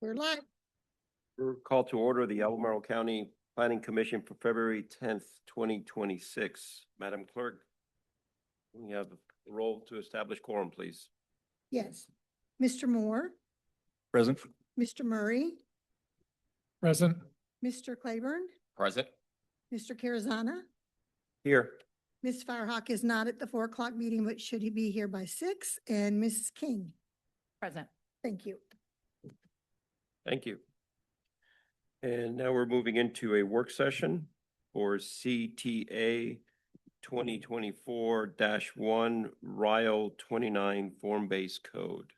We're live. We're called to order the Albemarle County Planning Commission for February 10th, 2026. Madam Clerk, we have a role to establish quorum, please. Yes. Mr. Moore, Present. Mr. Murray, Present. Mr. Claiborne, Present. Mr. Carazana. Here. Ms. Firehawk is not at the 4 o'clock meeting, but should he be here by 6? And Mrs. King. Present. Thank you. Thank you. And now we're moving into a work session for CTA 2024-1 RIO 29 form-based code.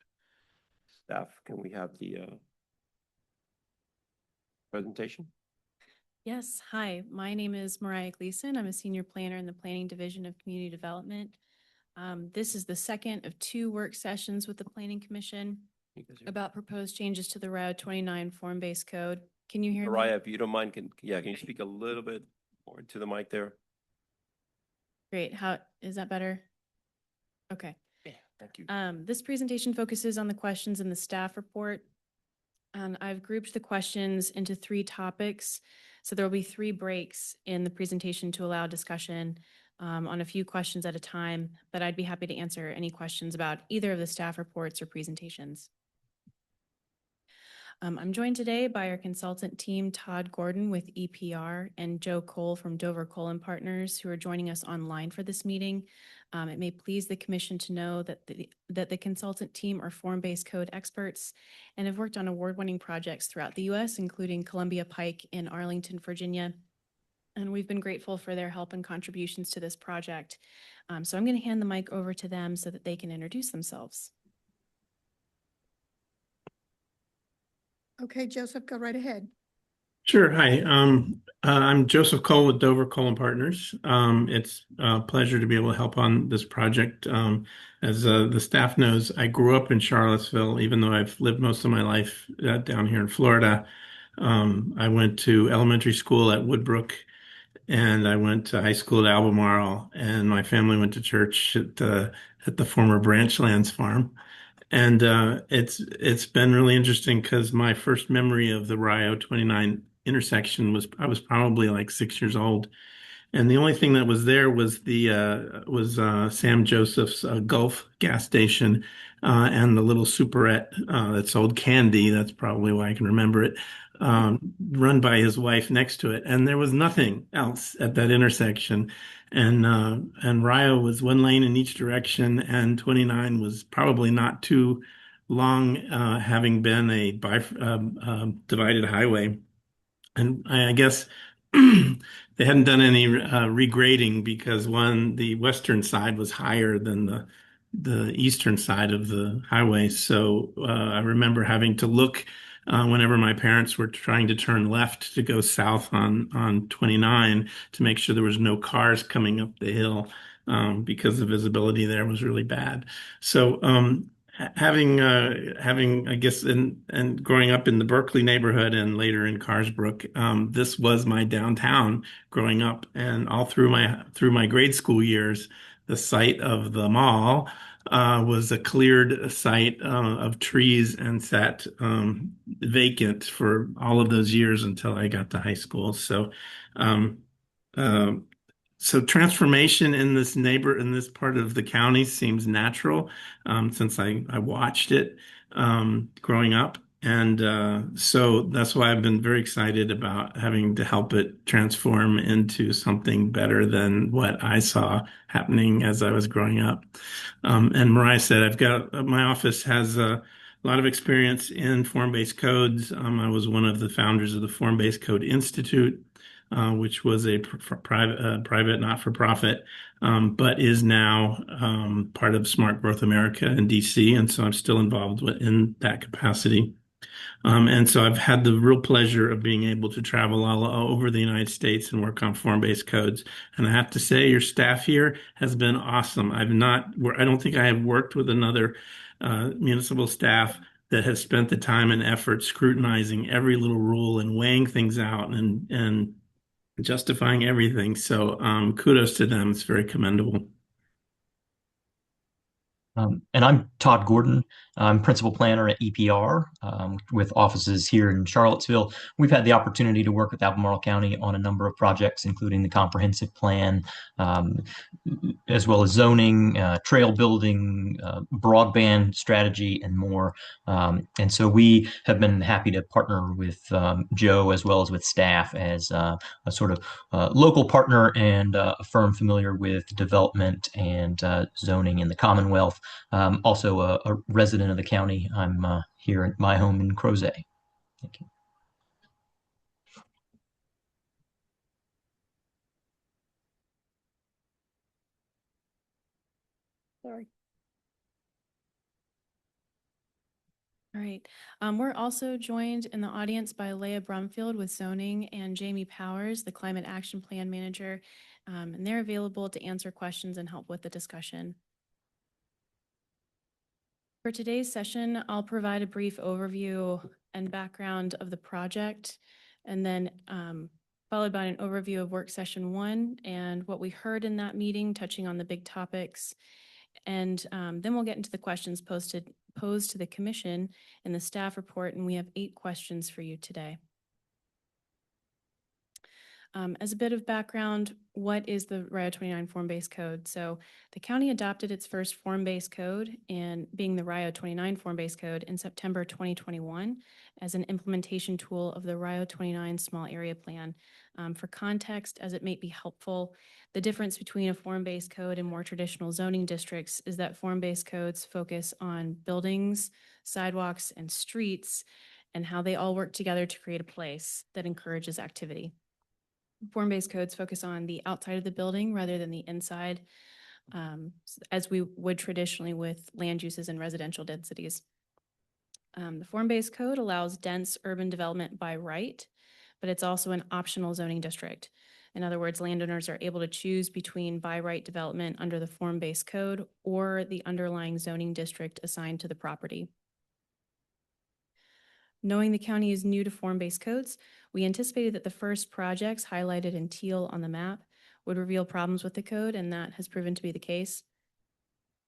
Staff, can we have the presentation? Yes. Hi, my name is Mariah Gleason. I'm a senior planner in the Planning Division of Community Development. This is the second of 2 work sessions with the Planning Commission about proposed changes to the RIO 29 form-based code. Can you hear me? Mariah, if you don't mind, can you speak a little bit more to the mic there? Great. How is that better? Okay. Yeah, thank you. This presentation focuses on the questions in the staff report. And I've grouped the questions into 3 topics. So there will be 3 breaks in the presentation to allow discussion on a few questions at a time, but I'd be happy to answer any questions about either of the staff reports or presentations. I'm joined today by our consultant team, Todd Gordon with EPR and Joe Cole from Dover Cole and Partners, who are joining us online for this meeting. It may please the Commission to know that the consultant team are form-based code experts and have worked on award-winning projects throughout the U.S., including Columbia Pike in Arlington, Virginia. And we've been grateful for their help and contributions to this project. So I'm going to hand the mic over to them so that they can introduce themselves. Okay, Joseph, go right ahead. Sure. Hi, I'm Joseph Cole with Dover Cole and Partners. It's a pleasure to be able to help on this project. As the staff knows, I grew up in Charlottesville, even though I've lived most of my life down here in Florida. I went to elementary school at Woodbrook, and I went to high school at Albemarle, and my family went to church at the former Branchlands farm. And it's been really interesting because my first memory of the RIO 29 intersection was I was probably like 6 years old, and the only thing that was there was the Sam Joseph's Gulf gas station and the little superette that sold candy. That's probably why I can remember it. Run by his wife next to it, and there was nothing else at that intersection. And Rio was 1 lane in each direction, and 29 was probably not too long, having been a divided highway. And I guess they hadn't done any regrading because the western side was higher than the eastern side of the highway. So I remember having to look whenever my parents were trying to turn left to go south on 29 to make sure there was no cars coming up the hill, because the visibility there was really bad. So having I guess and growing up in the Berkeley neighborhood and later in Carsbrook, this was my downtown growing up, and all through my grade school years, the site of the mall was a cleared site of trees and sat vacant for all of those years until I got to high school. So um, uh, so transformation in this part of the county seems natural, since I watched it growing up. And so that's why I've been very excited about having to help it transform into something better than what I saw happening as I was growing up. And Mariah said, my office has a lot of experience in form-based codes. I was one of the founders of the Form-Based Code Institute, which was a private not-for-profit, but is now part of Smart Growth America in DC. And so I'm still involved in that capacity. And so I've had the real pleasure of being able to travel all over the United States and work on form-based codes. And I have to say, your staff here has been awesome. I don't think I have worked with another municipal staff that has spent the time and effort scrutinizing every little rule and weighing things out and justifying everything. So kudos to them. It's very commendable. And I'm Todd Gordon. I'm principal planner at EPR with offices here in Charlottesville. We've had the opportunity to work with Albemarle County on a number of projects, including the comprehensive plan, as well as zoning, trail building, broadband strategy, and more. And so we have been happy to partner with Joe as well as with staff as a sort of local partner and a firm familiar with development and zoning in the Commonwealth. Also a resident of the county. I'm here at my home in Crozet. Thank you. Sorry. All right. We're also joined in the audience by Leah Brumfield with zoning and Jamie Powers, the Climate Action Plan Manager, and they're available to answer questions and help with the discussion. For today's session, I'll provide a brief overview and background of the project, and then followed by an overview of work session 1 and what we heard in that meeting, touching on the big topics. And then we'll get into the questions posed to the commission in the staff report, and we have 8 questions for you today. As a bit of background, what is the RIO 29 form-based code? So the county adopted its first form-based code, and being the RIO 29 form-based code, in September 2021 as an implementation tool of the RIO 29 small area plan. For context, as it may be helpful, the difference between a form-based code and more traditional zoning districts is that form-based codes focus on buildings, sidewalks, and streets, and how they all work together to create a place that encourages activity. Form-based codes focus on the outside of the building rather than the inside, as we would traditionally with land uses and residential densities. The form-based code allows dense urban development by right, but it's also an optional zoning district. In other words, landowners are able to choose between by right development under the form-based code or the underlying zoning district assigned to the property. Knowing the county is new to form-based codes, we anticipated that the first projects highlighted in teal on the map would reveal problems with the code, and that has proven to be the case.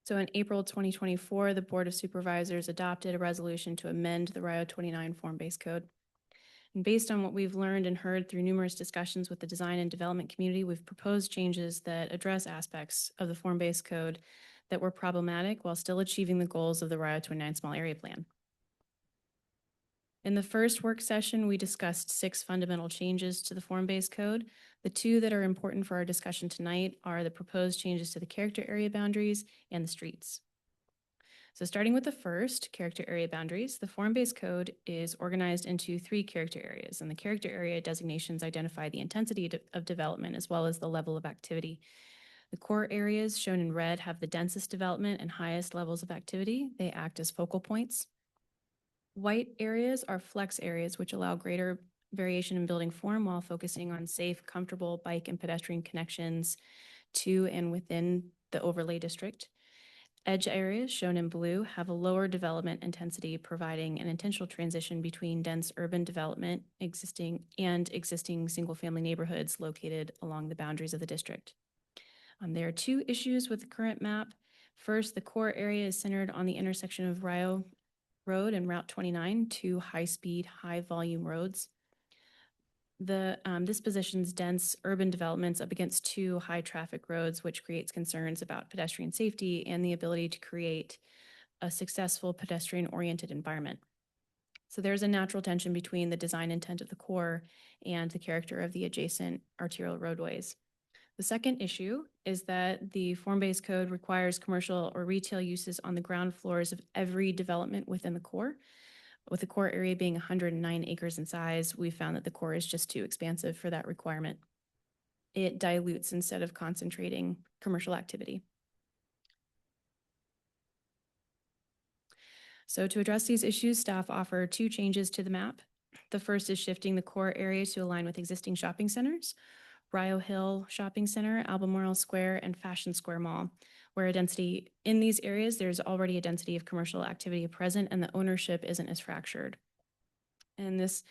So in April 2024, the Board of Supervisors adopted a resolution to amend the RIO 29 form-based code. And based on what we've learned and heard through numerous discussions with the design and development community, we've proposed changes that address aspects of the form-based code that were problematic while still achieving the goals of the RIO 29 small area plan. In the first work session, we discussed 6 fundamental changes to the form-based code. The 2 that are important for our discussion tonight are the proposed changes to the character area boundaries and the streets. So starting with the first, character area boundaries, the form-based code is organized into 3 character areas, and the character area designations identify the intensity of development as well as the level of activity. The core areas shown in red have the densest development and highest levels of activity. They act as focal points. White areas are flex areas, which allow greater variation in building form while focusing on safe, comfortable bike and pedestrian connections to and within the overlay district. Edge areas, shown in blue, have a lower development intensity, providing an intentional transition between dense urban development existing single-family neighborhoods located along the boundaries of the district. There are 2 issues with the current map. First, the core area is centered on the intersection of RIO Road and Route 29, 2 high-speed, high-volume roads. This positions dense urban developments up against 2 high-traffic roads, which creates concerns about pedestrian safety and the ability to create a successful pedestrian-oriented environment. So there's a natural tension between the design intent of the core and the character of the adjacent arterial roadways. The second issue is that the form-based code requires commercial or retail uses on the ground floors of every development within the core. With the core area being 109 acres in size, we found that the core is just too expansive for that requirement. It dilutes instead of concentrating commercial activity. So to address these issues, staff offer 2 changes to the map. The first is shifting the core area to align with existing shopping centers, RIO Hill Shopping Center, Albemarle Square, and Fashion Square Mall, where in these areas, there's already a density of commercial activity present and the ownership isn't as fractured. And this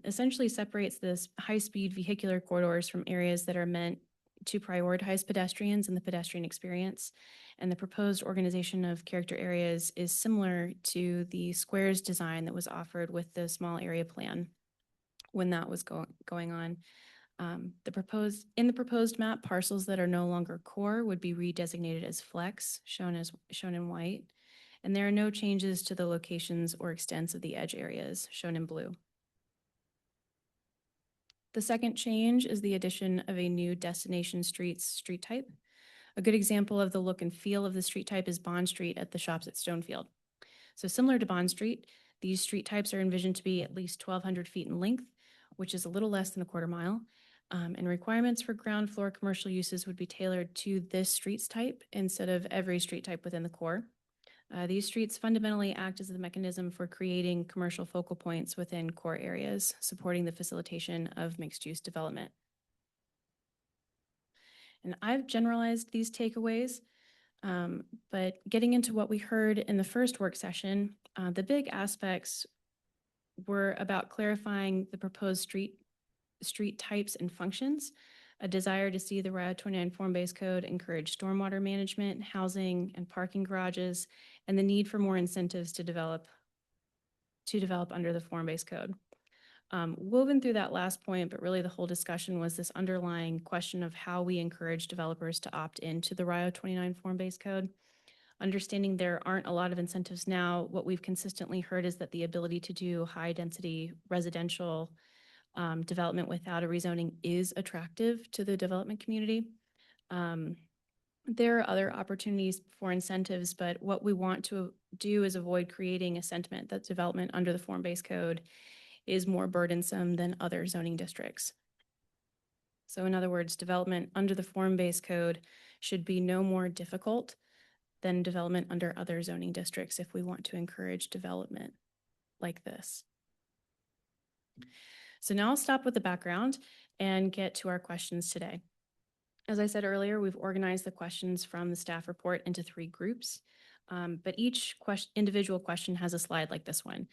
essentially separates this high-speed vehicular corridors from areas that are meant to prioritize pedestrians and the pedestrian experience. And the proposed organization of character areas is similar to the squares design that was offered with the small area plan when that was going on. In the proposed map, parcels that are no longer core would be redesignated as flex, shown in white. And there are no changes to the locations or extents of the edge areas, shown in blue. The second change is the addition of a new destination streets street type. A good example of the look and feel of the street type is Bond Street at the shops at Stonefield. So similar to Bond Street, these street types are envisioned to be at least 1,200 feet in length, which is a little less than a quarter mile. And requirements for ground floor commercial uses would be tailored to this streets type instead of every street type within the core. These streets fundamentally act as the mechanism for creating commercial focal points within core areas, supporting the facilitation of mixed-use development. And I've generalized these takeaways, but getting into what we heard in the first work session, the big aspects were about clarifying the proposed street types and functions, a desire to see the Route 29 form-based code encourage stormwater management, housing, and parking garages, and the need for more incentives to develop under the form-based code. Woven through that last point, but really the whole discussion was this underlying question of how we encourage developers to opt into the Route 29 form-based code. Understanding there aren't a lot of incentives now, what we've consistently heard is that the ability to do high-density residential development without a rezoning is attractive to the development community. There are other opportunities for incentives, but what we want to do is avoid creating a sentiment that development under the form-based code is more burdensome than other zoning districts. So in other words, development under the form-based code should be no more difficult than development under other zoning districts if we want to encourage development like this. So now I'll stop with the background and get to our questions today. As I said earlier, we've organized the questions from the staff report into 3 groups, but each individual question has a slide like this one,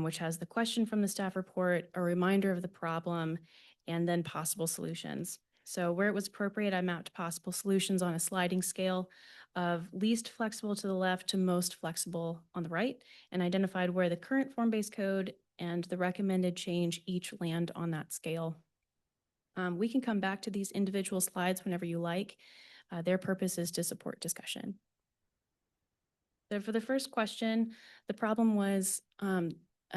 which has the question from the staff report, a reminder of the problem, and then possible solutions. So where it was appropriate, I mapped possible solutions on a sliding scale of least flexible to the left to most flexible on the right, and identified where the current form-based code and the recommended change each land on that scale. We can come back to these individual slides whenever you like. Their purpose is to support discussion. So for the first question, the problem was a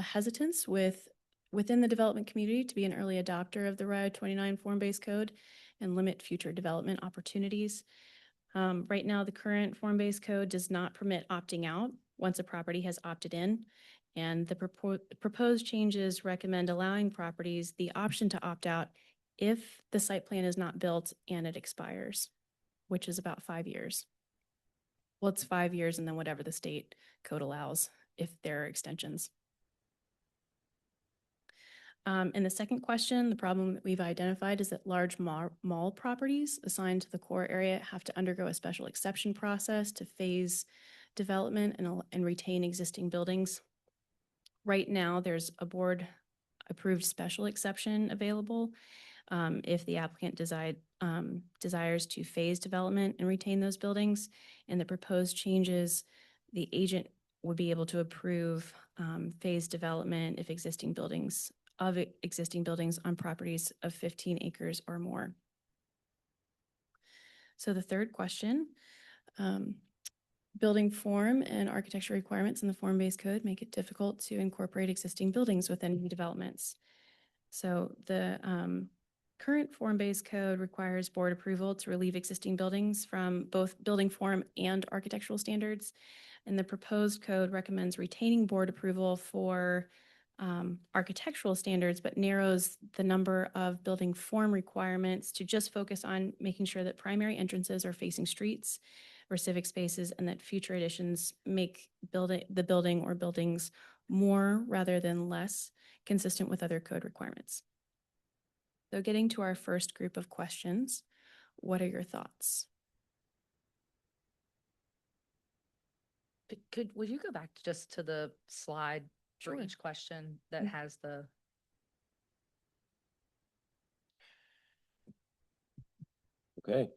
hesitance within the development community to be an early adopter of the Route 29 form-based code and limit future development opportunities. Right now, the current form-based code does not permit opting out once a property has opted in, and the proposed changes recommend allowing properties the option to opt out if the site plan is not built and it expires, which is about 5 years. Well, it's 5 years and then whatever the state code allows if there are extensions. In the second question, the problem that we've identified is that large mall properties assigned to the core area have to undergo a special exception process to phase development and retain existing buildings. Right now, there's a board approved special exception available if the applicant desires to phase development and retain those buildings. And the proposed changes, the agent would be able to approve phase development if existing buildings on properties of 15 acres or more. So the third question, building form and architecture requirements in the form-based code make it difficult to incorporate existing buildings within new developments. So the current form-based code requires board approval to relieve existing buildings from both building form and architectural standards. And the proposed code recommends retaining board approval for architectural standards, but narrows the number of building form requirements to just focus on making sure that primary entrances are facing streets or civic spaces, and that future additions make the building or buildings more rather than less consistent with other code requirements. So getting to our first group of questions, what are your thoughts? Would you go back just to the slide for Sure. each question that has the? Okay.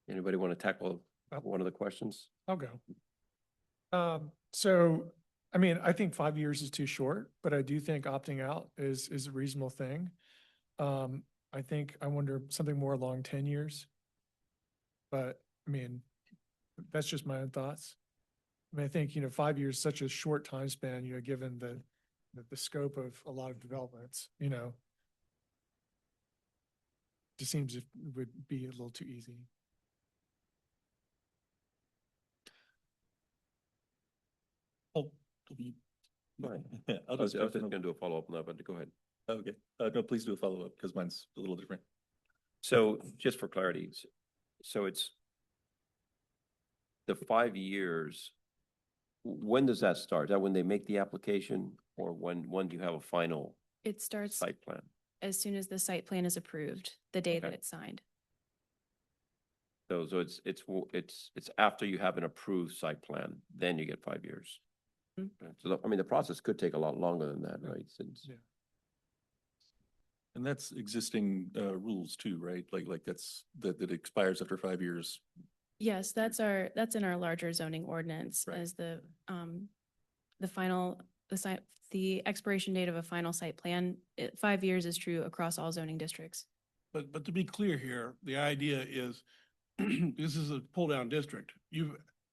Anybody want to tackle one of the questions? I'll go. So, I mean, I think 5 years is too short, but I do think opting out is a reasonable thing. I wonder something more along 10 years. But, I mean, that's just my own thoughts. I mean, I think, 5 years is such a short time span, given the scope of a lot of developments, just seems it would be a little too easy. Oh, Fine. I'll I was just. just gonna do a follow-up on that, but go ahead. Okay, no, please do a follow-up because mine's a little different. So just for clarity, so it's the 5 years, when does that start? Is that when they make the application or when do you have a final It starts site plan? as soon as the site plan is approved, the day that Okay. it's signed. So it's after you have an approved site plan, then you get 5 years. Mhm. Okay. So, I mean, the process could take a lot longer than that, right? Since, Yeah. And that's existing rules too, right? Like that expires after 5 years. Yes, that's in our larger zoning ordinance Right. as the the expiration date of a final site plan. 5 years is true across all zoning districts. But to be clear here, the idea is, this is a pull-down district.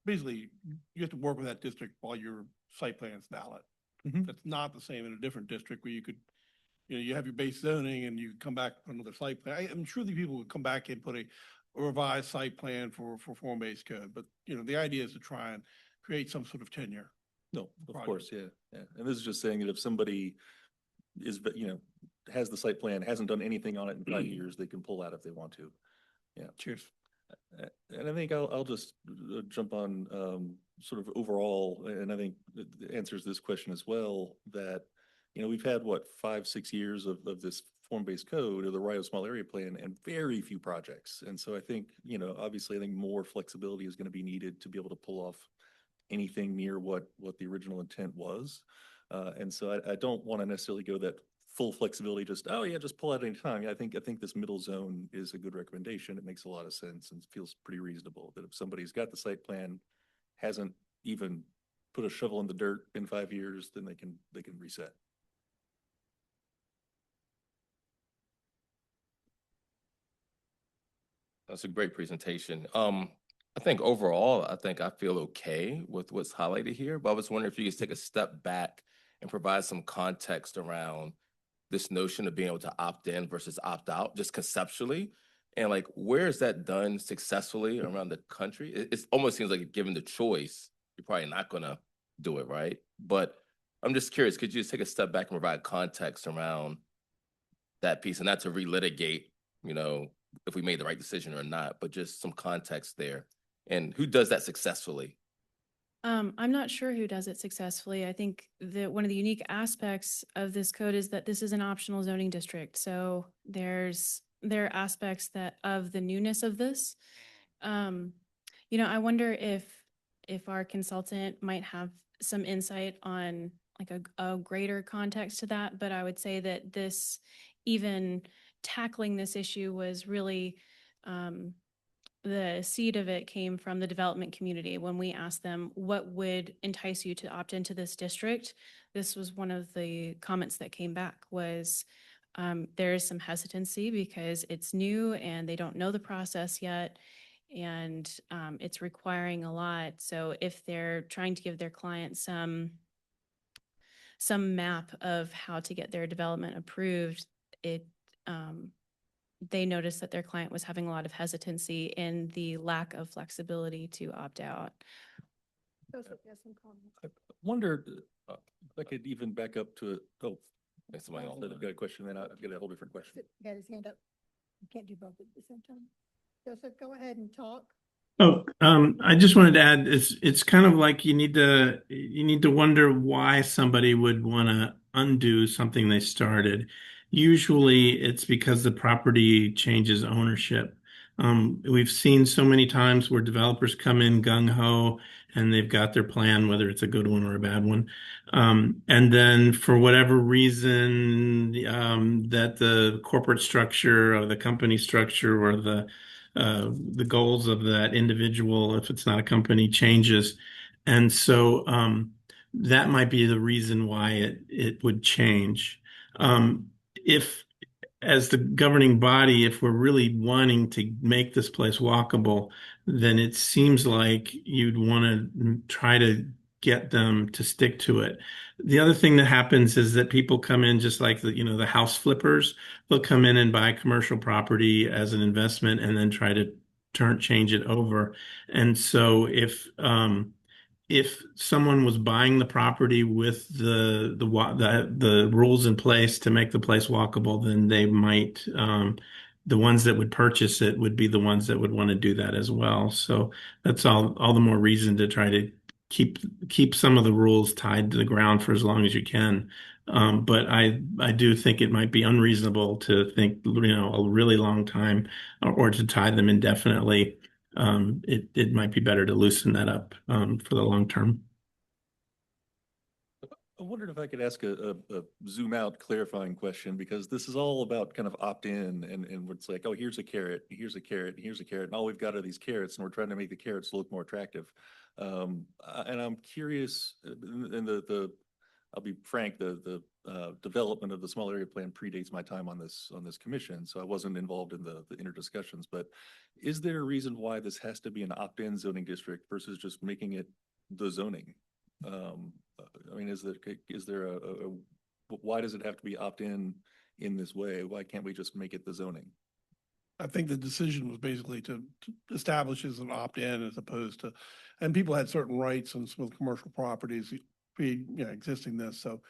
Basically, you have to work with that district while your site plan is valid. Mhm. That's not the same in a different district where you could, you have your base zoning and you come back with another site plan. I'm sure the people would come back and put a revised site plan for form-based code, but, the idea is to try and create some sort of tenure. No, of Project. course, yeah. And this is just saying that if somebody is, has the site plan, hasn't done anything on it in 5 years, they can pull out if they want to. Yeah. Cheers. And I think I'll just jump on sort of overall, and I think it answers this question as well, that, we've had what, 5, 6 years of this form-based code or the Rio Small Area Plan and very few projects. And so I think, obviously I think more flexibility is going to be needed to be able to pull off anything near what the original intent was. And so I don't want to necessarily go that full flexibility, just, oh yeah, just pull out any time. I think this middle zone is a good recommendation. It makes a lot of sense and feels pretty reasonable that if somebody's got the site plan, hasn't even put a shovel in the dirt in 5 years, then they can reset. That's a great presentation. I think overall, I feel okay with what's highlighted here, but I was wondering if you could take a step back and provide some context around this notion of being able to opt in versus opt out, just conceptually. And like, where is that done successfully around the country? It almost seems like given the choice, you're probably not gonna do it, right? But I'm just curious, could you just take a step back and provide context around that piece, and not to relitigate, if we made the right decision or not, but just some context there. And who does that successfully? I'm not sure who does it successfully. I think that one of the unique aspects of this code is that this is an optional zoning district. So there are aspects of the newness of this. I wonder if our consultant might have some insight on like a greater context to that. But I would say that even tackling this issue was really the seed of it came from the development community. When we asked them what would entice you to opt into this district, this was one of the comments that came back was there is some hesitancy because it's new and they don't know the process yet, and it's requiring a lot. So if they're trying to give their client some map of how to get their development approved, they noticed that their client was having a lot of hesitancy in the lack of flexibility to opt out. Joseph has some comments. I wondered if I could even back up to it. Oh, Thanks, somebody else. I've got a question, then I've got a whole different question. He had his hand up. You can't do both at the same time. Joseph, go ahead and talk. Oh, I just wanted to add, it's kind of like you need to wonder why somebody would want to undo something they started. Usually it's because the property changes ownership. We've seen so many times where developers come in gung ho and they've got their plan, whether it's a good one or a bad one. And then for whatever reason, that the corporate structure or the company structure or the goals of that individual, if it's not a company, changes. And so that might be the reason why it would change. If as the governing body, if we're really wanting to make this place walkable, then it seems like you'd want to try to get them to stick to it. The other thing that happens is that people come in just like the house flippers. They'll come in and buy commercial property as an investment and then try to change it over. And so if someone was buying the property with the rules in place to make the place walkable, then they might the ones that would purchase it would be the ones that would want to do that as well. So that's all the more reason to try to keep some of the rules tied to the ground for as long as you can. But I do think it might be unreasonable to think a really long time or to tie them indefinitely. It might be better to loosen that up for the long term. I wondered if I could ask a zoom out clarifying question, because this is all about kind of opt-in and it's like, oh, here's a carrot, here's a carrot, here's a carrot, and all we've got are these carrots, and we're trying to make the carrots look more attractive. And I'm curious, and I'll be frank, the development of the small area plan predates my time on this commission, so I wasn't involved in the inner discussions. But is there a reason why this has to be an opt-in zoning district versus just making it the zoning? I mean, is there why does it have to be opt-in in this way? Why can't we just make it the zoning? I think the decision was basically to establish as an opt-in as opposed to, and people had certain rights on some of the commercial properties existing this. So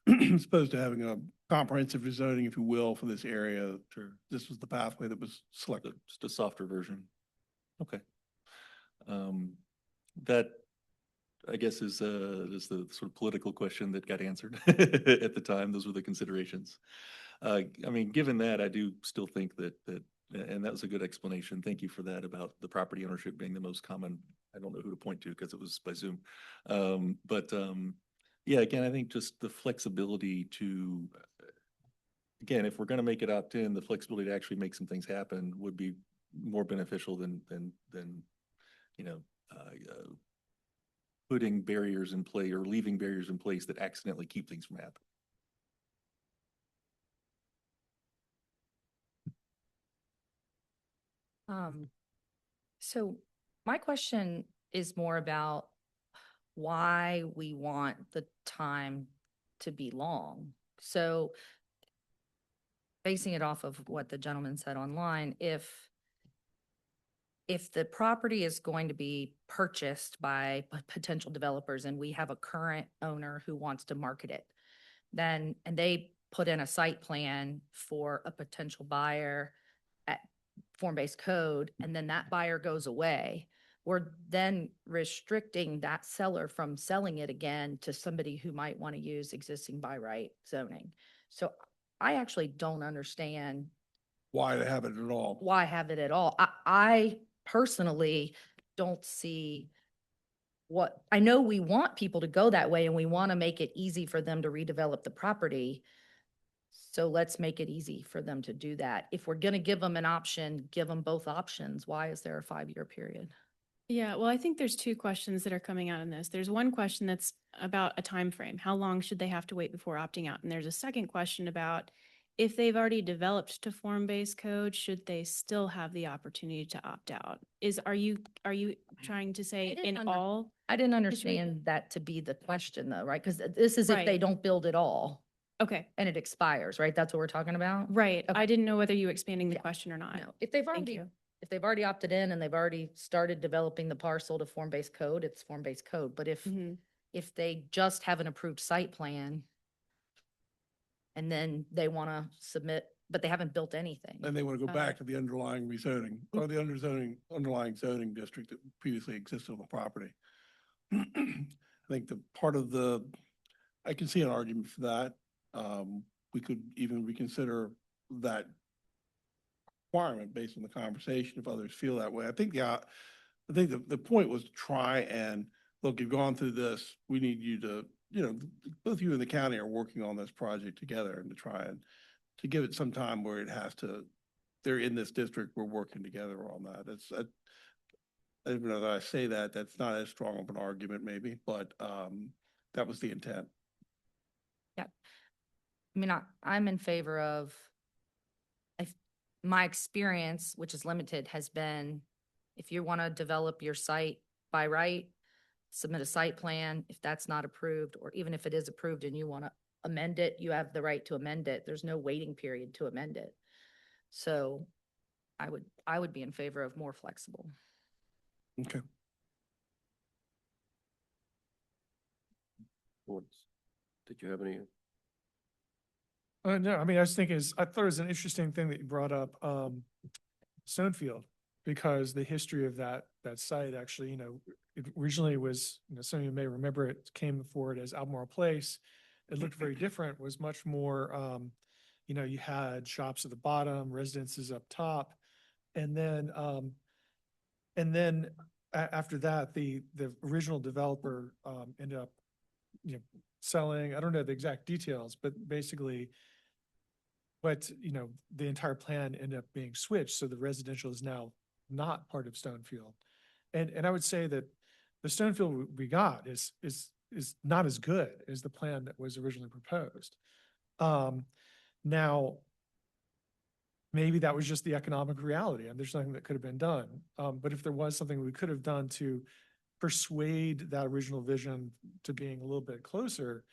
as opposed to having a comprehensive rezoning, if you will, for this area, Sure. this was the pathway that was selected. Just a softer version. Okay. That, I guess, is the sort of political question that got answered at the time. Those were the considerations. I mean, given that, I do still think that and that was a good explanation. Thank you for that about the property ownership being the most common. I don't know who to point to because it was by Zoom. Yeah, again, I think just the flexibility to, again, if we're going to make it opt-in, the flexibility to actually make some things happen would be more beneficial than putting barriers in play or leaving barriers in place that accidentally keep things from happening. So my question is more about why we want the time to be long. So basing it off of what the gentleman said online, if the property is going to be purchased by potential developers and we have a current owner who wants to market it, then, and they put in a site plan for a potential buyer at form-based code, and then that buyer goes away, we're then restricting that seller from selling it again to somebody who might want to use existing by right zoning. So I actually don't understand Why to have it at all? why have it at all. I personally don't see I know we want people to go that way and we want to make it easy for them to redevelop the property. So let's make it easy for them to do that. If we're going to give them an option, give them both options. Why is there a 5-year period? Yeah, well, I think there's two questions that are coming out in this. There's one question that's about a time frame. How long should they have to wait before opting out? And there's a second question about if they've already developed to form-based code, should they still have the opportunity to opt out? Are you trying to say didn't in all? I didn't understand that to be the question though, right? Because this is if they Right. don't build at all Okay, and it expires, right? That's what we're talking about? right. Okay. I didn't know whether you were expanding the Yeah. question or not. No, if they've Thank already, you. if they've already opted in and they've already started developing the parcel to form-based code, it's form-based code. But Mhm. if they just have an approved site plan and then they want to submit, but they haven't built anything. And they want to go Got back it. to the underlying rezoning or the underlying zoning district that previously existed on the property. I think I can see an argument for that. We could even reconsider that requirement based on the conversation if others feel that way. I think the point was to try and look, you've gone through this, we need you to, both you and the county are working on this project together and to try and to give it some time where it has to, they're in this district, we're working together on that. Even though I say that, that's not as strong of an argument maybe, but that was the intent. Yeah. I mean, I'm in favor of, my experience, which is limited, has been, if you want to develop your site by right, submit a site plan. If that's not approved, or even if it is approved and you want to amend it, you have the right to amend it. There's no waiting period to amend it. So I would be in favor of more flexible. Okay. Did you have any? No, I mean, I thought it was an interesting thing that you brought up, Stonefield, because the history of that site actually, it originally was, some of you may remember it came forward as Albemarle Place. It looked very different, was much more, you had shops at the bottom, residences up top. And then after that, the original developer, ended up, selling, I don't know the exact details, but basically the entire plan ended up being switched. So the residential is now not part of Stonefield. And I would say that the Stonefield we got is not as good as the plan that was originally proposed. Now, maybe that was just the economic reality and there's nothing that could have been done. But if there was something we could have done to persuade that original vision to being a little bit closer,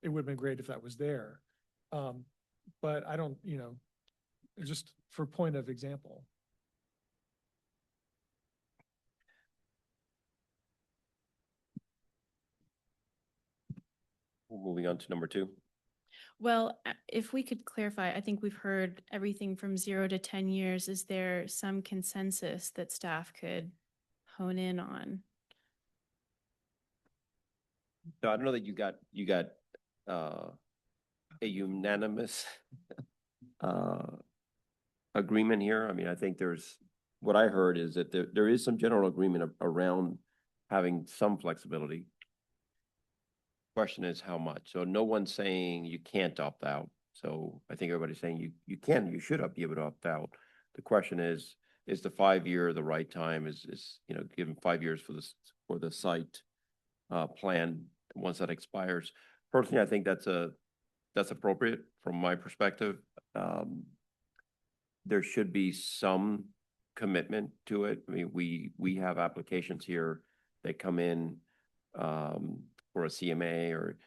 it would have been great if that was there. But I don't, just for point of example. Moving on to number 2. Well, if we could clarify, I think we've heard everything from 0 to 10 years. Is there some consensus that staff could hone in on? So I don't know that you got a unanimous agreement here. I mean, I think what I heard is that there is some general agreement around having some flexibility. Question is how much? So no one's saying you can't opt out. So I think everybody's saying you can, you should be able to opt out. The question is the 5-year the right time? Is given 5 years for the site plan once that expires? Personally, I think that's appropriate from my perspective. There should be some commitment to it. I mean, we have applications here that come in for a CMA or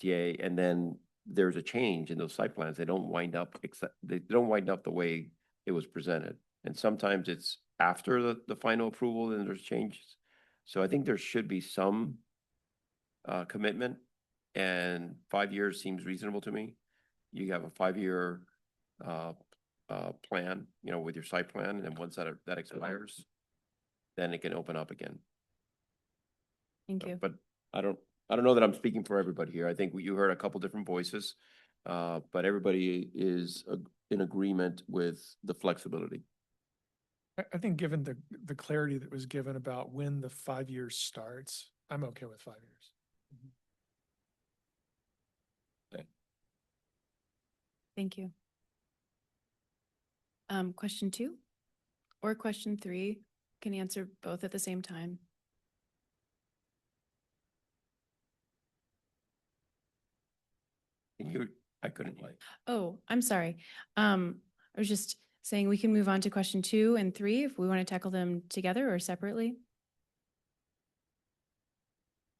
CTA, and then there's a change in those site plans. They don't wind up the way it was presented. And sometimes it's after the final approval and there's changes. So I think there should be some commitment, and 5 years seems reasonable to me. You have a 5-year plan, with your site plan, and then once that expires, then it can open up again. Thank you. But I don't know that I'm speaking for everybody here. I think you heard a couple different voices, but everybody is in agreement with the flexibility. I think given the clarity that was given about when the 5 years starts, I'm okay with 5 years. Okay. Thank you. Question 2 or question 3 can answer both at the same time. I couldn't like. Oh, I'm sorry. I was just saying we can move on to question 2 and 3 if we want to tackle them together or separately.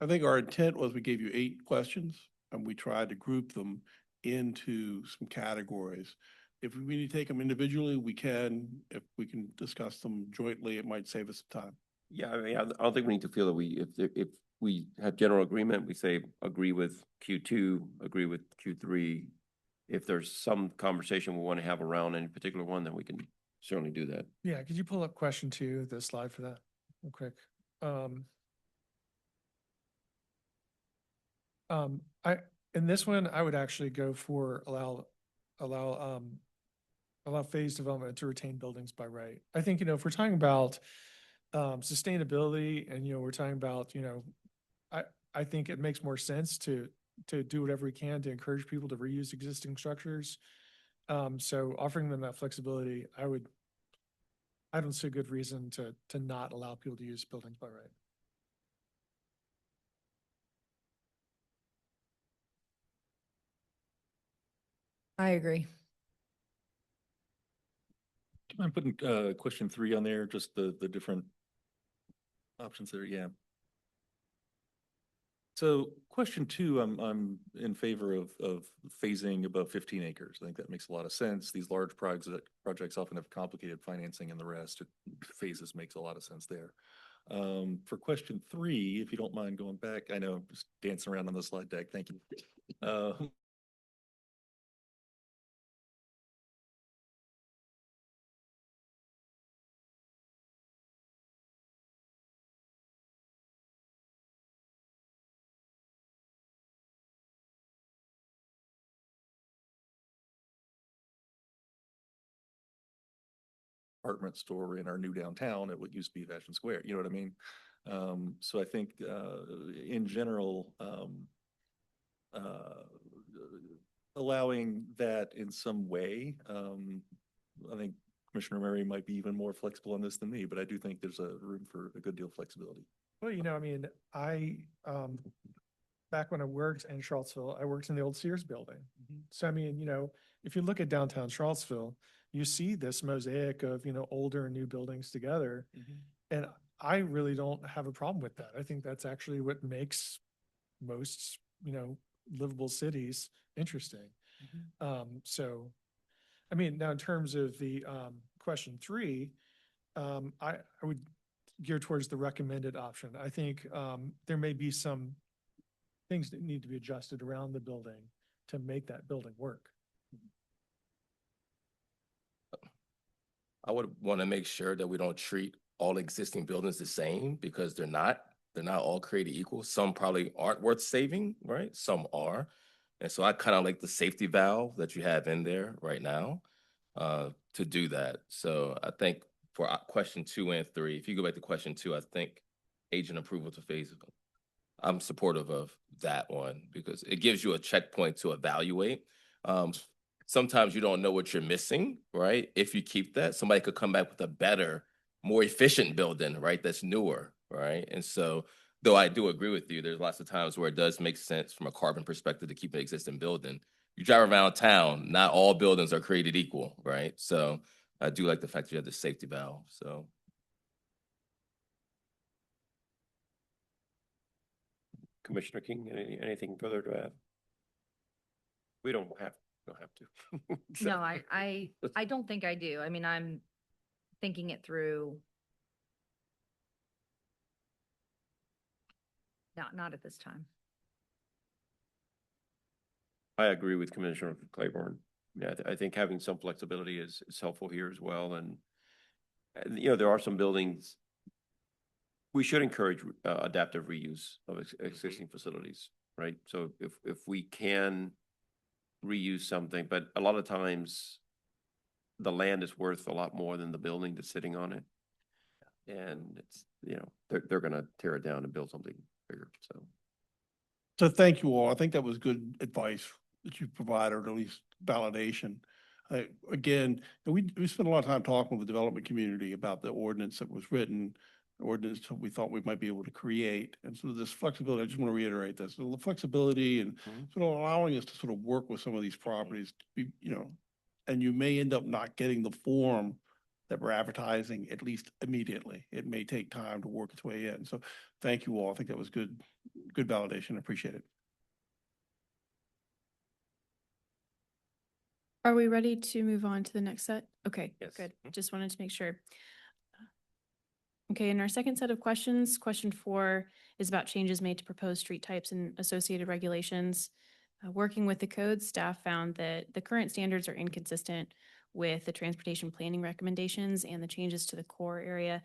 I think our intent was we gave you 8 questions and we tried to group them into some categories. If we need to take them individually, we can. If we can discuss them jointly, it might save us some time. Yeah, I mean, I don't think we need to feel that if we have general agreement, we say agree with Q2, agree with Q3. If there's some conversation we want to have around any particular one, then we can certainly do that. Yeah, could you pull up question 2, the slide for that real quick? In this one, I would actually go for allow phase development to retain buildings by right. I think, if we're talking about sustainability and, we're talking about, I think it makes more sense to do whatever we can to encourage people to reuse existing structures. So offering them that flexibility, I don't see a good reason to not allow people to use buildings by right. I agree. Do you mind putting question 3 on there, just the different options there? Yeah. So question 2, I'm in favor of phasing above 15 acres. I think that makes a lot of sense. These large projects often have complicated financing and the rest. Phases makes a lot of sense there. For question 3, if you don't mind going back, I know I'm just dancing around on the slide deck. Thank you. Apartment store in our new downtown at what used to be Fashion Square, you know what I mean? So I think in general, allowing that in some way, I think Commissioner Murray might be even more flexible on this than me, but I do think there's a room for a good deal of flexibility. Well, I mean, back when I worked in Charlottesville, I worked in the old Sears building. So, I mean, if you look at downtown Charlottesville, you see this mosaic of, older and new buildings together. And I really don't have a problem with that. I think that's actually what makes most, livable cities interesting. So, I mean, now in terms of the question 3, I would gear towards the recommended option. I think there may be some things that need to be adjusted around the building to make that building work. I would want to make sure that we don't treat all existing buildings the same because they're not all created equal. Some probably aren't worth saving, right? Some are. And so I kind of like the safety valve that you have in there right now to do that. So I think for question 2 and 3, if you go back to question 2, I think agent approval to phase. I'm supportive of that one because it gives you a checkpoint to evaluate. Sometimes you don't know what you're missing, right? If you keep that, somebody could come back with a better, more efficient building, right? That's newer, right? And so, though I do agree with you, there's lots of times where it does make sense from a carbon perspective to keep an existing building. You drive around town, not all buildings are created equal, right? So I do like the fact that you have the safety valve, so. Commissioner King, anything further to add? We don't have to. So- No, I don't think I do. I mean, I'm thinking it through. Not at this time. I agree with Commissioner Claiborne. Yeah, I think having some flexibility is helpful here as well. And there are some buildings. We should encourage adaptive reuse of existing facilities, right? So if we can reuse something, but a lot of times the land is worth a lot more than the building that's sitting on it. And it's, they're gonna tear it down and build something bigger, so. So thank you all. I think that was good advice that you provided, or at least validation. Again, we spent a lot of time talking with the development community about the ordinance that was written, the ordinance that we thought we might be able to create. And so this flexibility, I just want to reiterate this, so the flexibility and sort of allowing us to sort of work with some of these properties, to be, and you may end up not getting the form that we're advertising, at least immediately. It may take time to work its way in. So thank you all. I think that was good validation. Appreciate it. Are we ready to move on to the next set? Okay, Yes. good. Just wanted to make sure. Okay, in our second set of questions, question 4 is about changes made to proposed street types and associated regulations. Working with the code, staff found that the current standards are inconsistent with the transportation planning recommendations and the changes to the core area.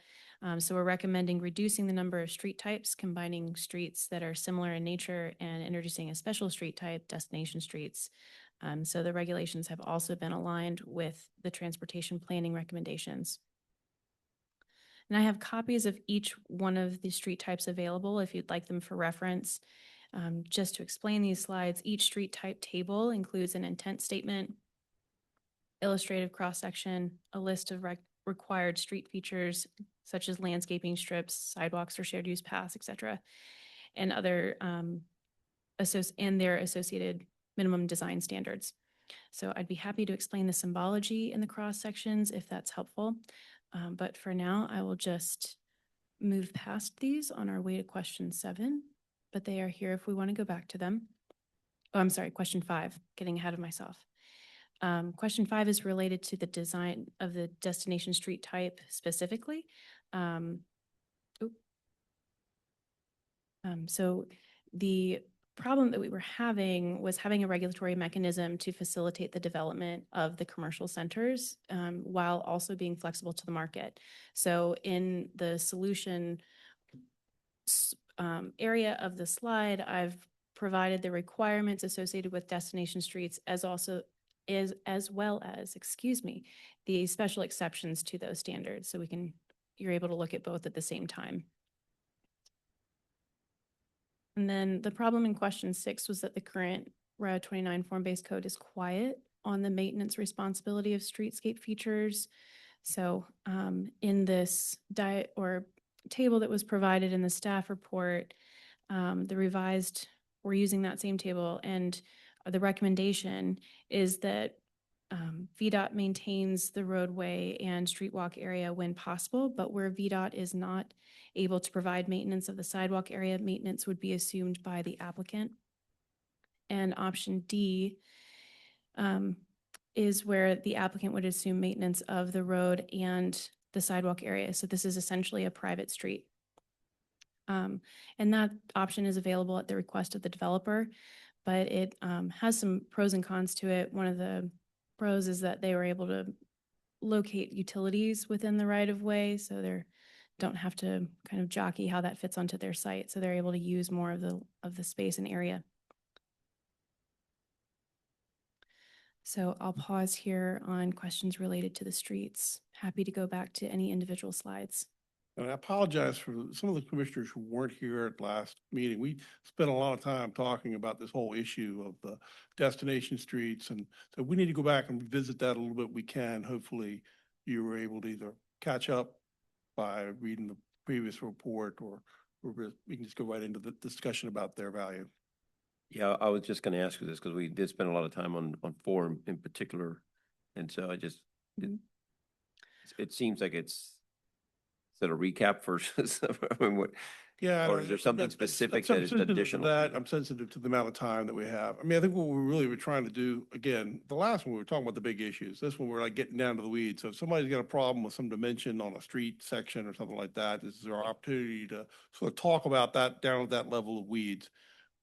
So we're recommending reducing the number of street types, combining streets that are similar in nature and introducing a special street type, destination streets. So the regulations have also been aligned with the transportation planning recommendations. And I have copies of each one of the street types available if you'd like them for reference. Just to explain these slides, each street type table includes an intent statement, illustrative cross-section, a list of required street features such as landscaping strips, sidewalks or shared use paths, etc., and other and their associated minimum design standards. So I'd be happy to explain the symbology in the cross sections if that's helpful. But for now, I will just move past these on our way to question 7, but they are here if we want to go back to them. Oh, I'm sorry, question 5, getting ahead of myself. Question 5 is related to the design of the destination street type specifically. So the problem that we were having was having a regulatory mechanism to facilitate the development of the commercial centers while also being flexible to the market. So in the solution area of the slide, I've provided the requirements associated with destination streets as well as, the special exceptions to those standards. So you're able to look at both at the same time. And then the problem in question 6 was that the current Route 29 form-based code is quiet on the maintenance responsibility of streetscape features. So in this table that was provided in the staff report, we're using that same table, and the recommendation is that VDOT maintains the roadway and street walk area when possible, but where VDOT is not able to provide maintenance of the sidewalk area, maintenance would be assumed by the applicant. And option D is where the applicant would assume maintenance of the road and the sidewalk area. So this is essentially a private street. And that option is available at the request of the developer, but it has some pros and cons to it. One of the pros is that they were able to locate utilities within the right of way, so they don't have to kind of jockey how that fits onto their site. So they're able to use more of the space and area. So I'll pause here on questions related to the streets. Happy to go back to any individual slides. And I apologize for some of the commissioners who weren't here at last meeting. We spent a lot of time talking about this whole issue of the destination streets. And so we need to go back and revisit that a little bit. We can. Hopefully you were able to either catch up by reading the previous report, or we can just go right into the discussion about their value. Yeah, I was just going to ask you this because we did spend a lot of time on 4 in particular. And so it seems like is that a recap versus, I mean, what, Yeah. or is there something specific that is additional? I'm sensitive to the amount of time that we have. I mean, I think what we really were trying to do, again, the last one, we were talking about the big issues. This one, we're like getting down to the weeds. So if somebody's got a problem with some dimension on a street section or something like that, this is our opportunity to sort of talk about that down at that level of weeds.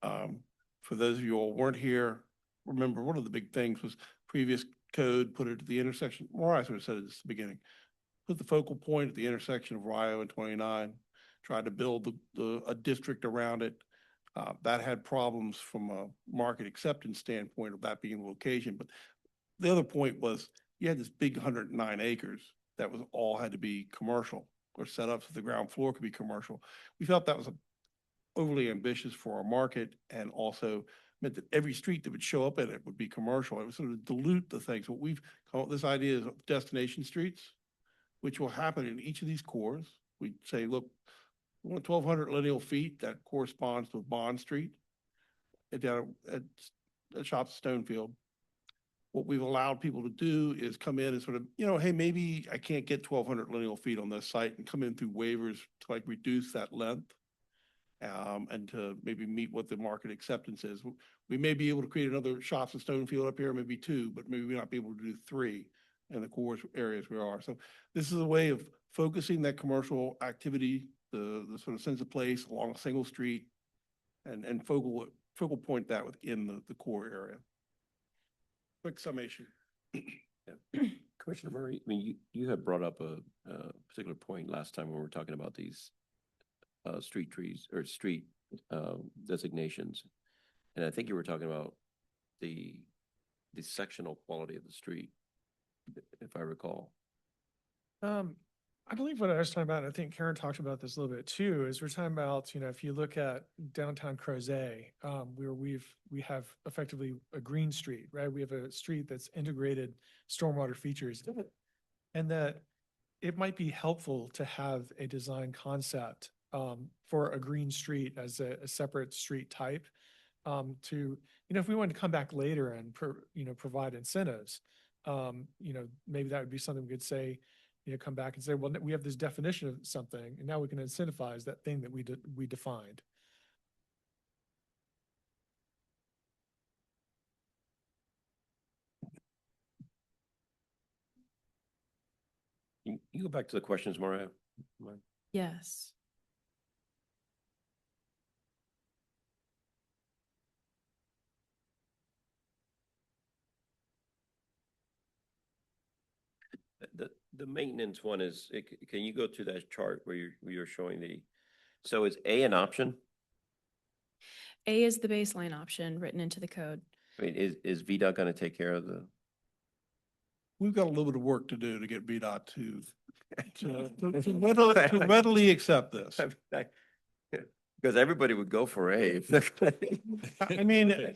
For those of you all weren't here, remember one of the big things was previous code put it at the intersection, or I sort of said it at the beginning, put the focal point at the intersection of Rio and 29, tried to build a district around it. That had problems from a market acceptance standpoint of that being the location. But the other point was you had this big 109 acres that was all had to be commercial or set up so the ground floor could be commercial. We felt that was overly ambitious for our market, and also meant that every street that would show up in it would be commercial. It would sort of dilute the things. What we've called this idea of destination streets, which will happen in each of these cores. We say, look, we want 1,200 lineal feet that corresponds to Bond Street at Shops Stonefield. What we've allowed people to do is come in and sort of, hey, maybe I can't get 1,200 lineal feet on this site, and come in through waivers to like reduce that length and to maybe meet what the market acceptance is. We may be able to create another Shops and Stonefield up here, maybe 2, but maybe we not be able to do 3 in the core areas we are. So this is a way of focusing that commercial activity, the sort of sense of place along a single street, and focal point that within the core area. Quick summation. Yeah. Commissioner Murray, I mean, you had brought up a particular point last time when we were talking about these street trees or street designations. And I think you were talking about the sectional quality of the street, if I recall. I believe what I was talking about, and I think Karen talked about this a little bit too, is we're talking about, if you look at downtown Crozet, where we have effectively a green street, right? We have a street that's integrated stormwater features. And that it might be helpful to have a design concept for a green street as a separate street type to, if we wanted to come back later and, provide incentives, maybe that would be something we could say, come back and say, well, we have this definition of something, and now we can incentivize that thing that we defined. You go back to the questions, Maria. Yes. The maintenance one is, can you go to that chart where you're showing so is A an option? A is the baseline option written into the code. I mean, is VDOT going to take care of the? We've got a little bit of work to do to get VDOT to readily accept this. Because everybody would go for A. I mean,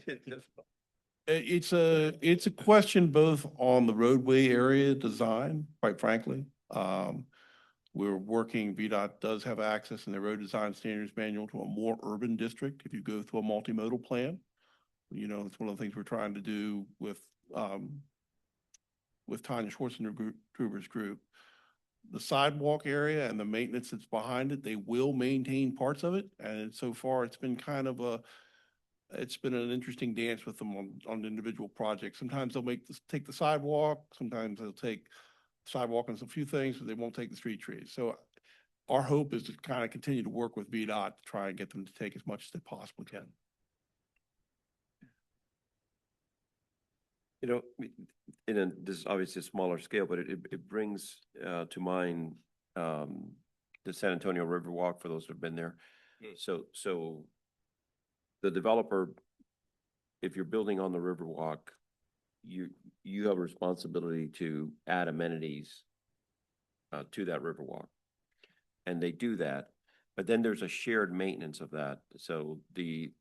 it's a question both on the roadway area design, quite frankly. We're working, VDOT does have access in the road design standards manual to a more urban district. If you go through a multimodal plan, it's one of the things we're trying to do with Tanya Schwarzenegger's group. The sidewalk area and the maintenance that's behind it, they will maintain parts of it. And so far it's been it's been an interesting dance with them on individual projects. Sometimes they'll take the sidewalk, sometimes they'll take sidewalk and a few things, but they won't take the street trees. So our hope is to kind of continue to work with VDOT to try and get them to take as much as they possibly can. This is obviously a smaller scale, but it brings to mind the San Antonio Riverwalk for those who've been there. So the developer, if you're building on the Riverwalk, you have a responsibility to add amenities to that Riverwalk. And they do that, but then there's a shared maintenance of that. So the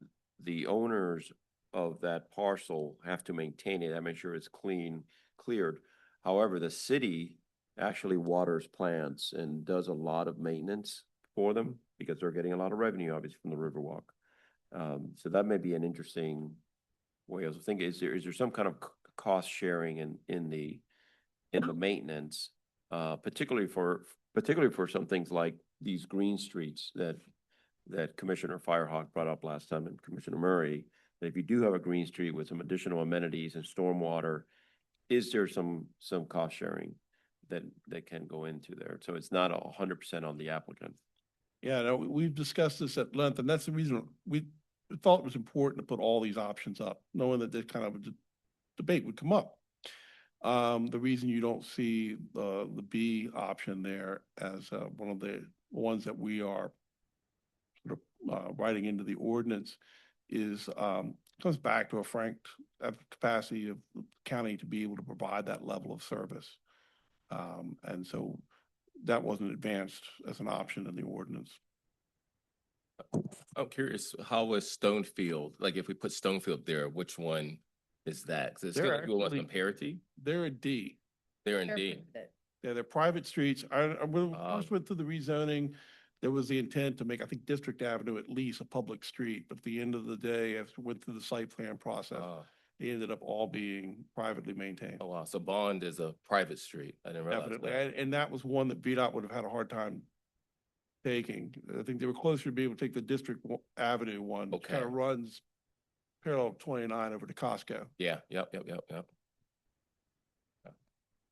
owners of that parcel have to maintain it. I make sure it's cleared. However, the city actually waters plants and does a lot of maintenance for them because they're getting a lot of revenue, obviously, from the Riverwalk. So that may be an interesting way of thinking. Is there some kind of cost sharing in the maintenance, particularly for some things like these green streets that Commissioner Firehawk brought up last time, and Commissioner Murray, that if you do have a green street with some additional amenities and stormwater, is there some cost sharing that can go into there? So it's not 100% on the applicant. Yeah, no, we've discussed this at length, and that's the reason we thought it was important to put all these options up, knowing that this kind of a debate would come up. The reason you don't see the B option there as one of the ones that we are sort of writing into the ordinance is comes back to a frank capacity of the county to be able to provide that level of service. And so that wasn't advanced as an option in the ordinance. I'm curious, how is Stonefield, like if we put Stonefield there, which one is that? Because it's They're going to go on actually- parity. They're a D. They're in D. They're private streets. When we first went through the rezoning, there was the intent to make, I think, District Avenue at least a public street. But at the end of the day, after we went through the site plan process, they ended up all being privately maintained. Oh, wow. So Bond is a private street. I didn't realize Definitely. that. And that was one that VDOT would have had a hard time taking. I think they were closer to be able to take the District Avenue one, which kind of Okay. runs parallel 29 over to Costco. Yeah, yep.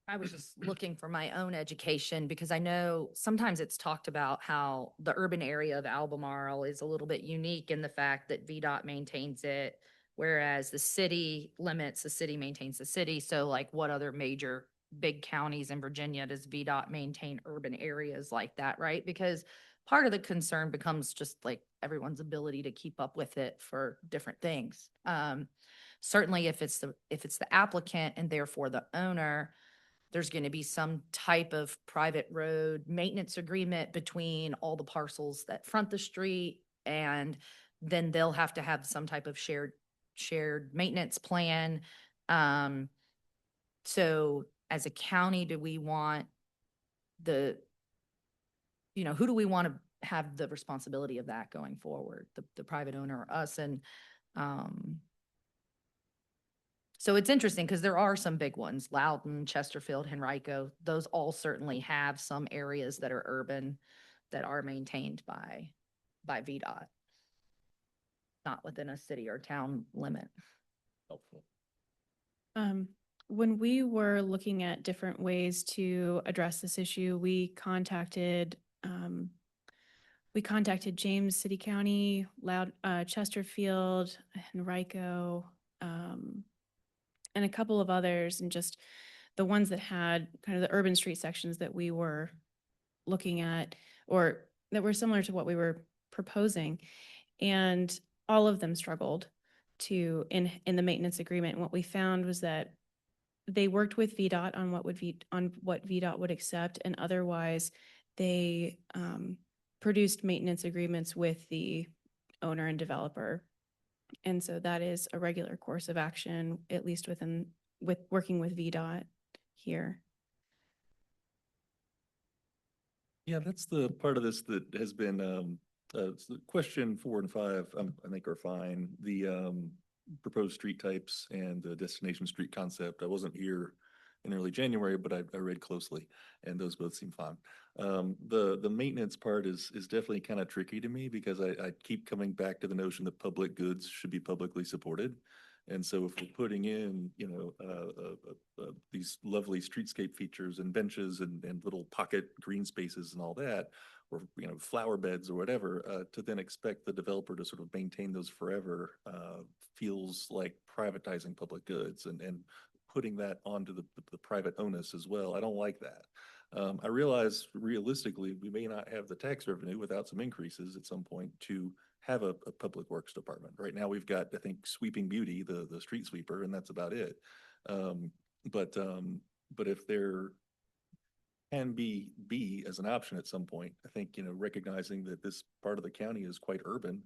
I was just looking for my own education because I know sometimes it's talked about how the urban area of Albemarle is a little bit unique in the fact that VDOT maintains it, whereas the city maintains the city. So like what other major big counties in Virginia does VDOT maintain urban areas like that, right? Because part of the concern becomes just like everyone's ability to keep up with it for different things. Certainly if it's the applicant and therefore the owner, there's going to be some type of private road maintenance agreement between all the parcels that front the street. And then they'll have to have some type of shared maintenance plan. So as a county, do we want who do we want to have the responsibility of that going forward? The private owner or us? And, so it's interesting because there are some big ones, Loudon, Chesterfield, Henrico. Those all certainly have some areas that are urban that are maintained by VDOT, not within a city or town limit. Helpful. When we were looking at different ways to address this issue, we contacted James City County, Chesterfield, Henrico, and a couple of others, and just the ones that had kind of the urban street sections that we were looking at, or that were similar to what we were proposing. And all of them struggled in the maintenance agreement. And what we found was that they worked with VDOT on what VDOT would accept, and otherwise they produced maintenance agreements with the owner and developer. And so that is a regular course of action, at least with working with VDOT here. Yeah, that's the part of this that has been, so question 4 and 5, I think are fine. The proposed street types and the destination street concept. I wasn't here in early January, but I read closely, and those both seem fine. The maintenance part is definitely kind of tricky to me because I keep coming back to the notion that public goods should be publicly supported. And so if we're putting in, these lovely streetscape features and benches and little pocket green spaces and all that, or, flower beds or whatever, to then expect the developer to sort of maintain those forever, feels like privatizing public goods and putting that onto the private onus as well. I don't like that. I realize realistically, we may not have the tax revenue without some increases at some point to have a public works department. Right now, we've got, I think, Sweeping Beauty, the street sweeper, and that's about it. But if there can be as an option at some point, I think, recognizing that this part of the county is quite urban,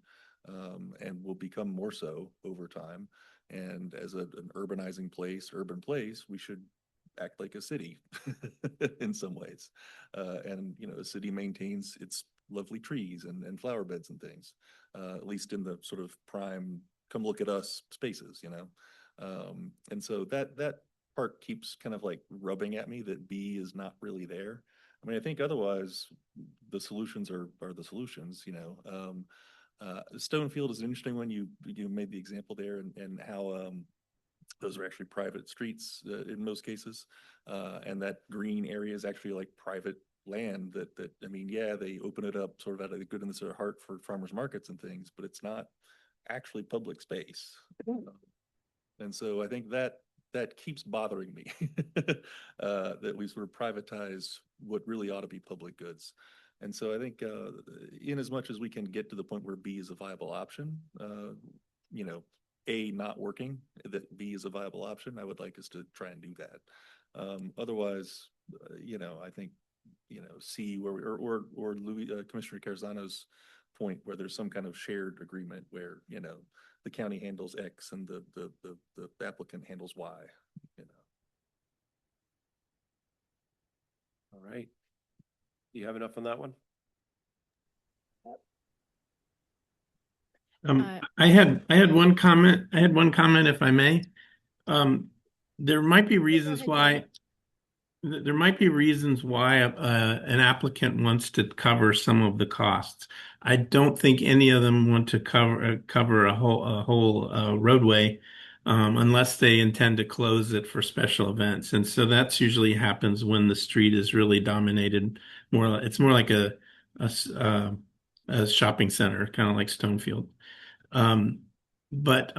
and will become more so over time. And as an urban place, we should act like a city in some ways. And, a city maintains its lovely trees and flower beds and things, at least in the sort of prime, come look at us spaces, and so that part keeps kind of like rubbing at me that B is not really there. I mean, I think otherwise the solutions are the solutions, Stonefield is an interesting one. You made the example there and how, those are actually private streets in most cases. And that green area is actually like private land that, I mean, yeah, they open it up sort of out of the goodness of their heart for farmers markets and things, but it's not actually public space. And so I think that keeps bothering me, that we sort of privatize what really ought to be public goods. And so I think, in as much as we can get to the point where B is a viable option, A, not working, that B is a viable option, I would like us to try and do that. Otherwise, I think, C where or Louis, Commissioner Carzano's point where there's some kind of shared agreement where, the county handles X and the applicant handles Y, All right. Do you have enough on that one? I had one comment. If I may. There might be reasons why an applicant wants to cover some of the costs. I don't think any of them want to cover a whole roadway, unless they intend to close it for special events. And so that's usually happens when the street is really dominated. It's more like a shopping center, kind of like Stonefield. But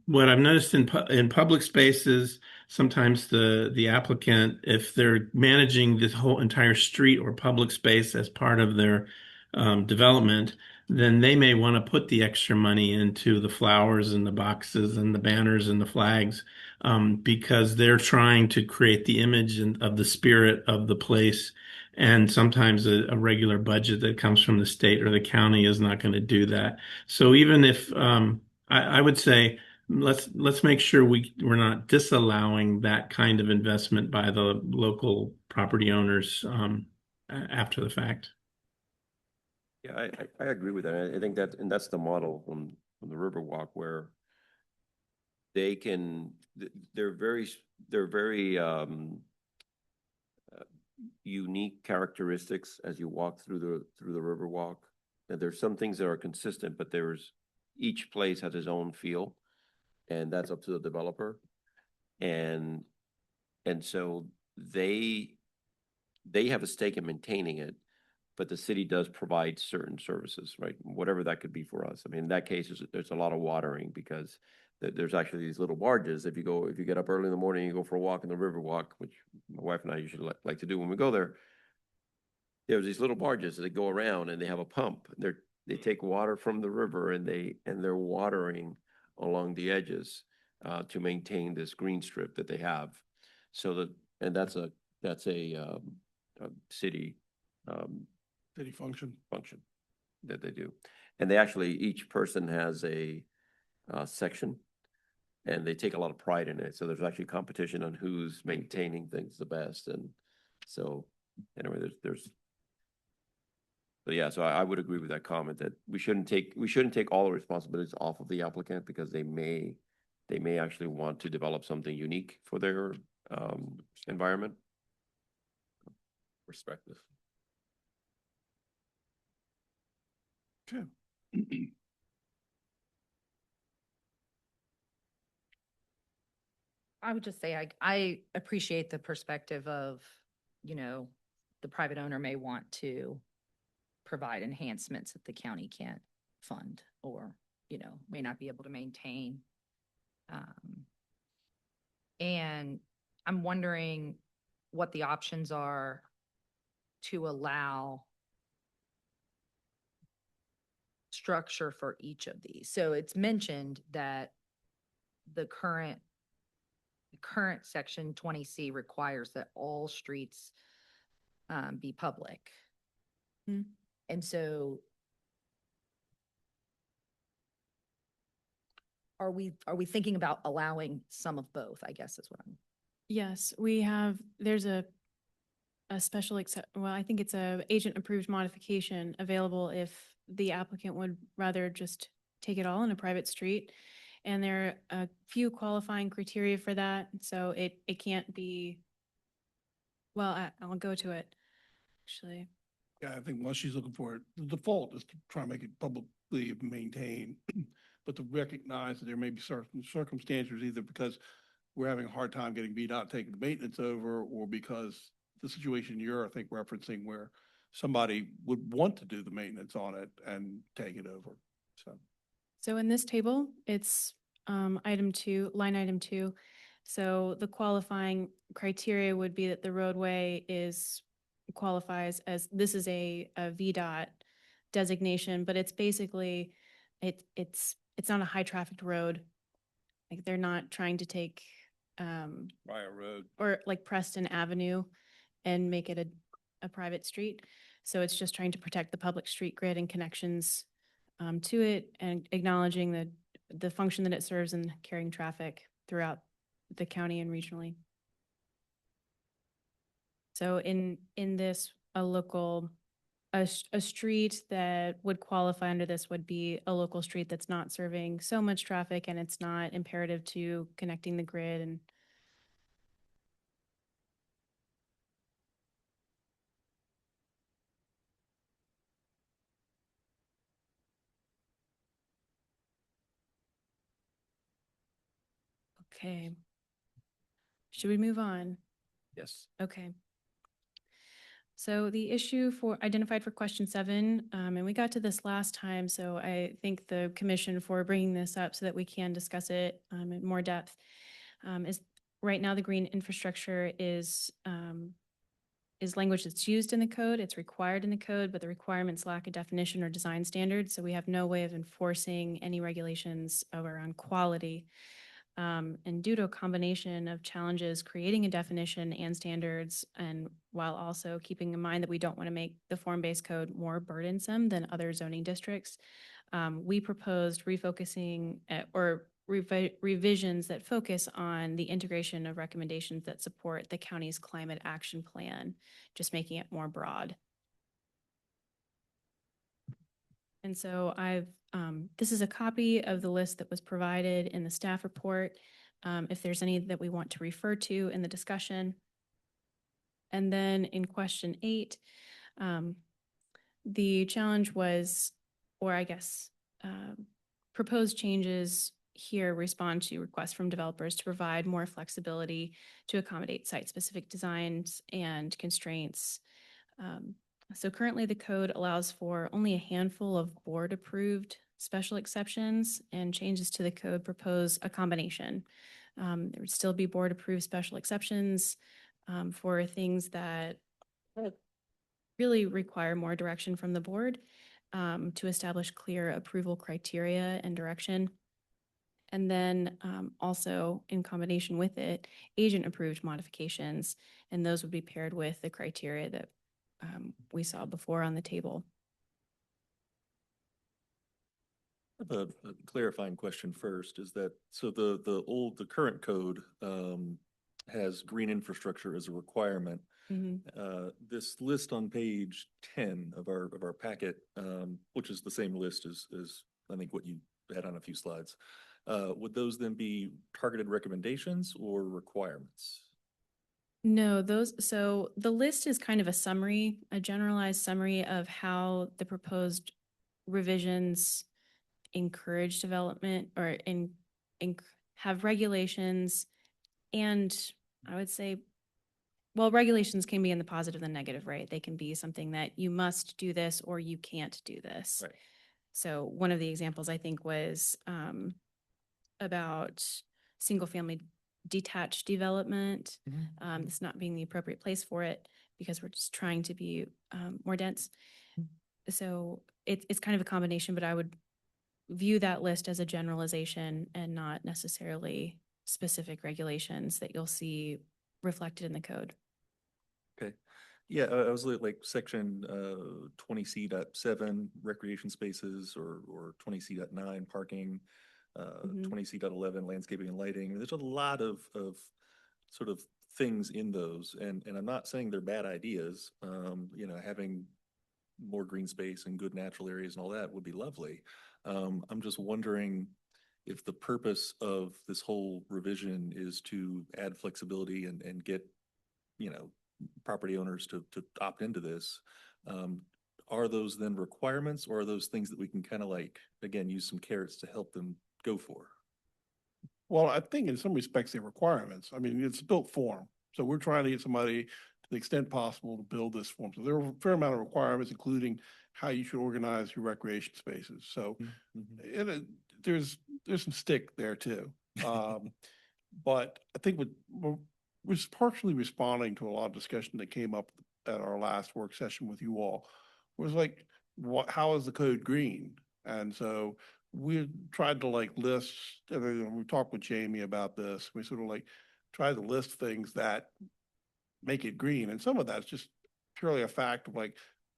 what I've noticed in public spaces, sometimes the applicant, if they're managing this whole entire street or public space as part of their development, then they may want to put the extra money into the flowers and the boxes and the banners and the flags, because they're trying to create the image of the spirit of the place. And sometimes a regular budget that comes from the state or the county is not going to do that. So even if, I would say, let's make sure we're not disallowing that kind of investment by the local property owners, after the fact. Yeah, I agree with that. I think that, and that's the model on the Riverwalk where they can, they're very unique characteristics as you walk through the Riverwalk. And there's some things that are consistent, but each place has its own feel, and that's up to the developer. And so they have a stake in maintaining it, but the city does provide certain services, right? Whatever that could be for us. I mean, in that case, there's a lot of watering because there's actually these little barges. If you get up early in the morning, you go for a walk in the Riverwalk, which my wife and I usually like to do when we go there. There's these little barges that go around and they have a pump. They take water from the river and they're watering along the edges to maintain this green strip that they have. And that's a city City function. function that they do. And they actually, each person has a section and they take a lot of pride in it. So there's actually competition on who's maintaining things the best. And so anyway, but yeah, so I would agree with that comment that we shouldn't take all the responsibilities off of the applicant because they may actually want to develop something unique for their environment. Perspective. Okay. I would just say I appreciate the perspective of, the private owner may want to provide enhancements that the county can't fund or, may not be able to maintain. And I'm wondering what the options are to allow structure for each of these. So it's mentioned that the current section 20C requires that all streets be public. Hmm. And so are we thinking about allowing some of both, I guess is what I'm. Yes, there's a special well, I think it's a agent approved modification available if the applicant would rather just take it all in a private street. And there are a few qualifying criteria for that. So it can't be, well, I'll go to it, actually. Yeah, I think what she's looking for, the default is to try and make it publicly maintained, but to recognize that there may be certain circumstances, either because we're having a hard time getting VDOT taking the maintenance over, or because the situation you're, I think, referencing where somebody would want to do the maintenance on it and take it over. So in this table, it's item 2, line item 2. So the qualifying criteria would be that the roadway qualifies as, this is a VDOT designation, but it's basically, it's not a high trafficked road. Like they're not trying to take Riot Road. or like Preston Avenue and make it a private street. So it's just trying to protect the public street grid and connections to it, and acknowledging the function that it serves in carrying traffic throughout the county and regionally. So in this, a street that would qualify under this would be a local street that's not serving so much traffic and it's not imperative to connecting the grid. And okay. Should we move on? Yes. Okay. So the issue identified for question 7, and we got to this last time, so I thank the commission for bringing this up so that we can discuss it in more depth, is right now the green infrastructure is is language that's used in the code. It's required in the code, but the requirements lack a definition or design standard. So we have no way of enforcing any regulations around quality. And due to a combination of challenges, creating a definition and standards, and while also keeping in mind that we don't want to make the form-based code more burdensome than other zoning districts, we proposed refocusing or revisions that focus on the integration of recommendations that support the county's climate action plan, just making it more broad. And so this is a copy of the list that was provided in the staff report. If there's any that we want to refer to in the discussion. And then in question 8, the challenge was, or I guess, proposed changes here respond to requests from developers to provide more flexibility to accommodate site-specific designs and constraints. So currently the code allows for only a handful of board-approved special exceptions, and changes to the code propose a combination. There would still be board-approved special exceptions for things that really require more direction from the board to establish clear approval criteria and direction. And then also in combination with it, agent-approved modifications, and those would be paired with the criteria that we saw before on the table. I have a clarifying question first, is that, so the current code has green infrastructure as a requirement. This list on page 10 of our packet, which is the same list as I think what you had on a few slides, would those then be targeted recommendations or requirements? No, so the list is kind of a summary, a generalized summary of how the proposed revisions encourage development or have regulations, and I would say, well, regulations can be in the positive and negative, right? They can be something that you must do this or you can't do this. Right. So one of the examples I think was about single-family detached development. This not being the appropriate place for it because we're just trying to be more dense. So it's kind of a combination, but I would view that list as a generalization and not necessarily specific regulations that you'll see reflected in the code. Okay. Yeah, I was looking at like section 20C.7 recreation spaces or 20C.9 parking, 20C.11 landscaping and lighting. There's a lot of sort of things in those, and I'm not saying they're bad ideas. Having more green space and good natural areas and all that would be lovely. I'm just wondering if the purpose of this whole revision is to add flexibility and get, property owners to opt into this. Are those then requirements, or are those things that we can kind of like, again, use some carrots to help them go for? Well, I think in some respects they're requirements. I mean, it's built form. So we're trying to get somebody to the extent possible to build this form. So there are a fair amount of requirements, including how you should organize your recreation spaces. So there's some stick there too. But I think we're partially responding to a lot of discussion that came up at our last work session with you all. It was like, how is the code green? And so we tried to like list, and we talked with Jamie about this. We sort of like tried to list things that make it green. And some of that's just purely a fact of like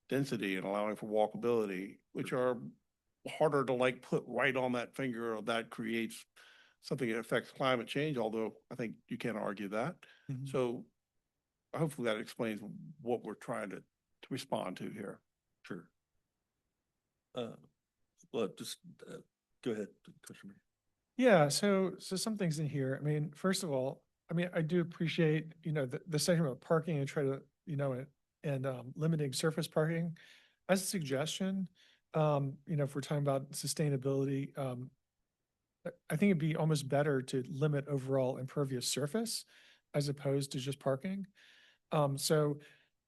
density and allowing for walkability, which are harder to like put right on that finger, or that creates something that affects climate change, although I think you can't argue that. So hopefully that explains what we're trying to respond to here. Sure. Well, just go ahead, Commissioner. Yeah, so some things in here. I mean, first of all, I do appreciate, the section about parking and try to, and limiting surface parking. As a suggestion, if we're talking about sustainability, I think it'd be almost better to limit overall impervious surface as opposed to just parking. So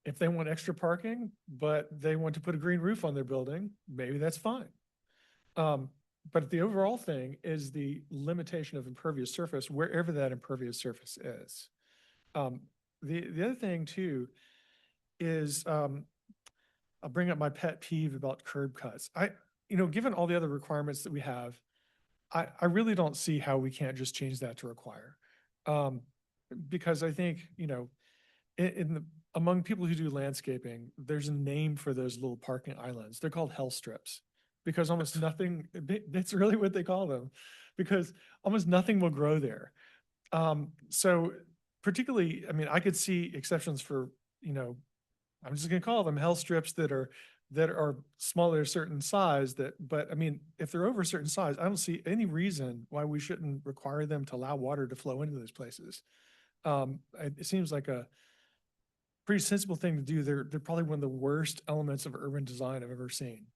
if they want extra parking, but they want to put a green roof on their building, maybe that's fine. But the overall thing is the limitation of impervious surface, wherever that impervious surface is. The other thing too is, I'll bring up my pet peeve about curb cuts. Given all the other requirements that we have, I really don't see how we can't just change that to require. Because I think, among people who do landscaping, there's a name for those little parking islands. They're called hell strips because almost nothing, that's really what they call them, because almost nothing will grow there. So particularly, I mean, I could see exceptions for, I'm just gonna call them hell strips that are smaller, a certain size but I mean, if they're over a certain size, I don't see any reason why we shouldn't require them to allow water to flow into those places. It seems like a pretty sensible thing to do. They're probably one of the worst elements of urban design I've ever seen.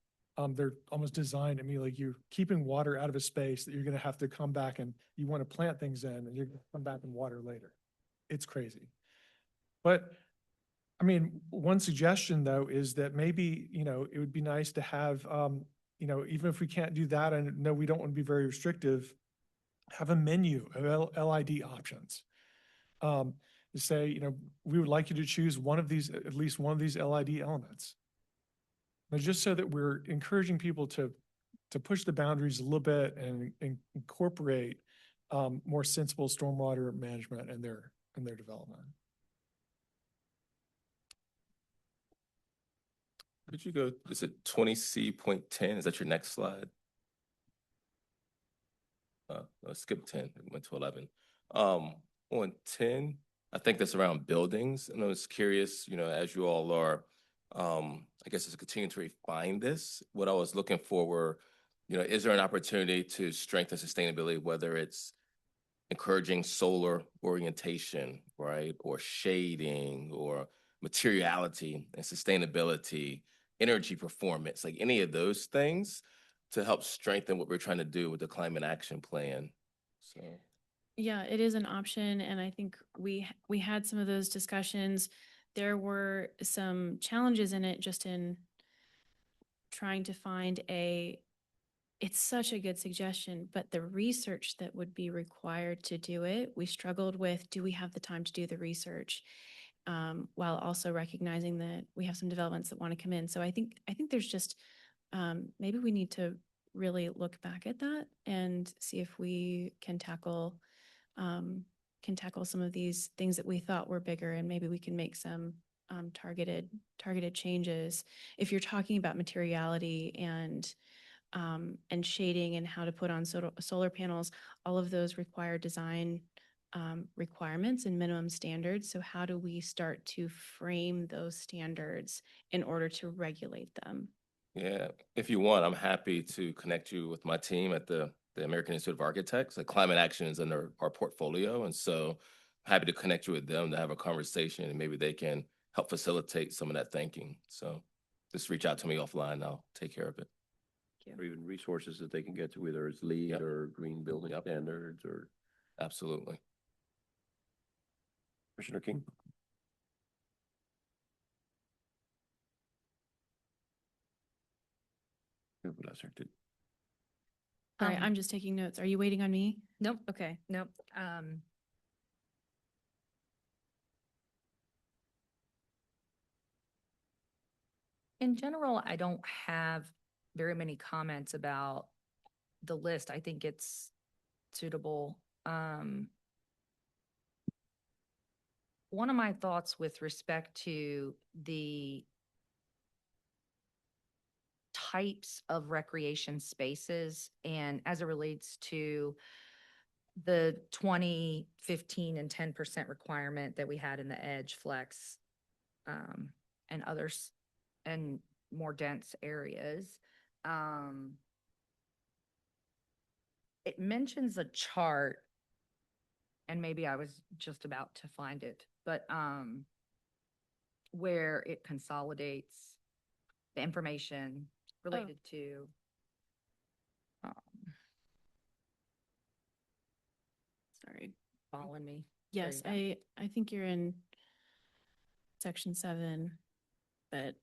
They're almost designed, I mean, like you're keeping water out of a space that you're gonna have to come back and you want to plant things in and you're gonna come back and water later. It's crazy. But I mean, one suggestion though is that maybe, it would be nice to have, even if we can't do that, and no, we don't want to be very restrictive, have a menu of LID options. To say, we would like you to choose one of these, at least one of these LID elements. But just so that we're encouraging people to push the boundaries a little bit and incorporate more sensible stormwater management in their development. Could you go, is it 20C.10? Is that your next slide? Let's skip 10, it went to 11. On 10, I think that's around buildings. And I was curious, as you all are, I guess as continuing to refine this, what I was looking for were, is there an opportunity to strengthen sustainability, whether it's encouraging solar orientation, right? Or shading or materiality and sustainability, energy performance, like any of those things to help strengthen what we're trying to do with the climate action plan. So. Yeah, it is an option, and I think we had some of those discussions. There were some challenges in it, just in trying to find it's such a good suggestion, but the research that would be required to do it, we struggled with, do we have the time to do the research? While also recognizing that we have some developments that want to come in. So I think there's just, maybe we need to really look back at that and see if we can tackle some of these things that we thought were bigger, and maybe we can make some targeted changes. If you're talking about materiality and shading and how to put on solar panels, all of those require design requirements and minimum standards. So how do we start to frame those standards in order to regulate them? Yeah, if you want, I'm happy to connect you with my team at the American Institute of Architects. Like climate action is under our portfolio. And so I'm happy to connect you with them to have a conversation, and maybe they can help facilitate some of that thinking. So just reach out to me offline and I'll take care of it. Or even resources that they can get to, whether it's LEED Yep. or green building Yep. standards or. Absolutely. Commissioner King? Sorry, Um, I'm just taking notes. Are you waiting on me? Nope. Okay. Nope. In general, I don't have very many comments about the list. I think it's suitable. One of my thoughts with respect to the types of recreation spaces and as it relates to the 20, 15, and 10% requirement that we had in the Edge Flex, and others and more dense areas. It mentions a chart, and maybe I was just about to find it, but where it consolidates the information related to Sorry. following me. There Yes, you go. I think you're in section 7, but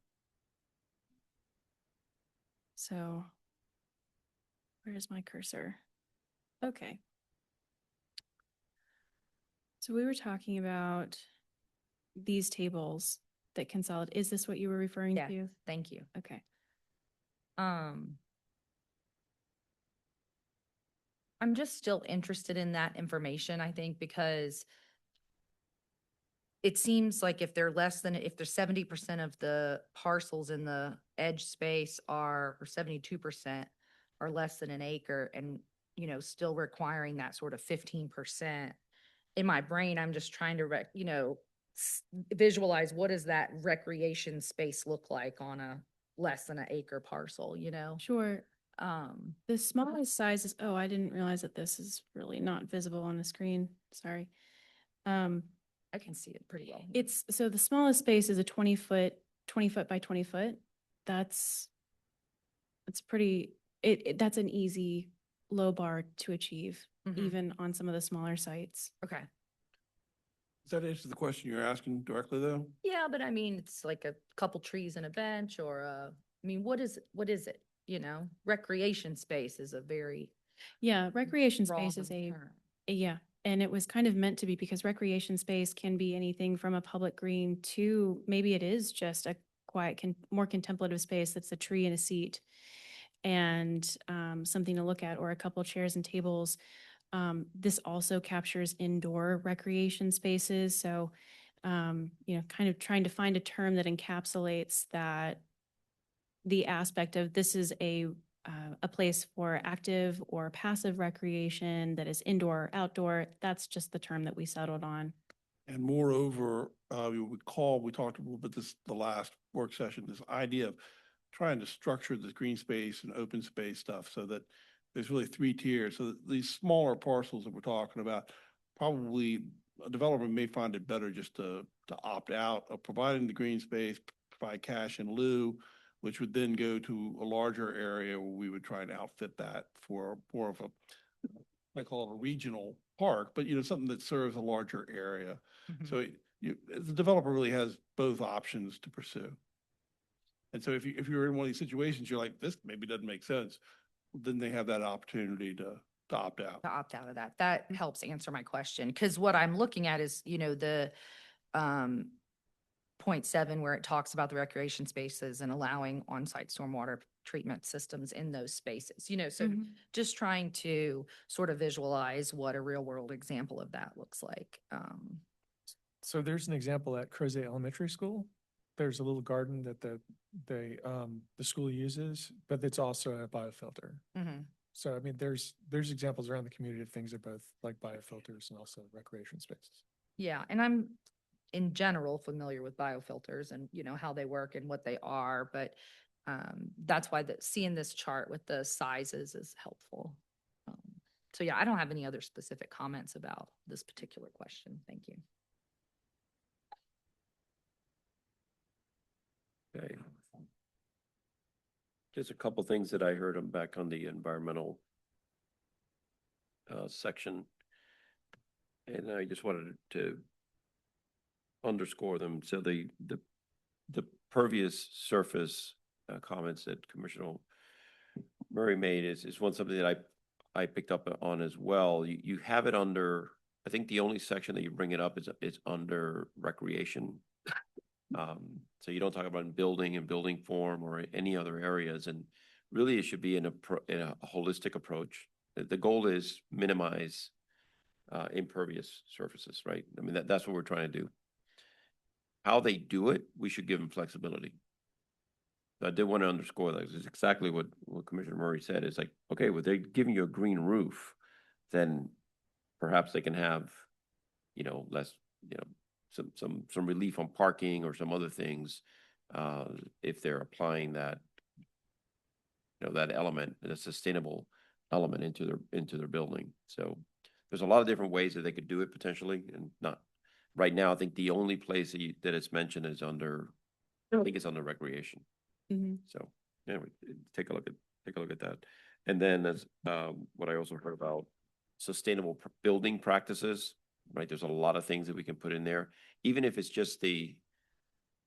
so where's my cursor? Okay. So we were talking about these tables that consolidate, is this what you were referring Yes, to? thank you. Okay. I'm just still interested in that information, I think, because it seems like if they're less than, if there's 70% of the parcels in the edge space are, or 72% are less than an acre and, you know, still requiring that sort of 15%. In my brain, I'm just trying to, visualize what does that recreation space look like on a less than an acre parcel, you know? Sure. The smallest size is, oh, I didn't realize that this is really not visible on the screen. Sorry. I can see it pretty well. It's, so the smallest space is a 20 foot by 20 foot. That's pretty, that's an easy low bar to achieve, Mhm. even on some of the smaller sites. Okay. Does that answer the question you're asking directly, though? Yeah, but I mean, it's like a couple trees and a bench or I mean, what is it? You know, recreation space is a very Yeah, recreation broad space is term. yeah, and it was kind of meant to be because recreation space can be anything from a public green to maybe it is just a quiet, more contemplative space that's a tree and a seat and something to look at, or a couple chairs and tables. This also captures indoor recreation spaces. So, you know, kind of trying to find a term that encapsulates that the aspect of this is a place for active or passive recreation that is indoor or outdoor. That's just the term that we settled on. And moreover, you recall, we talked a little bit this, the last work session, this idea of trying to structure the green space and open space stuff so that there's really 3 tiers. So that these smaller parcels that we're talking about, probably a developer may find it better just to opt out of providing the green space, provide cash in lieu, which would then go to a larger area where we would try and outfit that for more of a, I call it a regional park, but you know, something that serves a larger area. Mhm. So the developer really has both options to pursue. And so if you're in one of these situations, you're like, this maybe doesn't make sense, then they have that opportunity to opt out. To opt out of that. That helps answer my question. Because what I'm looking at is, you know, the 0.7 where it talks about the recreation spaces and allowing on-site stormwater treatment systems in those spaces, you know, so Mhm. just trying to sort of visualize what a real world example of that looks like. So there's an example at Crozet Elementary School. There's a little garden that the school uses, but it's also a biofilter. Mhm. So I mean, there's examples around the community of things that both like biofilters and also recreation spaces. Yeah, and I'm in general familiar with biofilters and, you know, how they work and what they are, but that's why seeing this chart with the sizes is helpful. So yeah, I don't have any other specific comments about this particular question. Thank you. Okay. Just a couple things that I heard back on the environmental section. And I just wanted to underscore them. So the pervious surface comments that Commissioner Murray made is one something that I picked up on as well. You have it under, I think the only section that you bring it up is under recreation. So you don't talk about building and building form or any other areas, and really it should be in a holistic approach. The goal is minimize impervious surfaces, right? I mean, that's what we're trying to do. How they do it, we should give them flexibility. I did want to underscore that. It's exactly what Commissioner Murray said. It's like, okay, well, they're giving you a green roof, then perhaps they can have, you know, less, you know, some relief on parking or some other things, if they're applying that, you know, that element, a sustainable element into their building. So there's a lot of different ways that they could do it potentially, and not right now. I think the only place that it's mentioned is under, I think it's under recreation. Mhm. So anyway, take a look at that. And then as what I also heard about sustainable building practices, right? There's a lot of things that we can put in there, even if it's just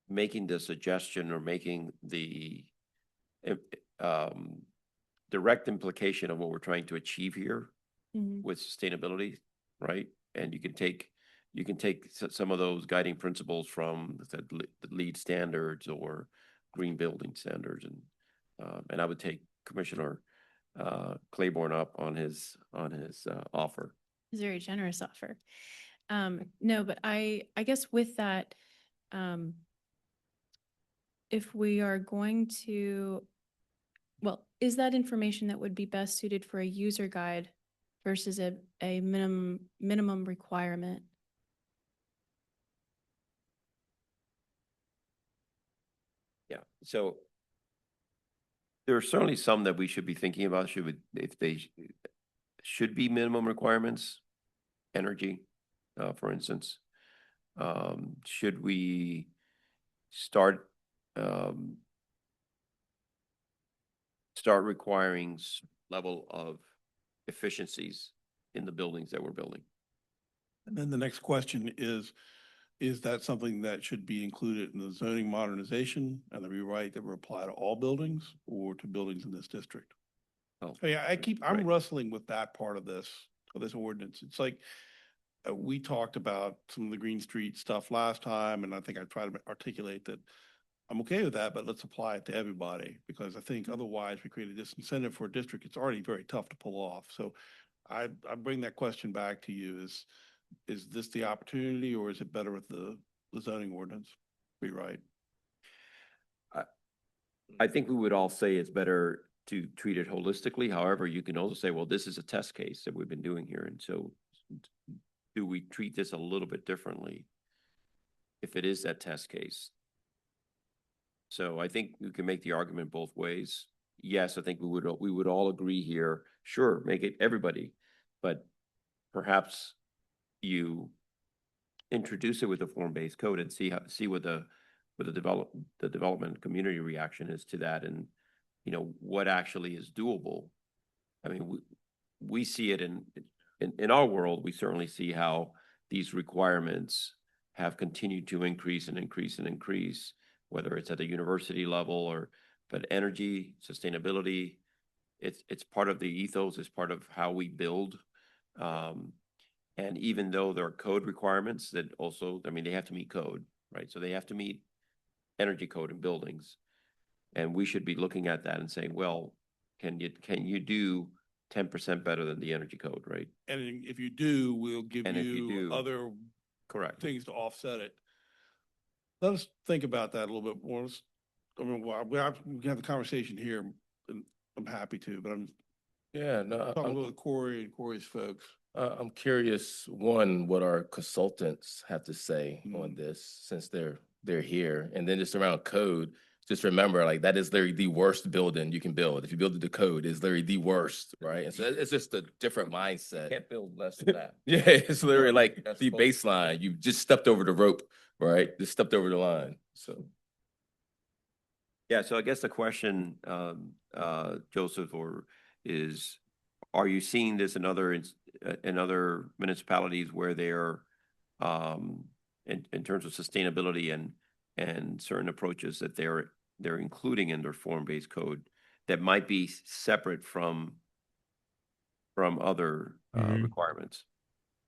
making the suggestion or making the direct implication of what we're trying to achieve here Mhm. with sustainability, right? And you can take you can take some of those guiding principles from the LEED standards or green building standards, and I would take Commissioner Claiborne up on his offer. It's a very generous offer. No, but I guess with that, if we are going to, well, is that information that would be best suited for a user guide versus a minimum requirement? Yeah, so there are certainly some that we should be thinking about, if they should be minimum requirements, energy, for instance. Should we start requiring level of efficiencies in the buildings that we're building? And then the next question is that something that should be included in the zoning modernization and the rewrite that will apply to all buildings or to buildings in this district? Oh, Yeah, I'm right. wrestling with that part of this ordinance. It's like, we talked about some of the Green Street stuff last time, and I think I tried to articulate that I'm okay with that, but let's apply it to everybody, because I think otherwise we create a disincentive for a district. It's already very tough to pull off. So I bring that question back to you: is this the opportunity, or is it better with the zoning ordinance rewrite? I think we would all say it's better to treat it holistically. However, you can also say, well, this is a test case that we've been doing here, and so do we treat this a little bit differently if it is that test case? So I think we can make the argument both ways. Yes, I think we would all agree here. Sure, make it everybody, but perhaps you introduce it with a form-based code and see what the development community reaction is to that, and what actually is doable. I mean, we see it in our world. We certainly see how these requirements have continued to increase and increase and increase, whether it's at the university level but energy, sustainability, it's part of the ethos, it's part of how we build. And even though there are code requirements that also, I mean, they have to meet code, right? So they have to meet energy code in buildings. And we should be looking at that and saying, well, can you do 10% better than the energy code, right? And if you do, we'll give And if you you do, other correct. things to offset it. Let us think about that a little bit more. I mean, we can have the conversation here, and I'm happy to, but I'm Yeah, no, talking with Corey and Corey's folks. I'm curious, one, what our consultants have to say on this, since they're here, and then just around code. Just remember, like, that is literally the worst building you can build. If you build it to code, it's literally the worst, right? And so it's just a different mindset. Can't build less than that. Yeah, it's literally like That's the false. baseline. You just stepped over the rope, right? Just stepped over the line. So Yeah, so I guess the question, Joseph, is, are you seeing this in other municipalities where they're in terms of sustainability and certain approaches that they're including in their form-based code that might be separate from other requirements?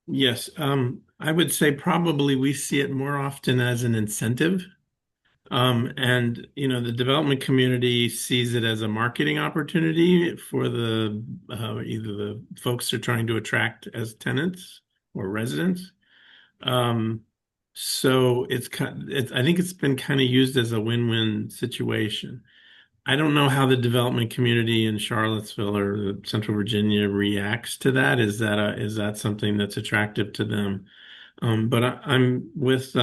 Yes, I would say probably we see it more often as an incentive. And the development community sees it as a marketing opportunity for either the folks they're trying to attract as tenants or residents. So I think it's been kind of used as a win-win situation. I don't know how the development community in Charlottesville or Central Virginia reacts to that. Is that something that's attractive to them? But I'm with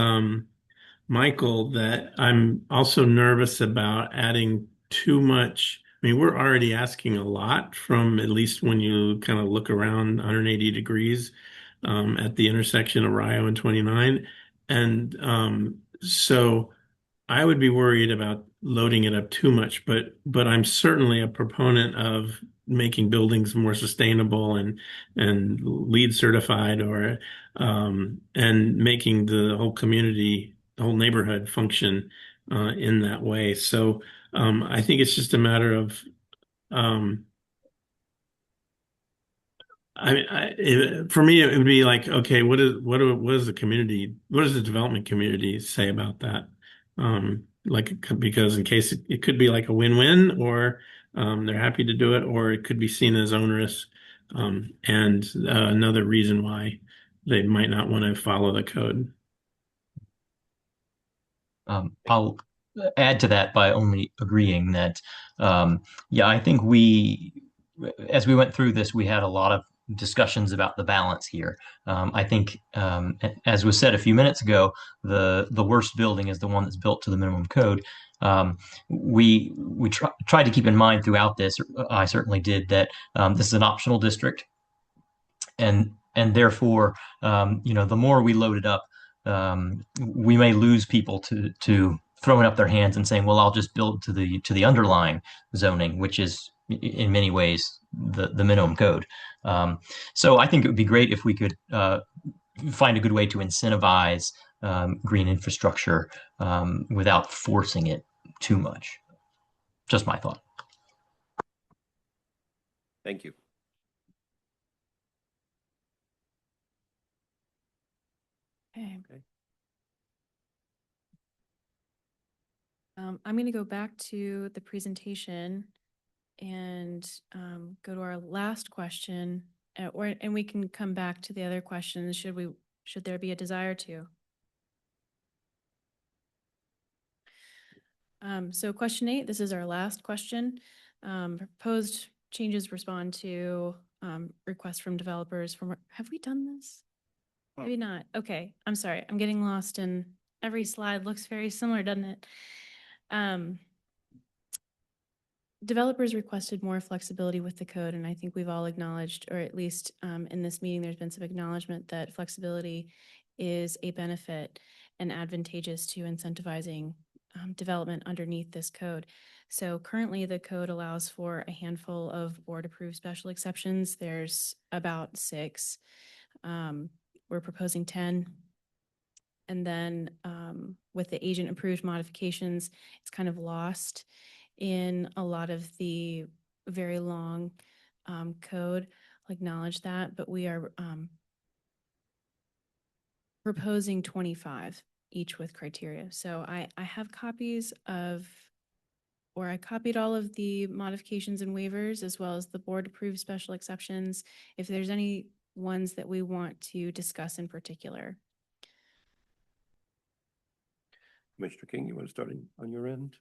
Michael, that I'm also nervous about adding too much. I mean, we're already asking a lot, from at least when you kind of look around 180 degrees at the intersection of Rio and 29. And so I would be worried about loading it up too much, but I'm certainly a proponent of making buildings more sustainable and LEED certified, and making the whole community, the whole neighborhood function in that way. So I think it's just a matter of For me, it would be like, okay, what is the community, what does the development community say about that? Because in case it could be like a win-win, or they're happy to do it, or it could be seen as onerous, and another reason why they might not want to follow the code. I'll add to that by only agreeing that, yeah, I think as we went through this, we had a lot of discussions about the balance here. I think, as was said a few minutes ago, the worst building is the one that's built to the minimum code. We tried to keep in mind throughout this, I certainly did, that this is an optional district, and therefore, the more we load it up, we may lose people to throwing up their hands and saying, "Well, I'll just build to the underlying zoning," which is in many ways the minimum code. So I think it would be great if we could find a good way to incentivize green infrastructure without forcing it too much. Just my thought. Thank you. Okay. Okay. I'm going to go back to the presentation and go to our last question, and we can come back to the other questions should there be a desire to. So question 8, this is our last question. Proposed changes respond to requests from developers have we done this? Maybe not. Okay, I'm sorry. I'm getting lost in every slide looks very similar, doesn't it? Developers requested more flexibility with the code, and I think we've all acknowledged, or at least in this meeting, there's been some acknowledgement that flexibility is a benefit and advantageous to incentivizing development underneath this code. So currently the code allows for a handful of board-approved special exceptions. There's about 6. We're proposing 10. And then with the agent-approved modifications, it's kind of lost in a lot of the very long code. I'll acknowledge that, but we are proposing 25, each with criteria. So I have copies of, or I copied all of the modifications and waivers as well as the board-approved special exceptions, if there's any ones that we want to discuss in particular. Mr. King, you want to start on your end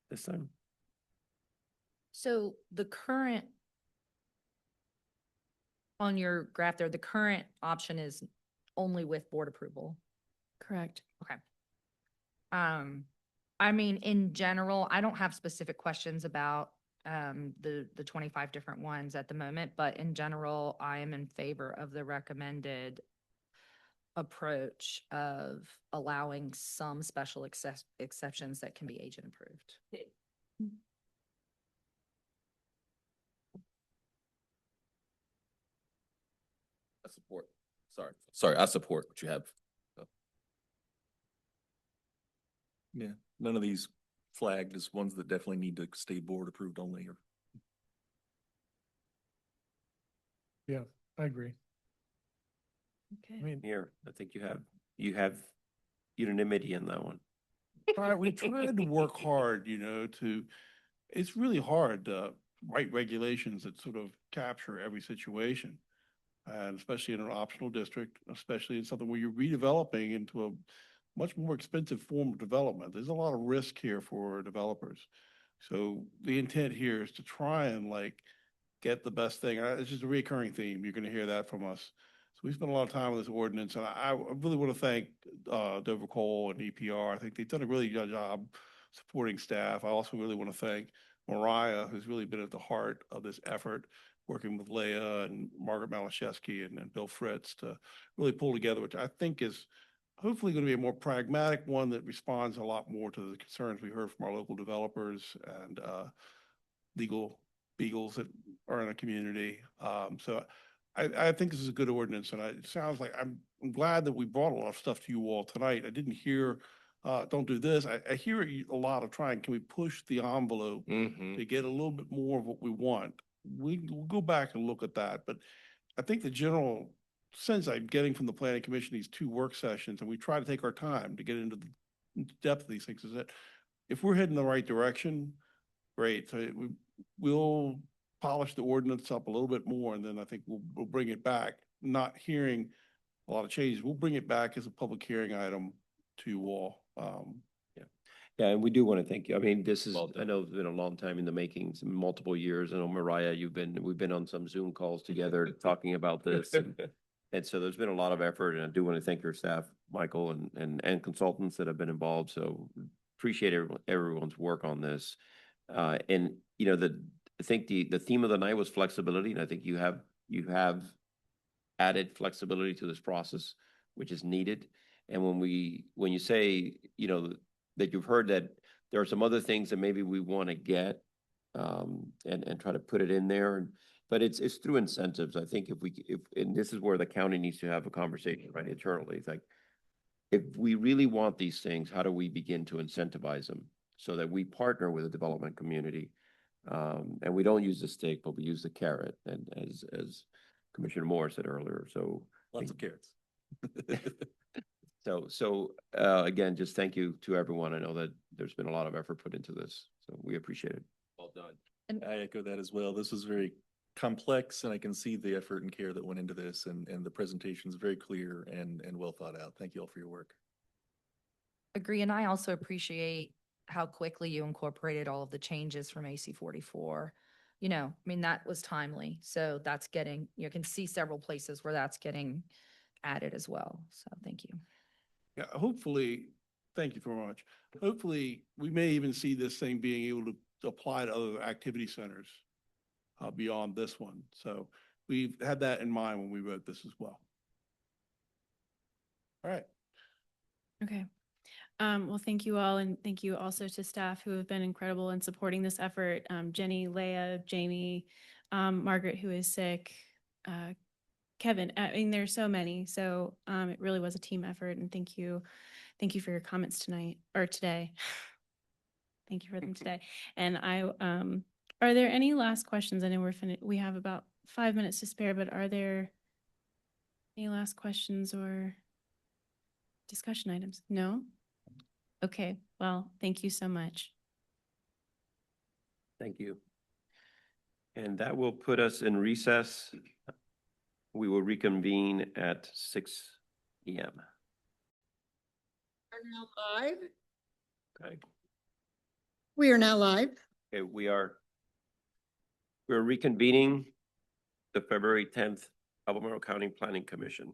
this time? So the current, on your graph there, the current option is only with board approval. Correct. Okay. I mean, in general, I don't have specific questions about the 25 different ones at the moment, but in general, I am in favor of the recommended approach of allowing some special exceptions that can be agent approved. I support. Sorry, I support what you have. Yeah, none of these flagged as ones that definitely need to stay board approved only, or Yeah, I agree. Okay. I mean, Here, I think you have unanimity in that one. We tried to work hard, it's really hard to write regulations that sort of capture every situation. And especially in an optional district, especially in something where you're redeveloping into a much more expensive form of development. There's a lot of risk here for developers. So the intent here is to try and get the best thing. It's just a recurring theme. You're going to hear that from us. So we spent a lot of time on this ordinance, and I really want to thank Dover Cole and EPR. I think they've done a really good job supporting staff. I also really want to thank Mariah, who's really been at the heart of this effort, working with Leah and Margaret Malashevsky and Bill Fritz to really pull together, which I think is hopefully going to be a more pragmatic one that responds a lot more to the concerns we heard from our local developers and legal beagles that are in the community. So I think this is a good ordinance, and it sounds like I'm glad that we brought a lot of stuff to you all tonight. I didn't hear don't do this. I hear a lot of trying, can we push the envelope Mm-hmm. to get a little bit more of what we want? We'll go back and look at that, but I think the general sense I'm getting from the planning commission, these 2 work sessions, and we try to take our time to get into the depth of these things, is that if we're heading the right direction, great. So we'll polish the ordinance up a little bit more, and then I think we'll bring it back, not hearing a lot of changes. We'll bring it back as a public hearing item to you all. Yeah, and we do want to thank you. I mean, this is, Well I done. know it's been a long time in the making, some multiple years. I know Mariah, we've been on some Zoom calls together talking about this. And so there's been a lot of effort, and I do want to thank your staff, Michael, and consultants that have been involved. So appreciate everyone's work on this. And, you know, I think the theme of the night was flexibility, and I think you have added flexibility to this process, which is needed. And when you say, you know, that you've heard that there are some other things that maybe we want to get, and try to put it in there. But it's through incentives. I think and this is where the county needs to have a conversation, right, internally. It's like, if we really want these things, how do we begin to incentivize them so that we partner with the development community? And we don't use the stick, but we use the carrot, and as Commissioner Moore said earlier, so. Lots of carrots. So again, just thank you to everyone. I know that there's been a lot of effort put into this, so we appreciate it. Well done. I echo that as well. This was very complex, and I can see the effort and care that went into this, and the presentation is very clear and well thought out. Thank you all for your work. Agree, and I also appreciate how quickly you incorporated all of the changes from AC 44. You know, I mean, that was timely. So that's getting, you can see several places where that's getting added as well. So thank you. Yeah, hopefully, thank you very much. Hopefully, we may even see this thing being able to apply to other activity centers beyond this one. So we've had that in mind when we wrote this as well. All right. Okay. Well, thank you all, and thank you also to staff who have been incredible in supporting this effort. Jenny, Leah, Jamie, Margaret, who is sick, Kevin. I mean, there's so many. So it really was a team effort, and thank you for your comments tonight or today. Thank you for them today. And are there any last questions? I know we have about 5 minutes to spare, but are there any last questions or discussion items? No? Okay, well, thank you so much. Thank you. And that will put us in recess. We will reconvene at 6 p.m. Are now live. Okay. We are now live. Okay, we're reconvening the February 10th Albemarle County Planning Commission.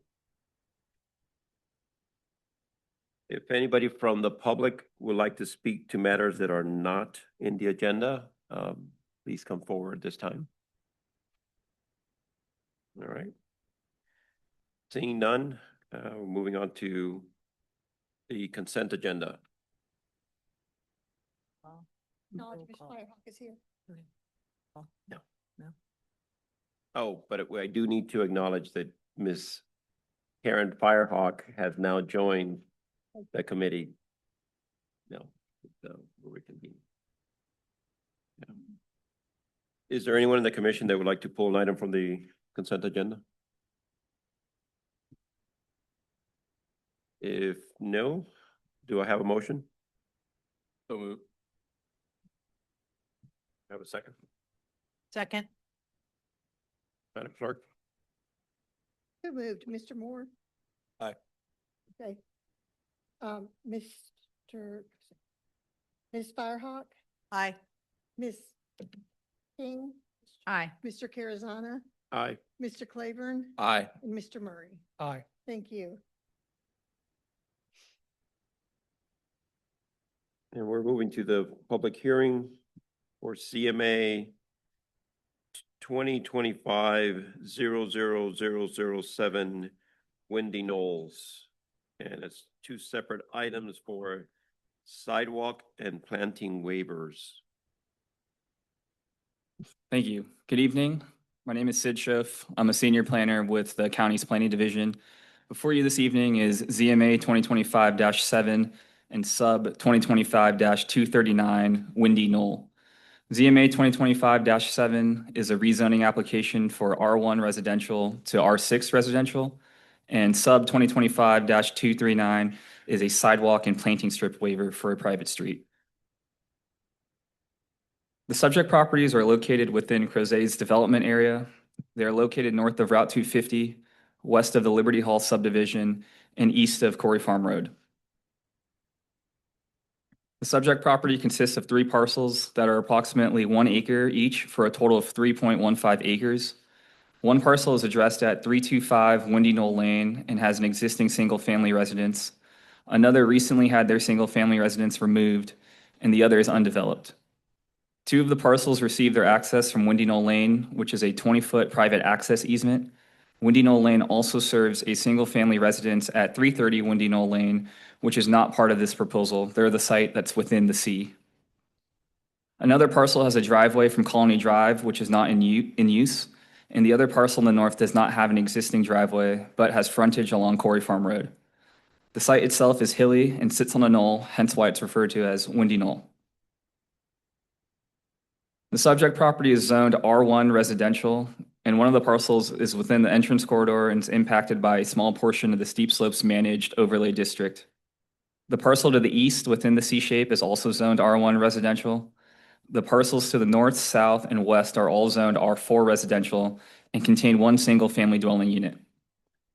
If anybody from the public would like to speak to matters that are not in the agenda, please come forward this time. All right. Seeing none, we're moving on to the consent agenda. Acknowledge Ms. Firehawk is here. Oh, but I do need to acknowledge that Ms. Karen Firehawk has now joined the committee. No, we're reconvening. Yeah. Is there anyone in the commission that would like to pull an item from the consent agenda? If no, do I have a motion? So moved. Have a second? Second. Madam Clerk? Who moved? Mr. Moore? Aye. Okay. Ms. Firehawk? Aye. Ms. King? Aye. Mr. Carazana? Aye. Mr. Claiborne? Aye. And Mr. Murray? Aye. Thank you. And we're moving to the public hearing for CMA 2025-00007 Windy Knolls. And it's two separate items for sidewalk and planting waivers. Thank you. Good evening. My name is Sid Schoaf. I'm a senior planner with the county's planning division. Before you this evening is ZMA 2025-7 and sub 2025-239 Windy Knoll. ZMA 2025-7 is a rezoning application for R1 residential to R6 residential, and sub 2025-239 is a sidewalk and planting strip waiver for a private street. The subject properties are located within Crozet's development area. They are located north of Route 250, west of the Liberty Hall subdivision, and east of Corey Farm Road. The subject property consists of 3 parcels that are approximately 1 acre each for a total of 3.15 acres. One parcel is addressed at 325 Windy Knoll Lane and has an existing single-family residence. Another recently had their single-family residence removed, and the other is undeveloped. 2 of the parcels receive their access from Windy Knoll Lane, which is a 20-foot private access easement. Windy Knoll Lane also serves a single-family residence at 330 Windy Knoll Lane, which is not part of this proposal. They're the site that's within the C. Another parcel has a driveway from Colony Drive, which is not in use, and the other parcel in the north does not have an existing driveway, but has frontage along Corey Farm Road. The site itself is hilly and sits on a knoll, hence why it's referred to as Windy Knoll. The subject property is zoned R1 residential, and one of the parcels is within the entrance corridor and is impacted by a small portion of the steep slopes managed overlay district. The parcel to the east within the C shape is also zoned R1 residential. The parcels to the north, south, and west are all zoned R4 residential and contain 1 single-family dwelling unit.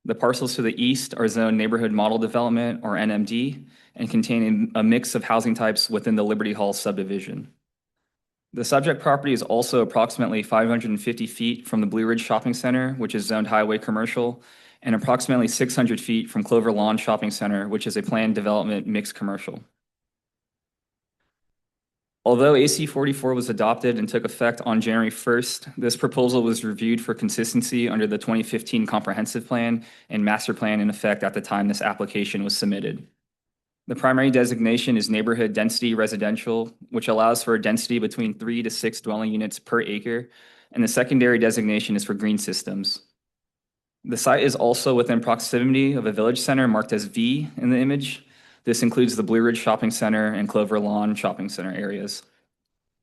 The parcels to the east are zoned Neighborhood Model Development, or NMD, and contain a mix of housing types within the Liberty Hall subdivision. The subject property is also approximately 550 feet from the Blue Ridge Shopping Center, which is zoned highway commercial, and approximately 600 feet from Clover Lawn Shopping Center, which is a planned development mixed commercial. Although AC 44 was adopted and took effect on January 1st, this proposal was reviewed for consistency under the 2015 Comprehensive Plan and Master Plan in effect at the time this application was submitted. The primary designation is neighborhood density residential, which allows for a density between 3 to 6 dwelling units per acre, and the secondary designation is for green systems. The site is also within proximity of a village center marked as V in the image. This includes the Blue Ridge Shopping Center and Clover Lawn Shopping Center areas.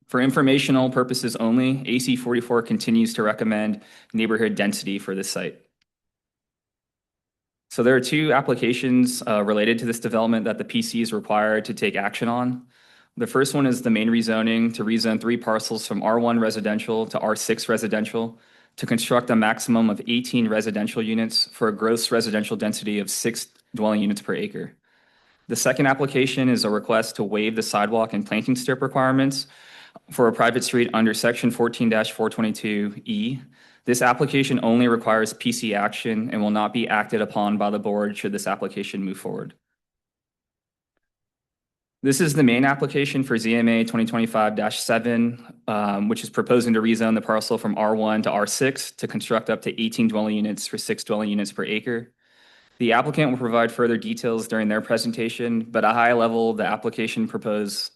For informational purposes only, AC 44 continues to recommend neighborhood density for this site. So there are 2 applications related to this development that the PC is required to take action on. The first one is the main rezoning to rezone 3 parcels from R1 residential to R6 residential to construct a maximum of 18 residential units for a gross residential density of 6 dwelling units per acre. The second application is a request to waive the sidewalk and planting strip requirements for a private street under section 14-422E. This application only requires PC action and will not be acted upon by the board should this application move forward. This is the main application for ZMA 2025-7, which is proposing to rezone the parcel from R1 to R6 to construct up to 18 dwelling units for 6 dwelling units per acre. The applicant will provide further details during their presentation, but at a high level, the application proposes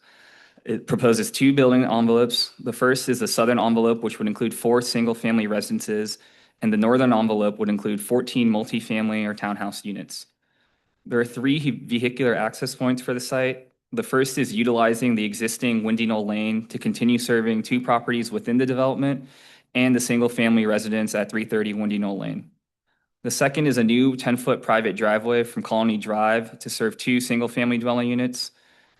2 building envelopes. The first is the southern envelope, which would include 4 single-family residences, and the northern envelope would include 14 multifamily or townhouse units. There are 3 vehicular access points for the site. The first is utilizing the existing Windy Knoll Lane to continue serving 2 properties within the development and the single-family residence at 330 Windy Knoll Lane. The second is a new 10-foot private driveway from Colony Drive to serve 2 single-family dwelling units.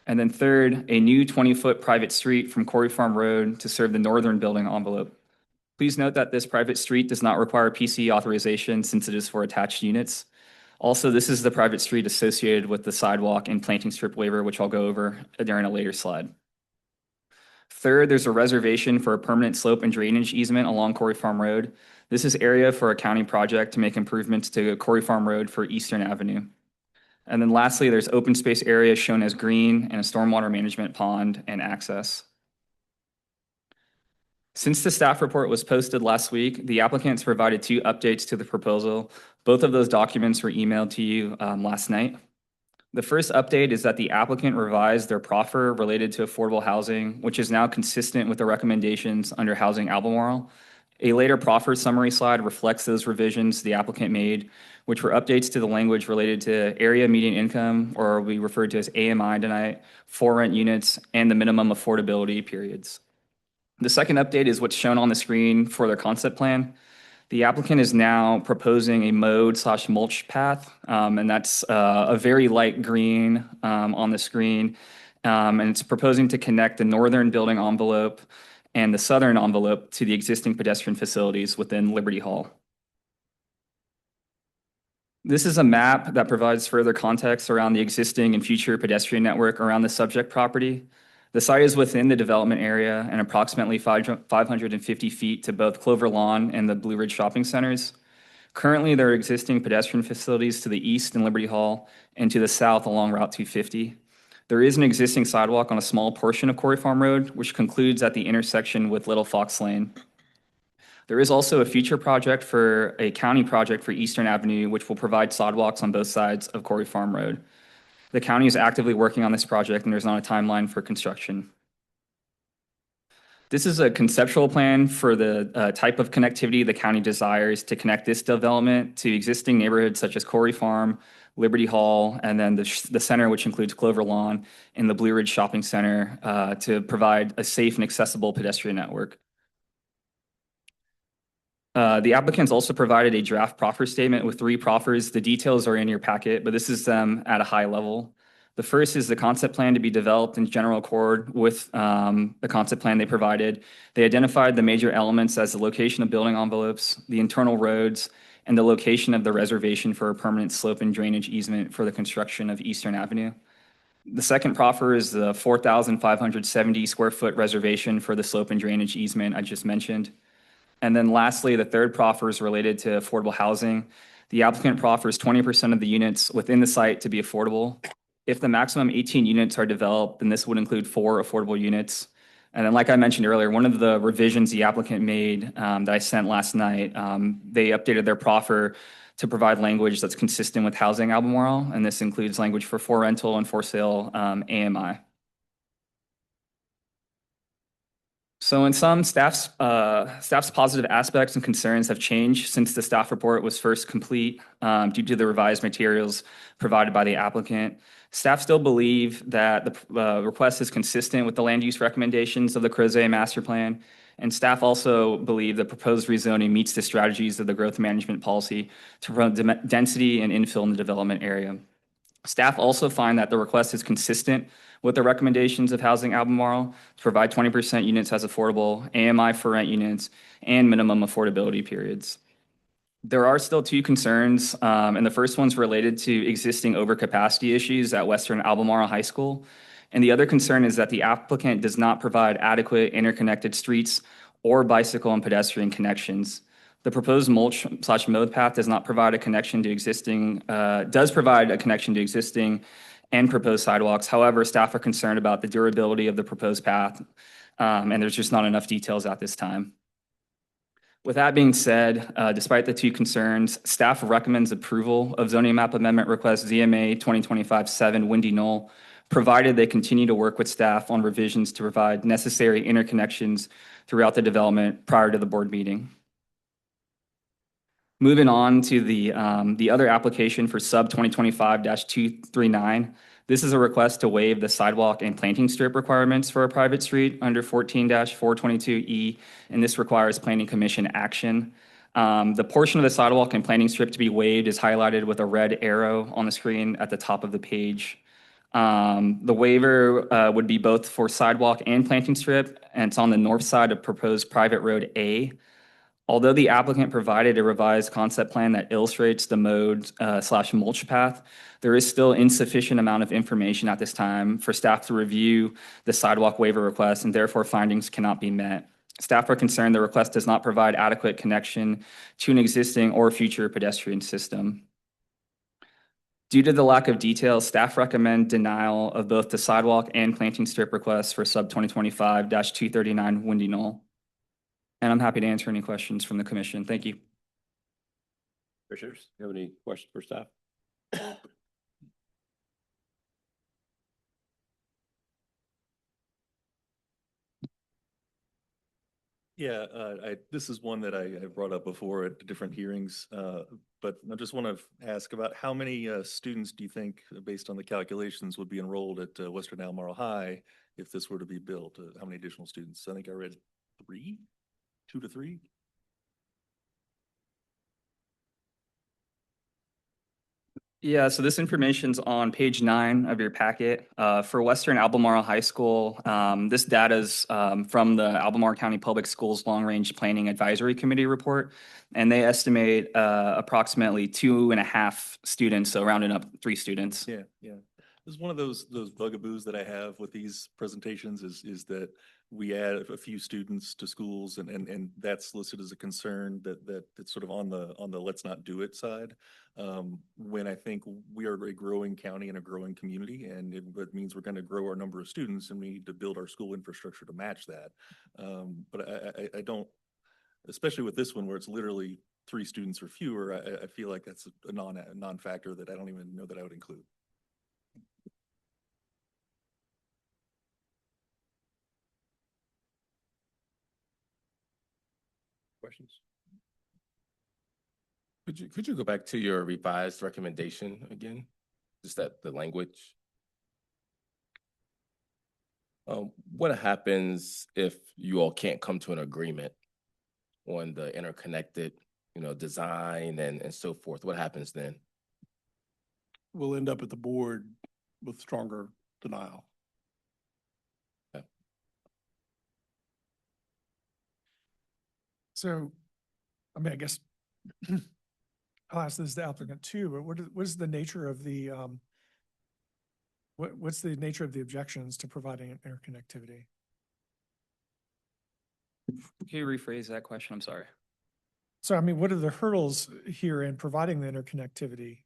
And then third, a new 20-foot private street from Corey Farm Road to serve the northern building envelope. Please note that this private street does not require PC authorization since it is for attached units. Also, this is the private street associated with the sidewalk and planting strip waiver, which I'll go over during a later slide. Third, there's a reservation for a permanent slope and drainage easement along Corey Farm Road. This is area for a county project to make improvements to Corey Farm Road for Eastern Avenue. And then lastly, there's open space area shown as green and a stormwater management pond and access. Since the staff report was posted last week, the applicants provided 2 updates to the proposal. Both of those documents were emailed to you last night. The first update is that the applicant revised their proffer related to affordable housing, which is now consistent with the recommendations under Housing Albemarle. A later proffer summary slide reflects those revisions the applicant made, which were updates to the language related to area median income, or we referred to as AMI tonight, for rent units, and the minimum affordability periods. The second update is what's shown on the screen for their concept plan. The applicant is now proposing a mode/mulch path, and that's a very light green on the screen. And it's proposing to connect the northern building envelope and the southern envelope to the existing pedestrian facilities within Liberty Hall. This is a map that provides further context around the existing and future pedestrian network around the subject property. The site is within the development area and approximately 550 feet to both Clover Lawn and the Blue Ridge shopping centers. Currently, there are existing pedestrian facilities to the east in Liberty Hall and to the south along Route 250. There is an existing sidewalk on a small portion of Quarry Farm Road, which concludes at the intersection with Little Fox Lane. There is also a future project for a county project for Eastern Avenue, which will provide sidewalks on both sides of Quarry Farm Road. The county is actively working on this project, and there's not a timeline for construction. This is a conceptual plan for the type of connectivity the county desires to connect this development to existing neighborhoods such as Quarry Farm, Liberty Hall, and then the center, which includes Clover Lawn and the Blue Ridge Shopping Center, to provide a safe and accessible pedestrian network. The applicants also provided a draft proffer statement with 3 proffers. The details are in your packet, but this is them at a high level. The first is the concept plan to be developed in general accord with the concept plan they provided. They identified the major elements as the location of building envelopes, the internal roads, and the location of the reservation for a permanent slope and drainage easement for the construction of Eastern Avenue. The second proffer is the 4,570 square foot reservation for the slope and drainage easement I just mentioned. And then lastly, the third proffer is related to affordable housing. The applicant proffers 20% of the units within the site to be affordable. If the maximum 18 units are developed, then this would include 4 affordable units. And then, like I mentioned earlier, one of the revisions the applicant made that I sent last night, they updated their proffer to provide language that's consistent with housing Albemarle, and this includes language for rental and for sale AMI. So in sum, staff's positive aspects and concerns have changed since the staff report was first complete due to the revised materials provided by the applicant. Staff still believe that the request is consistent with the land use recommendations of the Crozet Master Plan, and staff also believe the proposed rezoning meets the strategies of the growth management policy to promote density and infill in the development area. Staff also find that the request is consistent with the recommendations of Housing Albemarle to provide 20% units as affordable, AMI for rent units, and minimum affordability periods. There are still 2 concerns, and the first one's related to existing overcapacity issues at Western Albemarle High School. And the other concern is that the applicant does not provide adequate interconnected streets or bicycle and pedestrian connections. The proposed mulch/mode path does not provide a connection to existing, does provide a connection to existing and proposed sidewalks. However, staff are concerned about the durability of the proposed path, and there's just not enough details at this time. With that being said, despite the 2 concerns, staff recommends approval of zoning map amendment request ZMA 2025-7 Windy Knoll, provided they continue to work with staff on revisions to provide necessary interconnections throughout the development prior to the board meeting. Moving on to the other application for sub 2025-239. This is a request to waive the sidewalk and planting strip requirements for a private street under 14-422E, and this requires planning commission action. The portion of the sidewalk and planting strip to be waived is highlighted with a red arrow on the screen at the top of the page. The waiver would be both for sidewalk and planting strip, and it's on the north side of proposed private road A. Although the applicant provided a revised concept plan that illustrates the mode/mulch path, there is still insufficient amount of information at this time for staff to review the sidewalk waiver request, and therefore findings cannot be met. Staff are concerned the request does not provide adequate connection to an existing or future pedestrian system. Due to the lack of detail, staff recommend denial of both the sidewalk and planting strip requests for sub 2025-239 Windy Knoll. And I'm happy to answer any questions from the commission. Thank you. Commissioners, do you have any questions for staff? Yeah, this is one that I brought up before at different hearings, but I just want to ask about how many students do you think, based on the calculations, would be enrolled at Western Albemarle High if this were to be built? How many additional students? I think I read 3, 2 to 3? Yeah, so this information's on page 9 of your packet. For Western Albemarle High School, this data's from the Albemarle County Public Schools Long Range Planning Advisory Committee report, and they estimate approximately 2.5 students, so rounding up 3 students. Yeah, yeah. This is one of those bugaboos that I have with these presentations is that we add a few students to schools and that's listed as a concern that it's sort of on the let's not do it side. When I think we are a growing county and a growing community, and it means we're going to grow our number of students and we need to build our school infrastructure to match that. But I don't, especially with this one where it's literally 3 students or fewer, I feel like that's a non-factor that I don't even know that I would include. Questions? Could you go back to your revised recommendation again? Just that the language. What happens if you all can't come to an agreement on the interconnected, design and so forth? What happens then? We'll end up at the board with stronger denial. So, I mean, I guess I'll ask this to the applicant too, but what is the nature of the, what's the nature of the objections to providing interconnectivity? Can you rephrase that question? I'm sorry. So, I mean, what are the hurdles here in providing the interconnectivity,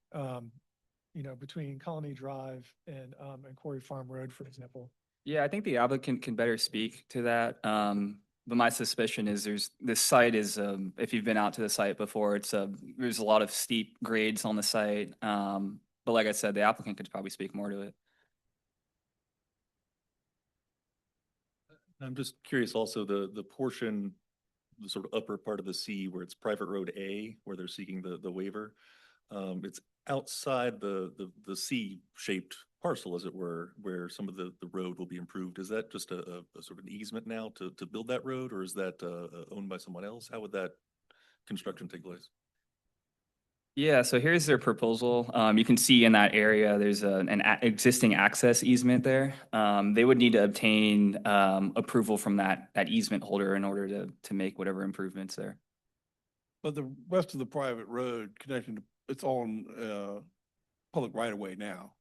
between Colony Drive and Quarry Farm Road, for example? Yeah, I think the applicant can better speak to that. But my suspicion is this site is, if you've been out to the site before, there's a lot of steep grades on the site. But like I said, the applicant could probably speak more to it. I'm just curious also the portion, the sort of upper part of the C where it's private road A, where they're seeking the waiver. It's outside the C-shaped parcel, as it were, where some of the road will be improved. Is that just a sort of an easement now to build that road, or is that owned by someone else? How would that construction take place? Yeah, so here's their proposal. You can see in that area, there's an existing access easement there. They would need to obtain approval from that easement holder in order to make whatever improvements there. But the rest of the private road connecting to, it's on public right of way now.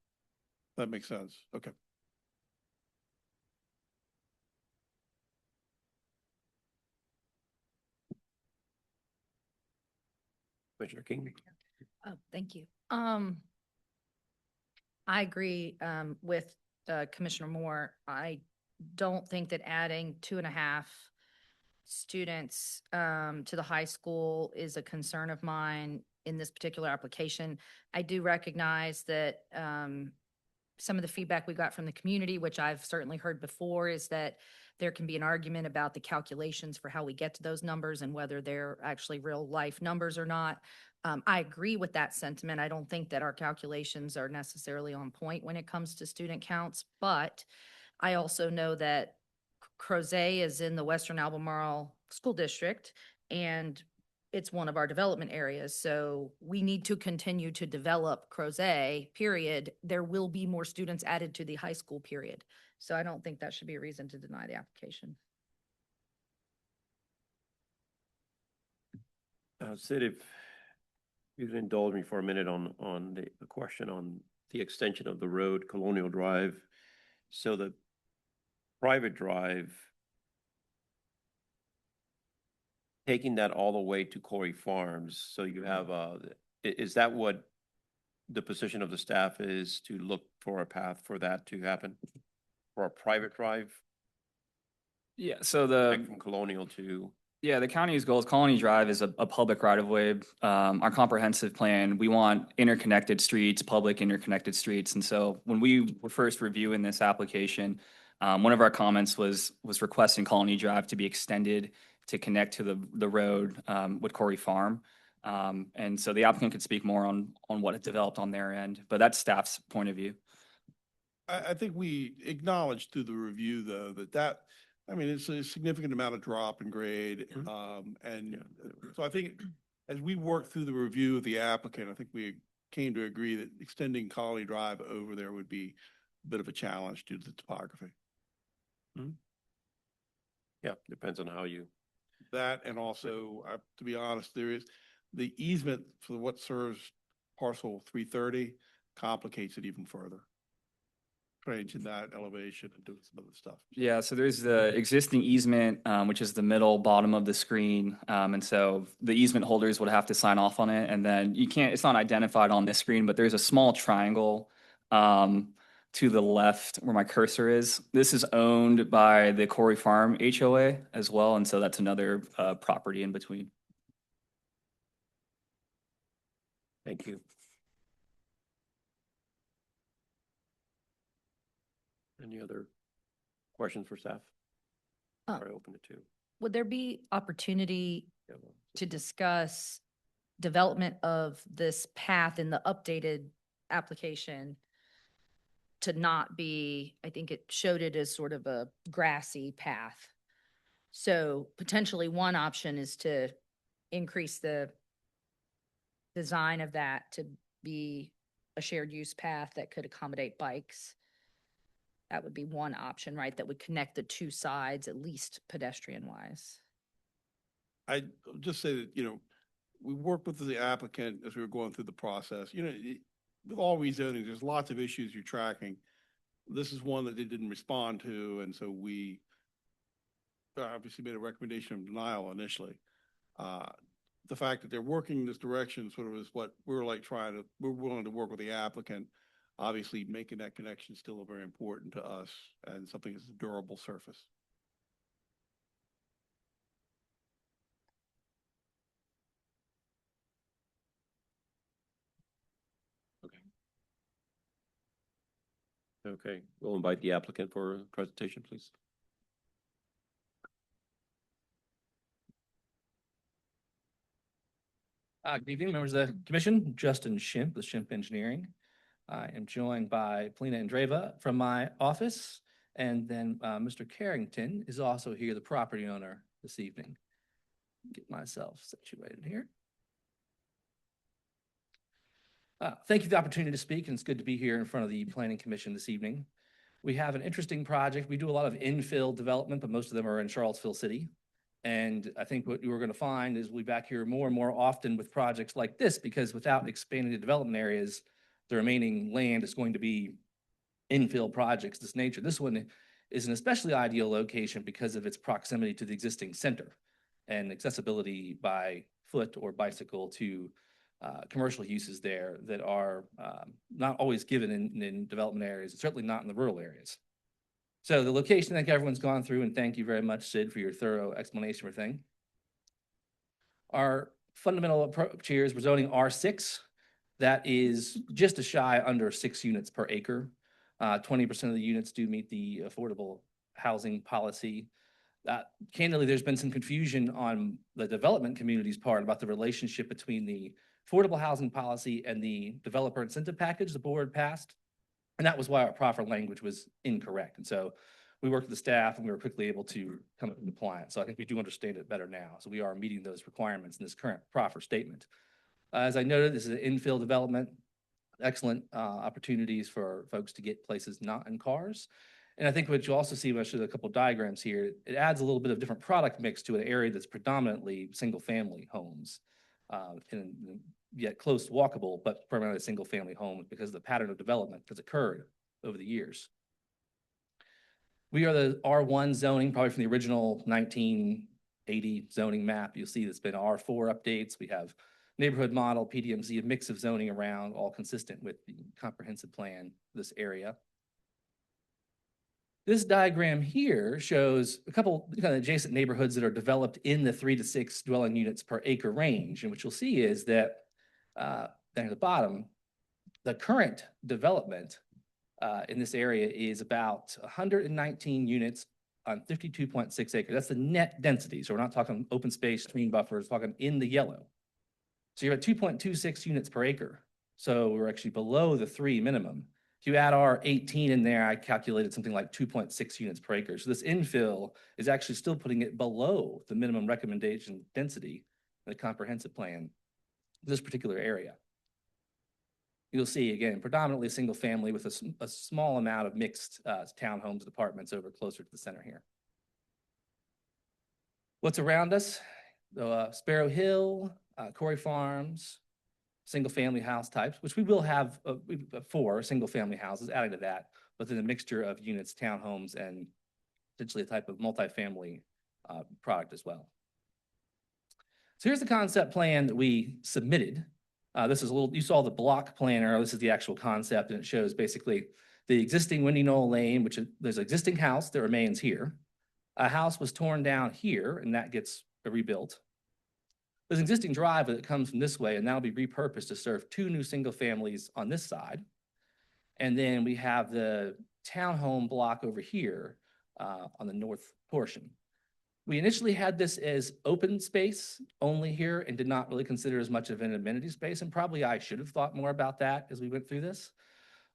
That makes sense. Okay. Commissioner King? Oh, thank you. I agree with Commissioner Moore. I don't think that adding 2.5 students to the high school is a concern of mine in this particular application. I do recognize that some of the feedback we got from the community, which I've certainly heard before, is that there can be an argument about the calculations for how we get to those numbers and whether they're actually real life numbers or not. I agree with that sentiment. I don't think that our calculations are necessarily on point when it comes to student counts, but I also know that Crozet is in the Western Albemarle School District, and it's one of our development areas. So we need to continue to develop Crozet, period. There will be more students added to the high school, period. So I don't think that should be a reason to deny the application. Sid, if you could indulge me for a minute on the question on the extension of the road, Colonial Drive. So the private drive, taking that all the way to Quarry Farms, so you have is that what the position of the staff is, to look for a path for that to happen? For a private drive? Yeah, so Back from Colonial to... Yeah, the county's goal is Colony Drive is a public right of way. Our comprehensive plan, we want interconnected streets, public interconnected streets. And so when we were first reviewing this application, one of our comments was requesting Colony Drive to be extended to connect to the road with Quarry Farm. And so the applicant could speak more on what it developed on their end, but that's staff's point of view. I think we acknowledged through the review, though, that I mean, it's a significant amount of drop in grade. So I think as we work through the review of the applicant, I think we came to agree that extending Colony Drive over there would be a bit of a challenge due to the topography. Yeah, depends on how you, That, and also, to be honest, there is the easement for what serves parcel 330 complicates it even further. Changing that elevation and doing some other stuff. Yeah, so there's the existing easement, which is the middle bottom of the screen. And so the easement holders would have to sign off on it. And then you can't, it's not identified on this screen, but there's a small triangle to the left where my cursor is. This is owned by the Corey Farm HOA as well. And so that's another property in between. thank you. Any other questions for staff? Uh, Or open it to? Would there be opportunity Yeah, well, to discuss development of this path in the updated application to not be, I think it showed it as sort of a grassy path. So potentially one option is to increase the design of that to be a shared use path that could accommodate bikes. That would be one option, right? That would connect the two sides, at least pedestrian wise. I just say that, we worked with the applicant as we were going through the process. With all rezonings, there's lots of issues you're tracking. This is one that they didn't respond to, and so we obviously made a recommendation of denial initially. The fact that they're working in this direction sort of is what we're we're willing to work with the applicant. Obviously, making that connection is still very important to us and something that's a durable surface. Okay, we'll invite the applicant for a presentation, please. Good evening, members of the commission. Justin Schimpf with Schimpf Engineering. I am joined by Polina Andreeva from my office, and then Mr. Carrington is also here, the property owner, this evening. Get myself situated here. Thank you for the opportunity to speak, and it's good to be here in front of the Planning Commission this evening. We have an interesting project. We do a lot of infill development, but most of them are in Charlottesville City. And I think what we're going to find is we'll be back here more and more often with projects like this, because without expanding the development areas, the remaining land is going to be infill projects of this nature. This one is an especially ideal location because of its proximity to the existing center and accessibility by foot or bicycle to commercial uses there that are not always given in development areas, and certainly not in the rural areas. So the location, I think everyone's gone through, and thank you very much, Sid, for your thorough explanation of everything. Our fundamental approach here is we're zoning R6. That is just a shy under 6 units per acre. 20% of the units do meet the affordable housing policy. Candidly, there's been some confusion on the development community's part about the relationship between the affordable housing policy and the developer incentive package the board passed. And that was why our proffer language was incorrect. And so we worked with the staff and we were quickly able to come up with compliance. So I think we do understand it better now. So we are meeting those requirements in this current proffer statement. As I noted, this is an infill development, excellent opportunities for folks to get places not in cars. And I think what you also see when I show a couple of diagrams here, it adds a little bit of different product mix to an area that's predominantly single family homes. And yet close walkable, but primarily single family homes because of the pattern of development that's occurred over the years. We are the R1 zoning, probably from the original 1980 zoning map. You'll see there's been R4 updates. We have neighborhood model, PDMZ, a mix of zoning around, all consistent with the comprehensive plan, this area. This diagram here shows a couple kind of adjacent neighborhoods that are developed in the 3 to 6 dwelling units per acre range. And what you'll see is that down at the bottom, the current development in this area is about 119 units on 52.6 acres. That's the net density. So we're not talking open space, stream buffers, talking in the yellow. So you're at 2.26 units per acre. So we're actually below the 3 minimum. If you add our 18 in there, I calculated something like 2.6 units per acre. So this infill is actually still putting it below the minimum recommendation density in the comprehensive plan for this particular area. You'll see, again, predominantly single family with a small amount of mixed townhomes, apartments over closer to the center here. What's around us? Sparrow Hill, Corey Farms, single family house types, which we will have 4 single family houses added to that, but then a mixture of units, townhomes, and potentially a type of multifamily product as well. So here's the concept plan that we submitted. This is you saw the block planner. This is the actual concept, and it shows basically the existing Windy Knoll Lane, which there's an existing house that remains here. A house was torn down here, and that gets rebuilt. There's an existing driveway that comes from this way, and that'll be repurposed to serve 2 new single families on this side. And then we have the townhome block over here on the north portion. We initially had this as open space only here and did not really consider as much of an amenity space, and probably I should have thought more about that as we went through this.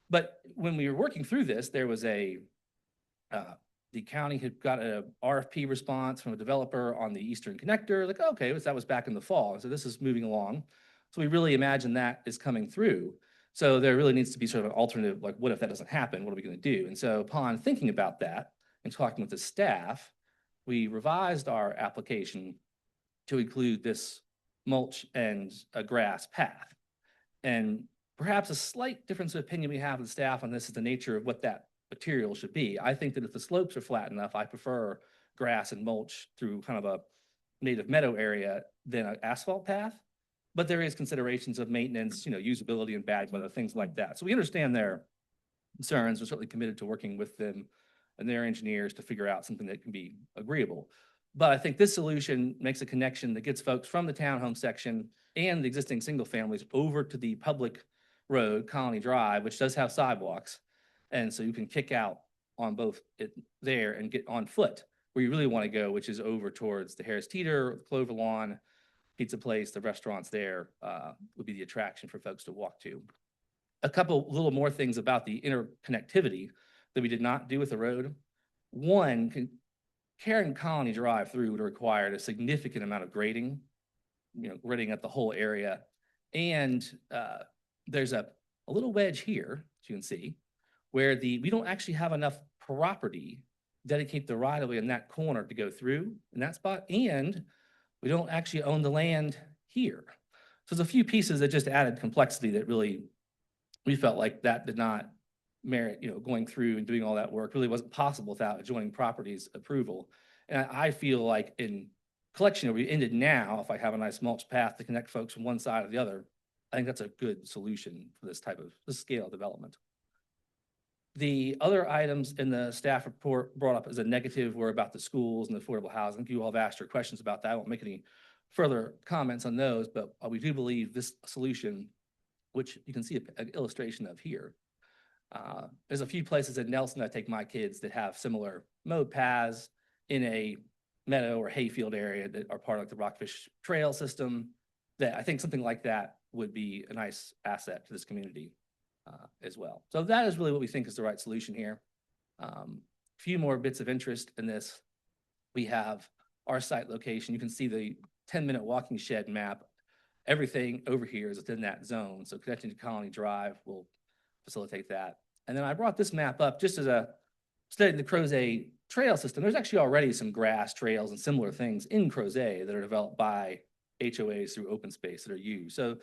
But when we were working through this, there was the county had got a RFP response from a developer on the Eastern Connector, like, okay, that was back in the fall. So this is moving along. So we really imagine that is coming through. So there really needs to be sort of an alternative, like, what if that doesn't happen? What are we going to do? And so upon thinking about that and talking with the staff, we revised our application to include this mulch and a grass path. And perhaps a slight difference of opinion we have with staff on this is the nature of what that material should be. I think that if the slopes are flat enough, I prefer grass and mulch through kind of a native meadow area than an asphalt path. But there is considerations of maintenance, usability and bad weather, things like that. So we understand their concerns. We're certainly committed to working with them and their engineers to figure out something that can be agreeable. But I think this solution makes a connection that gets folks from the townhome section and the existing single families over to the public road, Colony Drive, which does have sidewalks. And so you can kick out on both there and get on foot where you really want to go, which is over towards the Harris Teeter, Clover Lawn, pizza place, the restaurants there would be the attraction for folks to walk to. A couple little more things about the interconnectivity that we did not do with the road. One, carrying Colony Drive through would have required a significant amount of grading, grading at the whole area. And there's a little wedge here, as you can see, where we don't actually have enough property dedicate the right of way in that corner to go through in that spot. And we don't actually own the land here. So there's a few pieces that just added complexity that really, we felt like that did not merit, going through and doing all that work really wasn't possible without adjoining properties approval. And I feel like in collection where we ended now, if I have a nice mulch path to connect folks from one side or the other, I think that's a good solution for this scale of development. The other items in the staff report brought up as a negative were about the schools and affordable housing. I think you all have asked your questions about that. I won't make any further comments on those, but we do believe this solution, which you can see an illustration of here. There's a few places in Nelson I take my kids that have similar mowed paths in a meadow or hayfield area that are part of the Rockfish Trail system, that I think something like that would be a nice asset to this community as well. So that is really what we think is the right solution here. A few more bits of interest in this. We have our site location. You can see the 10-minute walking shed map. Everything over here is within that zone. So connecting to Colony Drive will facilitate that. And then I brought this map up just as a studying the Crozet trail system. There's actually already some grass trails and similar things in Crozet that are developed by HOAs through open space that are used. So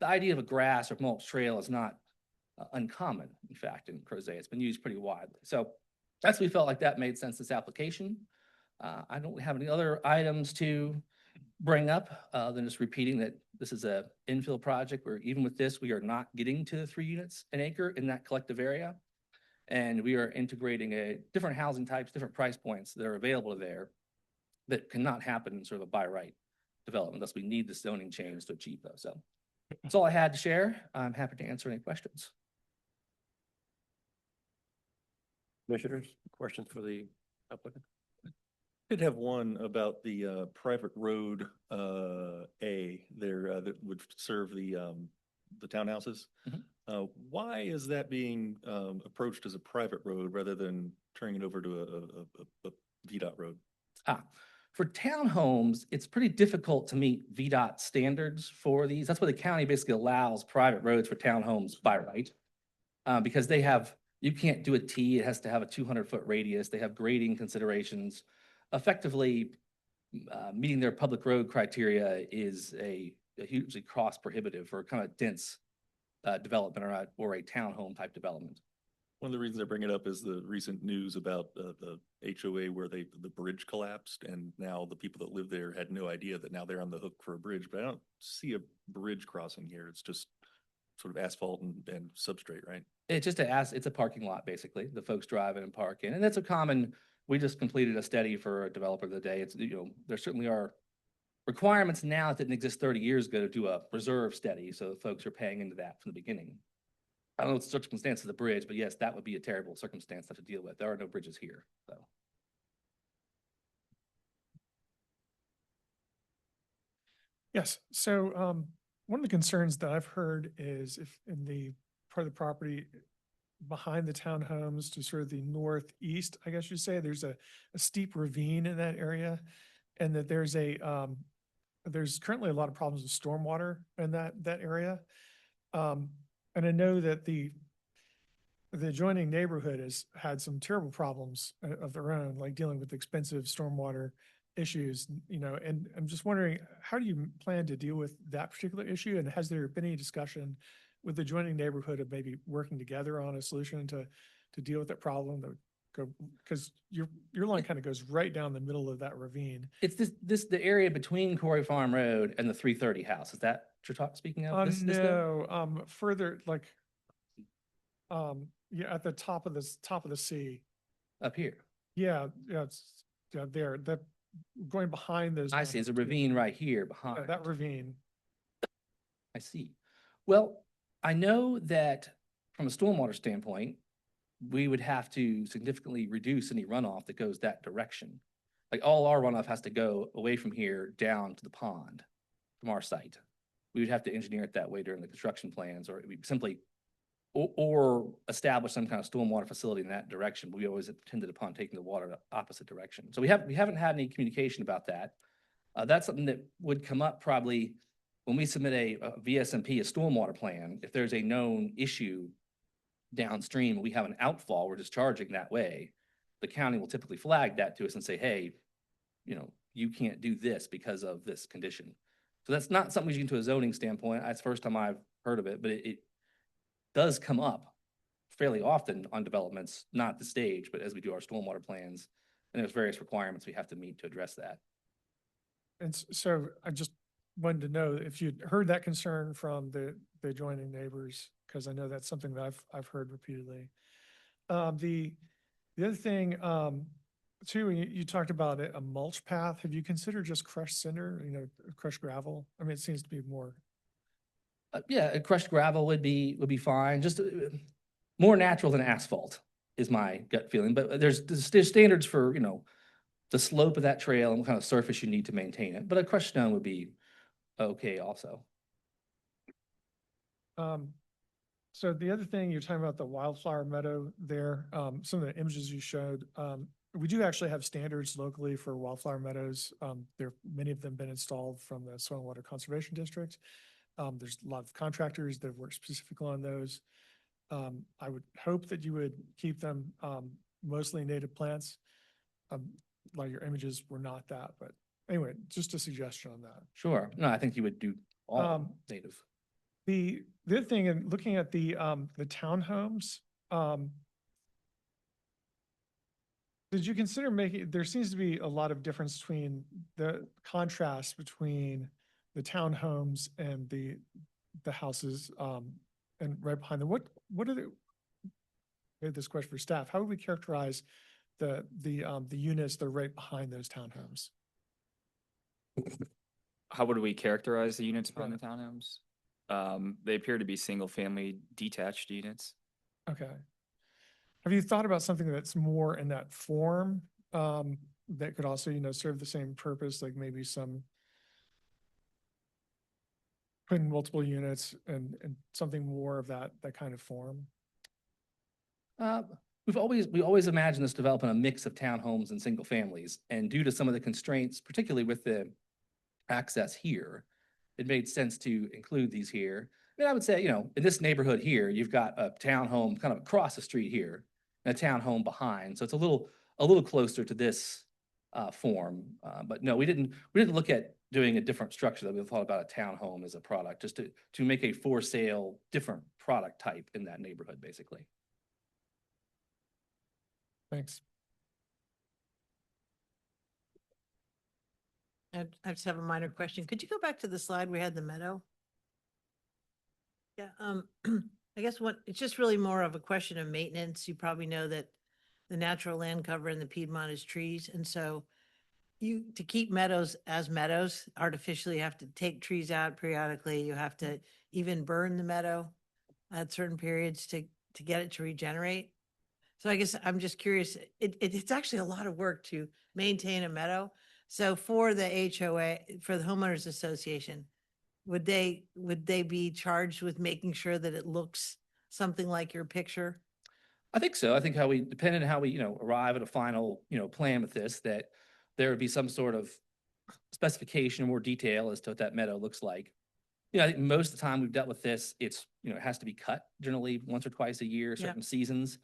the idea of a grass or mulch trail is not uncommon, in fact, in Crozet. It's been used pretty widely. So that's we felt like that made sense, this application. I don't have any other items to bring up than just repeating that this is a infill project where even with this, we are not getting to the 3 units an acre in that collective area. And we are integrating different housing types, different price points that are available there that cannot happen in sort of a by right development unless we need the zoning change to achieve those. So that's all I had to share. I'm happy to answer any questions. Commissioners, questions for the applicant? Did have one about the private road A there that would serve the townhouses. Mhm. Why is that being approached as a private road rather than turning it over to a VDOT road? For townhomes, it's pretty difficult to meet VDOT standards for these. That's why the county basically allows private roads for townhomes by right. Because you can't do a T, it has to have a 200-foot radius. They have grading considerations. Effectively, meeting their public road criteria is a hugely cost prohibitive for kind of dense development or a townhome type development. One of the reasons I bring it up is the recent news about the HOA where the bridge collapsed, and now the people that live there had no idea that now they're on the hook for a bridge. But I don't see a bridge crossing here. It's just sort of asphalt and substrate, right? It's a parking lot, basically. The folks drive in and park in. And that's we just completed a study for a developer of the day. There certainly are requirements now that didn't exist 30 years ago to do a reserve study. So folks are paying into that from the beginning. I don't know what the circumstance of the bridge, but yes, that would be a terrible circumstance to have to deal with. There are no bridges here, so. Yes, so one of the concerns that I've heard is if in the part of the property behind the townhomes to sort of the northeast, I guess you'd say, there's a steep ravine in that area, and that there's currently a lot of problems with stormwater in that area. And I know that the adjoining neighborhood has had some terrible problems of their own, like dealing with expensive stormwater issues, and I'm just wondering, how do you plan to deal with that particular issue? And has there been any discussion with the adjoining neighborhood of maybe working together on a solution to deal with that problem? That would go, because your line kind of goes right down the middle of that ravine. It's the area between Quarry Farm Road and the 330 house. Is that what you're speaking of? No, further, like, yeah, at the top of the C. Up here. Yeah, it's there. Going behind those. I see. It's a ravine right here behind. Yeah, that ravine. I see. Well, I know that from a stormwater standpoint, we would have to significantly reduce any runoff that goes that direction. Like all our runoff has to go away from here down to the pond from our site. We would have to engineer it that way during the construction plans, or we simply or establish some kind of stormwater facility in that direction. We always tended upon taking the water the opposite direction. So we haven't had any communication about that. That's something that would come up probably when we submit a VSMP, a stormwater plan. If there's a known issue downstream, we have an outfall, we're discharging that way, the county will typically flag that to us and say, hey, you can't do this because of this condition. So that's not something we can do to a zoning standpoint. That's the first time I've heard of it, but it does come up fairly often on developments, not at the stage, but as we do our stormwater plans, and there's various requirements we have to meet to address that. And so I just wanted to know if you'd heard that concern from the adjoining neighbors, because I know that's something that I've heard repeatedly. The other thing, too, you talked about a mulch path. Have you considered just crushed cinder, crushed gravel? I mean, it seems to be more. Yeah, a crushed gravel would be fine. Just more natural than asphalt is my gut feeling. But there's standards for the slope of that trail and what kind of surface you need to maintain it. But a crushed stone would be okay also. So the other thing you're talking about, the wildflower meadow there, some of the images you showed, we do actually have standards locally for wildflower meadows. Many of them been installed from the Soil and Water Conservation District. There's a lot of contractors that have worked specifically on those. I would hope that you would keep them mostly native plants. A lot of your images were not that, but anyway, just a suggestion on that. Sure. No, I think you would do all native. The other thing, in looking at the townhomes, did you consider there seems to be a lot of difference between the contrast between the townhomes and the houses, and right behind them. What are this question for staff? How would we characterize the units that are right behind those townhomes? How would we characterize the units behind the townhomes? They appear to be single-family detached units. Okay. Have you thought about something that's more in that form, that could also, serve the same purpose, like maybe some putting multiple units and something more of that kind of form? We always imagined this developing a mix of townhomes and single families, and due to some of the constraints, particularly with the access here, it made sense to include these here. I mean, I would say, you know, in this neighborhood here, you've got a townhome kind of across the street here, and a townhome behind, so it's a little closer to this form. But no, we didn't look at doing a different structure. That we thought about a townhome as a product, just to make a for sale different product type in that neighborhood, basically. Thanks. I just have a minor question. Could you go back to the slide where we had the meadow? Yeah, I guess it's just really more of a question of maintenance. You probably know that the natural land cover in the Piedmont is trees. And so to keep meadows as meadows, artificially have to take trees out periodically. You have to even burn the meadow at certain periods to get it to regenerate. So I guess I'm just curious, it's actually a lot of work to maintain a meadow. So for the HOA, for the homeowners association, would they be charged with making sure that it looks something like your picture? I think so. I think depending on how we, arrive at a final, plan with this, that there would be some sort of specification or more detail as to what that meadow looks like. I think most of the time we've dealt with this, it's, it has to be cut generally once or twice a year, certain seasons.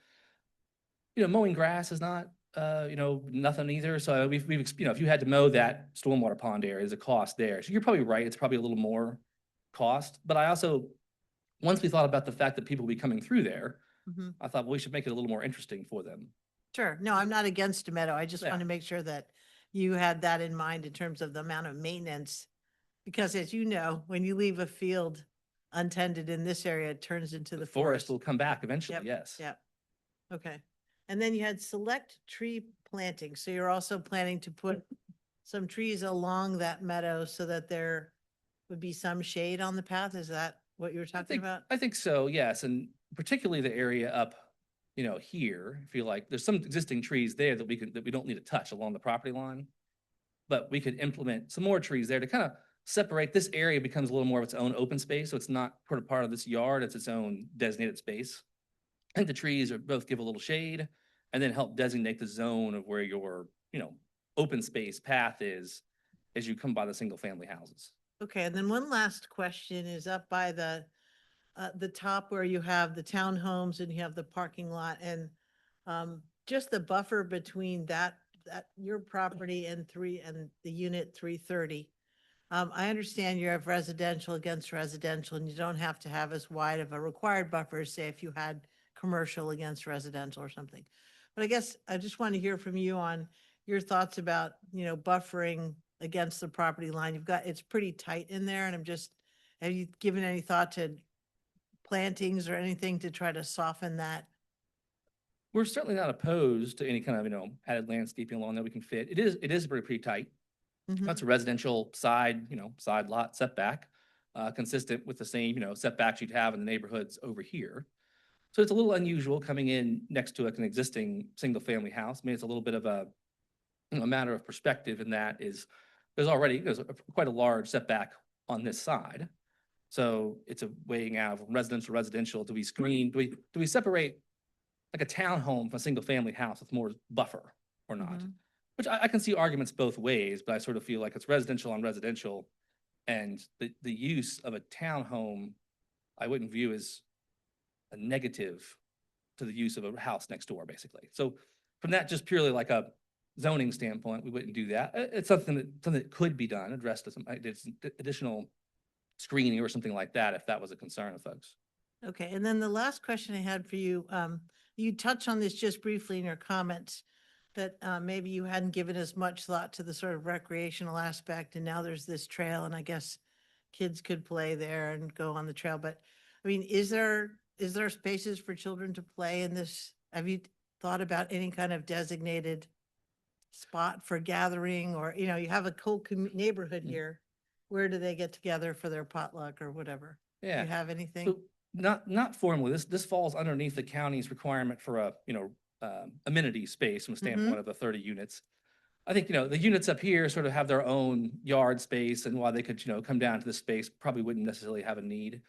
Mowing grass is not, nothing either. So we've, if you had to mow that stormwater pond area, there's a cost there. So you're probably right. It's probably a little more cost. But I also, once we thought about the fact that people will be coming through there, I thought, well, we should make it a little more interesting for them. Sure. No, I'm not against a meadow. I just want to make sure that you had that in mind in terms of the amount of maintenance. Because as you know, when you leave a field untended in this area, it turns into the forest will come back eventually. Yep. Yes. Yep. Okay. And then you had select tree planting. So you're also planning to put some trees along that meadow so that there would be some shade on the path. Is that what you were talking about? I think so, yes. And particularly the area up, here, I feel like there's some existing trees there that we don't need to touch along the property line. But we could implement some more trees there to kind of separate. This area becomes a little more of its own open space. So it's not part of this yard, it's its own designated space. I think the trees both give a little shade and then help designate the zone of where your, open space path is as you come by the single family houses. Okay, and then one last question is up by the top where you have the townhomes and you have the parking lot and just the buffer between that your property and the unit 330. I understand you have residential against residential and you don't have to have as wide of a required buffer, say if you had commercial against residential or something. But I guess I just want to hear from you on your thoughts about, buffering against the property line. It's pretty tight in there and have you given any thought to plantings or anything to try to soften that? We're certainly not opposed to any kind of, added landscaping along that we can fit. It is pretty tight. That's a residential side lot setback, consistent with the same, setbacks you'd have in the neighborhoods over here. So it's a little unusual coming in next to an existing single family house. I mean, it's a little bit of a matter of perspective in that there's quite a large setback on this side. So it's a weighing out of residential. Do we screen, do we separate like a townhome from a single family house with more buffer or not? Which I can see arguments both ways, but I sort of feel like it's residential on residential, and the use of a townhome I wouldn't view as a negative to the use of a house next door, basically. So from that, just purely like a zoning standpoint, we wouldn't do that. It's something that could be done, addressed to some additional screening or something like that, if that was a concern of folks. Okay, and then the last question I had for you, you touched on this just briefly in your comments, that maybe you hadn't given as much thought to the sort of recreational aspect, and now there's this trail, and I guess kids could play there and go on the trail. But I mean, is there spaces for children to play in this? Have you thought about any kind of designated spot for gathering, or you have a cool neighborhood here? Where do they get together for their potluck or whatever? Yeah. Do you have anything? So not formally. This falls underneath the county's requirement for a amenity space from the standpoint of the 30 units. I think, the units up here sort of have their own yard space, and while they could, come down to the space, probably wouldn't necessarily have a need.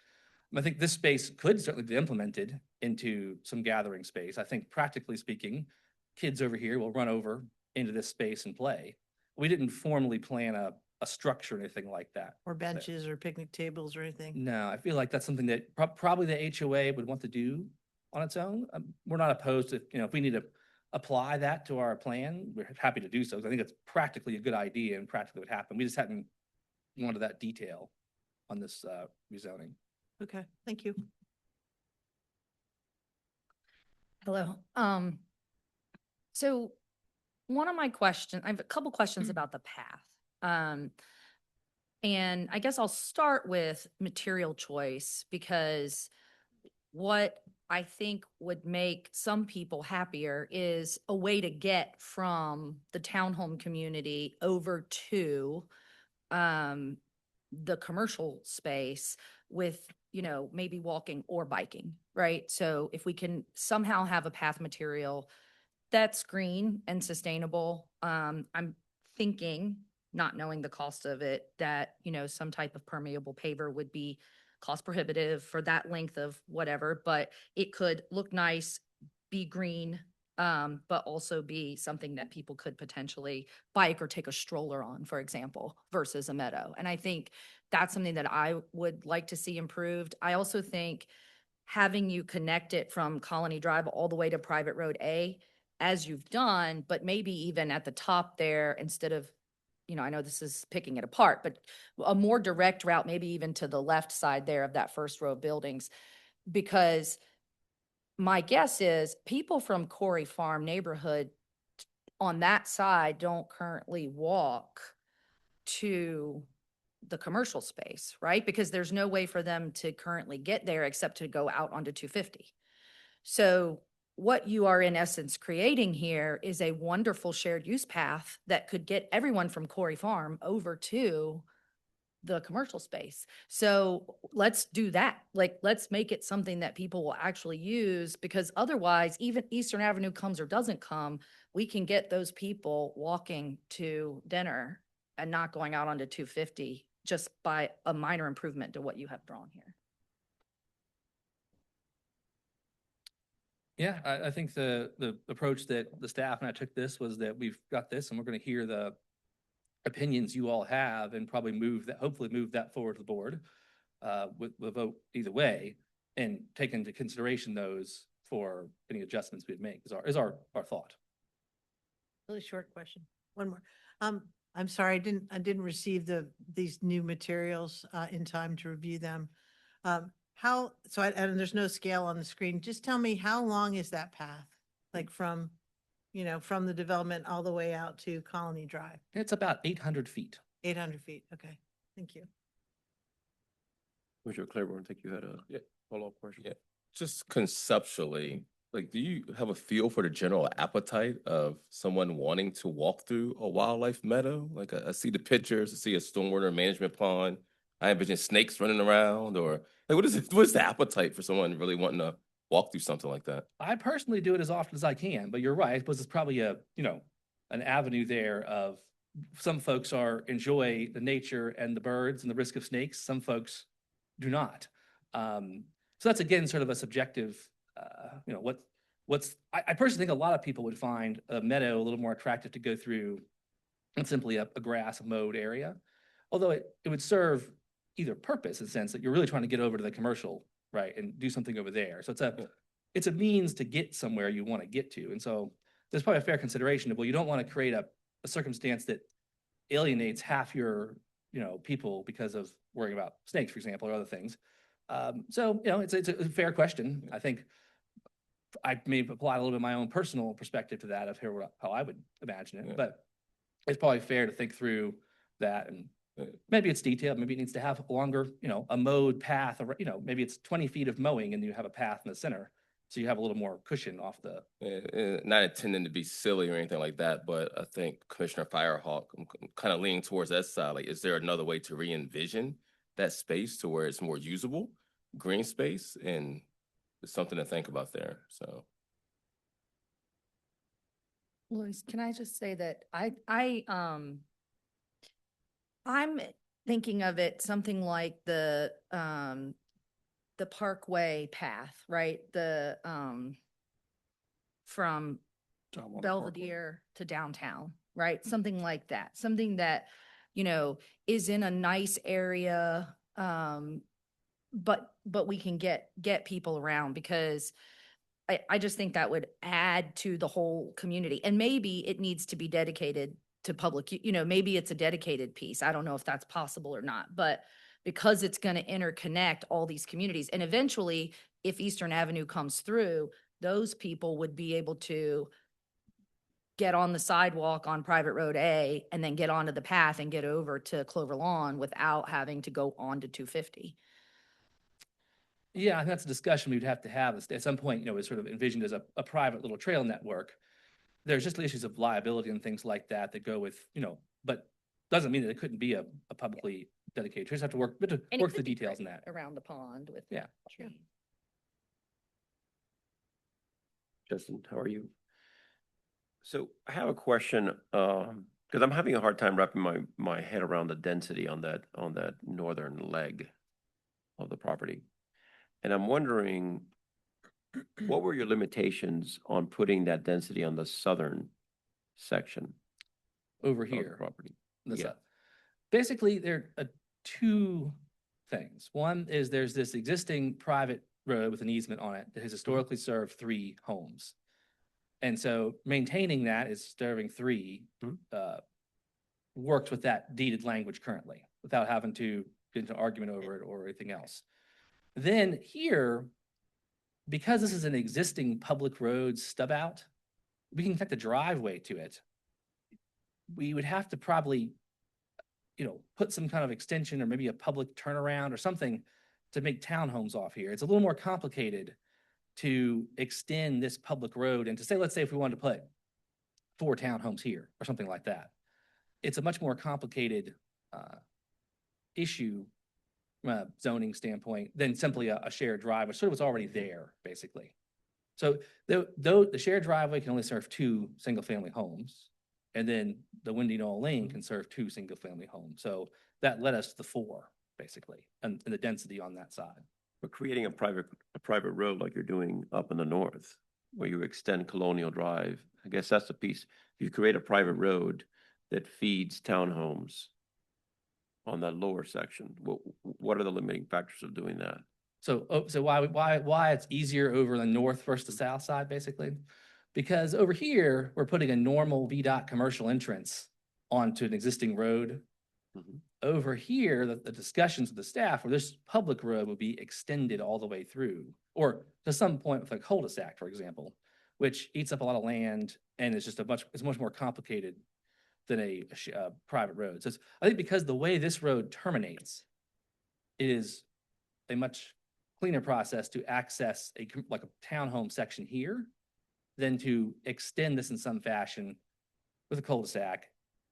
I think this space could certainly be implemented into some gathering space. I think practically speaking, kids over here will run over into this space and play. We didn't formally plan a structure or anything like that. Or benches or picnic tables or anything? No, I feel like that's something that probably the HOA would want to do on its own. We're not opposed to, if we need to apply that to our plan, we're happy to do so. 'Cause I think it's practically a good idea and practically would happen. We just hadn't gone into that detail on this rezoning. Okay, thank you. Hello. So one of my questions, I have a couple questions about the path. And I guess I'll start with material choice, because what I think would make some people happier is a way to get from the townhome community over to the commercial space with, maybe walking or biking, right? So if we can somehow have a path material that's green and sustainable, I'm thinking, not knowing the cost of it, that, some type of permeable paver would be cost prohibitive for that length of whatever, but it could look nice, be green, but also be something that people could potentially bike or take a stroller on, for example, versus a meadow. And I think that's something that I would like to see improved. I also think having you connect it from Colony Drive all the way to Private Road A, as you've done, but maybe even at the top there, instead of, I know this is picking it apart, but a more direct route, maybe even to the left side there of that first row of buildings. Because my guess is people from Corey Farm neighborhood on that side don't currently walk to the commercial space, right? Because there's no way for them to currently get there except to go out onto 250. So what you are in essence creating here is a wonderful shared use path that could get everyone from Corey Farm over to the commercial space. So let's do that. Like, let's make it something that people will actually use, because otherwise, even Eastern Avenue comes or doesn't come, we can get those people walking to dinner and not going out onto 250 just by a minor improvement to what you have drawn here. Yeah, I think the approach that the staff and I took this was that we've got this and we're going to hear the opinions you all have and probably hopefully move that forward to the board with the vote either way, and take into consideration those for any adjustments we'd make is our thought. Really short question. One more. I'm sorry, I didn't receive these new materials in time to review them. And there's no scale on the screen. Just tell me, how long is that path? Like from the development all the way out to Colony Drive? It's about 800 feet. 800 feet. Okay, thank you. Commissioner Claiborne, I think you had a follow-up question. Yeah. Just conceptually, do you have a feel for the general appetite of someone wanting to walk through a wildlife meadow? I see the pictures, I see a stormwater management pond. I envision snakes running around, or what's the appetite for someone really wanting to walk through something like that? I personally do it as often as I can, but you're right. I suppose it's probably an avenue there of some folks enjoy the nature and the birds and the risk of snakes. Some folks do not. So that's again sort of a subjective. I personally think a lot of people would find a meadow a little more attractive to go through than simply a grass mowed area, although it would serve either purpose in the sense that you're really trying to get over to the commercial, right, and do something over there. So it's a means to get somewhere you want to get to. And so there's probably a fair consideration of, well, you don't want to create a circumstance that alienates half your, people because of worrying about snakes, for example, or other things. So, it's a fair question. I think I may apply a little bit of my own personal perspective to that of how I would imagine it, but it's probably fair to think through that. And maybe it's detailed, maybe it needs to have longer, a mowed path, or, maybe it's 20 feet of mowing and you have a path in the center. So you have a little more cushion off the. Not intending to be silly or anything like that, but I think Commissioner Firehawk, I'm kind of leaning towards that side. Is there another way to re-envision that space to where it's more usable, green space, and it's something to think about there. So. Louise, can I just say that I'm thinking of it something like the Parkway path, right? From John Walker Parkway. Belvedere to downtown, right? Something like that, something that, you know, is in a nice area. But we can get people around, because I just think that would add to the whole community. And maybe it needs to be dedicated to public, you know, maybe it's a dedicated piece. I don't know if that's possible or not, but because it's going to interconnect all these communities. And eventually, if Eastern Avenue comes through, those people would be able to get on the sidewalk on Private Road A and then get onto the path and get over to Clover Lawn without having to go on to 250. Yeah, and that's a discussion we'd have to have at some point. You know, it's sort of envisioned as a private little trail network. There's just issues of liability and things like that that go with, you know, but doesn't mean that it couldn't be a publicly dedicated. We just have to work, And it work the could be details in right that. around the pond with. Yeah. trees. Justin, how are you? So I have a question, because I'm having a hard time wrapping my head around the density on that northern leg of the property. And I'm wondering, what were your limitations on putting that density on the southern section Over of the here. property? That's Yeah. it. Basically, there are two things. One is there's this existing private road with an easement on it that has historically served 3 homes. And so maintaining that is serving 3, works with that deeded language currently without having to get into an argument over it or anything else. Then here, because this is an existing public road stub out, we can connect a driveway to it. We would have to probably, you know, put some kind of extension or maybe a public turnaround or something to make townhomes off here. It's a little more complicated to extend this public road and to say, let's say if we wanted to put 4 townhomes here or something like that. It's a much more complicated issue from a zoning standpoint than simply a shared drive, which sort of was already there, basically. So though the shared driveway can only serve 2 single-family homes, and then the Windy Knoll Lane can serve 2 single-family homes. So that led us to the 4, basically, and the density on that side. But creating a private road like you're doing up in the north, where you extend Colonial Drive, I guess that's the piece. If you create a private road that feeds townhomes on that lower section, what are the limiting factors of doing that? So, so why it's easier over the north versus the south side, basically? Because over here, we're putting a normal VDOT commercial entrance onto an existing road. Over here, the discussions with the staff where this public road would be extended all the way through, or to some point with a cul-de-sac, for example, which eats up a lot of land and is just it's much more complicated than a private road. So I think because the way this road terminates, it is a much cleaner process to access like a townhome section here than to extend this in some fashion with a cul-de-sac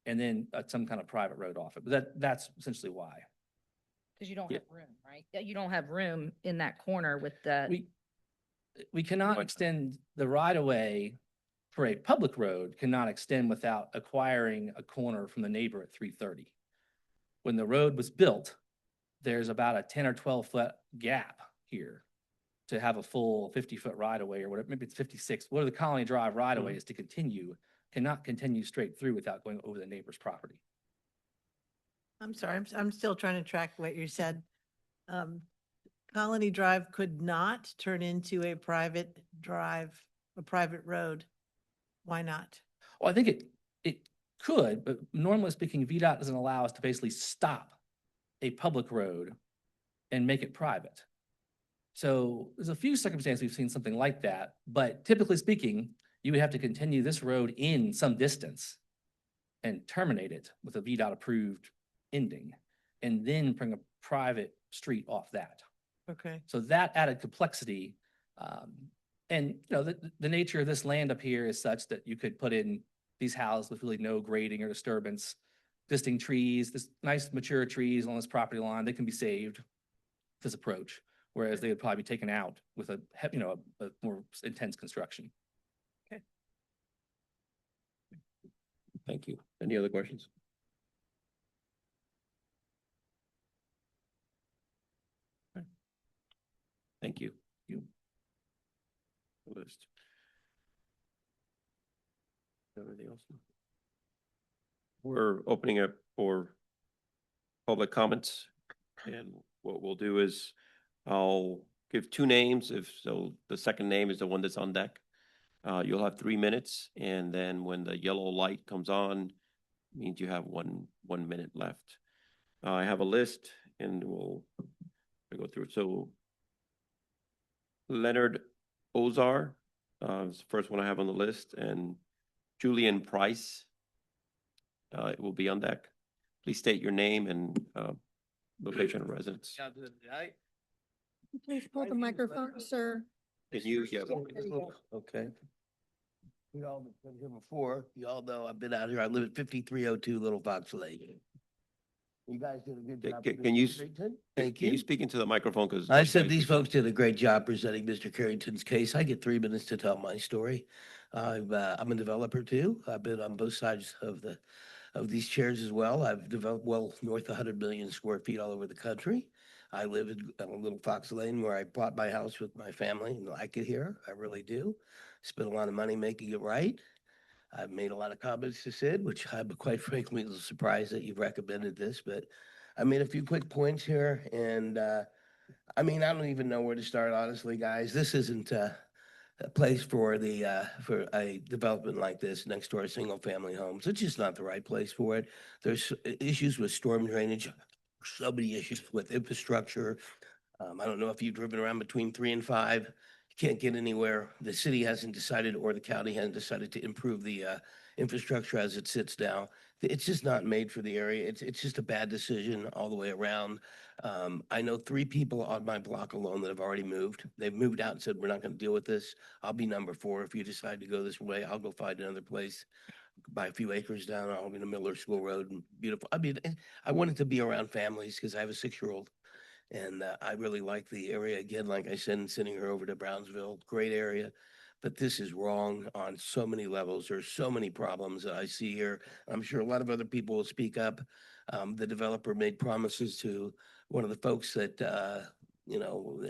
and then some kind of private road off it. But that's essentially why. Because you don't have room, right? Yeah, you don't have room in that corner with the. We cannot extend the right of way for a public road, cannot extend without acquiring a corner from the neighbor at 330. When the road was built, there's about a 10 or 12-foot gap here to have a full 50-foot right of way, or whatever, maybe it's 56, whatever the Colony Drive right of way is to continue, cannot continue straight through without going over the neighbor's property. I'm sorry, I'm still trying to track what you said. Colony Drive could not turn into a private drive, a private road. Why not? Well, I think it could, but normally speaking, VDOT doesn't allow us to basically stop a public road and make it private. So there's a few circumstances we've seen something like that, but typically speaking, you would have to continue this road in some distance and terminate it with a VDOT approved ending, and then bring a private street off that. Okay. So that added complexity. And you know, the nature of this land up here is such that you could put in these houses with really no grading or disturbance, existing trees, this nice mature trees on this property line, they can be saved with this approach, whereas they would probably be taken out with a more intense construction. Okay. Thank you. Any other questions? Okay. Thank you. List. Anything else? We're opening up for public comments. And what we'll do is I'll give two names. If so, the second name is the one that's on deck. You'll have 3 minutes, and then when the yellow light comes on, means you have one minute left. I have a list, and we'll go through it. So Leonard Ozar is the first one I have on the list, and Julian Price will be on deck. Please state your name and location of residence. Please pull the microphone, sir. Can you, yeah. There you go. Okay. We all been here before. You all know I've been out here. I live at 5302 Little Fox Lake. You guys did a good job. Can you, Thank can you you. speak into the microphone? Because I said these folks did a great job presenting Mr. Carrington's case. I get 3 minutes to tell my story. I'm a developer too. I've been on both sides of these chairs as well. I've developed well north of 100 million square feet all over the country. I live in a Little Fox Lane where I bought my house with my family and like it here. I really do. Spent a lot of money making it right. I've made a lot of comments to Sid, which I'm quite frankly a little surprised that you've recommended this, but I made a few quick points here. And I mean, I don't even know where to start, honestly, guys. This isn't a place for a development like this next to our single family homes. It's just not the right place for it. There's issues with storm drainage, so many issues with infrastructure. I don't know if you've driven around between 3 and 5. You can't get anywhere. The city hasn't decided, or the county hasn't decided to improve the infrastructure as it sits now. It's just not made for the area. It's just a bad decision all the way around. I know 3 people on my block alone that have already moved. They've moved out and said, we're not going to deal with this. I'll be number 4. If you decide to go this way, I'll go find another place, buy a few acres down. I'll be in the Miller School Road and beautiful. I mean, I wanted to be around families because I have a 6-year-old. And I really like the area. Again, like I said, sending her over to Brownsville, great area. But this is wrong on so many levels. There's so many problems that I see here. I'm sure a lot of other people will speak up. The developer made promises to one of the folks that, that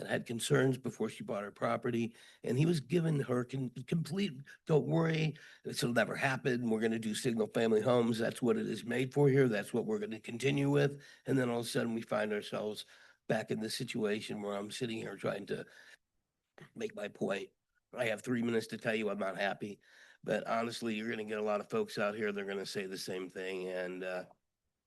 had concerns before she bought her property. And he was giving her complete, don't worry, this will never happen. We're going to do single family homes. That's what it is made for here. That's what we're going to continue with. And then all of a sudden we find ourselves back in this situation where I'm sitting here trying to make my point. I have 3 minutes to tell you I'm not happy, but honestly, you're going to get a lot of folks out here. They're going to say the same thing, and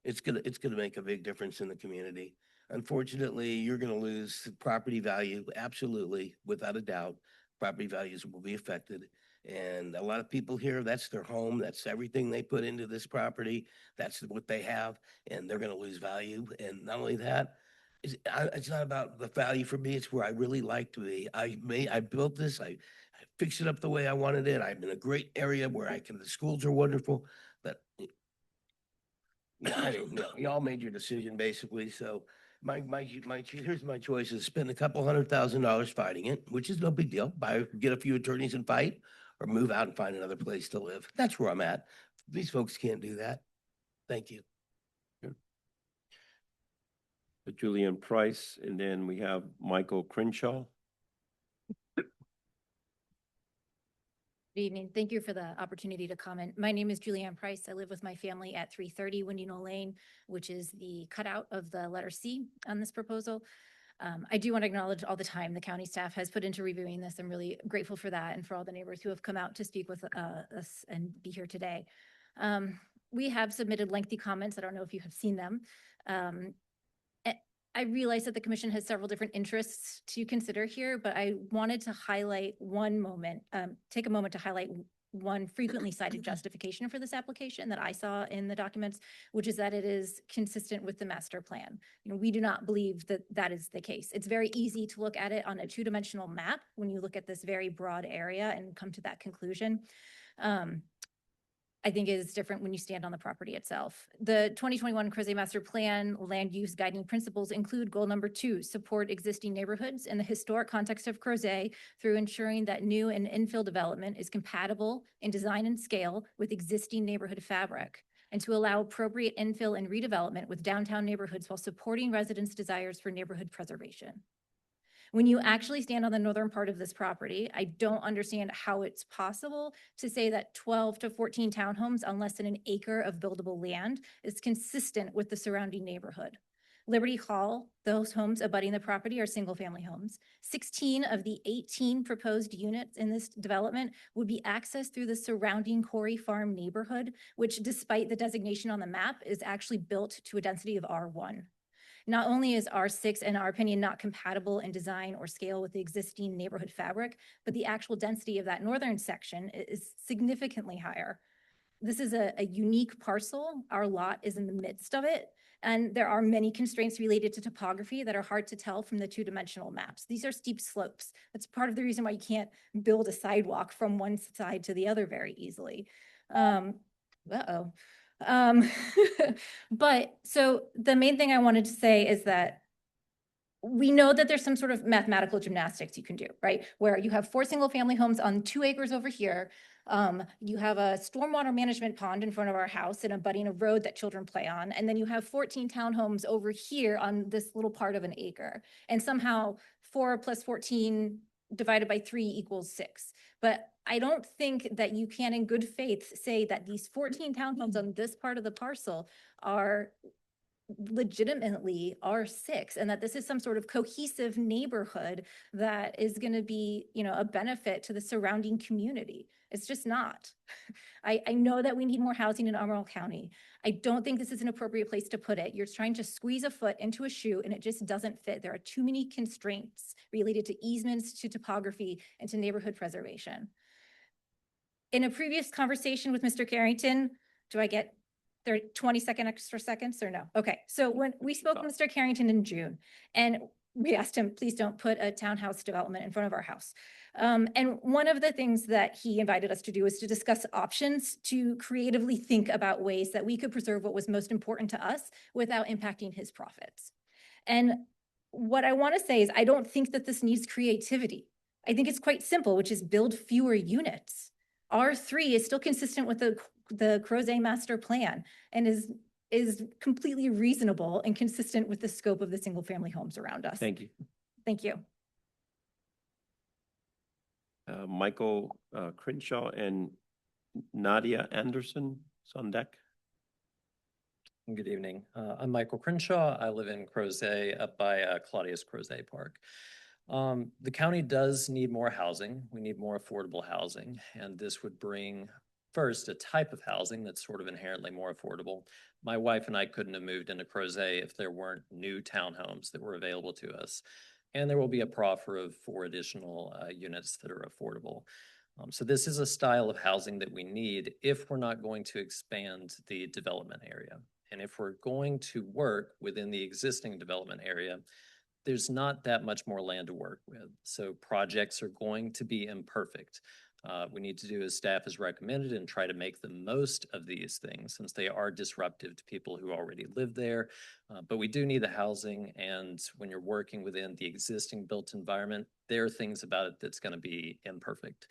it's gonna make a big difference in the community. Unfortunately, you're going to lose property value, absolutely, without a doubt. Property values will be affected. And a lot of people here, that's their home. That's everything they put into this property. That's what they have, and they're going to lose value. And not only that, it's not about the value for me. It's where I really like to be. I built this. I fixed it up the way I wanted it. I'm in a great area where the schools are wonderful, but I don't know. Y'all made your decision basically. So here's my choices: spend a couple $100,000 fighting it, which is no big deal. Get a few attorneys and fight, or move out and find another place to live. That's where I'm at. These folks can't do that. Thank you. Julian Price, and then we have Michael Crenshaw. Good evening. Thank you for the opportunity to comment. My name is Julianne Price. I live with my family at 330 Windy Knoll Lane, which is the cutout of the letter C on this proposal. I do want to acknowledge all the time the county staff has put into reviewing this. I'm really grateful for that and for all the neighbors who have come out to speak with us and be here today. We have submitted lengthy comments. I don't know if you have seen them. I realize that the commission has several different interests to consider here, but I wanted to highlight take a moment to highlight one frequently cited justification for this application that I saw in the documents, which is that it is consistent with the master plan. We do not believe that that is the case. It's very easy to look at it on a 2-dimensional map when you look at this very broad area and come to that conclusion. I think is different when you stand on the property itself. The 2021 Crozet Master Plan land use guiding principles include goal number 2, support existing neighborhoods in the historic context of Crozet through ensuring that new and infill development is compatible in design and scale with existing neighborhood fabric, and to allow appropriate infill and redevelopment with downtown neighborhoods while supporting residents' desires for neighborhood preservation. When you actually stand on the northern part of this property, I don't understand how it's possible to say that 12 to 14 townhomes on less than an acre of buildable land is consistent with the surrounding neighborhood. Liberty Hall, those homes abutting the property are single-family homes. 16 of the 18 proposed units in this development would be accessed through the surrounding Corey Farm neighborhood, which despite the designation on the map is actually built to a density of R1. Not only is R6, in our opinion, not compatible in design or scale with the existing neighborhood fabric, but the actual density of that northern section is significantly higher. This is a unique parcel. Our lot is in the midst of it, and there are many constraints related to topography that are hard to tell from the two-dimensional maps. These are steep slopes. That's part of the reason why you can't build a sidewalk from one side to the other very easily. But so the main thing I wanted to say is that we know that there's some sort of mathematical gymnastics you can do, right? Where you have 4 single-family homes on 2 acres over here. You have a stormwater management pond in front of our house and abutting a road that children play on. And then you have 14 townhomes over here on this little part of an acre. And somehow 4 plus 14 divided by 3 equals 6. But I don't think that you can in good faith say that these 14 townhomes on this part of the parcel are legitimately R6 and that this is some sort of cohesive neighborhood that is going to be, a benefit to the surrounding community. It's just not. I know that we need more housing in Albemarle County. I don't think this is an appropriate place to put it. You're trying to squeeze a foot into a shoe and it just doesn't fit. There are too many constraints related to easements, to topography, and to neighborhood preservation. In a previous conversation with Mr. Carrington, do I get 20-second extra seconds or no? Okay, so when we spoke with Mr. Carrington in June and we asked him, please don't put a townhouse development in front of our house. And one of the things that he invited us to do is to discuss options to creatively think about ways that we could preserve what was most important to us without impacting his profits. And what I want to say is I don't think that this needs creativity. I think it's quite simple, which is build fewer units. R3 is still consistent with the Crozet Master Plan and is completely reasonable and consistent with the scope of the single family homes around us. Thank you. Thank you. Michael Crenshaw and Nadia Anderson is on deck. Good evening. I'm Michael Crenshaw. I live in Crozet up by Claudius Crozet Park. The county does need more housing. We need more affordable housing, and this would bring first a type of housing that's sort of inherently more affordable. My wife and I couldn't have moved into Crozet if there weren't new townhomes that were available to us. And there will be a proffer of 4 additional units that are affordable. So this is a style of housing that we need if we're not going to expand the development area. And if we're going to work within the existing development area, there's not that much more land to work with. So projects are going to be imperfect. We need to do as staff has recommended and try to make the most of these things since they are disruptive to people who already live there. But we do need the housing, and when you're working within the existing built environment, there are things about it that's going to be imperfect.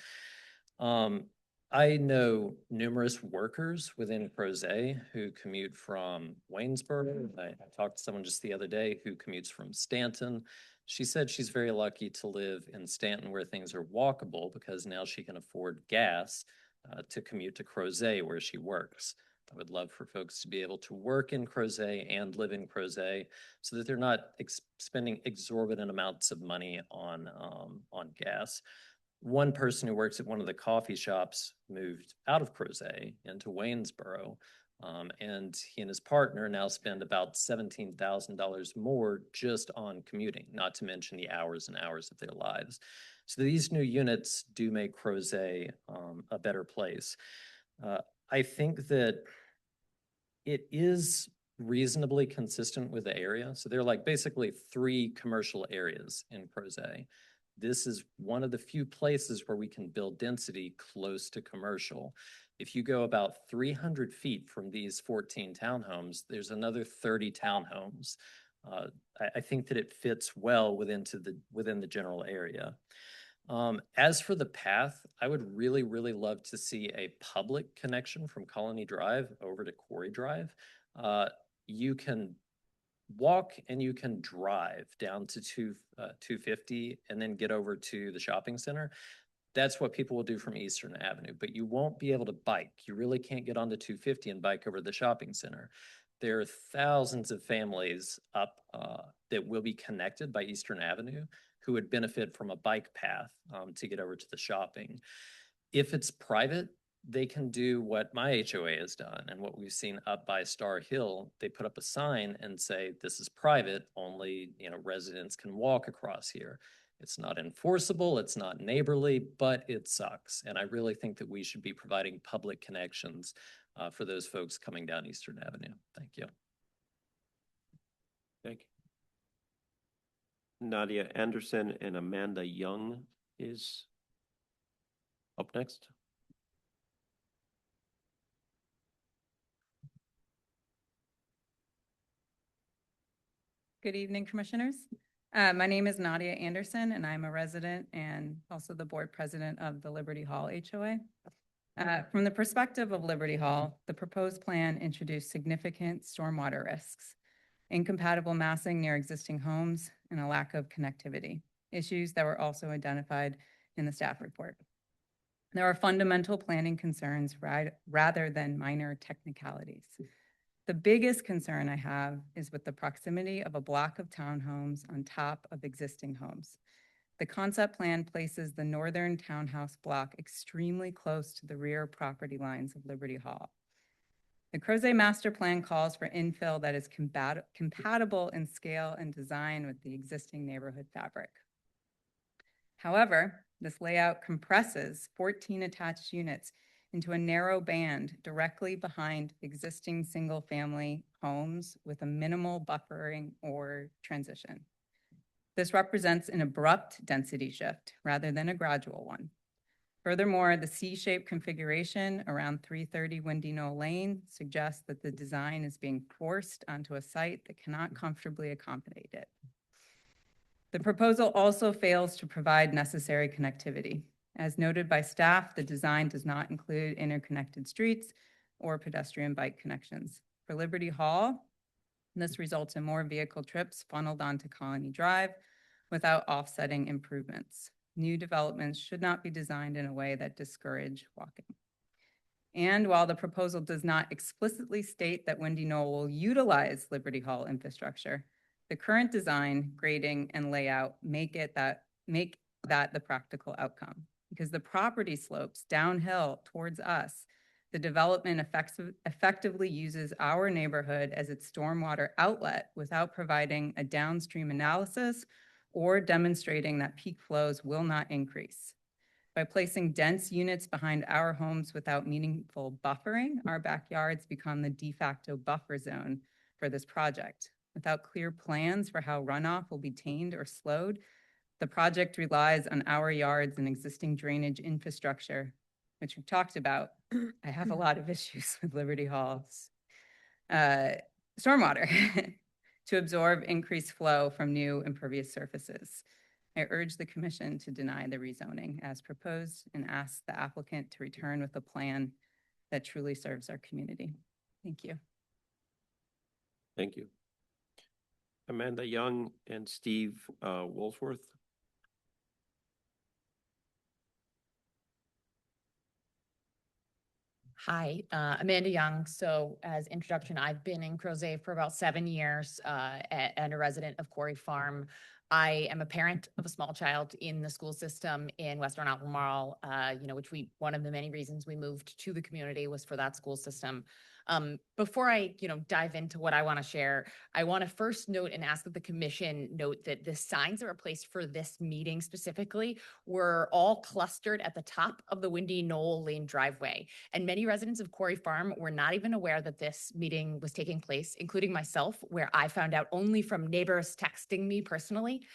I know numerous workers within Crozet who commute from Waynesboro. I talked to someone just the other day who commutes from Stanton. She said she's very lucky to live in Stanton where things are walkable because now she can afford gas to commute to Crozet where she works. I would love for folks to be able to work in Crozet and live in Crozet so that they're not spending exorbitant amounts of money on gas. One person who works at one of the coffee shops moved out of Crozet into Waynesboro, and he and his partner now spend about $17,000 more just on commuting, not to mention the hours and hours of their lives. So these new units do make Crozet a better place. I think that it is reasonably consistent with the area. So there are like basically 3 commercial areas in Crozet. This is one of the few places where we can build density close to commercial. If you go about 300 feet from these 14 townhomes, there's another 30 townhomes. I think that it fits well within the general area. As for the path, I would really, really love to see a public connection from Colony Drive over to Quarry Drive. You can walk and you can drive down to 250 and then get over to the shopping center. That's what people will do from Eastern Avenue, but you won't be able to bike. You really can't get onto 250 and bike over to the shopping center. There are thousands of families up that will be connected by Eastern Avenue who would benefit from a bike path to get over to the shopping. If it's private, they can do what my HOA has done and what we've seen up by Star Hill. They put up a sign and say, this is private, only residents can walk across here. It's not enforceable, it's not neighborly, but it sucks. And I really think that we should be providing public connections for those folks coming down Eastern Avenue. Thank you. Thank you. Nadia Anderson and Amanda Young is up next. Good evening, Commissioners. My name is Nadia Anderson, and I'm a resident and also the board president of the Liberty Hall HOA. From the perspective of Liberty Hall, the proposed plan introduced significant stormwater risks, incompatible massing near existing homes, and a lack of connectivity, issues that were also identified in the staff report. There are fundamental planning concerns rather than minor technicalities. The biggest concern I have is with the proximity of a block of townhomes on top of existing homes. The concept plan places the northern townhouse block extremely close to the rear property lines of Liberty Hall. The Crozet master plan calls for infill that is compatible in scale and design with the existing neighborhood fabric. However, this layout compresses 14 attached units into a narrow band directly behind existing single-family homes with a minimal buffering or transition. This represents an abrupt density shift rather than a gradual one. Furthermore, the C-shaped configuration around 330 Windy Knoll Lane suggests that the design is being forced onto a site that cannot comfortably accommodate it. The proposal also fails to provide necessary connectivity. As noted by staff, the design does not include interconnected streets or pedestrian bike connections. For Liberty Hall, this results in more vehicle trips funneled onto Colony Drive without offsetting improvements. New developments should not be designed in a way that discourage walking. And while the proposal does not explicitly state that Windy Knoll will utilize Liberty Hall infrastructure, the current design, grading, and layout make that the practical outcome. Because the property slopes downhill towards us, the development effectively uses our neighborhood as its stormwater outlet without providing a downstream analysis or demonstrating that peak flows will not increase. By placing dense units behind our homes without meaningful buffering, our backyards become the de facto buffer zone for this project. Without clear plans for how runoff will be tamed or slowed, the project relies on our yards and existing drainage infrastructure, which we've talked about. I have a lot of issues with Liberty Hall's stormwater to absorb increased flow from new impervious surfaces. I urge the commission to deny the rezoning as proposed and ask the applicant to return with a plan that truly serves our community. Thank you. Thank you. Amanda Young and Steve Woolsworth. Hi, Amanda Young. So as introduction, I've been in Crozet for about 7 years and a resident of Quarry Farm. I am a parent of a small child in the school system in Western Albemarle, which one of the many reasons we moved to the community was for that school system. Before I, dive into what I want to share, I want to first note and ask that the commission note that the signs that were placed for this meeting specifically were all clustered at the top of the Windy Knoll Lane driveway. And many residents of Quarry Farm were not even aware that this meeting was taking place, including myself, where I found out only from neighbors texting me personally.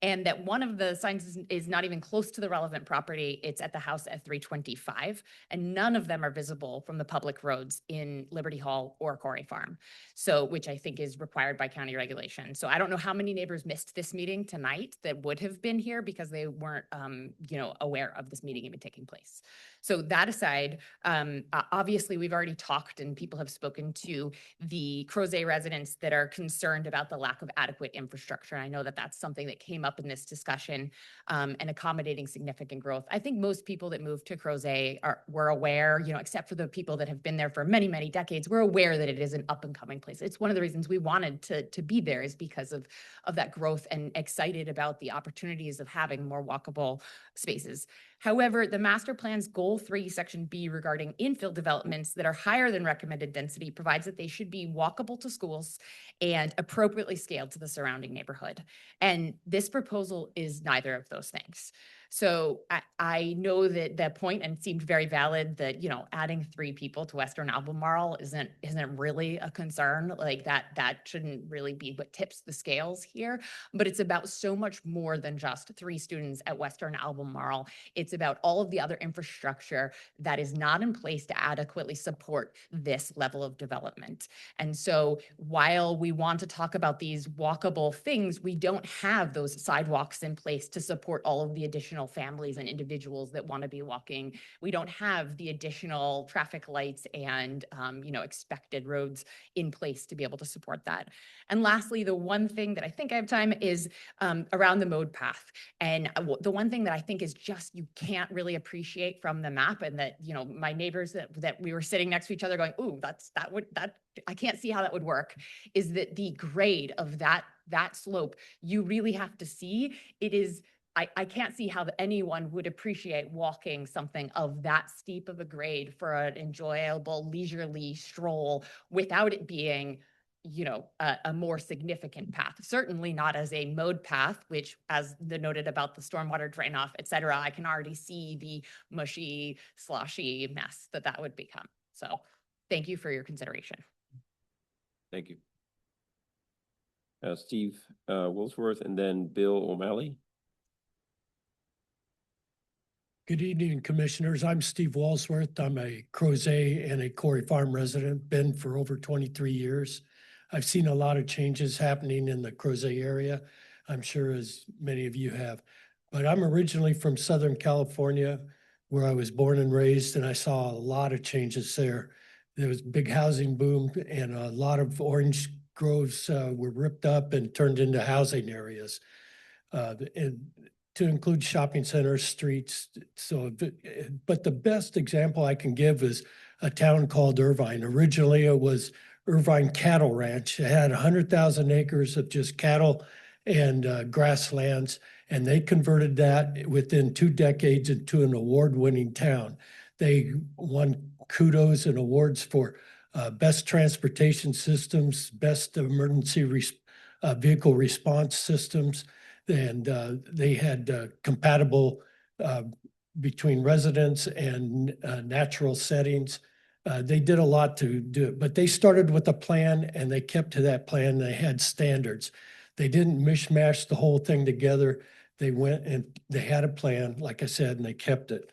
and that one of the signs is not even close to the relevant property. It's at the house at 325, and none of them are visible from the public roads in Liberty Hall or Quarry Farm. So, which I think is required by county regulation. So I don't know how many neighbors missed this meeting tonight that would have been here because they weren't, aware of this meeting even taking place. So that aside, obviously we've already talked and people have spoken to the Crozet residents that are concerned about the lack of adequate infrastructure. I know that that's something that came up in this discussion, and accommodating significant growth. I think most people that moved to Crozet were aware, except for the people that have been there for many, many decades, we're aware that it is an up and coming place. It's one of the reasons we wanted to be there, is because of that growth, and excited about the opportunities of having more walkable spaces. However, the master plan's goal 3, section B, regarding infill developments that are higher than recommended density provides that they should be walkable to schools and appropriately scaled to the surrounding neighborhood. And this proposal is neither of those things. So I know that that point, and it seemed very valid, that, adding 3 people to Western Albemarle isn't really a concern. Like that shouldn't really be what tips the scales here. But it's about so much more than just 3 students at Western Albemarle. It's about all of the other infrastructure that is not in place to adequately support this level of development. And so while we want to talk about these walkable things, we don't have those sidewalks in place to support all of the additional families and individuals that want to be walking. We don't have the additional traffic lights and, expected roads in place to be able to support that. And lastly, the one thing that I think I have time is around the mode path. And the one thing that I think is just, you can't really appreciate from the map, and that, my neighbors that we were sitting next to each other going, ooh, I can't see how that would work, is that the grade of that slope, you really have to see. It is, I can't see how anyone would appreciate walking something of that steep of a grade for an enjoyable, leisurely stroll without it being, a more significant path. Certainly not as a mode path, which, as the noted about the stormwater drain off, et cetera, I can already see the mushy, sloshy mess that would become. So thank you for your consideration. Thank you. Steve Wilsworth, and then Bill O'Malley. Good evening, Commissioners. I'm Steve Walsworth. I'm a Crozet and a Quarry Farm resident, been for over 23 years. I've seen a lot of changes happening in the Crozet area, I'm sure as many of you have. But I'm originally from Southern California, where I was born and raised, and I saw a lot of changes there. There was a big housing boom, and a lot of orange groves were ripped up and turned into housing areas. To include shopping centers, streets. So, but the best example I can give is a town called Irvine. Originally, it was Irvine Cattle Ranch. It had 100,000 acres of just cattle and grasslands, and they converted that within 2 decades into an award-winning town. They won kudos and awards for best transportation systems, best emergency vehicle response systems, and they had compatible between residents and natural settings. They did a lot to do it, but they started with a plan and they kept to that plan. They had standards. They didn't mishmash the whole thing together. They went and they had a plan, like I said, and they kept it.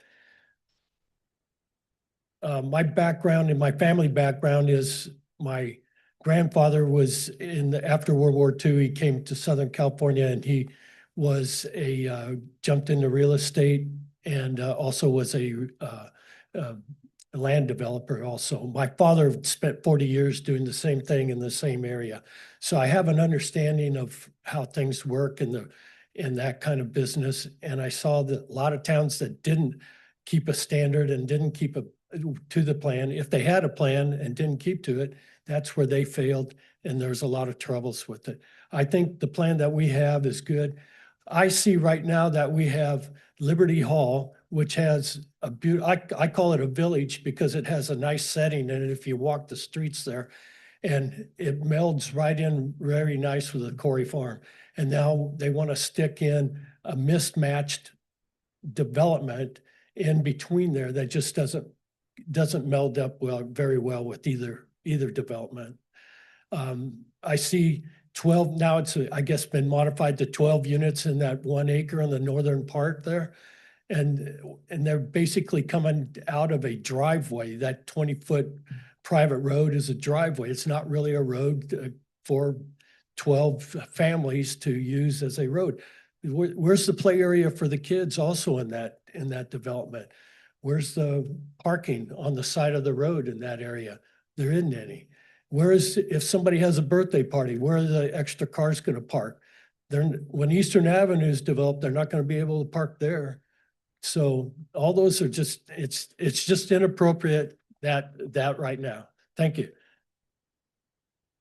My background and my family background is my grandfather was after World War II, he came to Southern California, and he was jumped into real estate, and also was a land developer also. My father spent 40 years doing the same thing in the same area. So I have an understanding of how things work in that kind of business. And I saw that a lot of towns that didn't keep a standard and didn't keep to the plan, if they had a plan and didn't keep to it, that's where they failed, and there's a lot of troubles with it. I think the plan that we have is good. I see right now that we have Liberty Hall, which has a I call it a village because it has a nice setting in it if you walk the streets there, and it melds right in very nice with the Quarry Farm. And now they want to stick in a mismatched development in between there that just doesn't meld up very well with either development. I see 12, now it's, I guess, been modified to 12 units in that 1 acre in the northern part there. And they're basically coming out of a driveway. That 20-foot private road is a driveway. It's not really a road for 12 families to use as a road. Where's the play area for the kids also in that development? Where's the parking on the side of the road in that area? There isn't any. Whereas if somebody has a birthday party, where are the extra cars going to park? When Eastern Avenue is developed, they're not going to be able to park there. So all those are just, it's just inappropriate that right now. Thank you.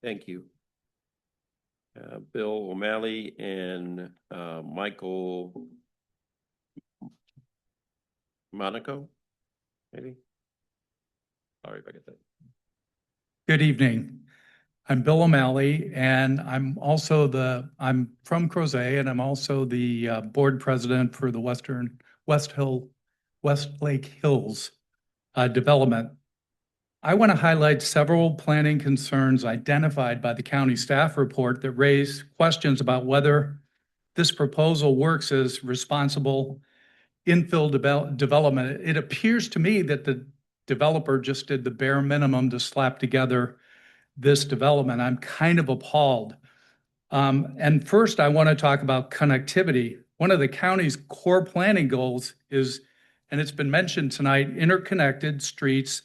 Thank you. Bill O'Malley and Michael Monaco, maybe? Sorry if I get that. Good evening. I'm Bill O'Malley, and I'm from Crozet, and I'm also the board president for the Westlake Hills development. I want to highlight several planning concerns identified by the county staff report that raise questions about whether this proposal works as responsible infill development. It appears to me that the developer just did the bare minimum to slap together this development. I'm kind of appalled. And first, I want to talk about connectivity. One of the county's core planning goals is, and it's been mentioned tonight, interconnected streets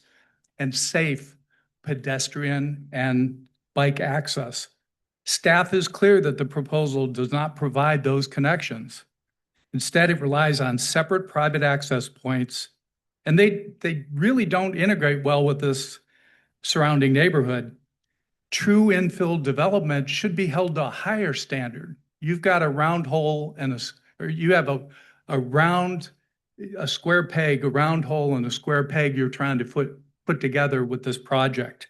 and safe pedestrian and bike access. Staff is clear that the proposal does not provide those connections. Instead, it relies on separate private access points, and they really don't integrate well with this surrounding neighborhood. True infill development should be held to a higher standard. You've got a round hole and you have a square peg, a round hole and a square peg you're trying to put together with this project.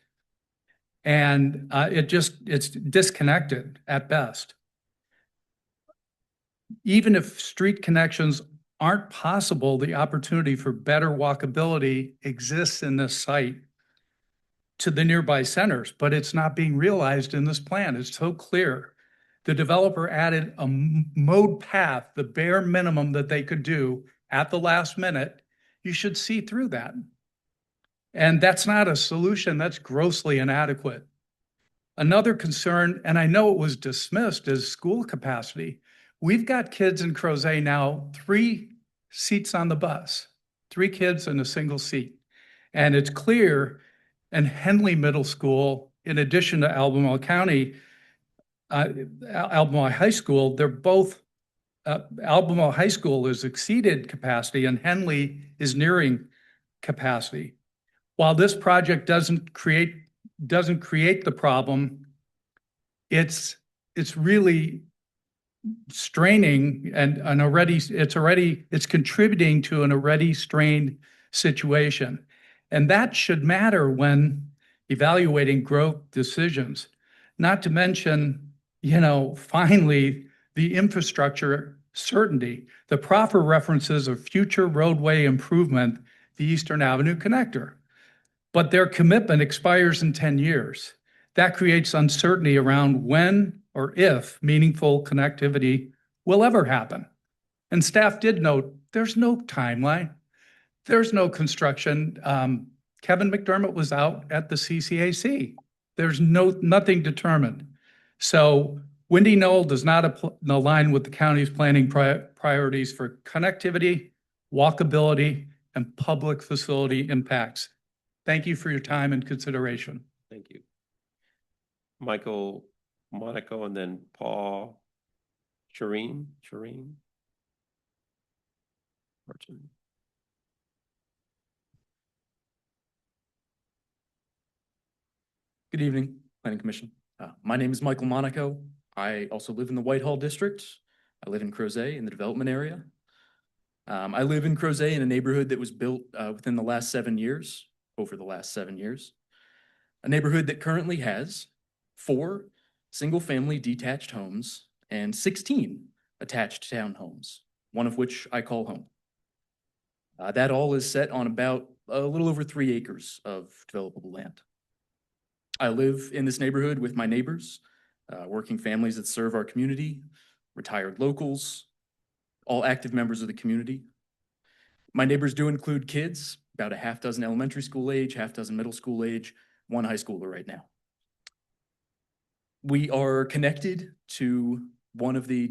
And it's disconnected at best. Even if street connections aren't possible, the opportunity for better walkability exists in this site to the nearby centers, but it's not being realized in this plan. It's so clear. The developer added a mode path, the bare minimum that they could do at the last minute. You should see through that. And that's not a solution, that's grossly inadequate. Another concern, and I know it was dismissed, is school capacity. We've got kids in Crozet now, 3 seats on the bus, 3 kids in a single seat. And it's clear, and Henley Middle School, in addition to Albemarle County, Albemarle High School, they're both, Albemarle High School has exceeded capacity and Henley is nearing capacity. While this project doesn't create the problem, it's really straining and it's contributing to an already strained situation. And that should matter when evaluating growth decisions. Not to mention, finally, the infrastructure certainty, the proper references of future roadway improvement, the Eastern Avenue connector. But their commitment expires in 10 years. That creates uncertainty around when or if meaningful connectivity will ever happen. And staff did note there's no timeline. There's no construction. Kevin McDermott was out at the CCAC. There's nothing determined. So Windy Knoll does not align with the county's planning priorities for connectivity, walkability, and public facility impacts. Thank you for your time and consideration. Thank you. Michael Monaco and then Paul Shireen. Good evening, Planning Commission. My name is Michael Monaco. I also live in the Whitehall District. I live in Crozet in the development area. I live in Crozet in a neighborhood that was built within the last 7 years, over the last 7 years. A neighborhood that currently has 4 single-family detached homes and 16 attached townhomes, one of which I call home. That all is set on about a little over 3 acres of developable land. I live in this neighborhood with my neighbors, working families that serve our community, retired locals, all active members of the community. My neighbors do include kids, about a half dozen elementary school age, half dozen middle school age, one high schooler right now. We are connected to one of the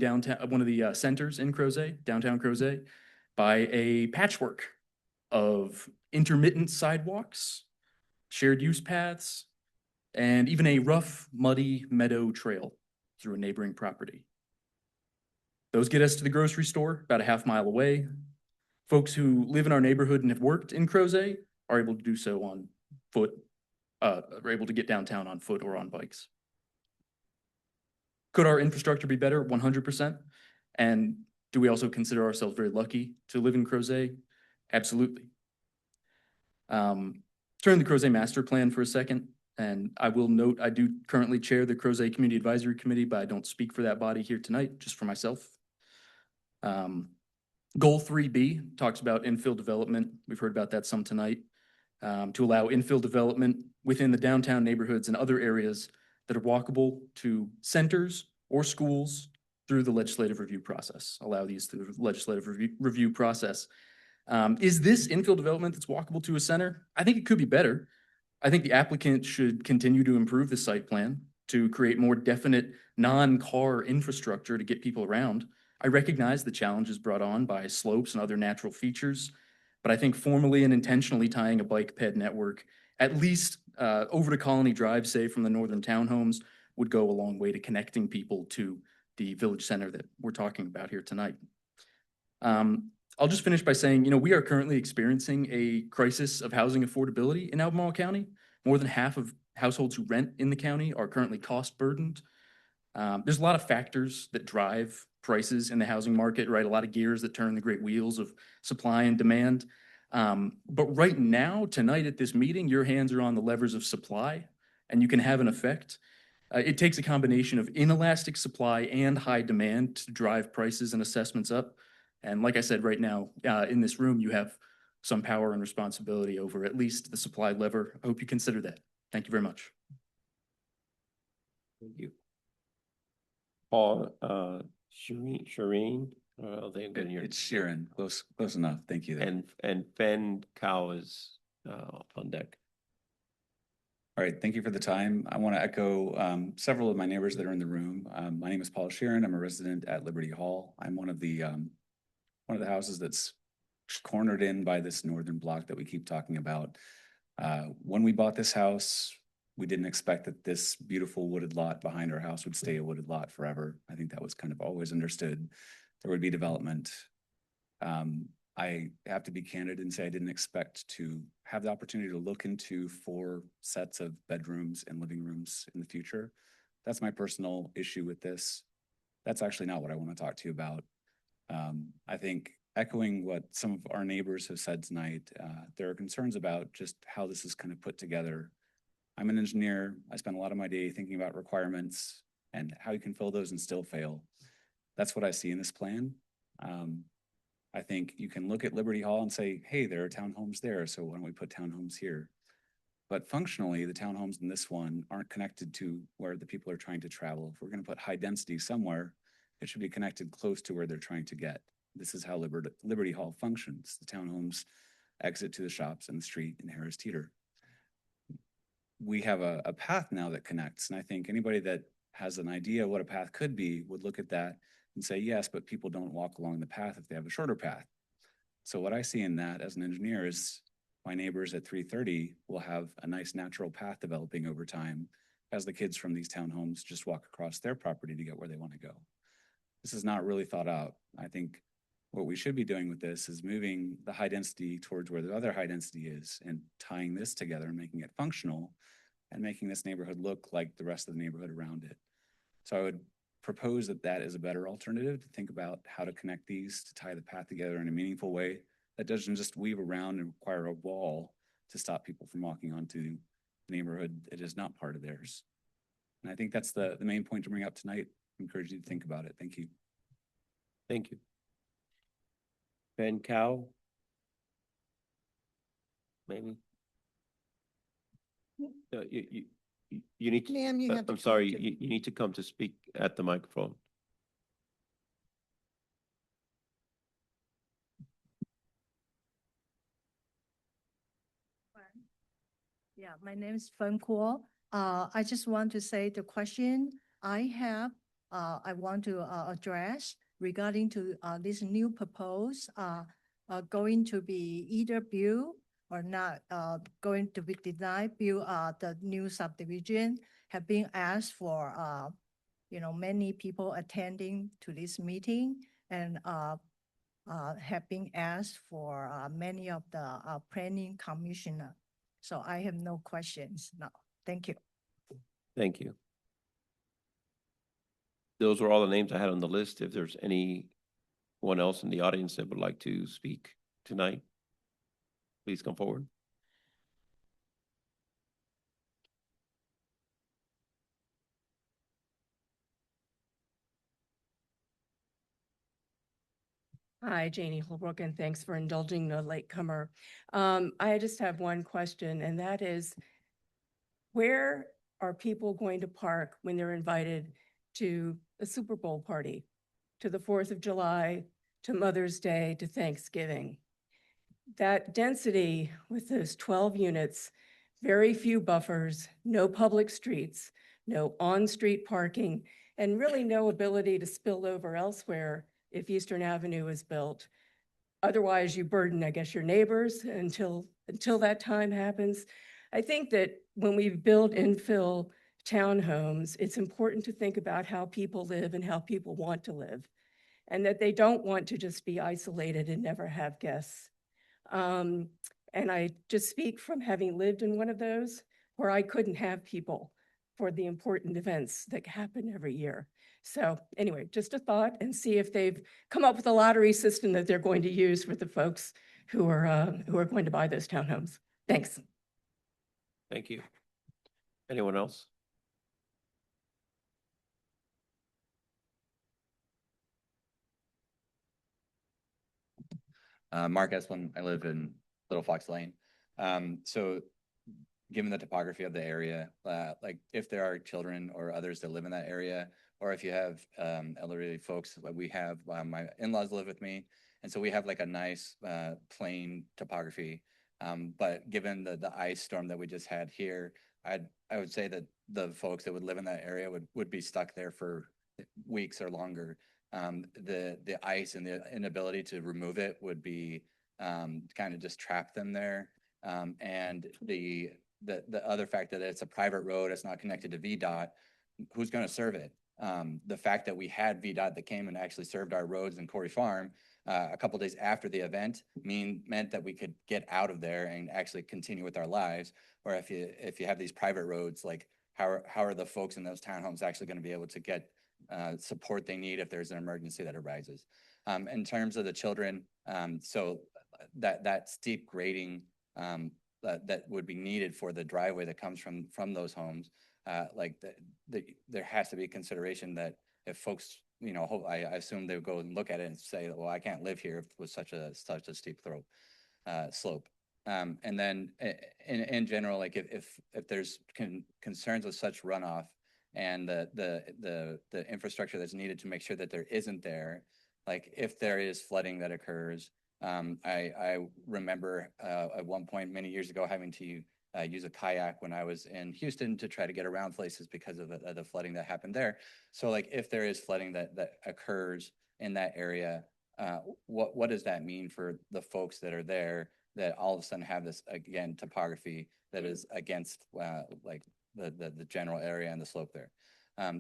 centers in Crozet, downtown Crozet, by a patchwork of intermittent sidewalks, shared use paths, and even a rough, muddy meadow trail through a neighboring property. Those get us to the grocery store about a half mile away. Folks who live in our neighborhood and have worked in Crozet are able to do so on foot, are able to get downtown on foot or on bikes. Could our infrastructure be better? 100%. And do we also consider ourselves very lucky to live in Crozet? Absolutely. Turn the Crozet Master Plan for a second. And I will note, I do currently chair the Crozet Community Advisory Committee, but I don't speak for that body here tonight, just for myself. Goal 3B talks about infill development. We've heard about that some tonight. To allow infill development within the downtown neighborhoods and other areas that are walkable to centers or schools through the legislative review process. Allow these through the legislative review process. Is this infill development that's walkable to a center? I think it could be better. I think the applicant should continue to improve the site plan to create more definite non-car infrastructure to get people around. I recognize the challenges brought on by slopes and other natural features, but I think formally and intentionally tying a bike ped network, at least over to Colony Drive, say from the northern townhomes, would go a long way to connecting people to the village center that we're talking about here tonight. I'll just finish by saying, we are currently experiencing a crisis of housing affordability in Albemarle County. More than half of households who rent in the county are currently cost burdened. There's a lot of factors that drive prices in the housing market, right? A lot of gears that turn the great wheels of supply and demand. But right now, tonight at this meeting, your hands are on the levers of supply, and you can have an effect. It takes a combination of inelastic supply and high demand to drive prices and assessments up. And like I said, right now, in this room, you have some power and responsibility over at least the supply lever. I hope you consider that. Thank you very much. Thank you. Paul, Shireen, they're good in your. It's Sharon, close enough. Thank you. And Ben Cow is on deck. All right, thank you for the time. I want to echo several of my neighbors that are in the room. My name is Paul Sheeran. I'm a resident at Liberty Hall. I'm one of the houses that's cornered in by this northern block that we keep talking about. When we bought this house, we didn't expect that this beautiful wooded lot behind our house would stay a wooded lot forever. I think that was kind of always understood. There would be development. I have to be candid and say I didn't expect to have the opportunity to look into 4 sets of bedrooms and living rooms in the future. That's my personal issue with this. That's actually not what I want to talk to you about. I think echoing what some of our neighbors have said tonight, there are concerns about just how this is kind of put together. I'm an engineer. I spend a lot of my day thinking about requirements and how you can fill those and still fail. That's what I see in this plan. I think you can look at Liberty Hall and say, hey, there are townhomes there, so why don't we put townhomes here? But functionally, the townhomes in this one aren't connected to where the people are trying to travel. If we're going to put high density somewhere, it should be connected close to where they're trying to get. This is how Liberty Hall functions. The townhomes exit to the shops and the street in Harris Teeter. We have a path now that connects, and I think anybody that has an idea what a path could be would look at that and say, yes, but people don't walk along the path if they have a shorter path. So what I see in that as an engineer is my neighbors at 330 will have a nice natural path developing over time as the kids from these townhomes just walk across their property to get where they want to go. This is not really thought out. I think what we should be doing with this is moving the high density towards where the other high density is and tying this together and making it functional and making this neighborhood look like the rest of the neighborhood around it. So I would propose that that is a better alternative to think about how to connect these to tie the path together in a meaningful way that doesn't just weave around and require a wall to stop people from walking onto the neighborhood that is not part of theirs. And I think that's the main point to bring up tonight. I encourage you to think about it. Thank you. Thank you. Ben Cow? Maybe? You need, Ma'am, you have to I'm come sorry, to- you need to come to speak at the microphone. Yeah, my name is Feng Kuo. I just want to say the question I have, I want to address regarding to this new proposed, going to be either build or not, going to be denied build, the new subdivision have been asked for, many people attending to this meeting and have been asked for many of the planning commissioner. So I have no questions now. Thank you. Thank you. Those were all the names I had on the list. If there's anyone else in the audience that would like to speak tonight, please come forward. Hi, Janie Holbrook, and thanks for indulging the latecomer. I just have one question, and that is, where are people going to park when they're invited to a Super Bowl party, to the 4th of July, to Mother's Day, to Thanksgiving? That density with those 12 units, very few buffers, no public streets, no on-street parking, and really no ability to spill over elsewhere if Eastern Avenue is built. Otherwise, you burden, I guess, your neighbors until that time happens. I think that when we build infill townhomes, it's important to think about how people live and how people want to live, and that they don't want to just be isolated and never have guests. And I just speak from having lived in one of those where I couldn't have people for the important events that happen every year. So anyway, just a thought, and see if they've come up with a lottery system that they're going to use for the folks who are going to buy those townhomes. Thanks. Thank you. Anyone else? Mark Esplin, I live in Little Fox Lane. So given the topography of the area, like if there are children or others that live in that area, or if you have elderly folks, like we have, my in-laws live with me, and so we have like a nice plain topography. But given the ice storm that we just had here, I would say that the folks that would live in that area would be stuck there for weeks or longer. The ice and the inability to remove it would be kind of just trap them there. And the other fact that it's a private road, it's not connected to VDOT, who's going to serve it? The fact that we had VDOT that came and actually served our roads in Corey Farm a couple days after the event meant that we could get out of there and actually continue with our lives. Or if you have these private roads, like how are the folks in those townhomes actually going to be able to get support they need if there's an emergency that arises? In terms of the children, so that steep grading that would be needed for the driveway that comes from those homes, there has to be consideration that if folks, I assume they would go and look at it and say, well, I can't live here with such a steep slope. And then in general, like if there's concerns with such runoff and the infrastructure that's needed to make sure that there isn't there, like if there is flooding that occurs, I remember at one point many years ago having to use a kayak when I was in Houston to try to get around places because of the flooding that happened there. So like if there is flooding that occurs in that area, what does that mean for the folks that are there that all of a sudden have this, again, topography that is against like the general area and the slope there?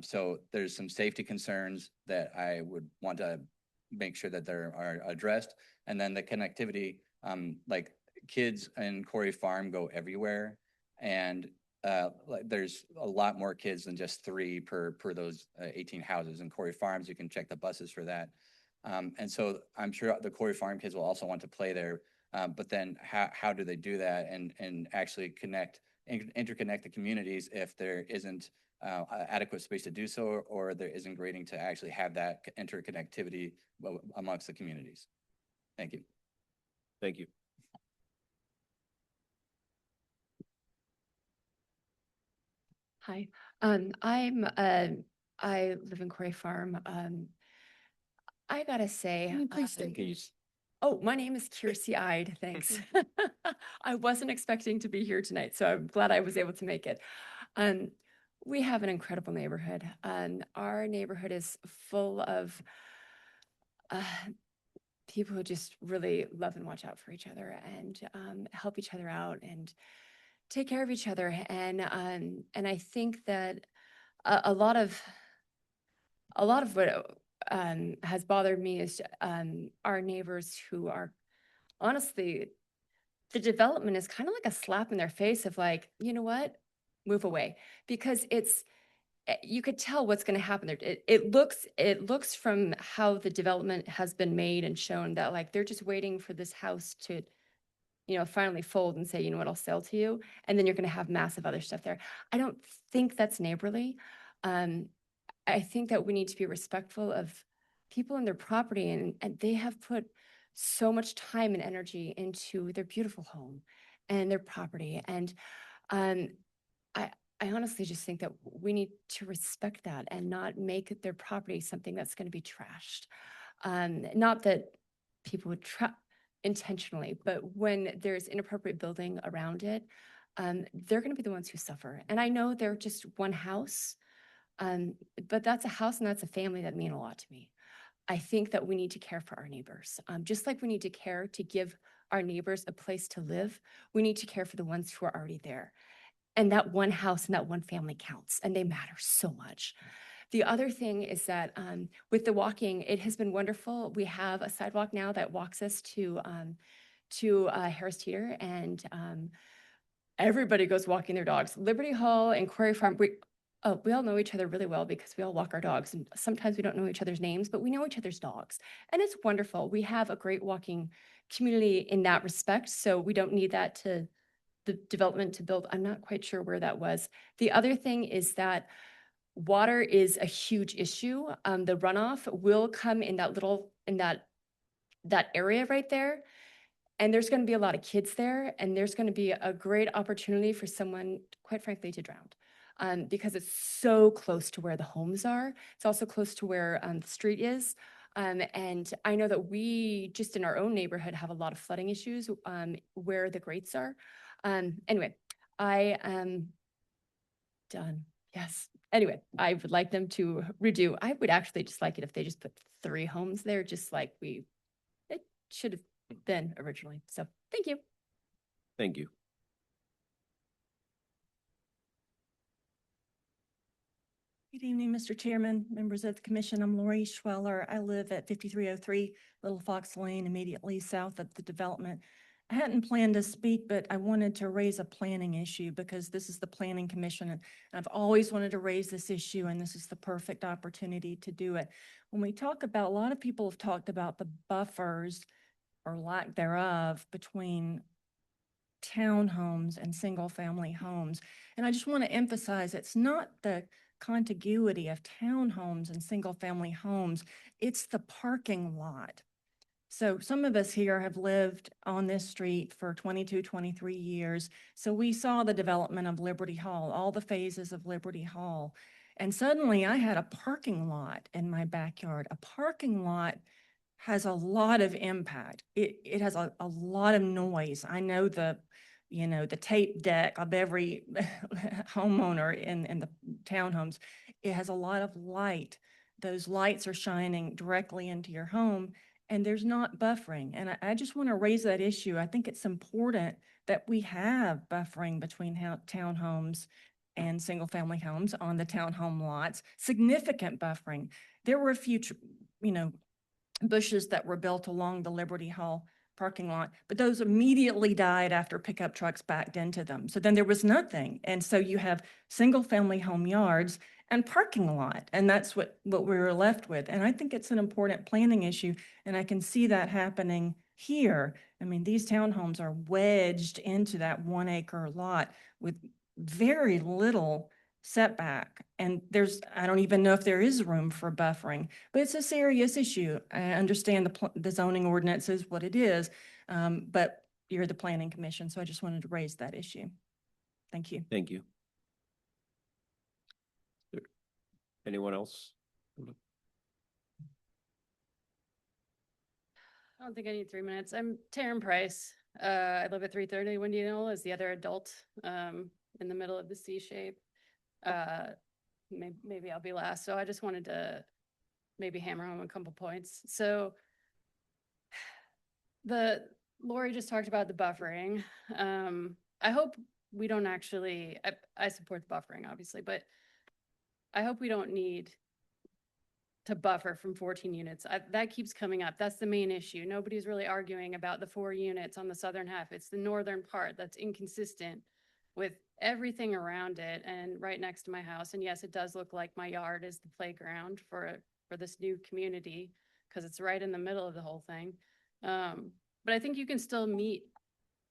So there's some safety concerns that I would want to make sure that they are addressed. And then the connectivity, like kids in Corey Farm go everywhere. And there's a lot more kids than just 3 per those 18 houses. In Corey Farms, you can check the buses for that. And so I'm sure the Corey Farm kids will also want to play there. But then how do they do that and actually interconnect the communities if there isn't adequate space to do so, or there isn't grading to actually have that interconnectivity amongst the communities? Thank you. Thank you. Hi, I live in Quarry Farm. I gotta say. Can you please state your- Oh, my name is Kiersey Ide, thanks. I wasn't expecting to be here tonight, so I'm glad I was able to make it. We have an incredible neighborhood. Our neighborhood is full of people who just really love and watch out for each other and help each other out and take care of each other. And I think that a lot of what has bothered me is our neighbors who are honestly, the development is kind of like a slap in their face of like, you know what, move away, because you could tell what's going to happen there. It looks from how the development has been made and shown that like they're just waiting for this house to, finally fold and say, you know what, I'll sell to you, and then you're going to have massive other stuff there. I don't think that's neighborly. I think that we need to be respectful of people and their property, and they have put so much time and energy into their beautiful home and their property. And I honestly just think that we need to respect that and not make their property something that's going to be trashed. Not that people would intentionally, but when there's inappropriate building around it, they're going to be the ones who suffer. And I know they're just one house. But that's a house and that's a family that mean a lot to me. I think that we need to care for our neighbors. Just like we need to care to give our neighbors a place to live, we need to care for the ones who are already there. And that one house and that one family counts, and they matter so much. The other thing is that with the walking, it has been wonderful. We have a sidewalk now that walks us to Harris Teeter, and everybody goes walking their dogs. Liberty Hall and Quarry Farm, we all know each other really well because we all walk our dogs, and sometimes we don't know each other's names, but we know each other's dogs. And it's wonderful. We have a great walking community in that respect, so we don't need the development to build. I'm not quite sure where that was. The other thing is that water is a huge issue. The runoff will come in that area right there. And there's going to be a lot of kids there, and there's going to be a great opportunity for someone, quite frankly, to drown. Because it's so close to where the homes are. It's also close to where the street is. And I know that we, just in our own neighborhood, have a lot of flooding issues where the grates are. Anyway, I am done. Yes. Anyway, I would like them to redo. I would actually just like it if they just put 3 homes there, just like it should have been originally. So thank you. Thank you. Good evening, Mr. Chairman, members of the commission. I'm Lori Schweller. I live at 5303 Little Fox Lane, immediately south of the development. I hadn't planned to speak, but I wanted to raise a planning issue because this is the Planning Commission, and I've always wanted to raise this issue, and this is the perfect opportunity to do it. When we talk about, a lot of people have talked about the buffers or lack thereof between townhomes and single-family homes. And I just want to emphasize, it's not the contiguity of townhomes and single-family homes, it's the parking lot. So some of us here have lived on this street for 22, 23 years. So we saw the development of Liberty Hall, all the phases of Liberty Hall. And suddenly I had a parking lot in my backyard. A parking lot has a lot of impact. It has a lot of noise. I know the tape deck of every homeowner in the townhomes. It has a lot of light. Those lights are shining directly into your home, and there's not buffering. And I just want to raise that issue. I think it's important that we have buffering between townhomes and single-family homes on the townhome lots, significant buffering. There were a few, bushes that were built along the Liberty Hall parking lot, but those immediately died after pickup trucks backed into them. So then there was nothing. And so you have single family home yards and parking lot. And that's what we were left with. And I think it's an important planning issue. And I can see that happening here. I mean, these townhomes are wedged into that 1 acre lot with very little setback. And I don't even know if there is room for buffering, but it's a serious issue. I understand the zoning ordinance is what it is, but you're the Planning Commission, so I just wanted to raise that issue. Thank you. Thank you. Anyone else? I don't think I need 3 minutes. I'm Taryn Price. I live at 330 Windy Knoll as the other adult, in the middle of the C shape. Maybe I'll be last. So I just wanted to maybe hammer home a couple points. So Lori just talked about the buffering. I hope we don't actually, I support the buffering obviously, but I hope we don't need to buffer from 14 units. That keeps coming up. That's the main issue. Nobody's really arguing about the 4 units on the southern half. It's the northern part that's inconsistent with everything around it and right next to my house. And yes, it does look like my yard is the playground for this new community because it's right in the middle of the whole thing. But I think you can still meet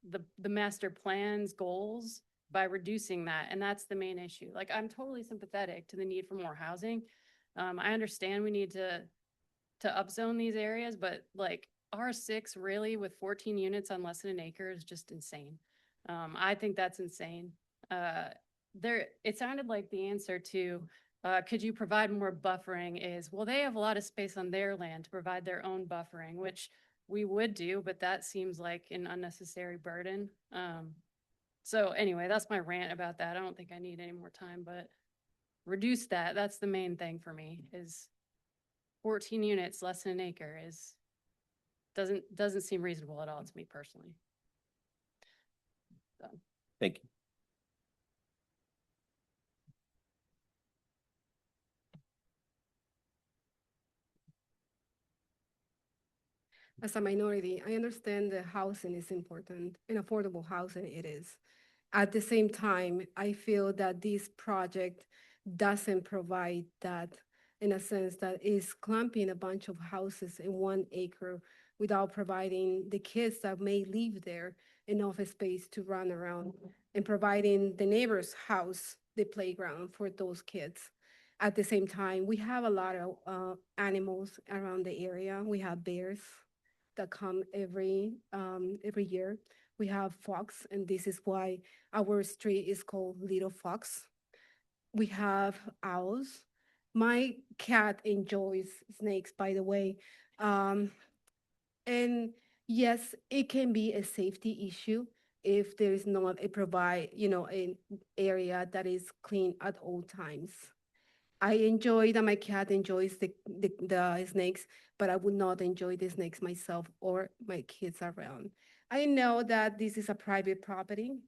the master plan's goals by reducing that. And that's the main issue. Like, I'm totally sympathetic to the need for more housing. I understand we need to upzone these areas, but like R6 really with 14 units on less than an acre is just insane. I think that's insane. It sounded like the answer to, could you provide more buffering is, well, they have a lot of space on their land to provide their own buffering, which we would do, but that seems like an unnecessary burden. So anyway, that's my rant about that. I don't think I need any more time, but reduce that. That's the main thing for me is 14 units, less than an acre doesn't seem reasonable at all to me personally. So. Thank you. As a minority, I understand that housing is important and affordable housing it is. At the same time, I feel that this project doesn't provide that in a sense that is clumping a bunch of houses in 1 acre without providing the kids that may live there enough space to run around and providing the neighbor's house the playground for those kids. At the same time, we have a lot of animals around the area. We have bears that come every year. We have fox, and this is why our street is called Little Fox. We have owls. My cat enjoys snakes, by the way. And yes, it can be a safety issue if there is not an area that is clean at all times. I enjoy that my cat enjoys the snakes, but I would not enjoy the snakes myself or my kids around. I know that this is a private property,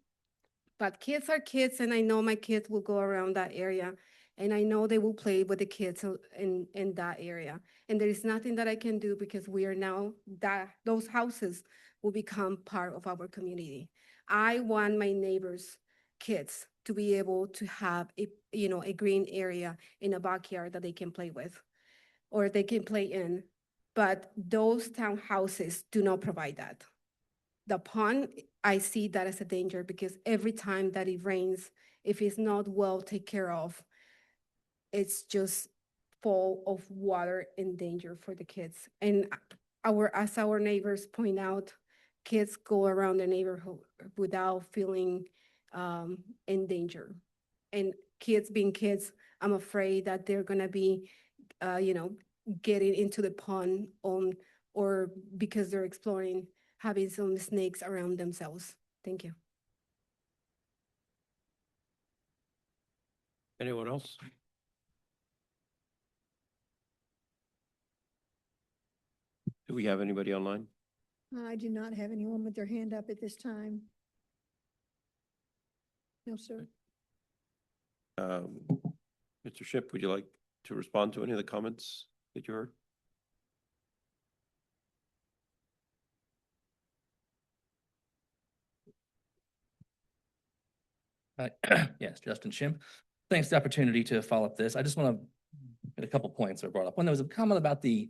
but kids are kids, and I know my kids will go around that area, and I know they will play with the kids in that area. And there is nothing that I can do because we are now that those houses will become part of our community. I want my neighbors' kids to be able to have a green area in a backyard that they can play with or they can play in. But those townhouses do not provide that. The pond, I see that as a danger because every time that it rains, if it's not well taken care of, it's just full of water and danger for the kids. And as our neighbors point out, kids go around the neighborhood without feeling in danger. And kids being kids, I'm afraid that they're gonna be, getting into the pond or because they're exploring, having some snakes around themselves. Thank you. Anyone else? Do we have anybody online? I do not have anyone with their hand up at this time. No, sir. Mr. Ship, would you like to respond to any of the comments that you heard? Yes, Justin Shim. Thanks for the opportunity to follow up this. I just want to get a couple points that were brought up. When there was a comment about the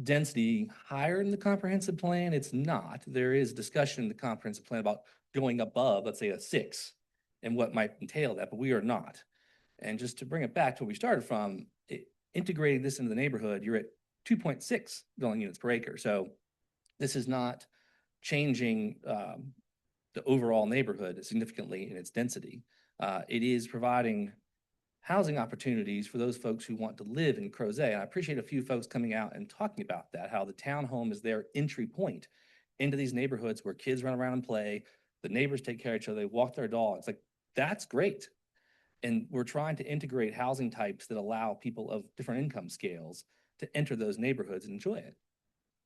density higher in the comprehensive plan, it's not. There is discussion in the comprehensive plan about going above, let's say, a 6 and what might entail that, but we are not. And just to bring it back to where we started from, integrating this into the neighborhood, you're at 2.6 dwelling units per acre. So this is not changing the overall neighborhood significantly in its density. It is providing housing opportunities for those folks who want to live in Crozet. And I appreciate a few folks coming out and talking about that, how the townhome is their entry point into these neighborhoods where kids run around and play, the neighbors take care of each other, they walk their dogs. Like, that's great. And we're trying to integrate housing types that allow people of different income scales to enter those neighborhoods and enjoy it.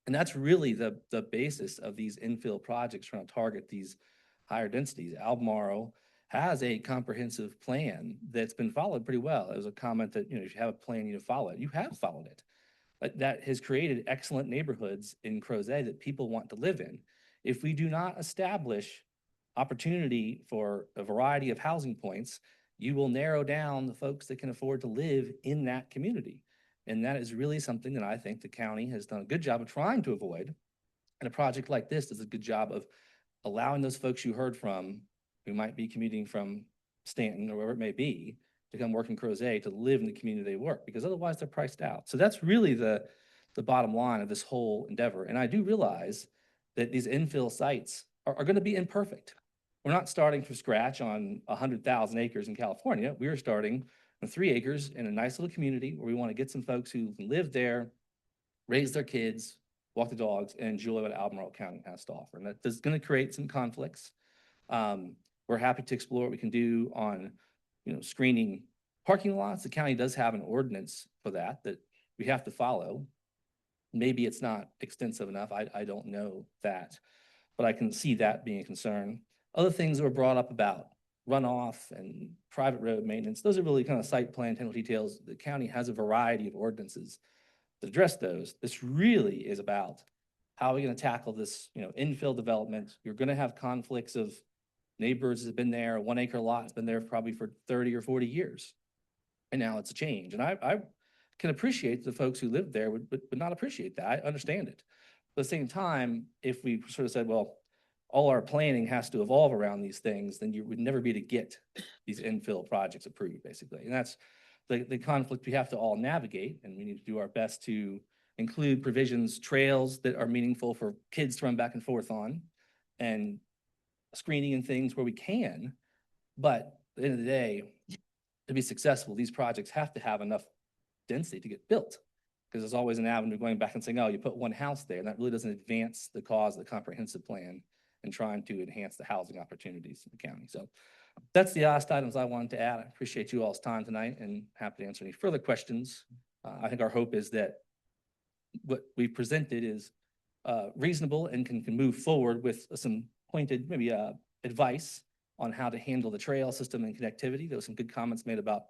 And that's really the basis of these infill projects trying to target these higher densities. Albemarle has a comprehensive plan that's been followed pretty well. There was a comment that, if you have a plan, you follow it. You have followed it. But that has created excellent neighborhoods in Crozet that people want to live in. If we do not establish opportunity for a variety of housing points, you will narrow down the folks that can afford to live in that community. And that is really something that I think the county has done a good job of trying to avoid. And a project like this does a good job of allowing those folks you heard from who might be commuting from Stanton or wherever it may be to come work in Crozet to live in the community they work, because otherwise they're priced out. So that's really the bottom line of this whole endeavor. And I do realize that these infill sites are going to be imperfect. We're not starting from scratch on 100,000 acres in California. We are starting on 3 acres in a nice little community where we want to get some folks who can live there, raise their kids, walk the dogs, and enjoy what Albemarle County has to offer. And that is going to create some conflicts. We're happy to explore what we can do on, screening parking lots. The county does have an ordinance for that we have to follow. Maybe it's not extensive enough. I don't know that, but I can see that being a concern. Other things that were brought up about runoff and private road maintenance, those are really kind of site plan technical details. The county has a variety of ordinances that address those. This really is about how are we going to tackle this, infill development. You're going to have conflicts of neighbors that have been there, a 1 acre lot has been there probably for 30 or 40 years. And now it's a change. And I can appreciate the folks who live there would not appreciate that. I understand it. But at the same time, if we sort of said, well, all our planning has to evolve around these things, then you would never be to get these infill projects approved, basically. And that's the conflict we have to all navigate, and we need to do our best to include provisions, trails that are meaningful for kids to run back and forth on, and screening and things where we can. But at the end of the day, to be successful, these projects have to have enough density to get built, because there's always an avenue going back and saying, oh, you put one house there, and that really doesn't advance the cause of the comprehensive plan and trying to enhance the housing opportunities in the county. So that's the last items I wanted to add. I appreciate you all's time tonight and happy to answer any further questions. I think our hope is that what we've presented is reasonable and can move forward with some pointed, maybe advice on how to handle the trail system and connectivity. There was some good comments made about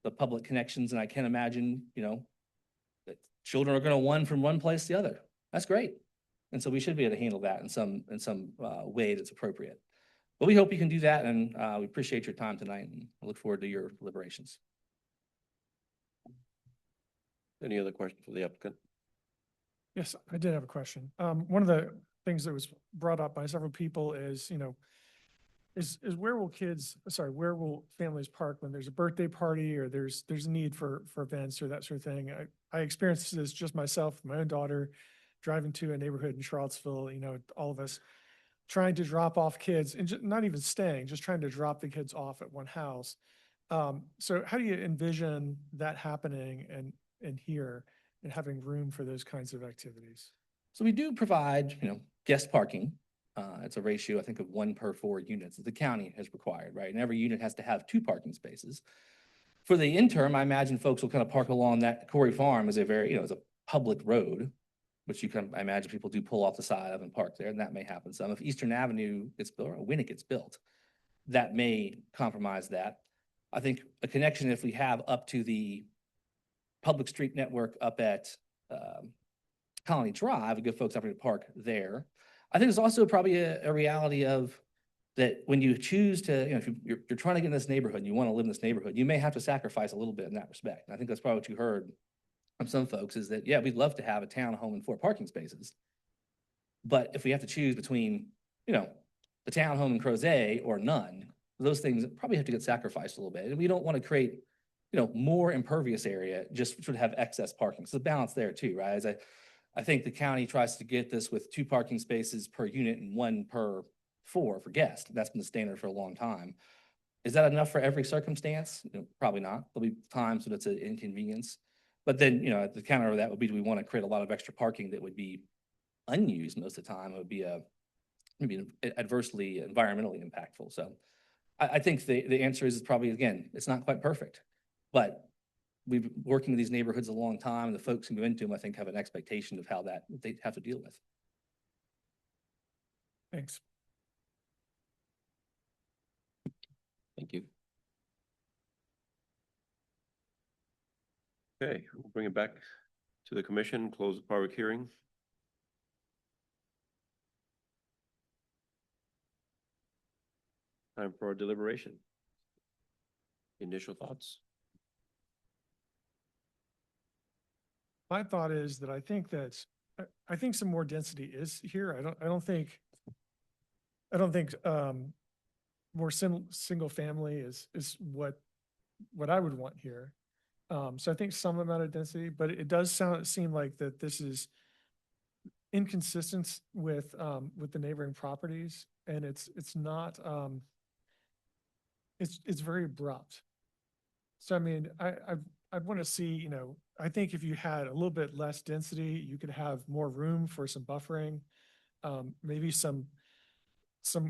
the public connections, and I can imagine, that children are going to run from one place to the other. That's great. And so we should be able to handle that in some way that's appropriate. But we hope you can do that, and we appreciate your time tonight, and I look forward to your deliberations. Any other questions for the applicant? Yes, I did have a question. One of the things that was brought up by several people is, is where where will families park when there's a birthday party or there's a need for events or that sort of thing? I experienced this just myself, my own daughter, driving to a neighborhood in Charlottesville, all of us trying to drop off kids and not even staying, just trying to drop the kids off at one house. So how do you envision that happening and here and having room for those kinds of activities? So we do provide, guest parking. It's a ratio, I think, of 1 per 4 units that the county has required, right? And every unit has to have 2 parking spaces. For the interim, I imagine folks will kind of park along that. Corey Farm is a very, it's a public road, which I imagine people do pull off the side of and park there, and that may happen some. If Eastern Avenue gets built, or when it gets built, that may compromise that. I think a connection, if we have up to the public street network up at Colony Drive, would give folks opportunity to park there. I think there's also probably a reality of that when you choose to, if you're trying to get in this neighborhood and you want to live in this neighborhood, you may have to sacrifice a little bit in that respect. And I think that's probably what you heard from some folks is that, yeah, we'd love to have a townhome and 4 parking spaces. But if we have to choose between, the townhome in Crozet or none, those things probably have to get sacrificed a little bit. And we don't want to create, more impervious area just to have excess parking. So the balance there too, right? As I think the county tries to get this with 2 parking spaces per unit and 1 per 4 for guests. That's been the standard for a long time. Is that enough for every circumstance? Probably not. There'll be times when it's an inconvenience. But then, at the counter of that would be, do we want to create a lot of extra parking that would be unused most of the time? It would be maybe adversely environmentally impactful. So I think the answer is probably, again, it's not quite perfect, but we've been working with these neighborhoods a long time, and the folks who go into them, I think, have an expectation of how that they have to deal with. Thanks. Thank you. Okay, we'll bring it back to the commission, close the public hearing. Time for our deliberation. Initial thoughts? My thought is that I think some more density is here. I don't think more single family is what I would want here. So I think some amount of density, but it does seem like that this is inconsistent with the neighboring properties, and it's not it's very abrupt. So I mean, I want to see, I think if you had a little bit less density, you could have more room for some buffering, maybe some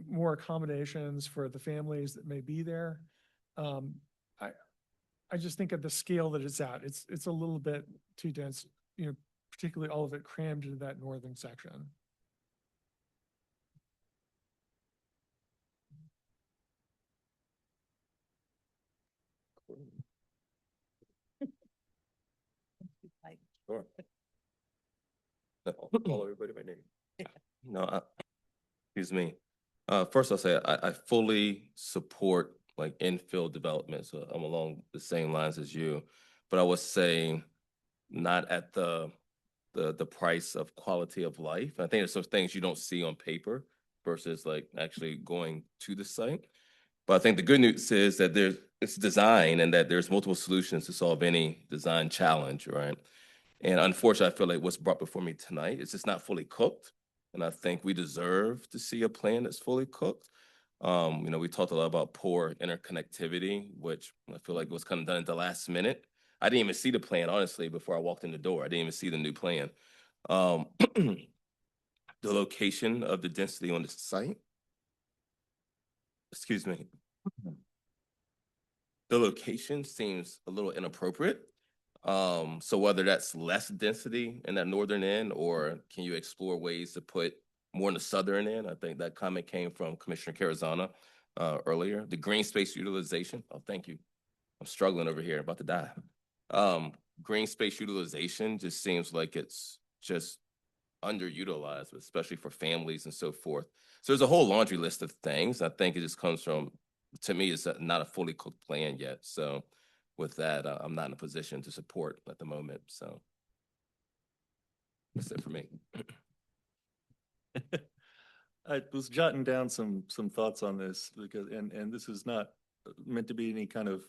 more accommodations for the families that may be there. I just think at the scale that it's at, it's a little bit too dense, particularly all of it crammed into that northern section. Sure. Call everybody by name. No, excuse me. First I'll say I fully support like infill development, so I'm along the same lines as you. But I was saying not at the price of quality of life. I think there's some things you don't see on paper versus like actually going to the site. But I think the good news is that it's design and that there's multiple solutions to solve any design challenge, right? And unfortunately, I feel like what's brought before me tonight is just not fully cooked. And I think we deserve to see a plan that's fully cooked. We talked a lot about poor interconnectivity, which I feel like was kind of done at the last minute. I didn't even see the plan, honestly, before I walked in the door. I didn't even see the new plan. The location of the density on the site. Excuse me. The location seems a little inappropriate. So whether that's less density in that northern end, or can you explore ways to put more in the southern end? I think that comment came from Commissioner Carazana earlier. The green space utilization. Oh, thank you. I'm struggling over here, about to die. Green space utilization just seems like it's just underutilized, especially for families and so forth. So there's a whole laundry list of things. I think it just comes from, to me, it's not a fully cooked plan yet. So with that, I'm not in a position to support at the moment. So that's it for me. I was jotting down some thoughts on this because, and this is not meant to be any kind of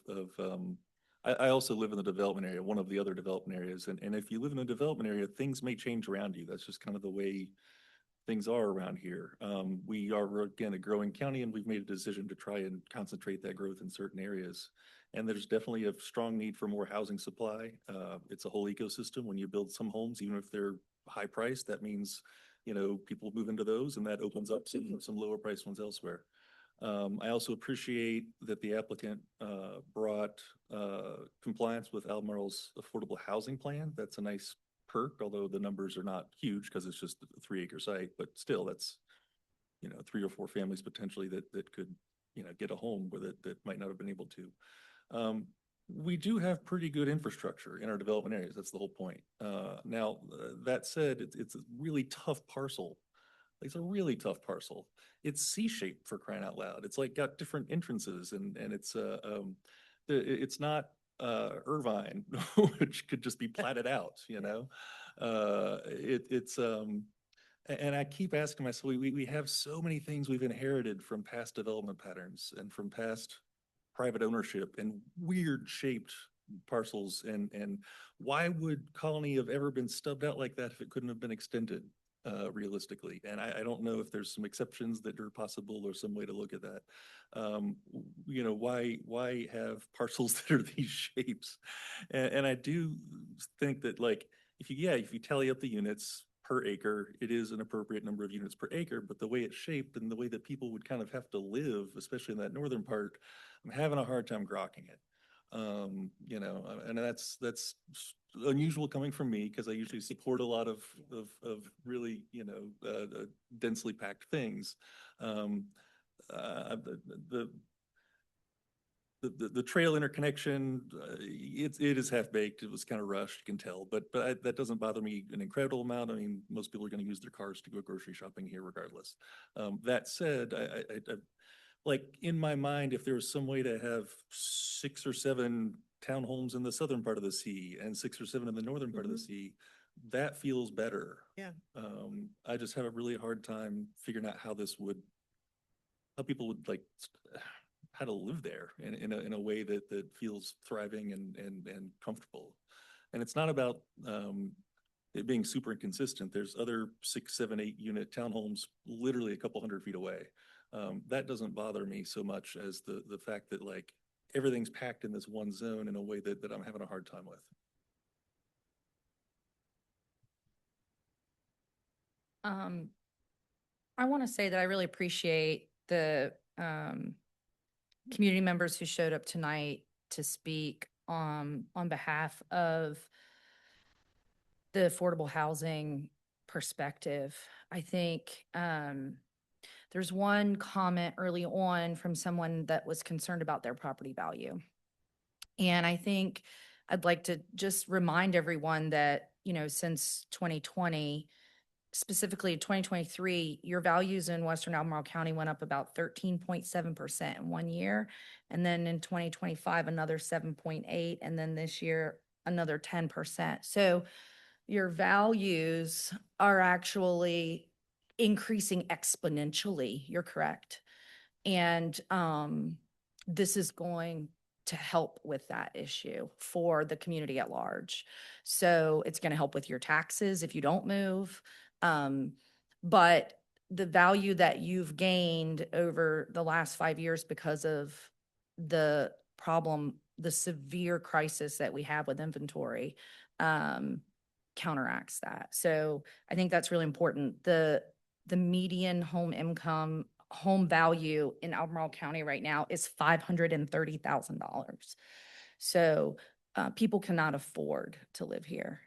I also live in the development area, one of the other development areas. And if you live in a development area, things may change around you. That's just kind of the way things are around here. We are, again, a growing county, and we've made a decision to try and concentrate that growth in certain areas. And there's definitely a strong need for more housing supply. It's a whole ecosystem. When you build some homes, even if they're high priced, that means, people move into those, and that opens up some lower priced ones elsewhere. I also appreciate that the applicant brought compliance with Albemarle's affordable housing plan. That's a nice perk, although the numbers are not huge because it's just a 3-acre site, but still that's, 3 or 4 families potentially that could, get a home with it that might not have been able to. We do have pretty good infrastructure in our development areas. That's the whole point. Now, that said, it's a really tough parcel. It's a really tough parcel. It's C-shaped, for crying out loud. It's like got different entrances, and it's not Irvine, which could just be platted out, and I keep asking myself, we have so many things we've inherited from past development patterns and from past private ownership and weird shaped parcels. And why would Colony have ever been stubbed out like that if it couldn't have been extended? realistically. And I don't know if there's some exceptions that are possible or some way to look at that. You know, why have parcels that are these shapes? And I do think that like, if you tally up the units per acre, it is an appropriate number of units per acre, but the way it's shaped and the way that people would kind of have to live, especially in that northern part, I'm having a hard time grokking it. You know, and that's unusual coming from me because I usually support a lot of really, you know, densely packed things. The the trail interconnection, it is half baked. It was kind of rushed, you can tell, but that doesn't bother me an incredible amount. I mean, most people are going to use their cars to go grocery shopping here regardless. That said, I like in my mind, if there was some way to have 6 or 7 townhomes in the southern part of the sea and 6 or 7 in the northern part of the sea, that feels better. Yeah. I just have a really hard time figuring out how people would like how to live there in a way that feels thriving and comfortable. And it's not about it being super inconsistent. There's other 6, 7, 8 unit townhomes literally a couple hundred feet away. That doesn't bother me so much as the fact that like everything's packed in this one zone in a way that I'm having a hard time with. I want to say that I really appreciate the community members who showed up tonight to speak on behalf of the affordable housing perspective. I think there's one comment early on from someone that was concerned about their property value. And I think I'd like to just remind everyone that, you know, since 2020, specifically 2023, your values in Western Albemarle County went up about 13.7% in 1 year. And then in 2025, another 7.8. And then this year, another 10%. So your values are actually increasing exponentially. You're correct. And this is going to help with that issue for the community at large. So it's going to help with your taxes if you don't move. But the value that you've gained over the last 5 years because of the problem, the severe crisis that we have with inventory, counteracts that. So I think that's really important. The median home income, home value in Albemarle County right now is $530,000. So people cannot afford to live here.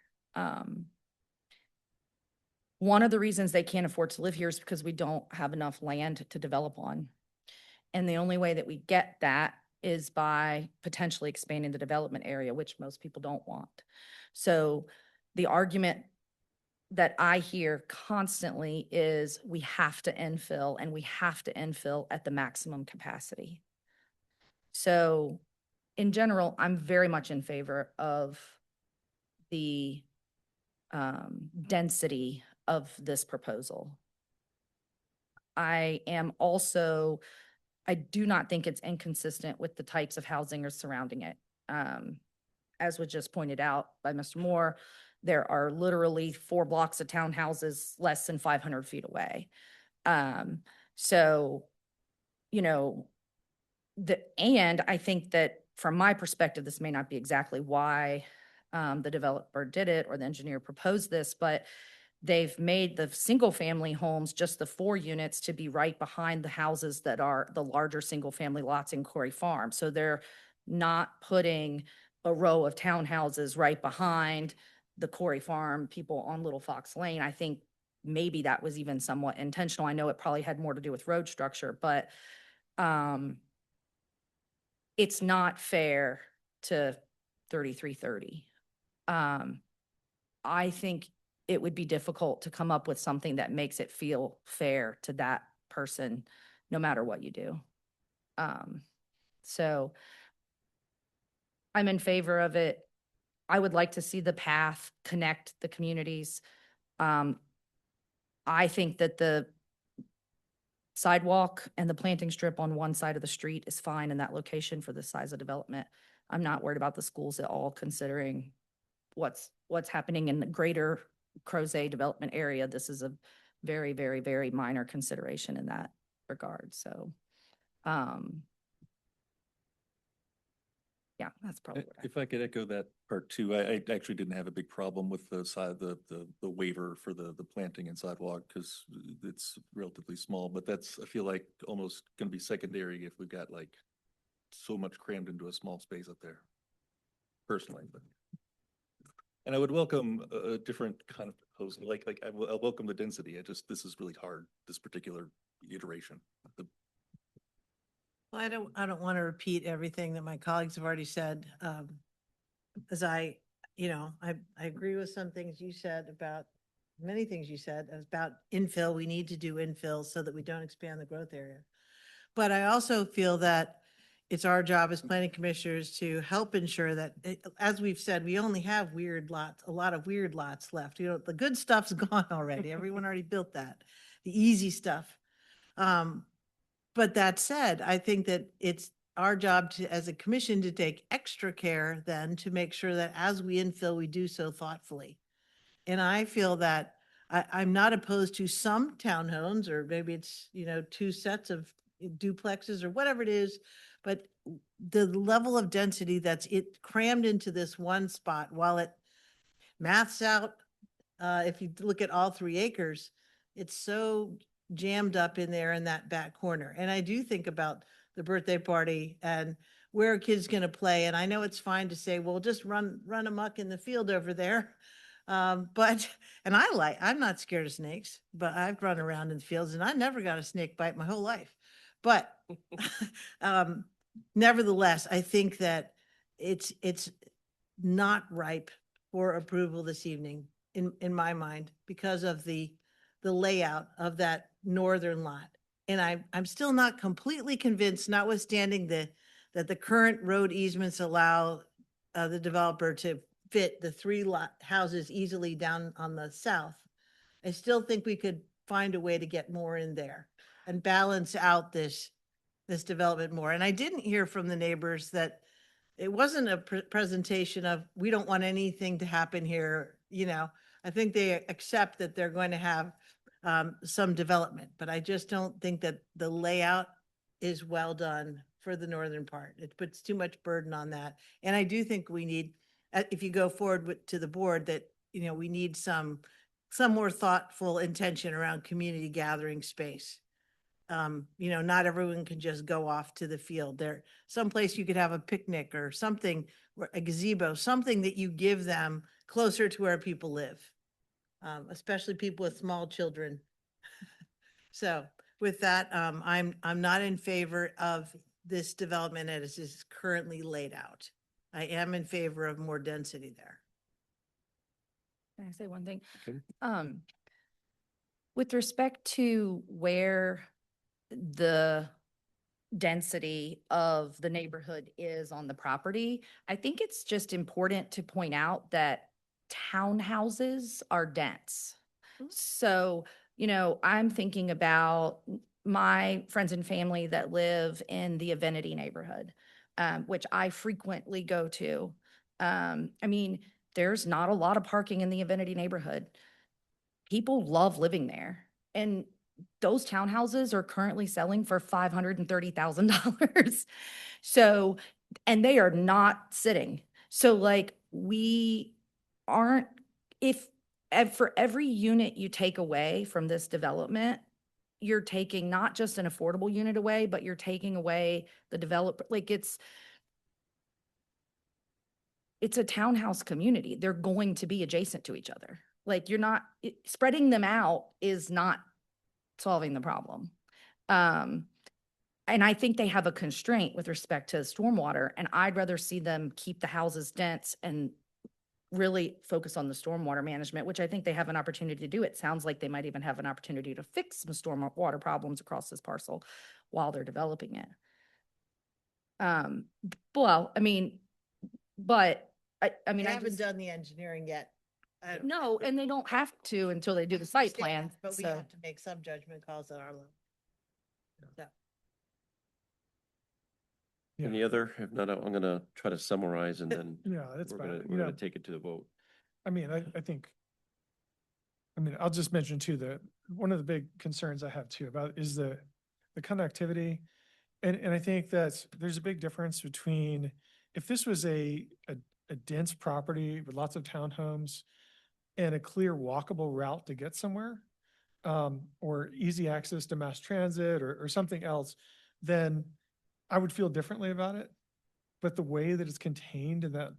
One of the reasons they can't afford to live here is because we don't have enough land to develop on. And the only way that we get that is by potentially expanding the development area, which most people don't want. So the argument that I hear constantly is we have to infill and we have to infill at the maximum capacity. So in general, I'm very much in favor of the density of this proposal. I do not think it's inconsistent with the types of housing or surrounding it. As was just pointed out by Mr. Moore, there are literally 4 blocks of townhouses less than 500 feet away. So, you know, and I think that from my perspective, this may not be exactly why the developer did it or the engineer proposed this, but they've made the single family homes, just the 4 units, to be right behind the houses that are the larger single family lots in Quarry Farm. So they're not putting a row of townhouses right behind the Quarry Farm people on Little Fox Lane. I think maybe that was even somewhat intentional. I know it probably had more to do with road structure, but it's not fair to 3330. I think it would be difficult to come up with something that makes it feel fair to that person, no matter what you do. So I'm in favor of it. I would like to see the path connect the communities. I think that the sidewalk and the planting strip on one side of the street is fine in that location for the size of development. I'm not worried about the schools at all, considering what's happening in the greater Crozet development area, this is a very, very, very minor consideration in that regard. So, yeah, that's probably what I. If I could echo that part too, I actually didn't have a big problem with the side, the waiver for the planting and sidewalk, because it's relatively small, but that's, I feel like almost gonna be secondary if we've got like so much crammed into a small space up there. Personally, but. And I would welcome a different kind of proposal, like I'll welcome the density. This is really hard, this particular iteration. Well, I don't want to repeat everything that my colleagues have already said. As I agree with some things you said about, many things you said about infill. We need to do infill so that we don't expand the growth area. But I also feel that it's our job as planning commissioners to help ensure that, as we've said, we only have a lot of weird lots left. The good stuff's gone already. Everyone already built that, the easy stuff. But that said, I think that it's our job as a commission to take extra care then to make sure that as we infill, we do so thoughtfully. And I feel that I'm not opposed to some townhomes, or maybe it's, 2 sets of duplexes or whatever it is, but the level of density that's crammed into this one spot, while it maths out, if you look at all 3 acres, it's so jammed up in there in that back corner. And I do think about the birthday party and where a kid's going to play. And I know it's fine to say, well, just run amok in the field over there. I'm not scared of snakes, but I've run around in the fields and I never got a snake bite my whole life. But nevertheless, I think that it's not ripe for approval this evening in my mind because of the layout of that northern lot. And I'm still not completely convinced, notwithstanding that the current road easements allow the developer to fit the 3 houses easily down on the south. I still think we could find a way to get more in there and balance out this development more. And I didn't hear from the neighbors that it wasn't a presentation of, we don't want anything to happen here. I think they accept that they're going to have some development, but I just don't think that the layout is well done for the northern part. It puts too much burden on that. And I do think we need, if you go forward to the board, that, we need some more thoughtful intention around community gathering space. Not everyone can just go off to the field. Someplace you could have a picnic or something, a gazebo, something that you give them closer to where people live, especially people with small children. So with that, I'm not in favor of this development as is currently laid out. I am in favor of more density there. Can I say one thing? Okay. With respect to where the density of the neighborhood is on the property, I think it's just important to point out that townhouses are dense. So, I'm thinking about my friends and family that live in the Avinity neighborhood, which I frequently go to. There's not a lot of parking in the Avinity neighborhood. People love living there. And those townhouses are currently selling for $530,000. So, and they are not sitting. So we aren't, for every unit you take away from this development, you're taking not just an affordable unit away, but you're taking away the developer, it's a townhouse community. They're going to be adjacent to each other. Spreading them out is not solving the problem. And I think they have a constraint with respect to stormwater, and I'd rather see them keep the houses dense and really focus on the stormwater management, which I think they have an opportunity to do. It sounds like they might even have an opportunity to fix some stormwater problems across this parcel while they're developing it. They haven't done the engineering yet. No, and they don't have to until they do the site plan. But we so- have to make some judgment calls at our level. So. Any other? If not, I'm gonna try to summarize and then Yeah, that's we're fine. gonna take it to the vote. I think I mean, I'll just mention too, that one of the big concerns I have too about is the connectivity. And I think that there's a big difference between if this was a dense property with lots of townhomes and a clear walkable route to get somewhere, or easy access to mass transit or something else, then I would feel differently about it. But the way that it's contained in that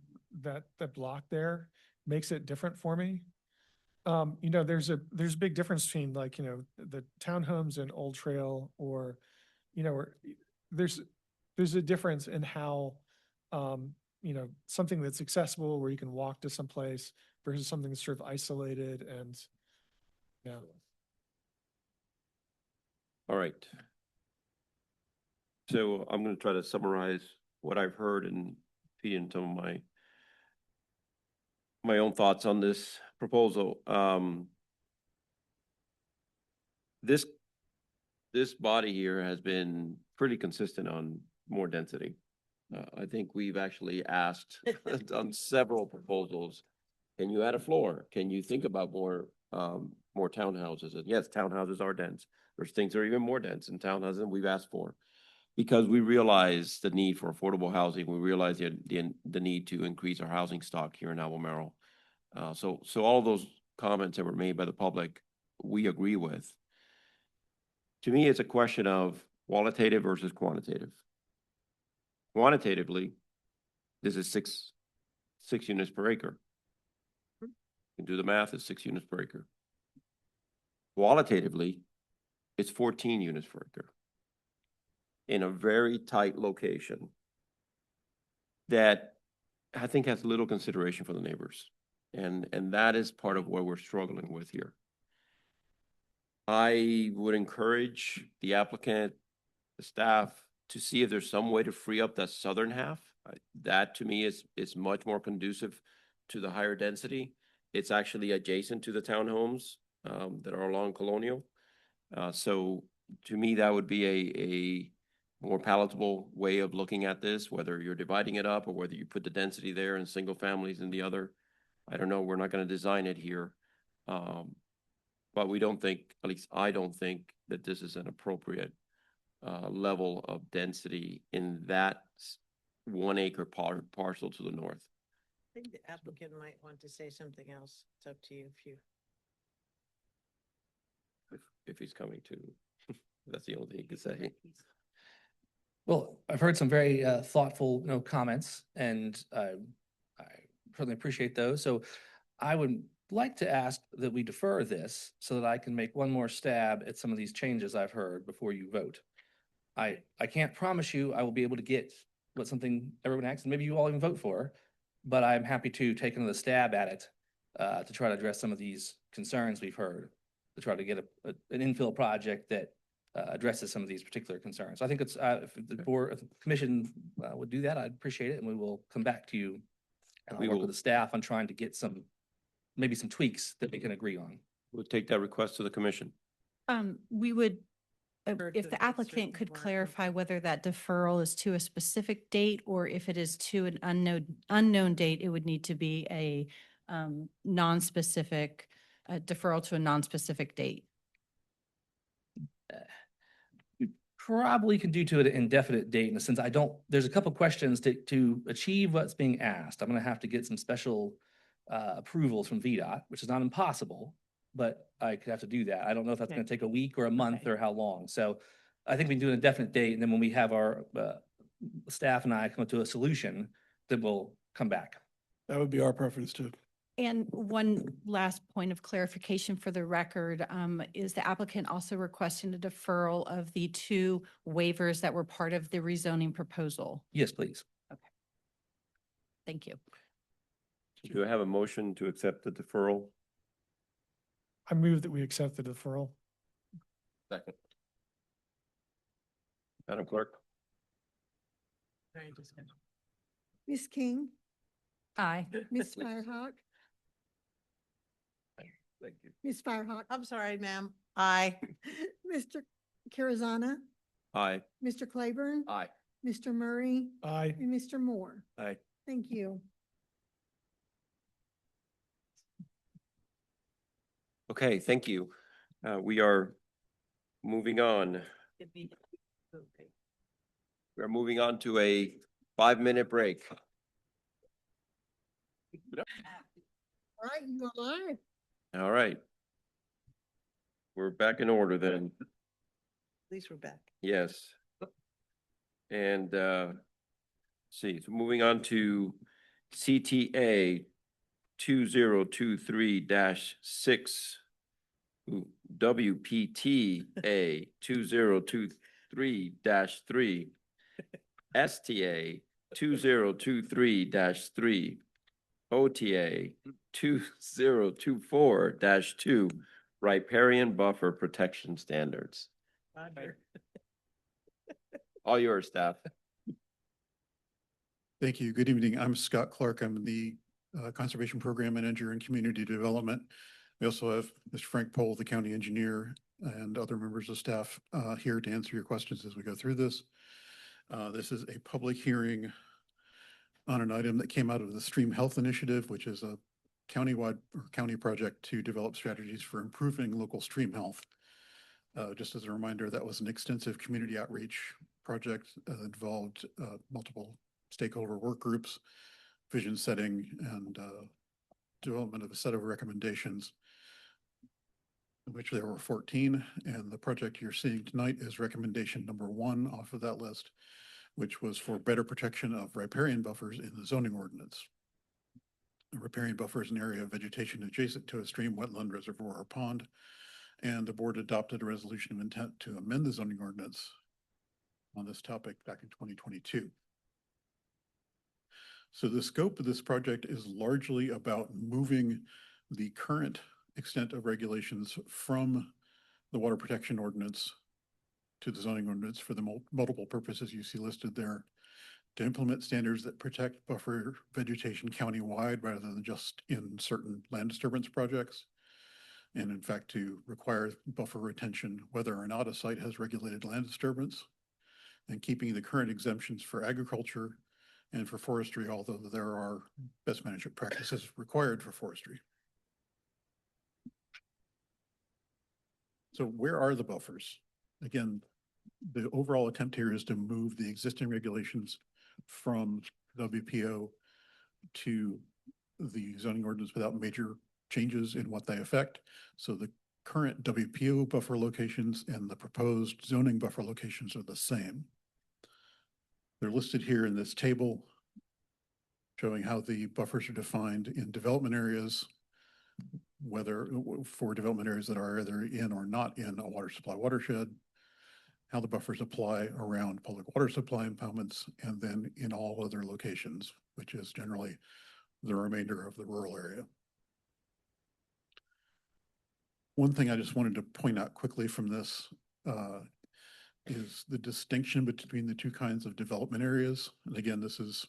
block there makes it different for me. You know, there's a big difference between like, you know, the townhomes in Old Trail or, you know, or there's a difference in how, you know, something that's accessible where you can walk to someplace versus something that's sort of isolated and, you know. All right. So I'm going to try to summarize what I've heard and feed into some of my own thoughts on this proposal. This body here has been pretty consistent on more density. I think we've actually asked on several proposals, can you add a floor? Can you think about more townhouses? And yes, townhouses are dense. There's things that are even more dense in townhouses than we've asked for. Because we realize the need for affordable housing, we realize the need to increase our housing stock here in Albemarle. So all those comments that were made by the public, we agree with. To me, it's a question of qualitative versus quantitative. Quantitatively, this is six units per acre. You can do the math, it's 6 units per acre. Qualitatively, it's 14 units per acre in a very tight location that I think has little consideration for the neighbors. And that is part of what we're struggling with here. I would encourage the applicant, the staff, to see if there's some way to free up that southern half. That to me is much more conducive to the higher density. It's actually adjacent to the townhomes that are along Colonial. So to me, that would be a more palatable way of looking at this, whether you're dividing it up or whether you put the density there and single families in the other. I don't know, we're not going to design it here. But we don't think, at least I don't think, that this is an appropriate level of density in that 1 acre parcel to the north. I think the applicant might want to say something else. It's up to you If he's coming to, that's the only thing he can say. Well, I've heard some very thoughtful, comments, and I certainly appreciate those. So I would like to ask that we defer this so that I can make one more stab at some of these changes I've heard before you vote. I can't promise you I will be able to get something everyone asks, and maybe you all even vote for, but I'm happy to take another stab at it to try to address some of these concerns we've heard, to try to get an infill project that addresses some of these particular concerns. I think it's if the commission would do that, I'd appreciate it, and we will come back to you and I'll work with the staff on trying to get maybe some tweaks that we can agree on. We'll take that request to the commission. We would, Defer if to the the applicant district could court. clarify whether that deferral is to a specific date or if it is to an unknown date, it would need to be a non-specific deferral to a non-specific date. We probably can do to an indefinite date in the sense there's a couple questions to achieve what's being asked. I'm going to have to get some special approvals from VDOT, which is not impossible, but I could have to do that. I don't know if that's going to take a week or a month or how long. So I think we can do an indefinite date, and then when we have our staff and I come up to a solution, then we'll come back. That would be our preference too. And one last point of clarification for the record, is the applicant also requesting a deferral of the 2 waivers that were part of the rezoning proposal? Yes, please. Okay. Thank you. Do I have a motion to accept the deferral? I move that we accept the deferral. Second. Madam Clerk? Ms. King, Aye. Ms. Firehawk, Thank you. Ms. Firehawk, I'm sorry, ma'am. Aye. Mr. Carazana, Aye. Mr. Claiborne, Aye. Mr. Murray, Aye. and Mr. Moore. Aye. Thank you. Okay, thank you. We are moving on. We are moving on to a 5-minute break. All right, you are live. All right. We're back in order then. At least we're back. Yes. And see, so moving on to CTA 2023-6, WPTA 2023-3, STA 2023-3, OTA 2024-2, riparian buffer protection standards. Roger. All yours, staff. Thank you. Good evening. I'm Scott Clark. I'm the Conservation Program Manager in Community Development. We also have Mr. Frank Pohl, the County Engineer, and other members of staff here to answer your questions as we go through this. This is a public hearing on an item that came out of the Stream Health Initiative, which is a countywide or county project to develop strategies for improving local stream health. Just as a reminder, that was an extensive community outreach project that involved multiple stakeholder work groups, vision setting, and development of a set of recommendations, in which there were 14. And the project you're seeing tonight is recommendation number 1 off of that list, which was for better protection of riparian buffers in the zoning ordinance. A riparian buffer is an area of vegetation adjacent to a stream, wetland, reservoir, or pond. And the board adopted a resolution of intent to amend the zoning ordinance on this topic back in 2022. So the scope of this project is largely about moving the current extent of regulations from the water protection ordinance to the zoning ordinance for the multiple purposes you see listed there, to implement standards that protect buffer vegetation countywide rather than just in certain land disturbance projects. And in fact, to require buffer retention, whether or not a site has regulated land disturbance, and keeping the current exemptions for agriculture and for forestry, although there are best management practices required for forestry. So where are the buffers? Again, the overall attempt here is to move the existing regulations from WPO to the zoning ordinance without major changes in what they affect. So the current WPO buffer locations and the proposed zoning buffer locations are the same. They're listed here in this table, showing how the buffers are defined in development areas, whether for development areas that are either in or not in a water supply watershed, how the buffers apply around public water supply impoundments, and then in all other locations, which is generally the remainder of the rural area. One thing I just wanted to point out quickly from this is the distinction between the two kinds of development areas. And again, this is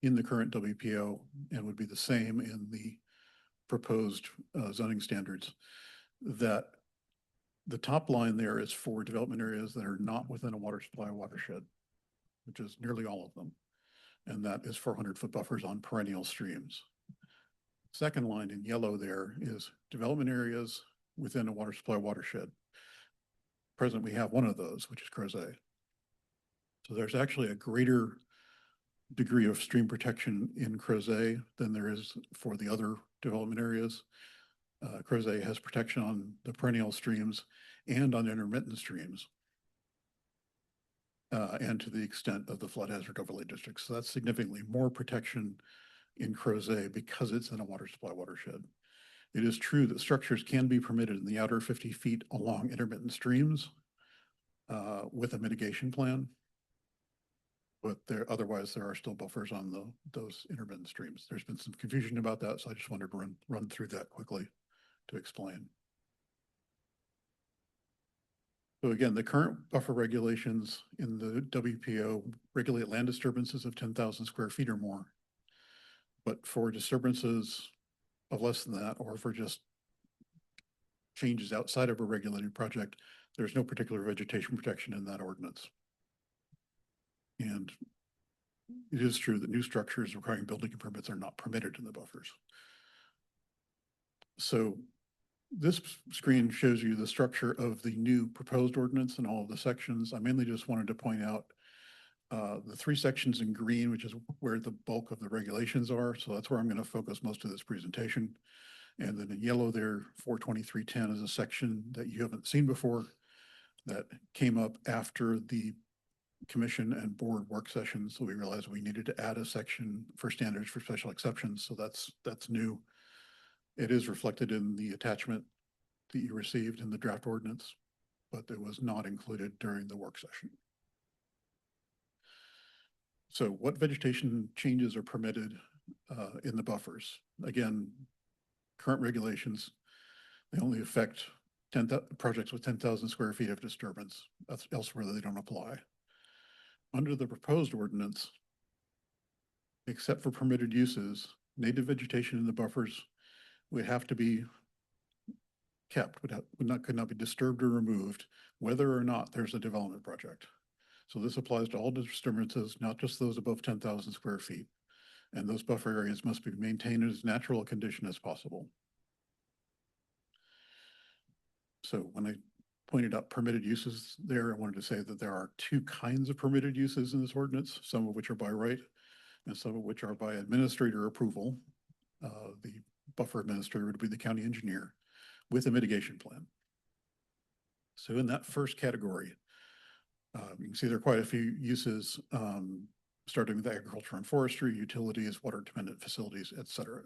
in the current WPO and would be the same in the proposed zoning standards, that the top line there is for development areas that are not within a water supply watershed, which is nearly all of them. And that is 400-foot buffers on perennial streams. Second line in yellow there is development areas within a water supply watershed. Present, we have one of those, which is Crozet. So there's actually a greater degree of stream protection in Crozet than there is for the other development areas. Crozet has protection on the perennial streams and on intermittent streams, and to the extent of the flood hazard overlay district. So that's significantly more protection in Crozet because it's in a water supply watershed. It is true that structures can be permitted in the outer 50 feet along intermittent streams with a mitigation plan, but otherwise there are still buffers on those intermittent streams. There's been some confusion about that, so I just wanted to run through that quickly to explain. So again, the current buffer regulations in the WPO regulate land disturbances of 10,000 square feet or more. But for disturbances of less than that, or for just changes outside of a regulated project, there's no particular vegetation protection in that ordinance. And it is true that new structures requiring building permits are not permitted in the buffers. So This screen shows you the structure of the new proposed ordinance and all of the sections. I mainly just wanted to point out the three sections in green, which is where the bulk of the regulations are. So that's where I'm going to focus most of this presentation. And then in yellow there, 42310 is a section that you haven't seen before that came up after the commission and board work sessions. So we realized we needed to add a section for standards for special exceptions. So that's new. It is reflected in the attachment that you received in the draft ordinance, but it was not included during the work session. So what vegetation changes are permitted in the buffers? Again, current regulations, they only affect projects with 10,000 square feet of disturbance. That's elsewhere they don't apply. Under the proposed ordinance, except for permitted uses, native vegetation in the buffers would have to be kept, could not be disturbed or removed, whether or not there's a development project. So this applies to all disturbances, not just those above 10,000 square feet. And those buffer areas must be maintained in as natural a condition as possible. So when I pointed out permitted uses there, I wanted to say that there are two kinds of permitted uses in this ordinance, some of which are by right and some of which are by administrator approval. The buffer administrator would be the county engineer with a mitigation plan. So in that first category, you can see there are quite a few uses, starting with agriculture and forestry, utilities, water dependent facilities, et cetera.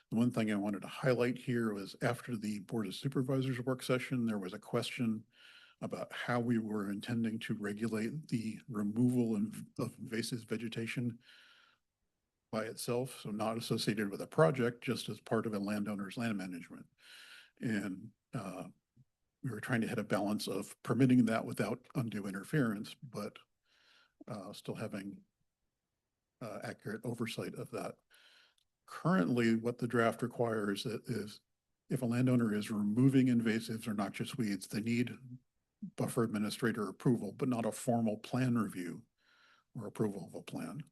The one thing I wanted to highlight here was after the Board of Supervisors work session, there was a question about how we were intending to regulate the removal of invasive vegetation by itself, so not associated with a project, just as part of a landowner's land management. And we were trying to hit a balance of permitting that without undue interference, but still having accurate oversight of that. Currently, what the draft requires is if a landowner is removing invasives or noxious weeds, they need buffer administrator approval, but not a formal plan review or approval of a plan.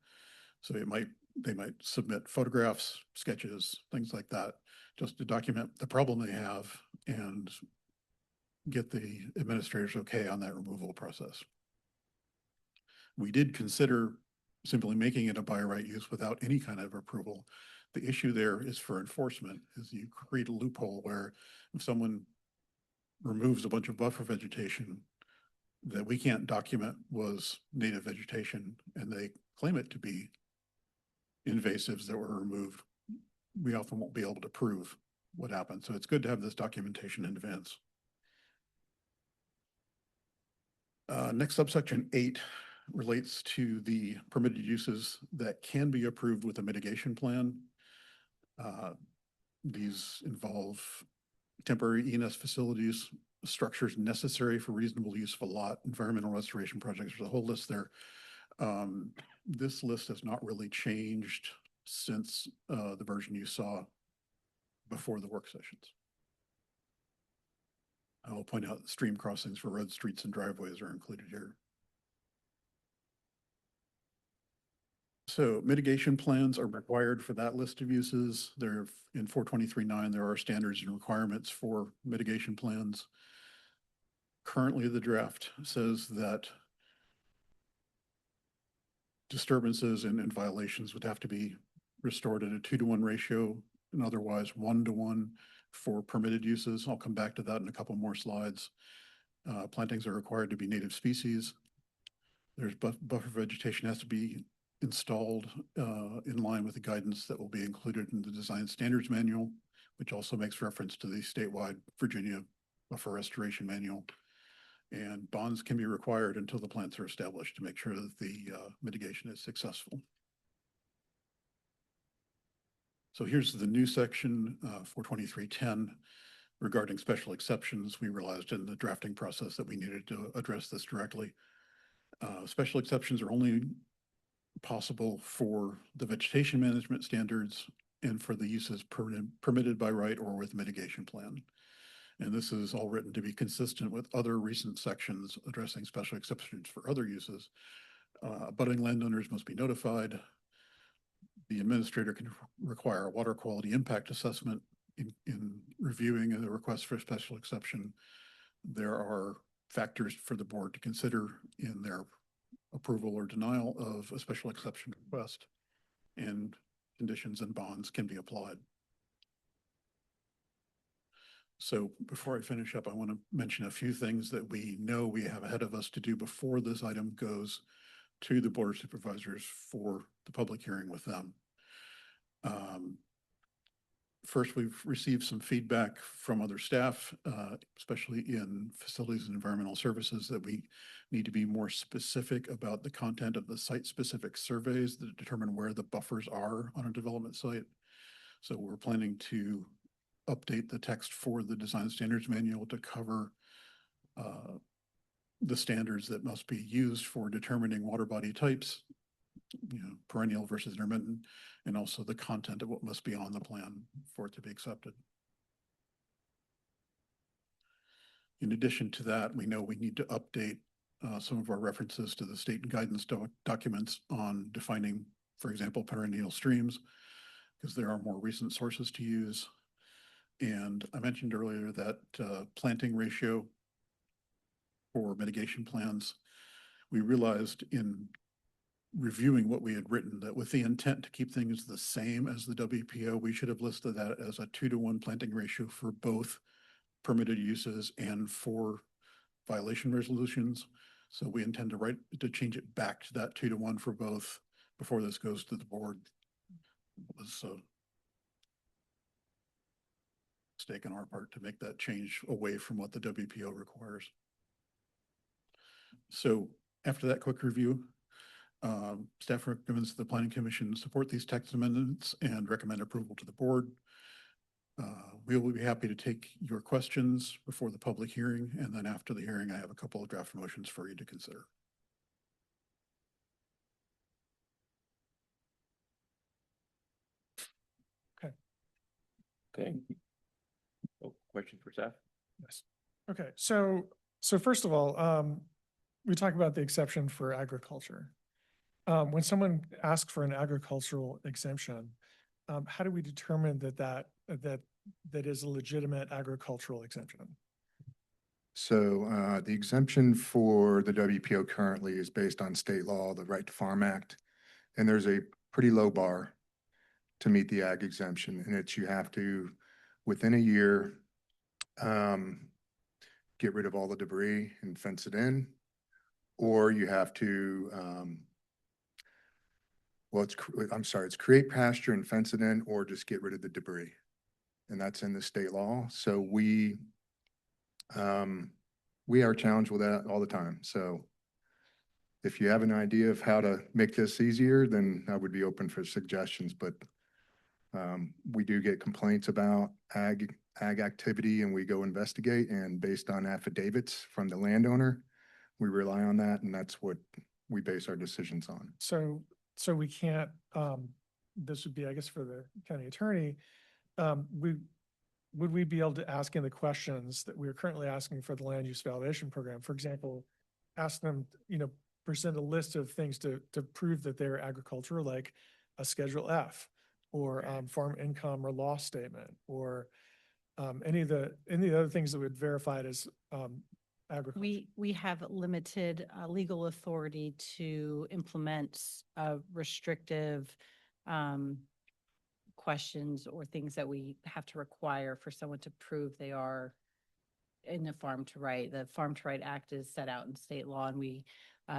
So they might submit photographs, sketches, things like that, just to document the problem they have and get the administrators okay on that removal process. We did consider simply making it a by right use without any kind of approval. The issue there is for enforcement, is you create a loophole where if someone removes a bunch of buffer vegetation that we can't document was native vegetation and they claim it to be invasives that were removed, we often won't be able to prove what happened. So it's good to have this documentation in advance. Next subsection 8 relates to the permitted uses that can be approved with a mitigation plan. These involve temporary E&S facilities, structures necessary for reasonable use of a lot, environmental restoration projects. There's a whole list there. This list has not really changed since the version you saw before the work sessions. I will point out that stream crossings for road, streets, and driveways are included here. So mitigation plans are required for that list of uses. There in 423.9, there are standards and requirements for mitigation plans. Currently, the draft says that disturbances and violations would have to be restored at a 2-to-1 ratio and otherwise 1-to-1 for permitted uses. I'll come back to that in a couple more slides. Plantings are required to be native species. There's buffer vegetation has to be installed in line with the guidance that will be included in the design standards manual, which also makes reference to the statewide Virginia buffer restoration manual. And bonds can be required until the plants are established to make sure that the mitigation is successful. So here's the new section 423.10 regarding special exceptions. We realized in the drafting process that we needed to address this directly. Special exceptions are only possible for the vegetation management standards and for the uses permitted by right or with mitigation plan. And this is all written to be consistent with other recent sections addressing special exceptions for other uses. Abutting landowners must be notified. The administrator can require a water quality impact assessment in reviewing a request for a special exception, there are factors for the board to consider in their approval or denial of a special exception request, and conditions and bonds can be applied. So before I finish up, I want to mention a few things that we know we have ahead of us to do before this item goes to the Board of Supervisors for the public hearing with them. First, we've received some feedback from other staff, especially in facilities and environmental services, that we need to be more specific about the content of the site-specific surveys that determine where the buffers are on a development site. So we're planning to update the text for the design standards manual to cover the standards that must be used for determining water body types, perennial versus intermittent, and also the content of what must be on the plan for it to be accepted. In addition to that, we know we need to update some of our references to the state guidance documents on defining, for example, perennial streams, because there are more recent sources to use. And I mentioned earlier that planting ratio for mitigation plans, we realized in reviewing what we had written that with the intent to keep things the same as the WPO, we should have listed that as a 2-to-1 planting ratio for both permitted uses and for violation resolutions. So we intend to change it back to that 2-to-1 for both before this goes to the board. It was a mistake on our part to make that change away from what the WPO requires. So after that quick review, staff recommends the Planning Commission support these text amendments and recommend approval to the board. We will be happy to take your questions before the public hearing, and then after the hearing, I have a couple of draft motions for you to consider. Okay. Oh, question for staff? Yes. Okay, so first of all, we talk about the exception for agriculture. When someone asks for an agricultural exemption, how do we determine that is a legitimate agricultural exemption? So the exemption for the WPO currently is based on state law, the Right to Farm Act, and there's a pretty low bar to meet the ag exemption, and it's you have to, within a year, get rid of all the debris and fence it in, or you have to, it's create pasture and fence it in, or just get rid of the debris. And that's in the state law. So we are challenged with that all the time. So if you have an idea of how to make this easier, then I would be open for suggestions. But we do get complaints about ag activity, and we go investigate, and based on affidavits from the landowner, we rely on that, and that's what we base our decisions on. So we can't, this would be, I guess, for the county attorney, would we be able to ask in the questions that we are currently asking for the land use validation program? For example, ask them, present a list of things to prove that they're agricultural, like a Schedule F, or farm income or loss statement, or any of the other things that would verify it as agriculture. We have limited legal authority to implement restrictive questions or things that we have to require for someone to prove they are in the Farm to Right. The Farm to Right Act is set out in state law, and we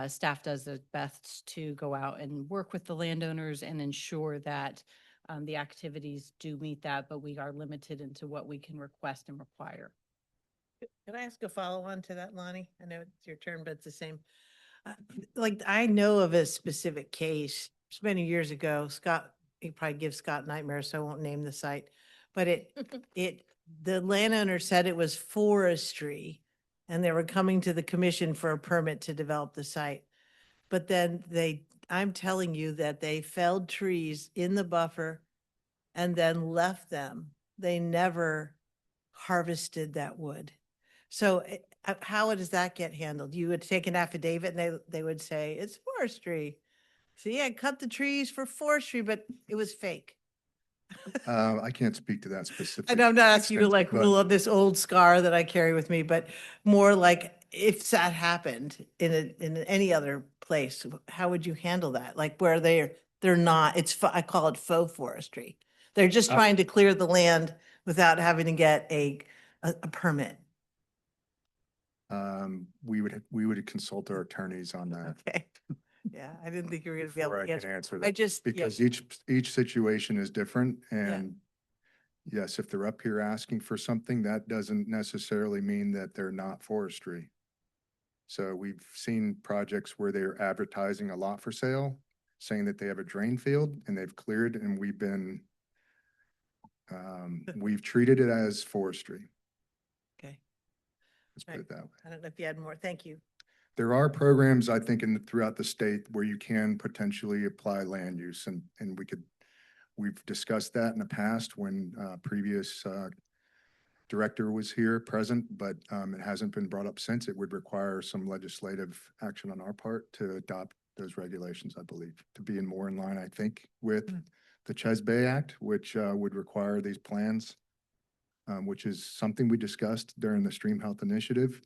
staff does their best to go out and work with the landowners and ensure that the activities do meet that, but we are limited into what we can request and require. Can I ask a follow-on to that, Lonnie? I know it's your turn, but it's the same. I know of a specific case, it's many years ago. Scott, you probably give Scott nightmares, so I won't name the site. But the landowner said it was forestry, and they were coming to the commission for a permit to develop the site. But then I'm telling you that they felled trees in the buffer and then left them. They never harvested that wood. So how does that get handled? You would take an affidavit and they would say, it's forestry. See, I cut the trees for forestry, but it was fake. I can't speak to that specific. And I'm not asking you to extent, like but rule on this old scar that I carry with me, but more like if that happened in any other place, how would you handle that? Like where they're not, I call it faux forestry. They're just trying to clear the land without having to get a permit. we would consult our attorneys on that. Okay. Yeah, I didn't think you were gonna be able Before I to can answer. answer I that, just, yeah, because each situation is different, and yes, if they're up here asking for something, that doesn't necessarily mean that they're not forestry. So we've seen projects where they're advertising a lot for sale, saying that they have a drain field and they've cleared, and we've treated it as forestry. okay. Let's Right. put it that way. I don't know if you had more. Thank you. There are programs, I think, throughout the state where you can potentially apply land use, and we've discussed that in the past when previous director was here present, but it hasn't been brought up since. It would require some legislative action on our part to adopt those regulations, I believe, to be more in line, I think, with the Ches Bay Act, which would require these plans, which is something we discussed during the Stream Health Initiative,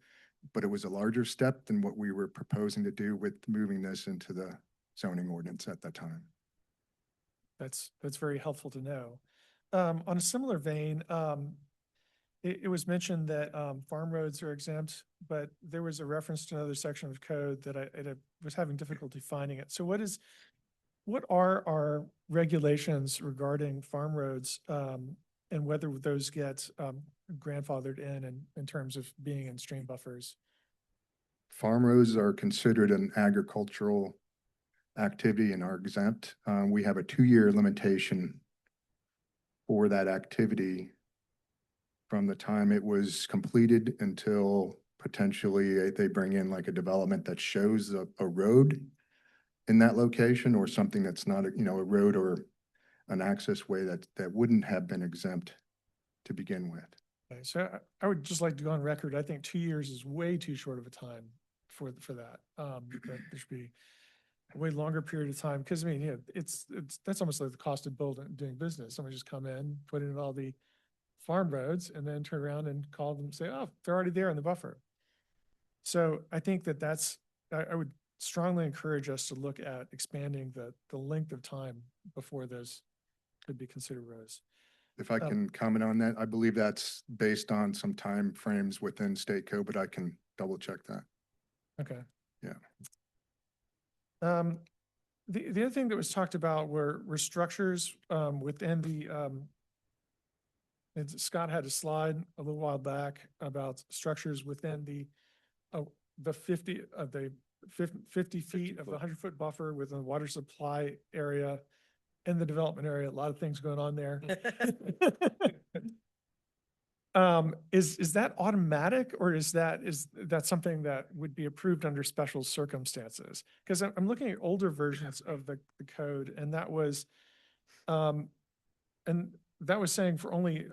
but it was a larger step than what we were proposing to do with moving this into the zoning ordinance at that time. That's very helpful to know. On a similar vein, it was mentioned that farm roads are exempt, but there was a reference to another section of code that I was having difficulty finding it. So what are our regulations regarding farm roads, and whether those get grandfathered in terms of being in stream buffers? Farm roads are considered an agricultural activity and are exempt. We have a 2-year limitation for that activity from the time it was completed until potentially they bring in like a development that shows a road in that location, or something that's not, a road or an access way that wouldn't have been exempt to begin with. Okay, so I would just like to go on record. I think 2 years is way too short of a time for that. That there should be a way longer period of time, because I mean, that's almost like the cost of doing business. Someone just come in, put in all the farm roads, and then turn around and call them and say, oh, they're already there in the buffer. So I think I would strongly encourage us to look at expanding the length of time before those could be considered roads. If I can comment on that, I believe that's based on some time frames within state code, but I can double check that. Okay. Yeah. The other thing that was talked about were structures within the and Scott had a slide a little while back about structures within the 50 feet of the 100-foot buffer within the water supply area and the development area. A lot of things going on there. Is that automatic, or is that something that would be approved under special circumstances? Because I'm looking at older versions of the code, and that was saying for only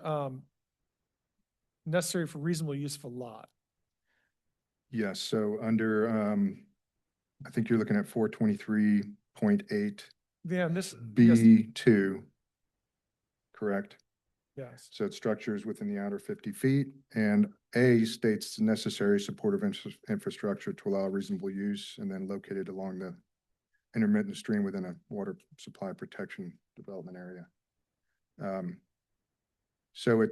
necessary for reasonable use of a lot. Yes, so under, I think you're looking at 423.8 Yeah, and this, yes, B2, correct? yes. So it structures within the outer 50 feet, and A states necessary supportive infrastructure to allow reasonable use, and then located along the intermittent stream within a water supply protection development area. So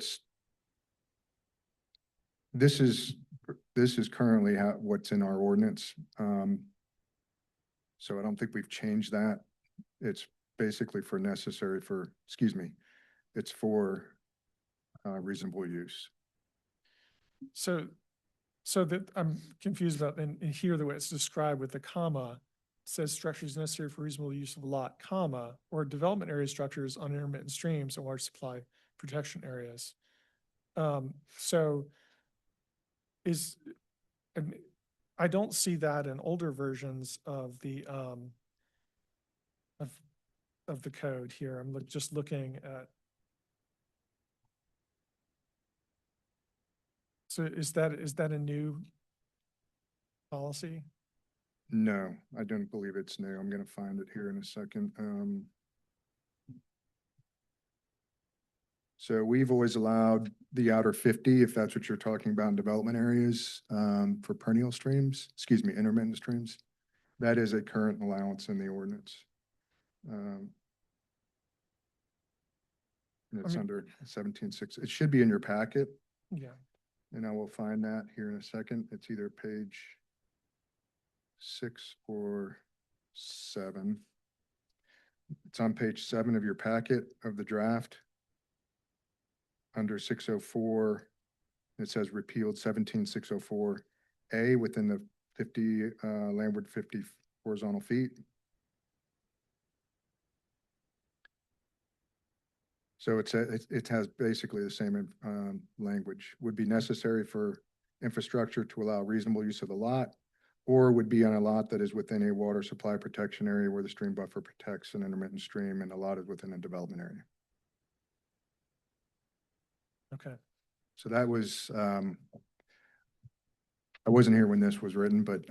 this is currently what's in our ordinance. So I don't think we've changed that. It's basically it's for reasonable use. So that I'm confused about, and here the way it's described with the comma, says structures necessary for reasonable use of a lot, comma, or development area structures on intermittent streams and water supply protection areas. So I don't see that in older versions of the of the code here. I'm just looking at. So is that a new policy? No, I don't believe it's new. I'm going to find it here in a second. So we've always allowed the outer 50, if that's what you're talking about in development areas, for perennial streams, excuse me, intermittent streams. That is a current allowance in the ordinance. And it's mean- under 17.6. It should be in your packet, Yeah. and I will find that here in a second. It's either page 6 or 7. It's on page 7 of your packet of the draft. Under 604, it says repealed 17.604A within the 50 landward 50 horizontal feet. So it has basically the same language. Would be necessary for infrastructure to allow reasonable use of the lot, or would be on a lot that is within a water supply protection area where the stream buffer protects an intermittent stream and the lot is within a development area. Okay. So that was, I wasn't here when this was written, but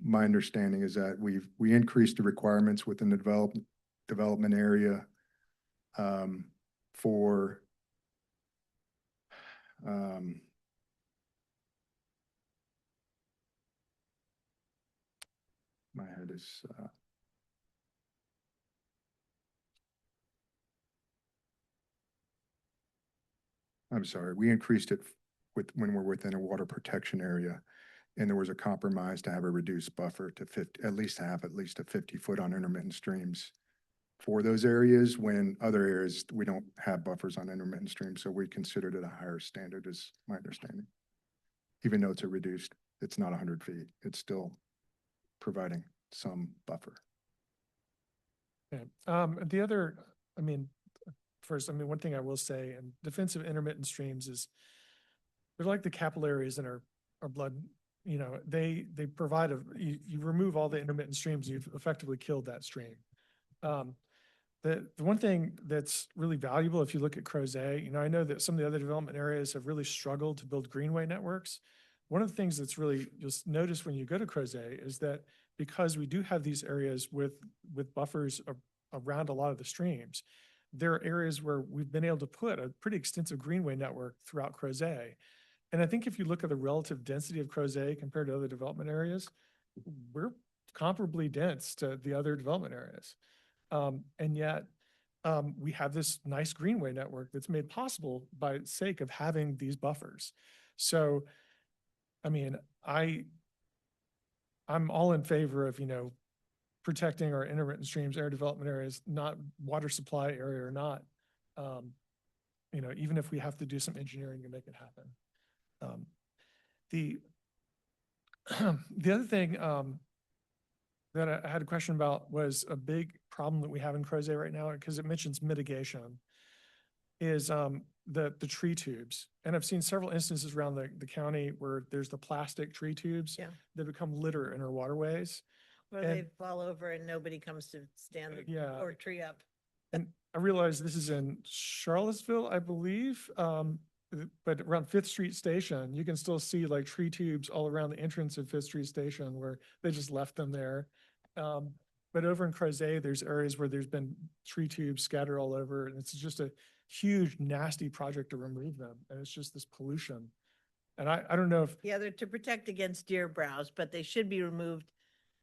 my understanding is that we increased the requirements within the development area for my head is I'm sorry, we increased it when we're within a water protection area. And there was a compromise to have a reduced buffer to 50, at least a 50-foot on intermittent streams for those areas, when other areas, we don't have buffers on intermittent streams. So we considered it a higher standard, is my understanding. Even though it's it's not 100 feet, it's still providing some buffer. Yeah. The other, I mean, first, I mean, one thing I will say in defense of intermittent streams is they're like the capillaries in our blood. You know, they provide you remove all the intermittent streams, you've effectively killed that stream. The one thing that's really valuable, if you look at Crozet, you know, I know that some of the other development areas have really struggled to build greenway networks. One of the things that's really, you'll notice when you go to Crozet is that because we do have these areas with buffers around a lot of the streams, there are areas where we've been able to put a pretty extensive greenway network throughout Crozet. And I think if you look at the relative density of Crozet compared to other development areas, we're comparably dense to the other development areas. And yet we have this nice greenway network that's made possible by sake of having these buffers. So, I mean, I'm all in favor of, you know, protecting our intermittent streams, area development areas, not water supply area or not. You know, even if we have to do some engineering to make it happen. The other thing that I had a question about was a big problem that we have in Crozet right now, because it mentions mitigation, is the tree tubes. And I've seen several instances around the county where there's the plastic tree tubes that become litter in our waterways. Where they fall over and nobody comes to stand the or tree up. And I realize this is in Charlottesville, I believe, but around Fifth Street Station, you can still see like tree tubes all around the entrance of Fifth Street Station where they just left them there. But over in Crozet, there's areas where there's been tree tubes scattered all over, and it's just a huge, nasty project to remove them. And it's just this pollution. And I don't know if. Yeah, they're to protect against deer browse, but they should be removed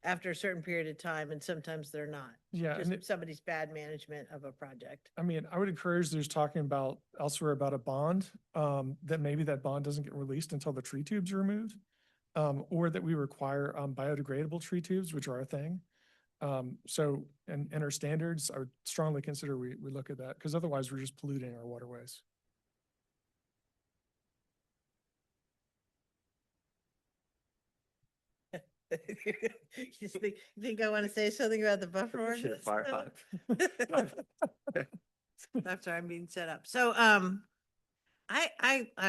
after a certain period of time, and sometimes they're not. Yeah. Just somebody's bad management of a project. I mean, I would encourage, there's talking about elsewhere about a bond, that maybe that bond doesn't get released until the tree tubes are removed, or that we require biodegradable tree tubes, which are a thing. So in our standards, I would strongly consider we look at that, because otherwise we're just polluting our waterways. You think I want to say something about the buffer ordinance? After I'm being set up. So I'm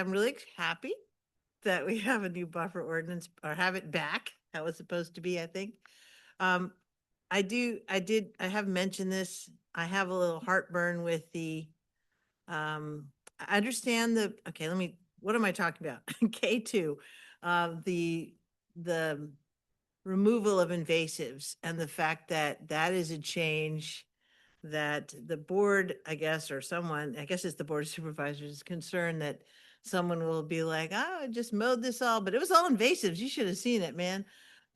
really happy that we have a new buffer ordinance, or have it back. How it's supposed to be, I think. I have mentioned this. I have a little heartburn with the, I understand what am I talking about? K2, the removal of invasives, and the fact that that is a change that the board, I guess, or someone, I guess it's the board of supervisors, is concerned that someone will be like, oh, I just mowed this all, but it was all invasives. You should have seen it, man.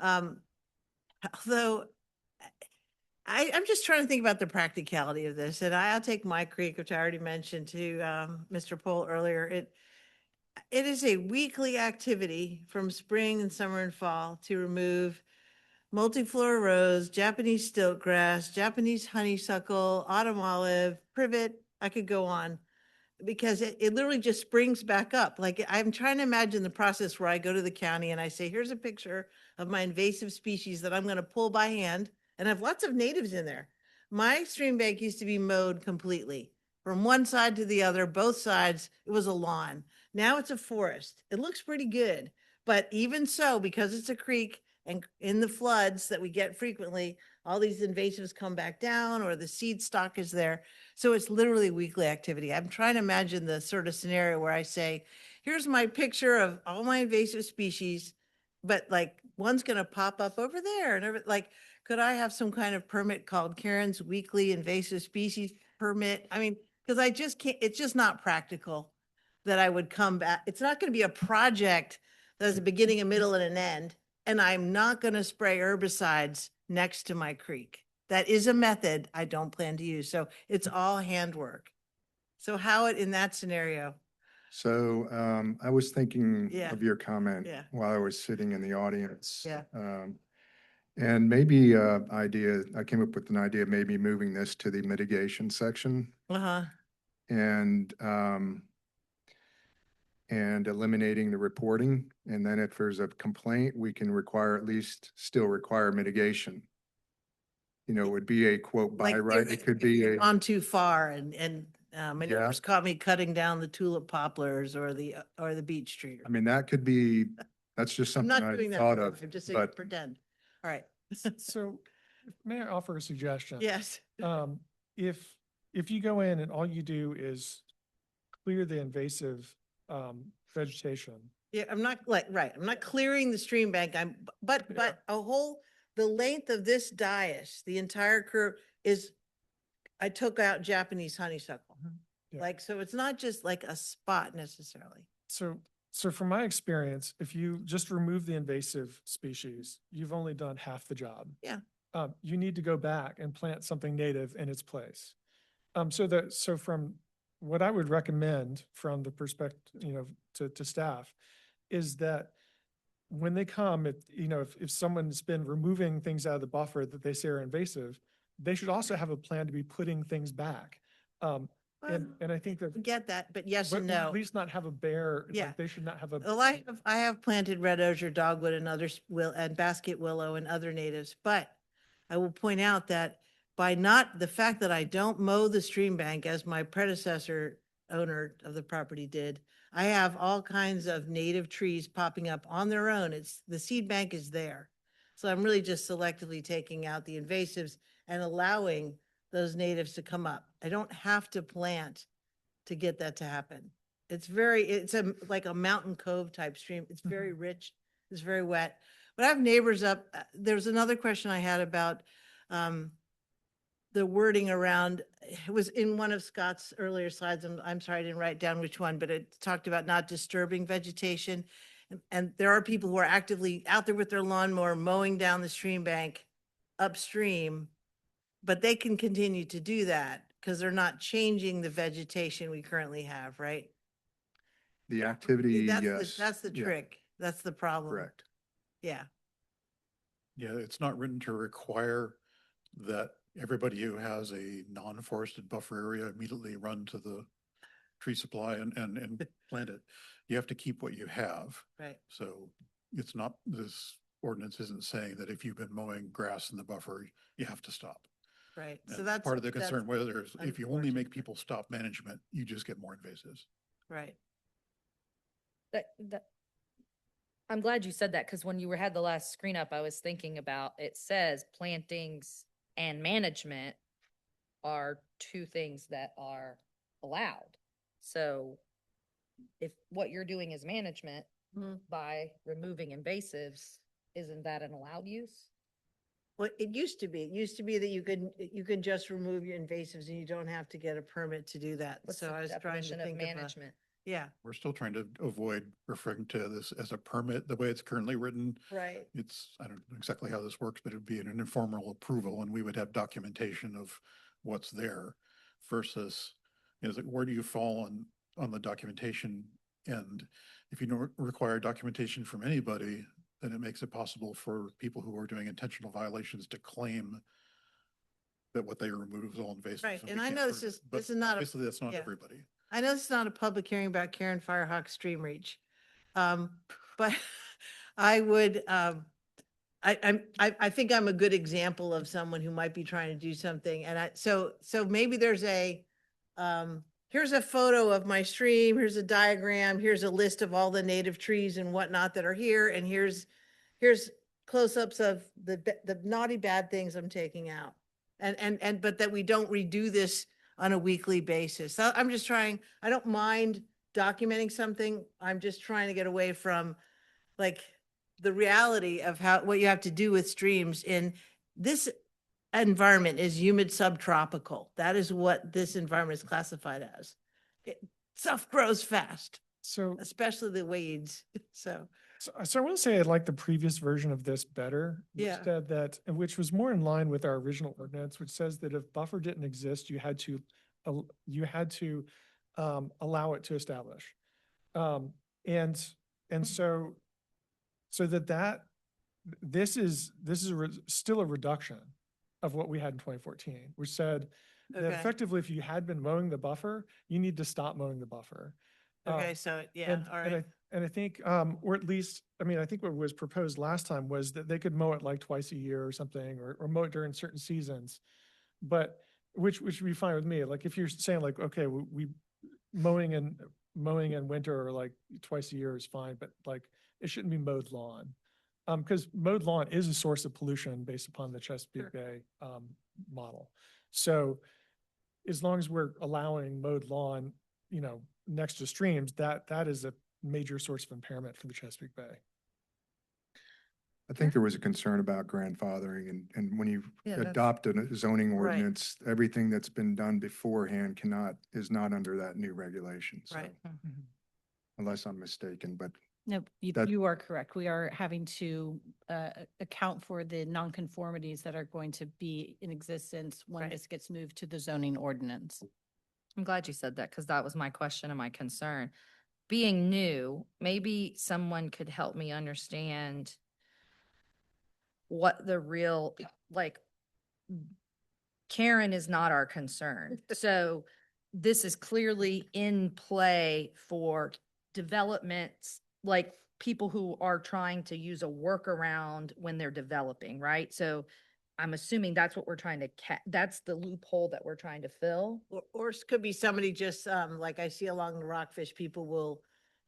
Although I'm just trying to think about the practicality of this, and I'll take my creek, which I already mentioned to Mr. Pohl earlier. It is a weekly activity from spring and summer and fall to remove multiflora rose, Japanese stiltgrass, Japanese honeysuckle, autumn olive, privet. I could go on because it literally just springs back up. Like I'm trying to imagine the process where I go to the county and I say, here's a picture of my invasive species that I'm going to pull by hand. And I have lots of natives in there. My stream bank used to be mowed completely from one side to the other, both sides. It was a lawn. Now it's a forest. It looks pretty good. But even so, because it's a creek and in the floods that we get frequently, all these invasives come back down or the seed stock is there. So it's literally weekly activity. I'm trying to imagine the sort of scenario where I say, here's my picture of all my invasive species, but like one's going to pop up over there. And like, could I have some kind of permit called Karen's Weekly Invasive Species Permit? I mean, because I just can't, it's just not practical that I would come back. It's not going to be a project that has a beginning, a middle, and an end. And I'm not going to spray herbicides next to my creek. That is a method I don't plan to use. So it's all handwork. So how it in that scenario? So I was thinking Yeah. of your comment Yeah. while I was sitting in the audience. Yeah. And maybe I came up with an idea of maybe moving this to the mitigation section Uh-huh. and eliminating the reporting. And then if there's a complaint, we can still require mitigation. You know, it would be a quote by Like right. It could be a, on too far my Yeah. neighbors caught me cutting down the tulip poplars or the beech tree. I mean, that could be, that's just I'm something not I doing that. thought for of, you. I'm just saying, but pretend. All right. So may I offer a suggestion? Yes. If, if you go in and all you do is clear the invasive vegetation. Yeah, I'm not I'm not clearing the stream bank. But the length of this dais, the entire curve I took out Japanese honeysuckle. Yeah. Like, so it's not just like a spot necessarily. So from my experience, if you just remove the invasive species, you've only done half the job. Yeah. You need to go back and plant something native in its place. So from what I would recommend from the perspective, to staff is that when they come, if someone's been removing things out of the buffer that they say are invasive, they should also have a plan to be putting things back. And I think that. Get that, but yes But and or no. At least not have a bear. Yeah. Like they should not have a. Well, I have planted red osier, dogwood, and others and basket willow and other natives, but I will point out that the fact that I don't mow the stream bank as my predecessor owner of the property did, I have all kinds of native trees popping up on their own. The seed bank is there. So I'm really just selectively taking out the invasives and allowing those natives to come up. I don't have to plant to get that to happen. It's like a mountain cove type stream. It's very rich. It's very wet. But I have neighbors up. There's another question I had about the wording around, it was in one of Scott's earlier slides. I'm sorry, I didn't write down which one, but it talked about not disturbing vegetation. And there are people who are actively out there with their lawnmower mowing down the stream bank upstream, but they can continue to do that because they're not changing the vegetation we currently have, right? the activity, That's yes. That's the Yeah, trick. That's the problem. correct. Yeah. Yeah, it's not written to require that everybody who has a non-forested buffer area immediately run to the tree supply and plant it. You have to keep what you have. Right. So it's not, this ordinance isn't saying that if you've been mowing grass in the buffer, you have to stop. Right. So And that's part of the concern, whether if you only make unfortunate. people stop management, you just get more invasives. Right. I'm glad you said that because when you had the last screen up, I was thinking about, it says plantings and management are two things that are allowed. So if what you're doing is management Mhm. by removing invasives, isn't that an allowed use? Well, it used to be that you can just remove your invasives and you don't have to get a permit to do that. What's So the I was trying to definition of think of a, management? yeah, We're still trying to avoid referring to this as a permit, the way it's currently written. right. It's, I don't know exactly how this works, but it'd be an informal approval and we would have documentation of what's there versus, is it, where do you fall on the documentation end? If you don't require documentation from anybody, then it makes it possible for people who are doing intentional violations to claim that what they remove is all invasive. Right, we and I can't know prove it. But this is not a, obviously, that's not yeah. everybody. I know it's not a public hearing about Karen Firehawk Stream Reach. But I would, I think I'm a good example of someone who might be trying to do something. And so maybe there's here's a photo of my stream, here's a diagram, here's a list of all the native trees and whatnot that are here. And here's close-ups of the naughty bad things I'm taking out. But that we don't redo this on a weekly basis. So I'm just trying, I don't mind documenting something. I'm just trying to get away from like the reality of what you have to do with streams in this environment is humid subtropical. That is what this environment is classified as. Stuff grows fast, So, especially the weeds. So, so I want to say I like the previous version of this better. Which Yeah. said that, which was more in line with our original ordinance, which says that if buffer didn't exist, you had to allow it to establish. And so this is still a reduction of what we had in 2014, which said that Okay. effectively, if you had been mowing the buffer, you need to stop mowing the buffer. okay, so yeah, And, all and right. I think, or at least, I mean, I think what was proposed last time was that they could mow it like twice a year or something, or mow it during certain seasons. But, which would be fine with me. Like, if you're saying like, okay, we mowing in winter or like twice a year is fine, but like, it shouldn't be mowed lawn. Because mowed lawn is a source of pollution based upon the Chesapeake Bay, model. So as long as we're allowing mowed lawn, next to streams, that is a major source of impairment for the Chesapeake Bay. I think there was a concern about grandfathering and when you Yeah, that's- adopt a zoning Right. ordinance, everything that's been done beforehand is not under that new regulation. So Right. unless I'm mistaken, but No, That- you are correct. We are having to account for the nonconformities that are going to be in existence when Right. this gets moved to the zoning ordinance. I'm glad you said that because that was my question and my concern. Being new, maybe someone could help me understand what the real, like, Karen is not our concern. So this is clearly in play for developments, like people who are trying to use a workaround when they're developing, right? So I'm assuming that's what we're trying to that's the loophole that we're trying to fill. Or it could be somebody just, like I see along the Rockfish, people will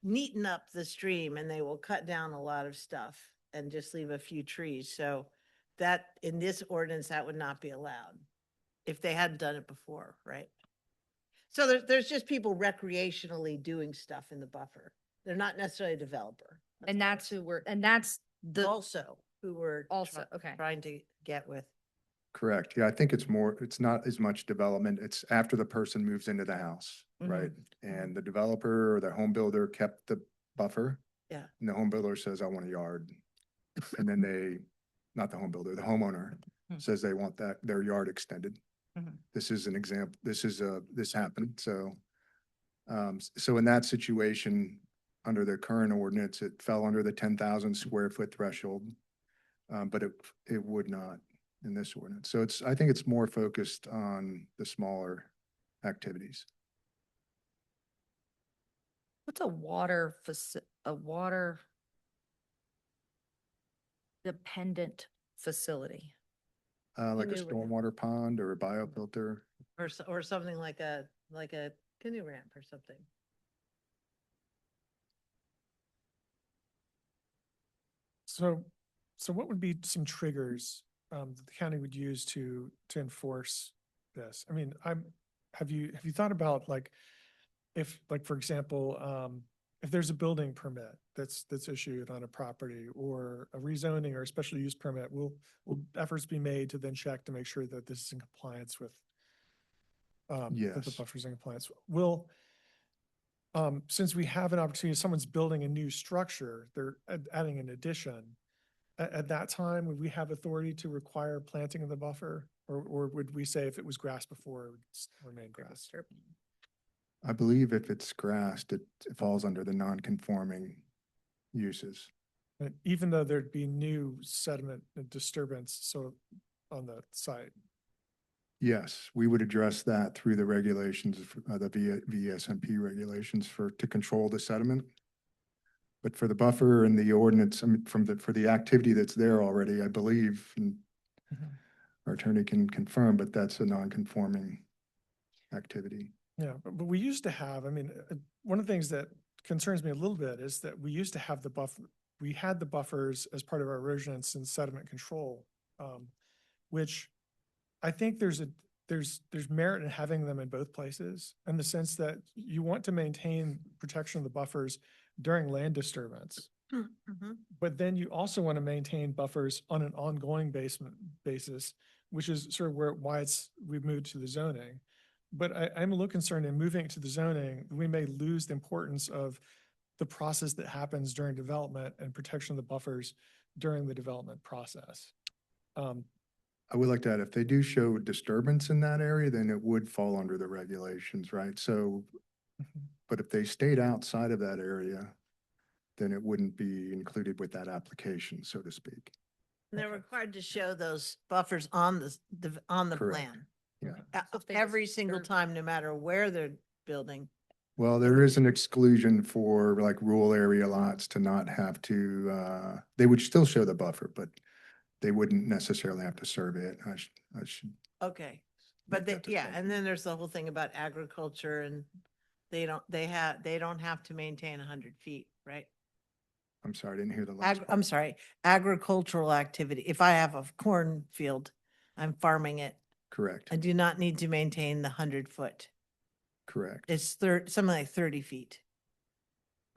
neaten up the stream and they will cut down a lot of stuff and just leave a few trees. So that, in this ordinance, that would not be allowed if they hadn't done it before, right? So there's just people recreationally doing stuff in the buffer. They're not necessarily a developer. And that's who that's the, Also who we're also, okay. trying to get with. correct. Yeah, I think it's not as much development. It's after the person moves into the house, right? And the developer or the home builder kept the buffer. Yeah. And the home builder says, I want a yard. And then not the home builder, the homeowner says they want their yard extended. This is an example, this happened, so. So in that situation, under the current ordinance, it fell under the 10,000 square foot threshold. But it would not in this ordinance. So I think it's more focused on the smaller activities. What's a water dependent facility? Like a Canoe ramp. stormwater pond or a biofilter. Or something like a canoe ramp or something. So what would be some triggers that the county would use to enforce this? I mean, have you thought about like, if like, for example, if there's a building permit that's issued on a property or a rezoning or a special use permit, will efforts be made to then check to make sure that this is in compliance with that the Yes. buffer's in compliance? Will, since we have an opportunity, someone's building a new structure, they're adding an addition. At that time, would we have authority to require planting of the buffer? Or would we say if it was grass before, it would remain grass? I believe if it's grassed, it falls under the non-conforming uses. And even though there'd be new sediment and disturbance, so on the site. Yes, we would address that through the regulations, the VSMP regulations to control the sediment. But for the buffer and the ordinance, I mean, for the activity that's there already, I believe, and our attorney can confirm, but that's a non-conforming activity. Yeah, but we used to have, I mean, one of the things that concerns me a little bit is that we used to have we had the buffers as part of our erosion and sediment control, which I think there's merit in having them in both places, in the sense that you want to maintain protection of the buffers during land disturbance. But then you also want to maintain buffers on an ongoing basis, which is sort of we've moved to the zoning. But I'm a little concerned in moving it to the zoning, we may lose the importance of the process that happens during development and protection of the buffers during the development process. I would like to add, if they do show disturbance in that area, then it would fall under the regulations, right? So, but if they stayed outside of that area, then it wouldn't be included with that application, so to speak. And they're required to show those buffers on the Correct. plan. Yeah. Every single time, no matter where they're building. Well, there is an exclusion for like rural area lots to not have to, they would still show the buffer, but they wouldn't necessarily have to survey it. I should. Okay, but yeah, and then there's the whole thing about agriculture and they don't have to maintain 100 feet, right? I'm sorry, I didn't hear the last part. I'm sorry, agricultural activity. If I have a cornfield, I'm farming it. Correct, I do not need to maintain the 100-foot. correct. It's something like 30 feet.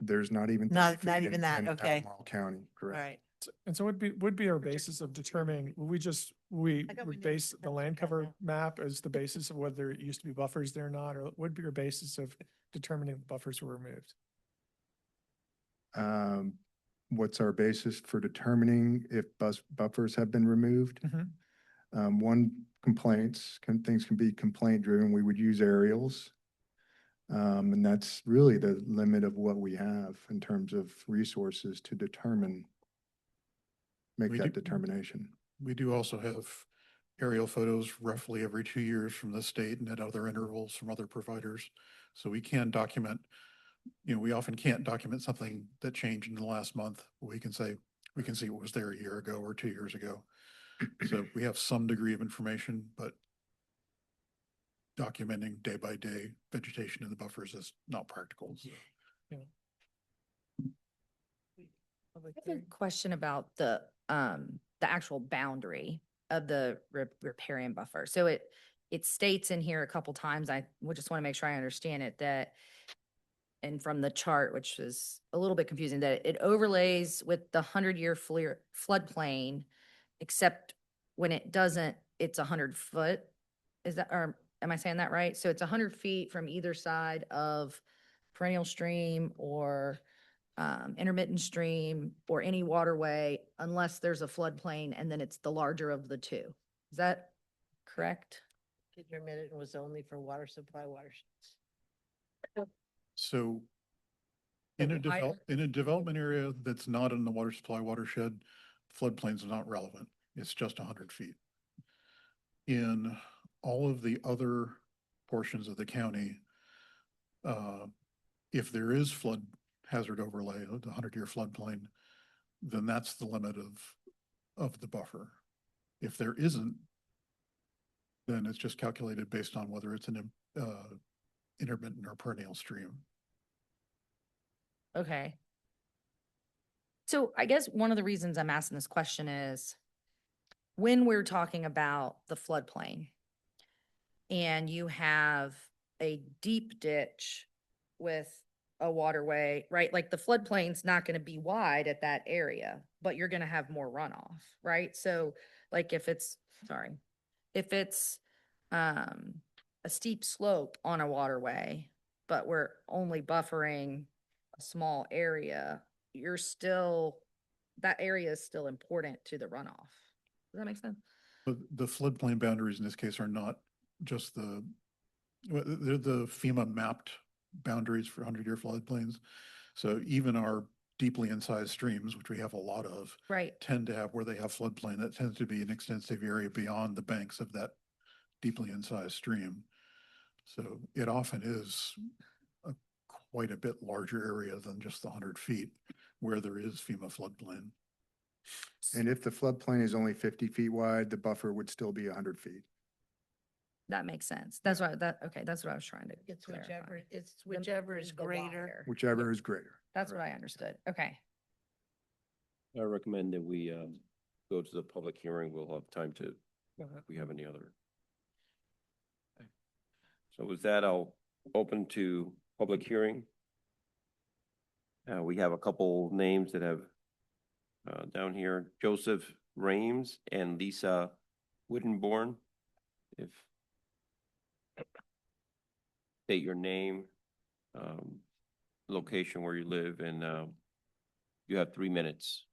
There's not even. Not 30 feet even in that, okay. Albemarle County, All correct. right. And so would be our basis of determining, we would base the land cover map as the basis of whether it used to be buffers there or not, or would be our basis of determining the buffers were removed? What's our basis for determining if buffers have been removed? One, things can be complaint driven. We would use aerials. And that's really the limit of what we have in terms of resources to make that determination. We do also have aerial photos roughly every 2 years from the state and at other intervals from other providers. So we can document, we often can't document something that changed in the last month. We can see what was there a year ago or 2 years ago. So we have some degree of information, but documenting day by day vegetation in the buffers is not practical. So. I have a question about the actual boundary of the riparian buffer. So it states in here a couple times, I would just want to make sure I understand it, that, and from the chart, which is a little bit confusing, that it overlays with the 100-year floodplain, except when it doesn't, it's 100 foot. Is that, or am I saying that right? So it's 100 feet from either side of perennial stream or intermittent stream or any waterway, unless there's a floodplain, and then it's the larger of the two. Is that correct? Intermittent was only for water supply watersheds. So in a development area that's not in the water supply watershed, floodplains are not relevant. It's just 100 feet. In all of the other portions of the county, if there is flood hazard overlay, the 100-year floodplain, then that's the limit of the buffer. If there isn't, then it's just calculated based on whether it's an intermittent or perennial stream. Okay. So I guess one of the reasons I'm asking this question is when we're talking about the floodplain and you have a deep ditch with a waterway, right? Like the floodplain's not gonna be wide at that area, but you're gonna have more runoff, right? So like if it's, sorry, if it's a steep slope on a waterway, but we're only buffering a small area, you're still, that area is still important to the runoff. Does that make sense? But the floodplain boundaries in this case are not just they're the FEMA mapped boundaries for 100-year floodplains. So even our deeply incised streams, which we have a lot of, Right. tend to have where they have floodplain, that tends to be an extensive area beyond the banks of that deeply incised stream. So it often is quite a bit larger area than just the 100 feet where there is FEMA floodplain. And if the floodplain is only 50 feet wide, the buffer would still be 100 feet. That makes sense. That's what, okay, that's what I was trying to It's clarify. whichever is The greater. wider. Whichever is greater. That's what I understood. Okay. I recommend that we go to the public hearing. We'll have time to, if we have any other. So with that, I'll open to public hearing. We have a couple names that have down here, Joseph Rames and Lisa Wittenborn. If state your name, location where you live, and you have 3 minutes.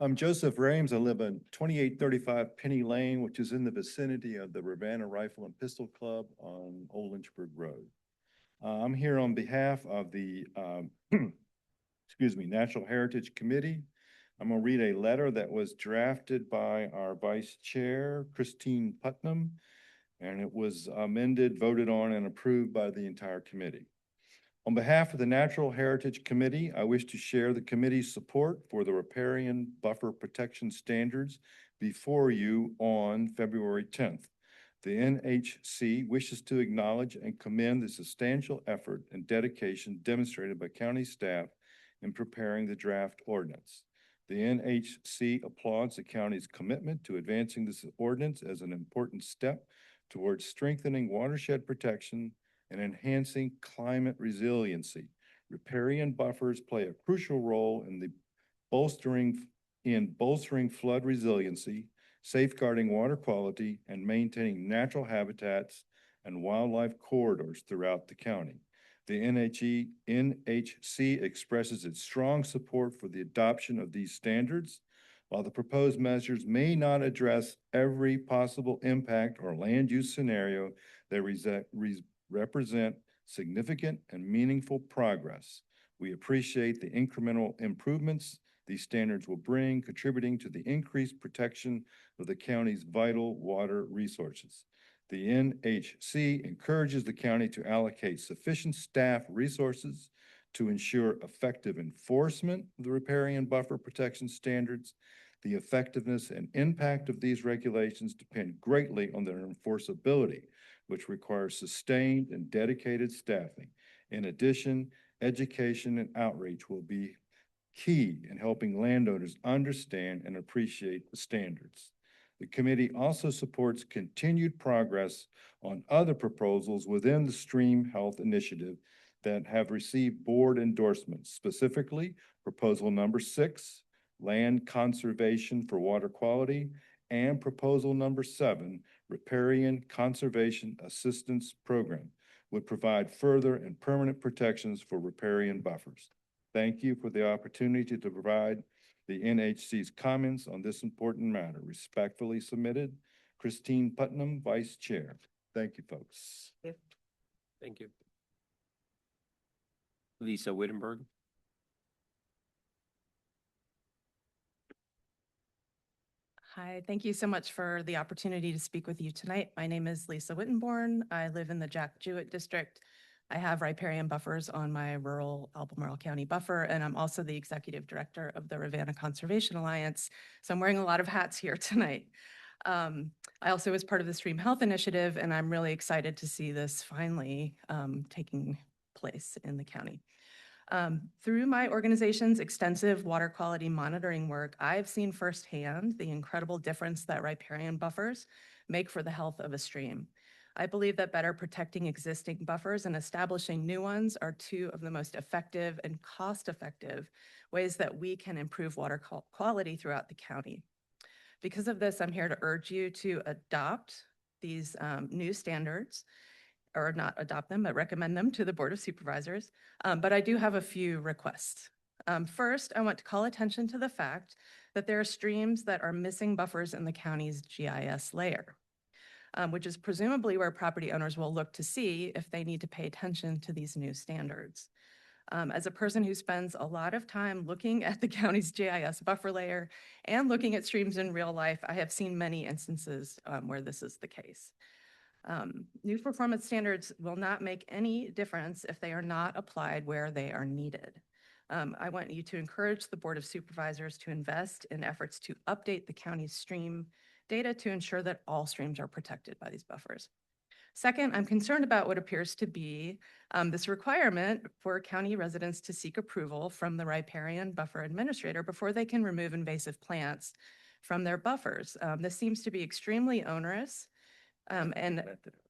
I'm Joseph Rames. I live on 2835 Penny Lane, which is in the vicinity of the Ravenna Rifle and Pistol Club on Old Lynchburg Road. I'm here on behalf of the, excuse me, Natural Heritage Committee. I'm gonna read a letter that was drafted by our Vice Chair, Christine Putnam, and it was amended, voted on, and approved by the entire committee. On behalf of the Natural Heritage Committee, I wish to share the committee's support for the riparian buffer protection standards before you on February 10th. The NHC wishes to acknowledge and commend the substantial effort and dedication demonstrated by county staff in preparing the draft ordinance. The NHC applauds the county's commitment to advancing this ordinance as an important step towards strengthening watershed protection and enhancing climate resiliency. Riparian buffers play a crucial role in bolstering flood resiliency, safeguarding water quality, and maintaining natural habitats and wildlife corridors throughout the county. The NHC expresses its strong support for the adoption of these standards. While the proposed measures may not address every possible impact or land use scenario, they represent significant and meaningful progress. We appreciate the incremental improvements these standards will bring, contributing to the increased protection of the county's vital water resources. The NHC encourages the county to allocate sufficient staff resources to ensure effective enforcement of the riparian buffer protection standards. The effectiveness and impact of these regulations depend greatly on their enforceability, which requires sustained and dedicated staffing. In addition, education and outreach will be key in helping landowners understand and appreciate the standards. The committee also supports continued progress on other proposals within the Stream Health Initiative that have received board endorsements, specifically proposal number 6, land conservation for water quality, and proposal number 7, riparian conservation assistance program, would provide further and permanent protections for riparian buffers. Thank you for the opportunity to provide the NHC's comments on this important matter. Respectfully submitted, Christine Putnam, Vice Chair. Thank you, folks. Thank you. Lisa Wittenberg. Hi, thank you so much for the opportunity to speak with you tonight. My name is Lisa Wittenborn. I live in the Jack Jewett District. I have riparian buffers on my rural Albemarle County buffer, and I'm also the executive director of the Ravenna Conservation Alliance. So I'm wearing a lot of hats here tonight. I also was part of the Stream Health Initiative, and I'm really excited to see this finally taking place in the county. Through my organization's extensive water quality monitoring work, I've seen firsthand the incredible difference that riparian buffers make for the health of a stream. I believe that better protecting existing buffers and establishing new ones are two of the most effective and cost-effective ways that we can improve water quality throughout the county. Because of this, I'm here to urge you to adopt these new standards, or not adopt them, but recommend them to the Board of Supervisors. But I do have a few requests. First, I want to call attention to the fact that there are streams that are missing buffers in the county's GIS layer, which is presumably where property owners will look to see if they need to pay attention to these new standards. As a person who spends a lot of time looking at the county's GIS buffer layer and looking at streams in real life, I have seen many instances where this is the case. New performance standards will not make any difference if they are not applied where they are needed. I want you to encourage the Board of Supervisors to invest in efforts to update the county's stream data to ensure that all streams are protected by these buffers. Second, I'm concerned about what appears to be this requirement for county residents to seek approval from the riparian buffer administrator before they can remove invasive plants from their buffers. This seems to be extremely onerous and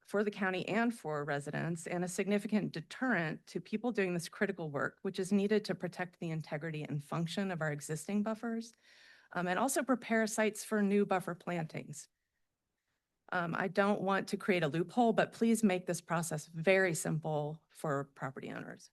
for the county and for residents, and a significant deterrent to people doing this critical work, which is needed to protect the integrity and function of our existing buffers, and also prepare sites for new buffer plantings. I don't want to create a loophole, but please make this process very simple for property owners.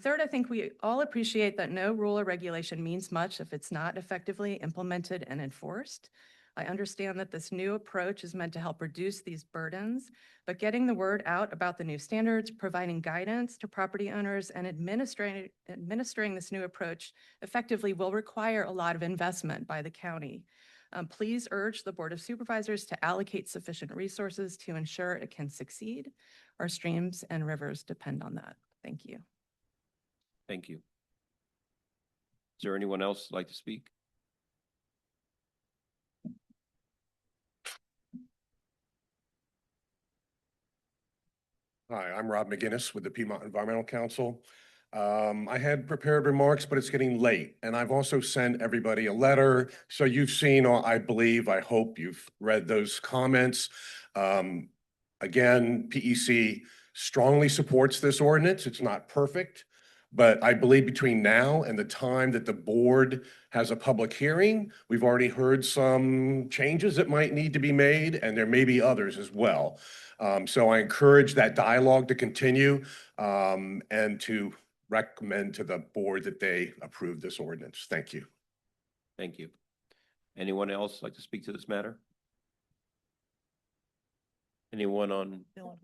Third, I think we all appreciate that no rule or regulation means much if it's not effectively implemented and enforced. I understand that this new approach is meant to help reduce these burdens, but getting the word out about the new standards, providing guidance to property owners, and administering this new approach effectively will require a lot of investment by the county. Please urge the Board of Supervisors to allocate sufficient resources to ensure it can succeed. Our streams and rivers depend on that. Thank you. Thank you. Is there anyone else like to speak? Hi, I'm Rob McGinnis with the Piedmont Environmental Council. I had prepared remarks, but it's getting late, and I've also sent everybody a letter. So you've seen, or I believe, I hope you've read those comments. Again, PEC strongly supports this ordinance. It's not perfect, but I believe between now and the time that the board has a public hearing, we've already heard some changes that might need to be made, and there may be others as well. So I encourage that dialogue to continue and to recommend to the board that they approve this ordinance. Thank you. Thank you. Anyone else like to speak to this matter? Anyone on? No.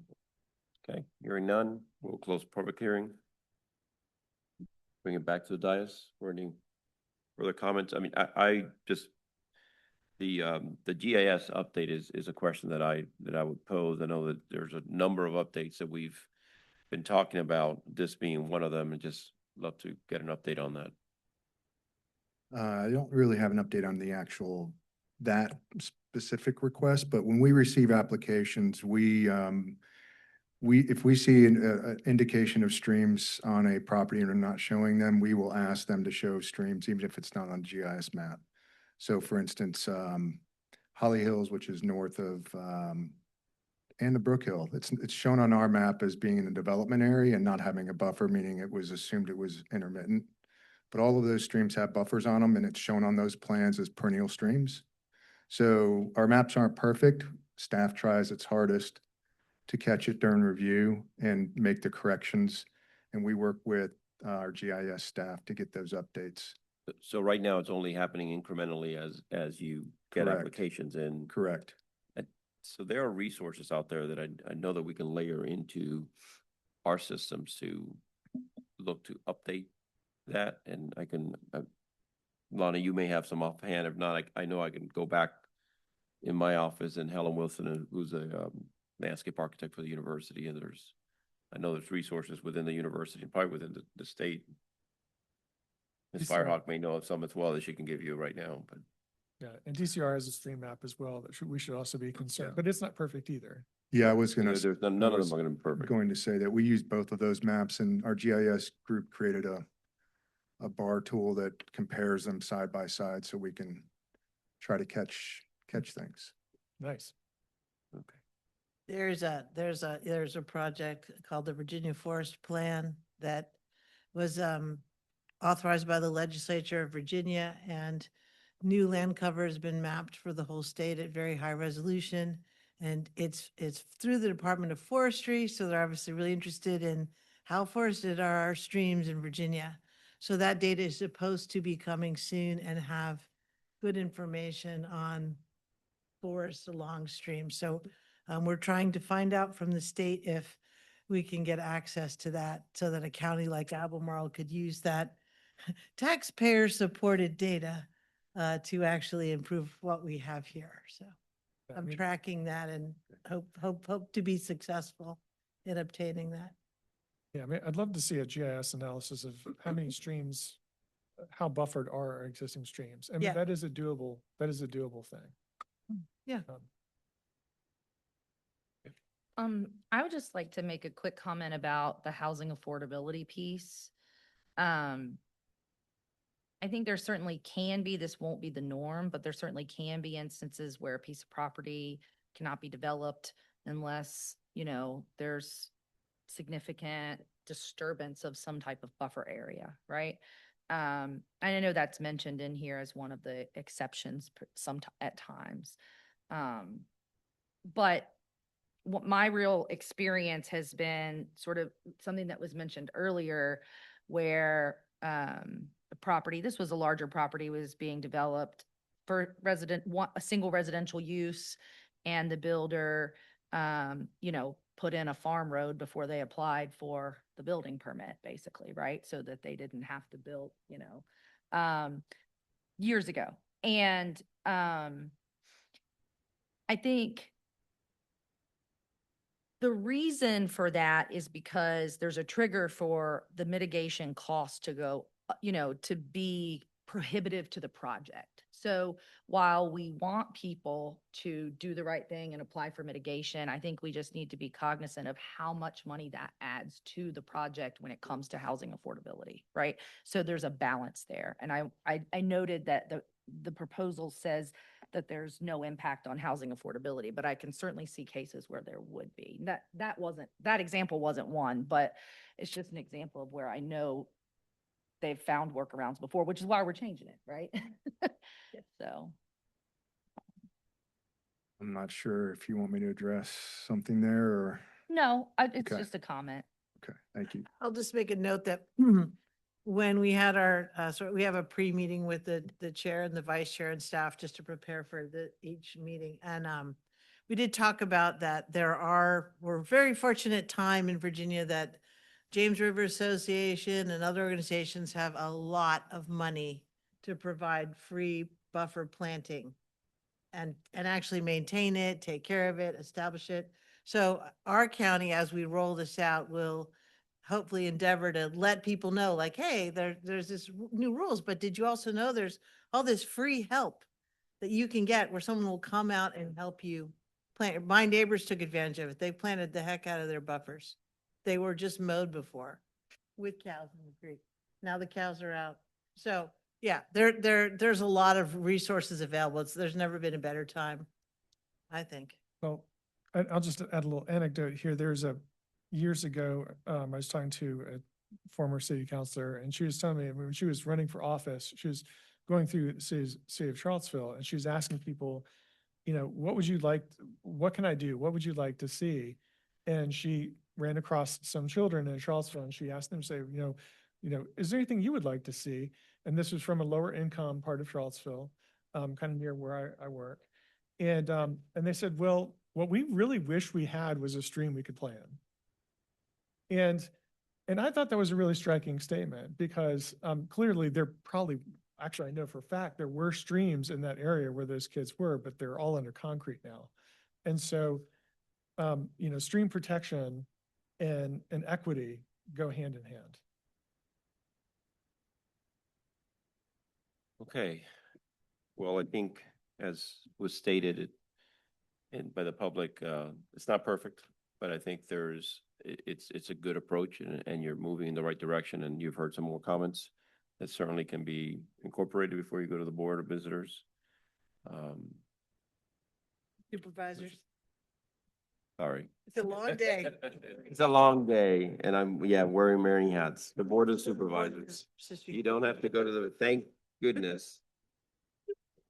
Okay, hearing none, we'll close the public hearing. Bring it back to the dais for any further comments. I mean, I just, the GIS update is a question that I would pose. I know that there's a number of updates that we've been talking about, this being one of them, and just love to get an update on that. I don't really have an update on the actual, that specific request, but when we receive applications, if we see an indication of streams on a property and are not showing them, we will ask them to show streams, even if it's not on GIS map. So for instance, Holly Hills, which is north of, and the Brook Hill, it's shown on our map as being in a development area and not having a buffer, meaning it was assumed it was intermittent. But all of those streams have buffers on them, and it's shown on those plans as perennial streams. So our maps aren't perfect. Staff tries its hardest to catch it during review and make the corrections. And we work with our GIS staff to get those updates. So right now, it's only happening incrementally as you get Correct. applications in. Correct. So there are resources out there that I know that we can layer into our systems to look to update that. And I can, Lana, you may have some offhand. If not, I know I can go back in my office, and Helen Wilson, who's a landscape architect for the university, and I know there's resources within the university and probably within the state. Ms. Firehawk may know of some as well that she can give you right now, but. Yeah, and DCR has a stream map as well that we should also be concerned, but it's not perfect either. Yeah, I was going There's none of them are going to be perfect. Going to say that we use both of those maps, and our GIS group created a bar tool that compares them side by side so we can try to catch things. Nice. Okay. There's a project called the Virginia Forest Plan that was authorized by the legislature of Virginia, and new land cover has been mapped for the whole state at very high resolution. And it's through the Department of Forestry, so they're obviously really interested in how forested are our streams in Virginia. So that data is supposed to be coming soon and have good information on forests along streams. So we're trying to find out from the state if we can get access to that so that a county like Albemarle could use that taxpayer-supported data to actually improve what we have here. So I I'm mean, tracking that and hope to be successful in obtaining that. Yeah, I mean, I'd love to see a GIS analysis of how many streams, how buffered are our existing streams. I mean, Yeah. that is a doable thing. Yeah. I would just like to make a quick comment about the housing affordability piece. I think there certainly can be, this won't be the norm, but there certainly can be instances where a piece of property cannot be developed unless, there's significant disturbance of some type of buffer area, right? And I know that's mentioned in here as one of the exceptions at times. But what my real experience has been sort of something that was mentioned earlier, where the property, this was a larger property, was being developed for a single residential use, and the builder, put in a farm road before they applied for the building permit, basically, right? So that they didn't have to build, years ago. And I think the reason for that is because there's a trigger for the mitigation cost to go, to be prohibitive to the project. So while we want people to do the right thing and apply for mitigation, I think we just need to be cognizant of how much money that adds to the project when it comes to housing affordability, right? So there's a balance there. And I noted that the proposal says that there's no impact on housing affordability, but I can certainly see cases where there would be. That example wasn't one, but it's just an example of where I know they've found workarounds before, which is why we're changing it, right? So. I'm not sure if you want me to address something there or, No, it's Okay. just a comment. okay, thank you. I'll just make a note that when we had our, we have a pre-meeting with the chair and the vice chair and staff just to prepare for each meeting. And we did talk about that we're very fortunate time in Virginia that James River Association and other organizations have a lot of money to provide free buffer planting and actually maintain it, take care of it, establish it. So our county, as we roll this out, will hopefully endeavor to let people know, like, hey, there's this new rules, but did you also know there's all this free help that you can get where someone will come out and help you plant. My neighbors took advantage of it. They planted the heck out of their buffers. They were just mowed before with cows in the creek. Now the cows are out. So yeah, there's a lot of resources available. There's never been a better time, I think. Well, I'll just add a little anecdote here. Years ago, I was talking to a former city councilor, and she was telling me when she was running for office, she was going through the city of Charlottesville, and she was asking people, what would you like, what can I do? What would you like to see? And she ran across some children in Charlottesville, and she asked them, say, is there anything you would like to see? And this was from a lower income part of Charlottesville, kind of near where I work. And they said, well, what we really wish we had was a stream we could play in. And I thought that was a really striking statement because clearly actually I know for a fact there were streams in that area where those kids were, but they're all under concrete now. And so, stream protection and equity go hand in hand. Okay. Well, I think as was stated and by the public, it's not perfect, but I think it's a good approach and you're moving in the right direction, and you've heard some more comments that certainly can be incorporated before you go to the board of visitors. Supervisors. Sorry. It's a long day. It's a long day and I'm, yeah, wearing many hats. The Board of Supervisors. You don't have to go to the, thank goodness.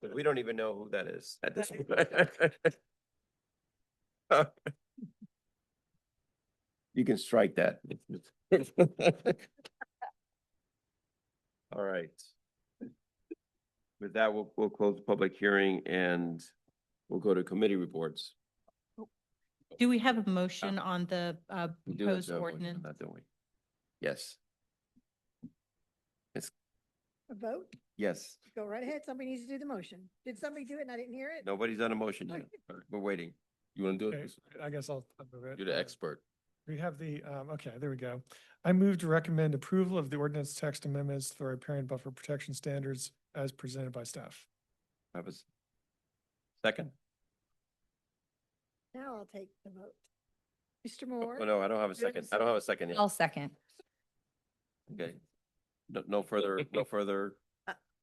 But we don't even know who that is at this point. You can strike that. All right. With that, we'll close the public hearing and we'll go to committee reports. Do we have a motion on the We do have proposed to have a motion on ordinance? that, don't we? Yes. It's, A vote? yes. Go right ahead. Somebody needs to do the motion. Did somebody do it and I didn't hear it? Nobody's done a motion yet. We're waiting. You want to do Okay, it? I guess I'll move it. You're the expert. We have the, okay, there we go. I move to recommend approval of the ordinance text amendments to the riparian buffer protection standards as presented by staff. Have a second? Now I'll take the vote. Mr. Moore? Oh, no, I don't have a Do you have a second. I don't have a second yet. I'll second. Okay. No further, no further.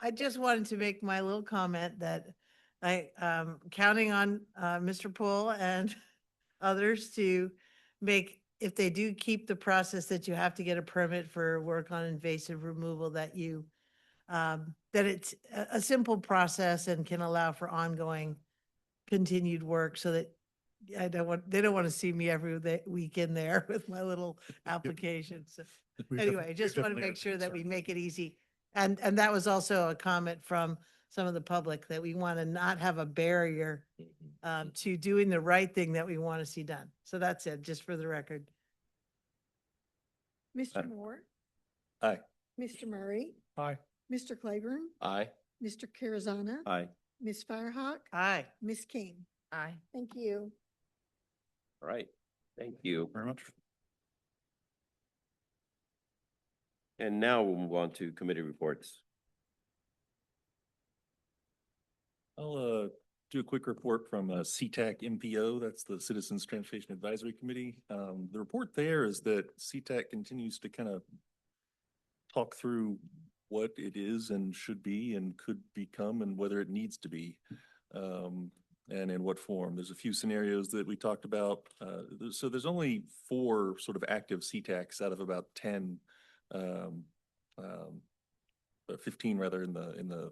I just wanted to make my little comment that I, counting on, Mr. Poole and others to make, if they do keep the process that you have to get a permit for work on invasive removal, that you, that it's a simple process and can allow for ongoing continued work so that I don't want, they don't want to see me every week in there with my little application. So anyway, I just want to make sure that we make it easy. And that was also a comment from some of the public that we want to not have a barrier to doing the right thing that we want to see done. So that's it, just for the record. Mr. Moore? Aye. Mr. Murray? Aye. Mr. Claiborne? Aye. Mr. Carazana? Aye. Ms. Firehawk? Aye. Ms. King? Aye. Thank you. All right. Thank you. Very much. And now we'll move on to committee reports. I'll do a quick report from CTAC MPO, that's the Citizens Transportation Advisory Committee. The report there is that CTAC continues to kind of talk through what it is and should be and could become and whether it needs to be. And in what form. There's a few scenarios that we talked about. So there's only 4 sort of active CTACs out of about 10, 15 rather in the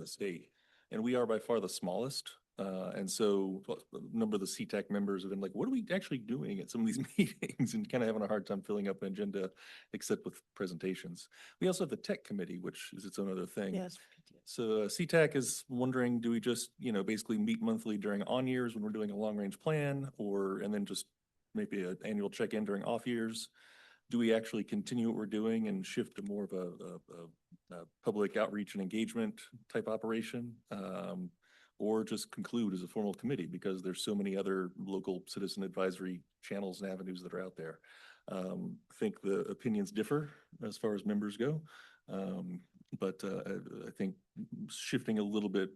state. And we are by far the smallest. And so a number of the CTAC members have been like, what are we actually doing at some of these meetings, and kind of having a hard time filling up an agenda except with presentations. We also have the tech committee, which is its own other thing. Yes. So CTAC is wondering, do we just, basically meet monthly during on years when we're doing a long range plan, and then just maybe an annual check-in during off years? Do we actually continue what we're doing and shift to more of a public outreach and engagement type operation? Or just conclude as a formal committee because there's so many other local citizen advisory channels and avenues that are out there. I think the opinions differ as far as members go. But I think shifting a little bit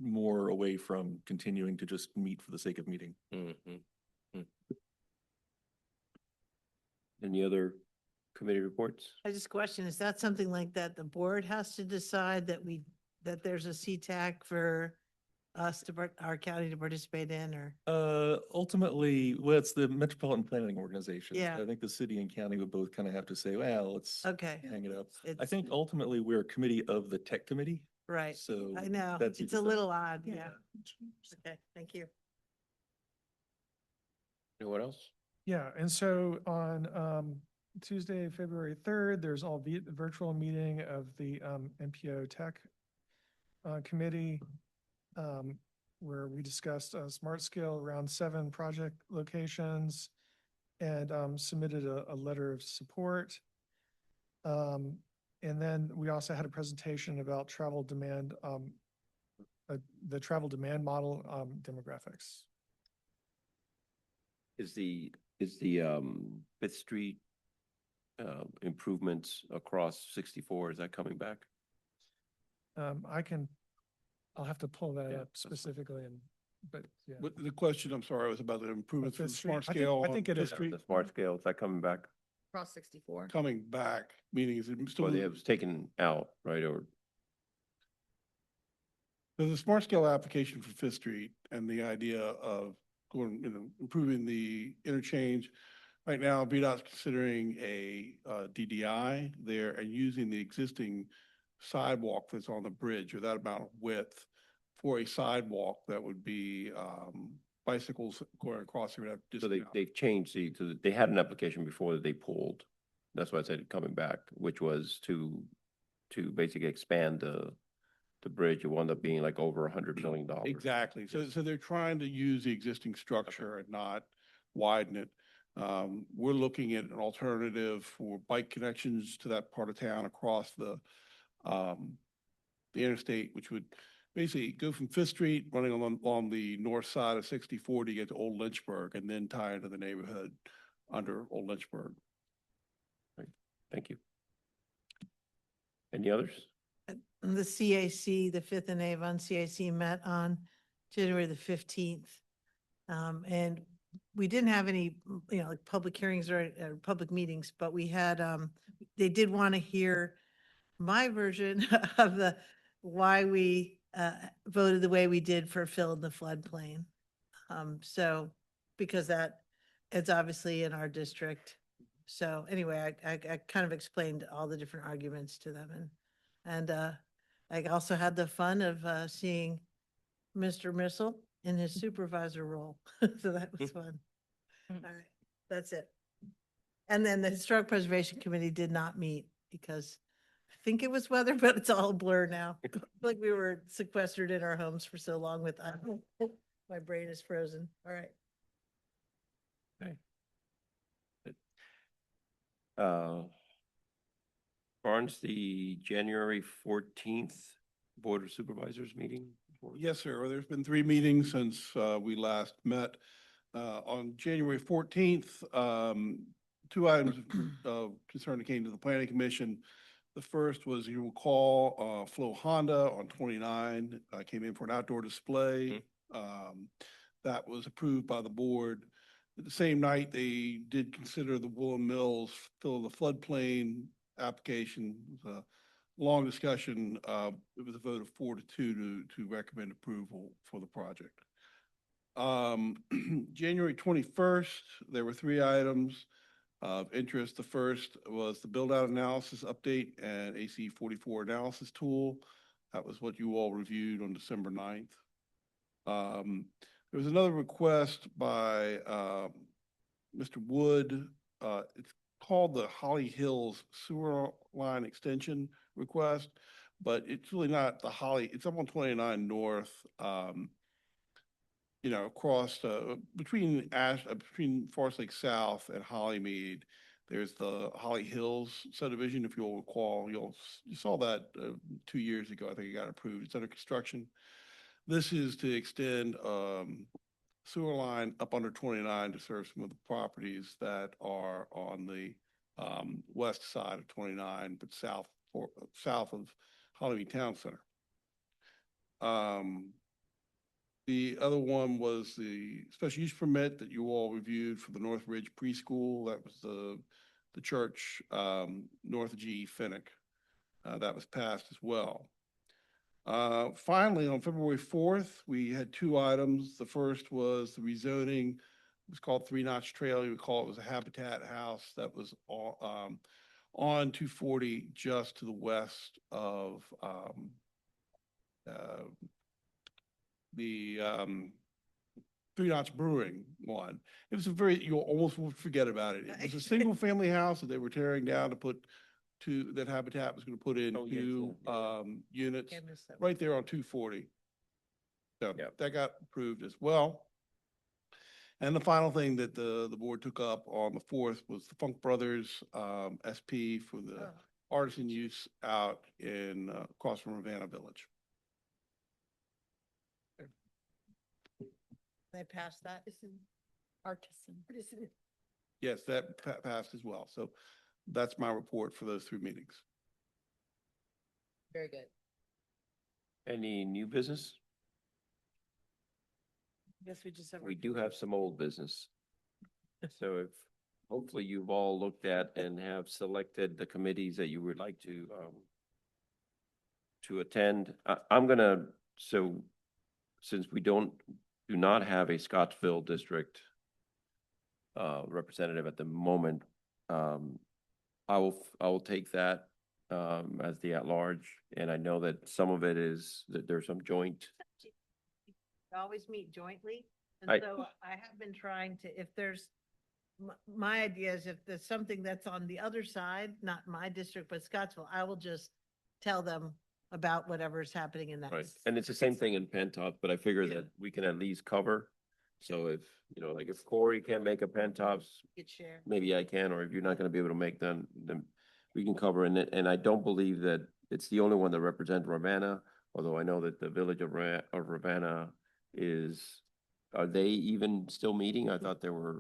more away from continuing to just meet for the sake of meeting. Any other committee reports? I just question, is that something like that the board has to decide that there's a CTAC for us our county to participate in, or? Ultimately, well, it's the Metropolitan Planning Organization. Yeah. I think the city and county would both kind of have to say, well, let's Okay. hang it up. I It's- think ultimately we're a committee of the tech committee. Right. So I know, that's it's who a decides. little odd, yeah. Okay, thank you. Anyone else? Yeah, and so on Tuesday, February 3rd, there's all virtual meeting of the MPO Tech Committee, where we discussed smart scale around 7 project locations and submitted a letter of support. And then we also had a presentation about travel demand, the travel demand model demographics. Is the Fifth Street improvements across 64, is that coming back? I'll have to pull that Yeah, up specifically but yeah. But the question, I'm sorry, was about the improvements for the Fifth Street. smart I think- scale. I think on it Fifth is. Street The smart scale, is that coming back? Across 64. coming back, meaning is it still? Well, it was taken out, right, or? There's a smart scale application for Fifth Street and the idea of going, improving the interchange. Right now, VDOT's considering a DDI there and using the existing sidewalk that's on the bridge or that amount of width for a sidewalk that would be bicycles going across. They would have So discount. they've changed they had an application before that they pulled. That's why I said coming back, which was to basically expand the bridge. It wound up being like over $100 million. Exactly. So they're trying to use the existing structure and not widen it. We're looking at an alternative for bike connections to that part of town across the interstate, which would basically go from Fifth Street, running along the north side of 64 to get to Old Lynchburg, and then tie into the neighborhood under Old Lynchburg. Right. Thank you. Any others? The CAC, the Fifth and Avon CAC met on January the 15th. And we didn't have any, like public hearings or public meetings, but we had, they did want to hear my version of why we voted the way we did for fill in the floodplain. So, because it's obviously in our district. So anyway, I kind of explained all the different arguments to them, and I also had the fun of seeing Mr. Missile in his supervisor role. So that was fun. All right, that's it. And then the Historic Preservation Committee did not meet because I think it was weather, but it's all a blur now. Like we were sequestered in our homes for so long with, my brain is frozen. All right. Barnes, the January 14th Board of Supervisors meeting? Yes, sir. Well, there's been 3 meetings since we last met. On January 14th, 2 items of concern that came to the Planning Commission. The first was, you recall, Flo Honda on 29 came in for an outdoor display. That was approved by the board. The same night, they did consider the Woolen Mills fill in the floodplain application. It was a long discussion. It was a vote of 4-2 to recommend approval for the project. January 21st, there were 3 items of interest. The first was the build-out analysis update and AC 44 analysis tool. That was what you all reviewed on December 9th. There was another request by Mr. Wood. It's called the Holly Hills Sewer Line Extension Request, but it's really not the Holly, it's up on 29 North, across between Forest Lake South and Hollymead. There's the Holly Hills subdivision, if you'll recall. You saw that 2 years ago. I think it got approved. It's under construction. This is to extend sewer line up under 29 to serve some of the properties that are on the west side of 29, but south of Hollymead Town Center. The other one was the special use permit that you all reviewed for the North Ridge Preschool. That was the church north of GE Finnick. That was passed as well. Finally, on February 4th, we had 2 items. The first was the rezoning. It was called 3 Notch Trail. You recall it was a Habitat house that was on 240 just to the west of the 3 Notch Brewing one. It was you almost would forget about it. It was a single family house that they were tearing down to put that Habitat was going to put in 2 units right there on 240. So that got approved as well. And the final thing that the board took up on the 4th was the Funk Brothers SP for the artisan use out in across from Ravenna Village. They passed that? Artisan. Yes, that passed as well. So that's my report for those 3 meetings. Very good. Any new business? Yes, we just have. We do have some old business. So if, hopefully you've all looked at and have selected the committees that you would like to attend. I'm gonna, so since we don't do not have a Scottsville district representative at the moment. I will take that as the at-large, and I know that some of it is that there's some joint. Always meet jointly. And I- so I have been trying to, if there's, my idea is if there's something that's on the other side, not my district, but Scottsville, I will just tell them about whatever's happening in that. Right, and it's the same thing in Pentops, but I figure that we can at least cover. So if, you know, like if Corey can't make a Pentops, Could share. maybe I can, or if you're not gonna be able to make them, then we can cover in it. And I don't believe that it's the only one that represents Ravenna, although I know that the village of Ravenna is, are they even still meeting? I thought there were.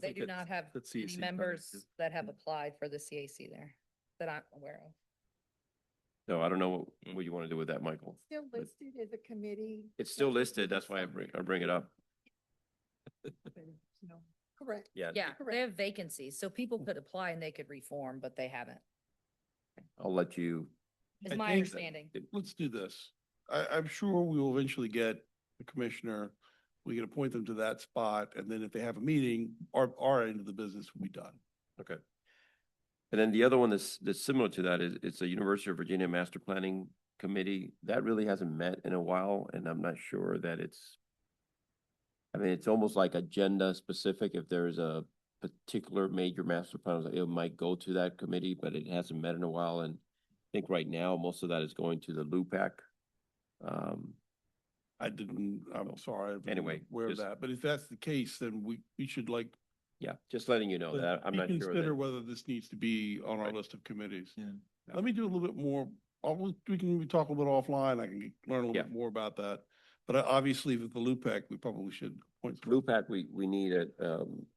They do not have any members that have applied for the CAC there that I'm aware of. No, I don't know what you want to do with that, Michael. Still listed as a committee. It's still listed, that's why I bring it up. Correct. Yeah. Yeah, they have vacancies, so people could apply and they could reform, but they haven't, I'll let you. is I my think- understanding. Let's do this. I'm sure we will eventually get a commissioner. We can appoint them to that spot, and then if they have a meeting, our end of the business will be done. Okay. And then the other one that's similar to that is, it's the University of Virginia Master Planning Committee. That really hasn't met in a while, and I'm not sure that I mean, it's almost like agenda specific. If there's a particular major master plan, it might go to that committee, but it hasn't met in a while. And I think right now, most of that is going to the LUPAC. I'm sorry. I wasn't Anyway, aware of just- that, but if that's the case, then we should Yeah, just letting you know that I'm not sure reconsider that. whether this needs to be on our Right. list of committees. Yeah. Let me do a little bit more. We can talk a little bit offline. I can learn a little Yeah. bit more about that. But obviously with the LUPAC, we probably should appoint. LUPAC, we need it.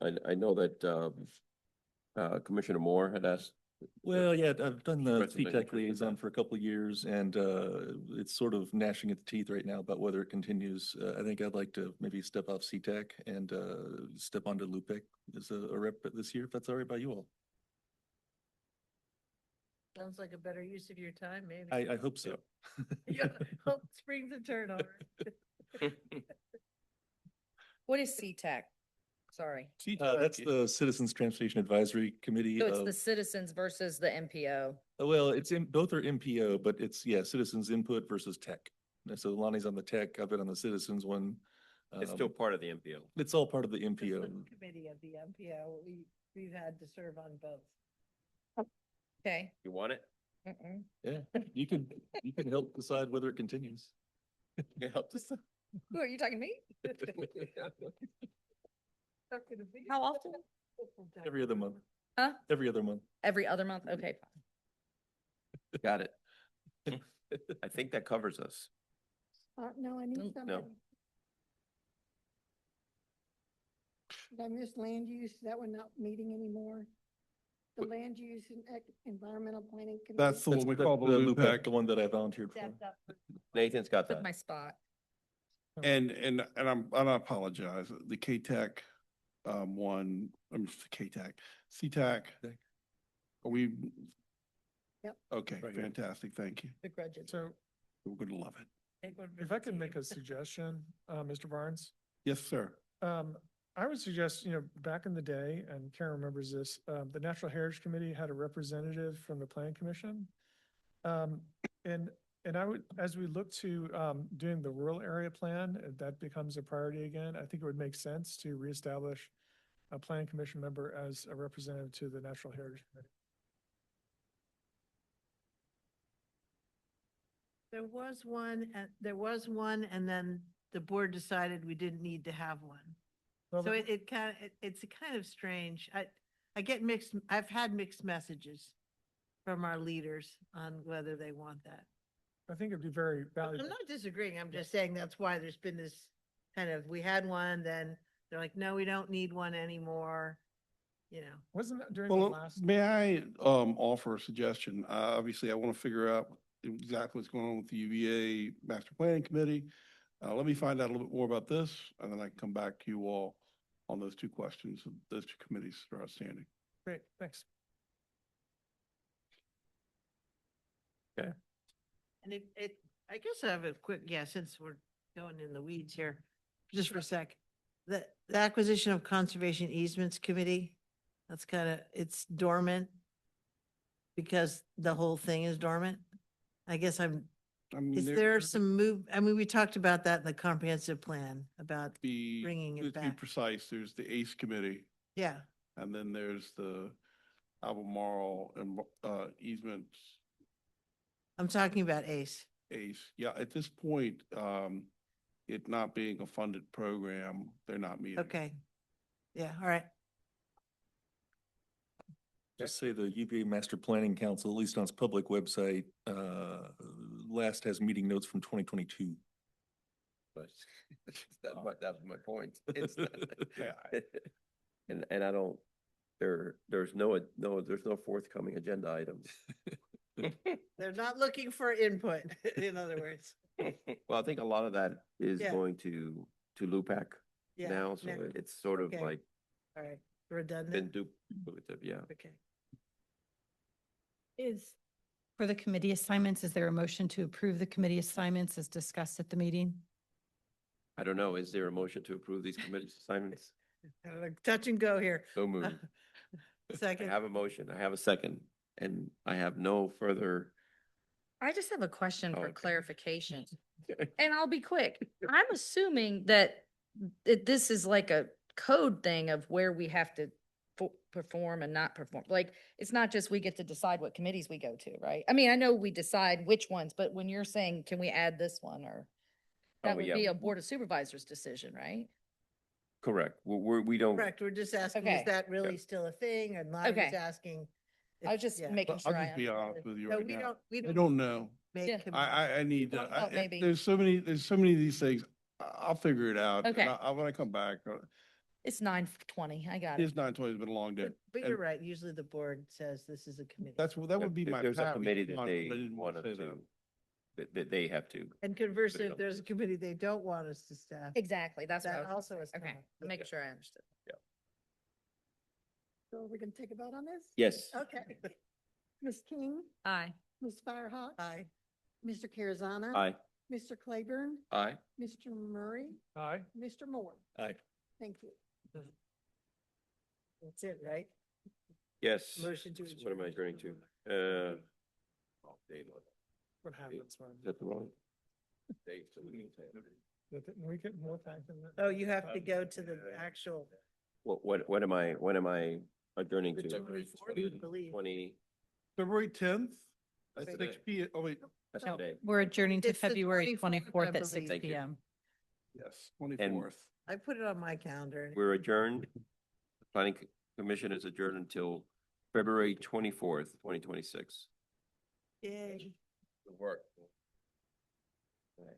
I know that Commissioner Moore had asked. Well, yeah, I've done the Expressed some CTEC interest in liaison that. for a couple of years, and it's sort of gnashing its teeth right now about whether it continues. I think I'd like to maybe step off CTEC and step onto LUPIC as a rep this year, if that's all right by you all. Sounds like a better use of your time, maybe. I hope so. Yeah, hope springs eternal. What is CTAC? Sorry. That's the Citizens Transportation Advisory Committee. So it's of- the citizens versus the MPO. Well, both are MPO, but it's, citizens input versus tech. And so Lonnie's on the tech, I've been on the citizens one. It's still part of the MPO. It's all part of the The MPO. subcommittee of the MPO, we've had to serve on both. Okay. You want it? Mm-mm. Yeah, you can help decide whether it continues. You help decide. Who are you talking to me? How often? Every other month. Huh? Every other month. Every other month? Okay, fine. Got it. I think that covers us. No, I need somebody. Did I miss land use? That one not meeting anymore? The land use and environmental planning. Committee? That's the one we call the LUPAC, LUPAC. the one that I volunteered for. Nathan's got Took that. my spot. And I apologize, the K-TAC, one, K-TAC, CTAC. Are we? Yep. Okay, Right, yeah. fantastic, thank you. Begrudgingly. So We're gonna love it. if I could make a suggestion, Mr. Barnes, Yes, sir. I would suggest, back in the day, and Karen remembers this, the Natural Heritage Committee had a representative from the Plan Commission. And I would, as we look to doing the rural area plan, if that becomes a priority again, I think it would make sense to reestablish a Plan Commission member as a representative to the Natural Heritage Committee. There was one, and then the board decided we didn't need to have one. Well, So it's kind of strange. I've had mixed messages from our leaders on whether they want that. I think it'd be very I'm valuable. not disagreeing. I'm just saying that's why there's been this kind of, we had one, then they're like, no, we don't need one anymore, Wasn't that during the Well, last? may I offer a suggestion? Obviously, I want to figure out exactly what's going on with the UVA Master Planning Committee. Let me find out a little bit more about this, and then I can come back to you all on those two questions. Those two committees are outstanding. Great, thanks. And I guess I have a quick, since we're going in the weeds here. just for a sec. The acquisition of conservation easements committee, that's kind of, it's dormant because the whole thing is dormant. I guess I mean, is there some move, I mean, we talked about that in the comprehensive plan about bringing it let's be back. precise, there's the ACE committee, Yeah, and then there's the Albemarle and easements, I'm talking about ACE. ACE. Yeah, at this point, it not being a funded program, they're not meeting. Okay. Yeah, all right. Just say the UVA Master Planning Council, at least on its public website, last has meeting notes from 2022. But that was my point. It's Yeah. And I don't, there's no forthcoming agenda items. They're not looking for input, in other words. Well, I think a lot of that is Yeah. going to LUPAC Yeah, now, so now. it's sort of Okay. like All right, been redundant. duplicative, yeah. Okay. Is, for the committee assignments, is there a motion to approve the committee assignments as discussed at the meeting? I don't know, is there a motion to approve these committee assignments? Touch and go here. So moved. I Second. have a motion, I have a second, and I have no further. I just have a question for Okay. clarification, and I'll be quick. I'm assuming that this is like a code thing of where we have to perform and not perform. Like, it's not just we get to decide what committees we go to, right? I mean, I know we decide which ones, but when you're saying, can we add this one, or that would yeah. be a Board of Supervisors decision, right? Correct, we don't. Correct, we're just asking, Okay. is that really still a thing, or not? Okay. Just asking. I was just yeah. making But sure I'll I just be understood. honest with you No, right we now. don't, we I don't. don't know. Make Yeah. committees. I need to, Well, I thought maybe. there's so many of these things. I'll figure it out. and Okay. When I come back, It's 9:20. I got it. it's 9:20, it's been a long day. But And you're right, usually the board says this is a committee. that would be my. There's a pat committee that response, they but I didn't want say us that. to, that they have to. And conversely, if there's a committee they don't want us to staff, Exactly, that's what I that was, also is. okay, making sure I understood. So are we gonna take a vote on this? Yes. Okay. Ms. King, Aye. Ms. Firehawk, Aye. Mr. Carazana. Aye. Mr. Claiborne, Aye. Mr. Murray, Aye. Mr. Moore. Aye. Thank you. That's it, right? Yes. Motion to So what am I adjourn. adjourning to? What happens when? Is that the wrong? Date, so we can say it. We get more time than that. Oh, you have to go to the actual. What am I adjourning to? February 4th, I believe. 20, February 10th at That's 6 today. p.m. Oh, wait, that's No. today. We're adjourning to It's the February 24th, 24th I at 6 believe. Thank you. PM. yes, 24th. I put it on my calendar. We're adjourned. The Planning Commission is adjourned until February 24th, 2026. Yay. Good work. All right.